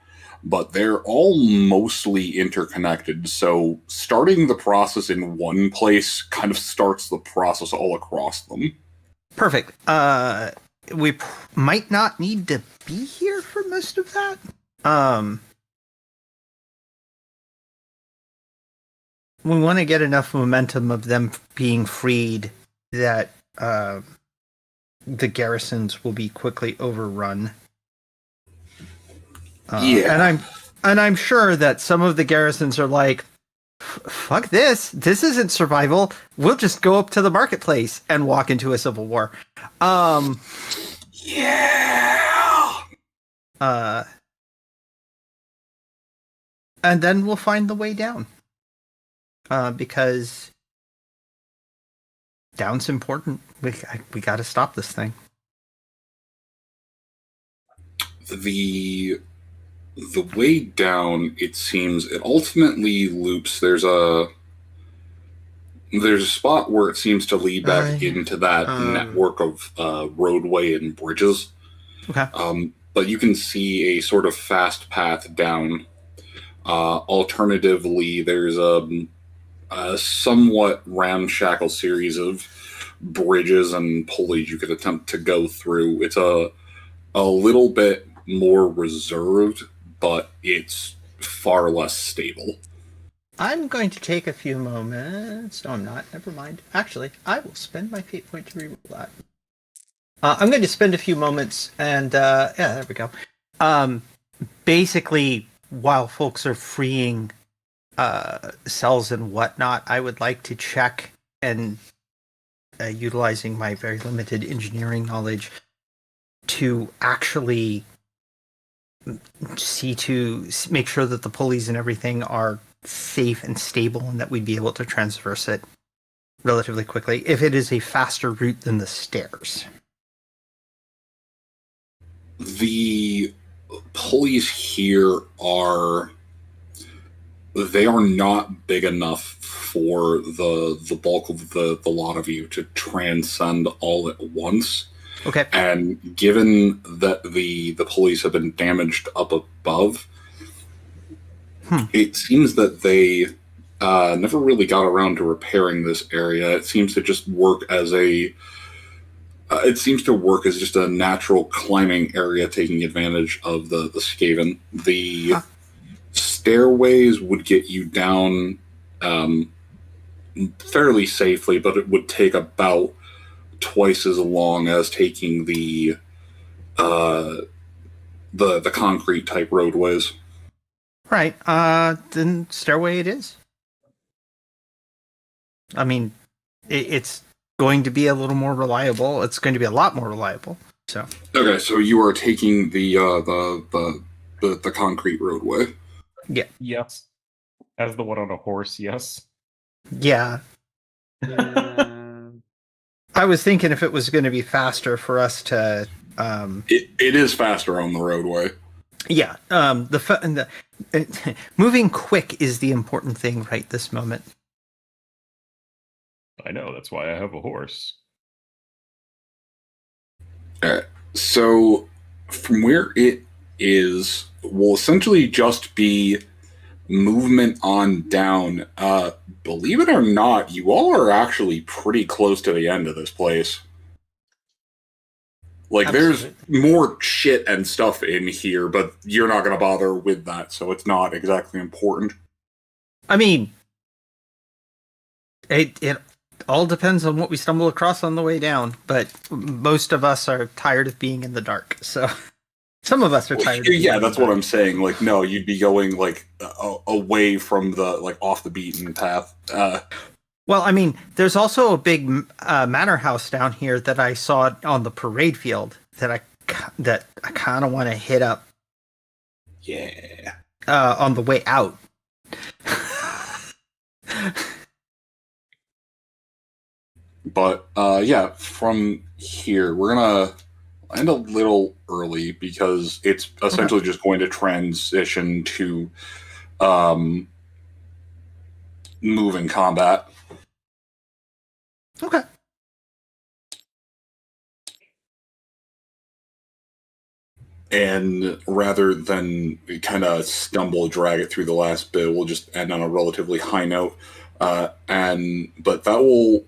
But they're all mostly interconnected, so starting the process in one place kind of starts the process all across them. Perfect. We might not need to be here for most of that. We want to get enough momentum of them being freed that the garrisons will be quickly overrun. Yeah. And I'm sure that some of the garrisons are like, fuck this. This isn't survival. We'll just go up to the marketplace and walk into a civil war. Yeah. And then we'll find the way down. Because down's important. We got to stop this thing. The way down, it seems, it ultimately loops. There's a spot where it seems to lead back into that network of roadway and bridges. Okay. But you can see a sort of fast path down. Alternatively, there's a somewhat ramshackle series of bridges and pulleys you could attempt to go through. It's a little bit more reserved, but it's far less stable. I'm going to take a few moments. No, I'm not. Never mind. Actually, I will spend my fate point to reroll that. I'm going to spend a few moments, and yeah, there we go. Basically, while folks are freeing cells and whatnot, I would like to check and utilizing my very limited engineering knowledge to actually make sure that the pulleys and everything are safe and stable and that we'd be able to traverse it relatively quickly if it is a faster route than the stairs. The pulleys here are not big enough for the bulk of the lot of you to transcend all at once. Okay. And given that the pulleys have been damaged up above, it seems that they never really got around to repairing this area. It seems to just work as just a natural climbing area, taking advantage of the Skaven. The stairways would get you down fairly safely, but it would take about twice as long as taking the concrete type roadways. Right. Then stairway it is. I mean, it's going to be a little more reliable. It's going to be a lot more reliable. So. Okay, so you are taking the concrete roadway. Yeah. Yes. As the one on a horse, yes. Yeah. I was thinking if it was going to be faster for us to. It is faster on the roadway. Yeah. Moving quick is the important thing right this moment. I know, that's why I have a horse. So, from where it is, will essentially just be movement on down. Believe it or not, you all are actually pretty close to the end of this place. Like, There's more shit and stuff in here, but you're not going to bother with that, so it's not exactly important. I mean, it all depends on what we stumble across on the way down, but most of us are tired of being in the dark, so some of us are tired. Yeah, that's what I'm saying. Like, no, you'd be going like away from the like off the beaten path. Well, I mean, there's also a big manor house down here that I saw on the parade field that I kind of want to hit up. Yeah. On the way out. But yeah, from here we're gonna end a little early because it's essentially just going to transition to moving combat. Okay. And rather than kind of drag it through the last bit, we'll just end on a relatively high note. But that will,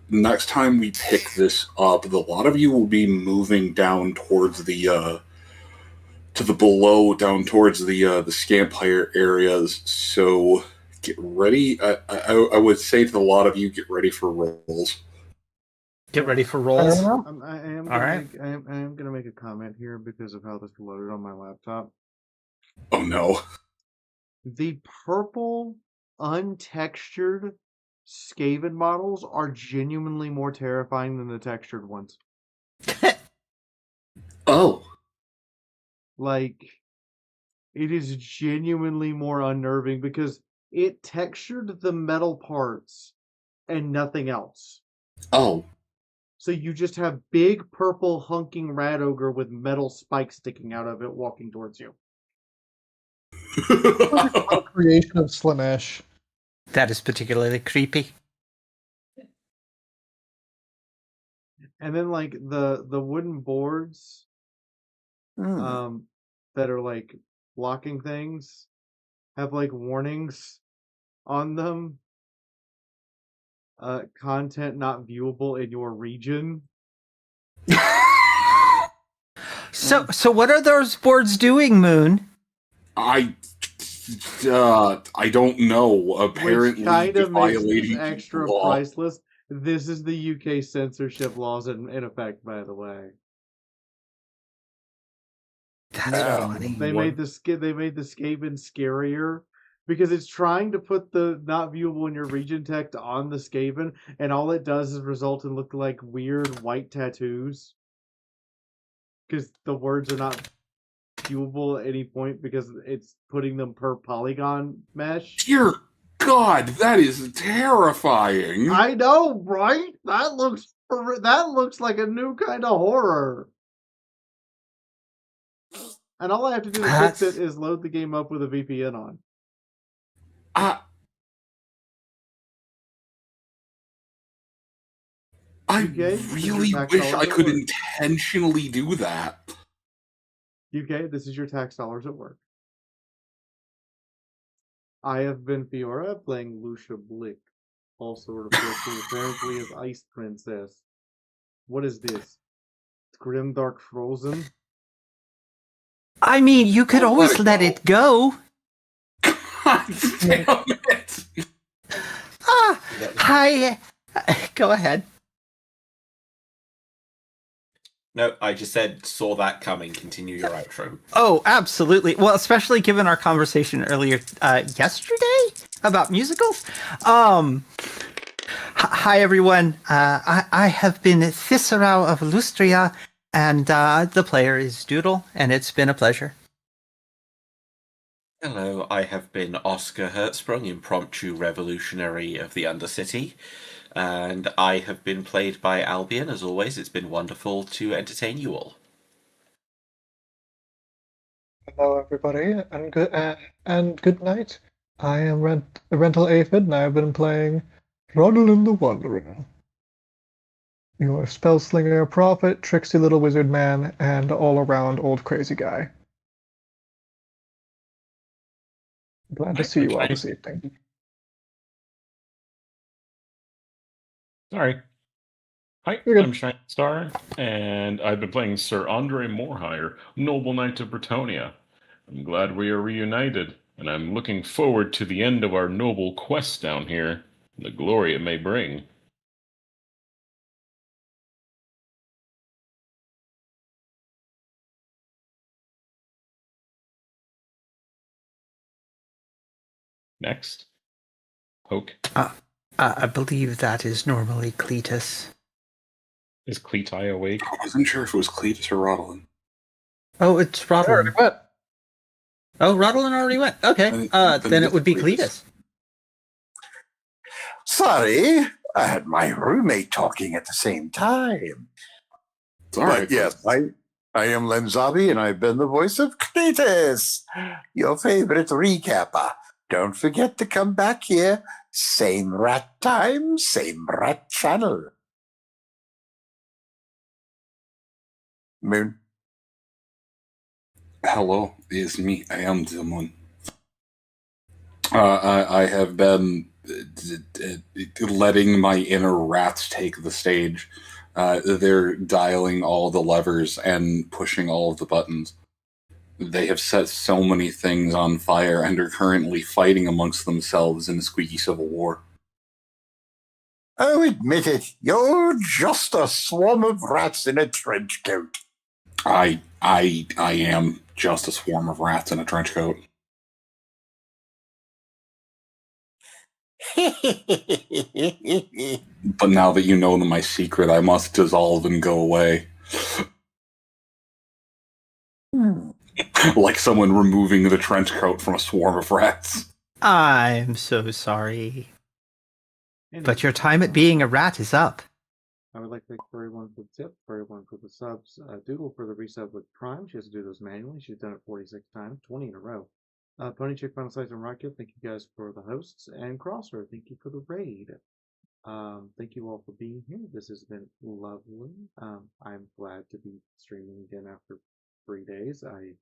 next time we pick this up, a lot of you will be moving down towards the down towards the Scampire areas. So get ready. I would say to a lot of you, get ready for rolls. Get ready for rolls. I am going to make a comment here because of how this loaded on my laptop. Oh no. The purple, untextured Skaven models are genuinely more terrifying than the textured ones. Oh. Like, it is genuinely more unnerving because it textured the metal parts and nothing else. Oh. So you just have big purple hunking rat ogre with metal spikes sticking out of it walking towards you. Creation of Slanesh. That is particularly creepy. And then like the wooden boards that are like blocking things have like warnings on them. Content not viewable in your region. So what are those boards doing, Moon? I don't know. Apparently, which kind of makes violating it extra law. priceless. This is the UK censorship laws in effect, by the way. That's funny. They made the Skaven scarier because it's trying to put the not viewable in your region text on the Skaven, and all it does is result in look like weird white tattoos. Because the words are not viewable at any point because it's putting them per polygon mesh. Dear God, that is terrifying. I know, right? That looks like a new kind of horror. And all I have to do to fix it is load the game up with a VPN on. I really wish I could intentionally do that. UK, this is your tax dollars at work. I have been Fiora playing Lucia Blick, also referred to apparently as Ice Princess. What is this? Grimdark Frozen? I mean, you could always let it go. God damn it! Hi. Go ahead. No, I just said saw that coming. Continue your outro. Oh, absolutely. Well, especially given our conversation earlier yesterday about musicals. Hi, everyone. I have been Thisserau of Lustria, and the player is Doodle, and it's been a pleasure. Hello, I have been Oscar Hertzsprung, impromptu revolutionary of the Undercity, and I have been played by Albion. As always, it's been wonderful to entertain you all. Hello, everybody, and good night. I am Rental Aphid, and I have been playing Rodolin the Wanderer. Your spellslinger prophet, tricksy little wizard man, and all-around old crazy guy. Glad to see you all this evening. Sorry. Hi, I'm Shining Star, and I've been playing Sir Andre Morehire, Noble Knight of Bretonia. I'm glad we are reunited, and I'm looking forward to the end of our noble quest down here, and the glory it may bring. Next. Poke. I believe that is normally Cletus. Is Cletai awake? I wasn't sure if it was Cletus or Rodolin. Oh, it's Rodolin. Oh, Rodolin already went. Okay. Then it would be Cletus. Sorry, I had my roommate talking at the same time. Sorry. But yes, I am Lenzabi, and I've been the voice of Cletus, your favorite recapper. Don't forget to come back here. Same rat time, same rat channel. Moon. Hello, it's me. I am Dimon. I have been letting my inner rats take the stage. They're dialing all the levers and pushing all of the buttons. They have set so many things on fire and are currently fighting amongst themselves in a squeaky civil war. Oh, admit it. You're just a swarm of rats in a trench coat. I am just a swarm of rats in a trench coat. But now that you know my secret, I must dissolve and go away. Like someone removing the trench coat from a swarm of rats. I'm so sorry. But your time at being a rat is up. I would like to thank everyone for the tip, for everyone for the subs. Doodle for the resub with Prime. She has to do those manually. She's done it 46 times, 20 in a row. Pony Chick, Final Size, and Rocket, thank you guys for the hosts. And Crosser, thank you for the raid. Thank you all for being here. This has been lovely. I'm glad to be streaming again after 3 days. I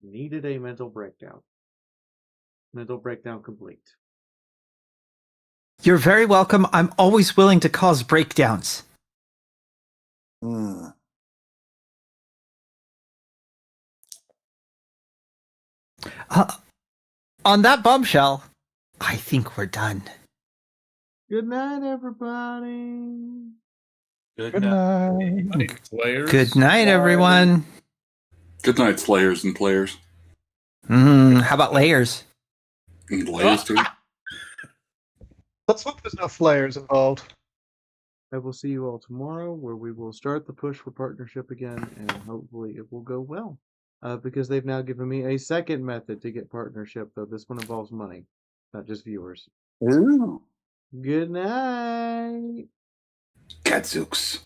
needed a mental breakdown. Mental breakdown complete. You're very welcome. I'm always willing to cause breakdowns. Hmm. On that bombshell, I think we're done. Good night, everybody. Good night. Good night, everyone. Good night, Slayers and players. How about layers? And layers too. Let's hope there's no flares involved. I will see you all tomorrow, where we will start the push for partnership again, and hopefully it will go well. Because they've now given me a second method to get partnership, though this one involves money, not just viewers. Ooh. Good night. Gadzooks.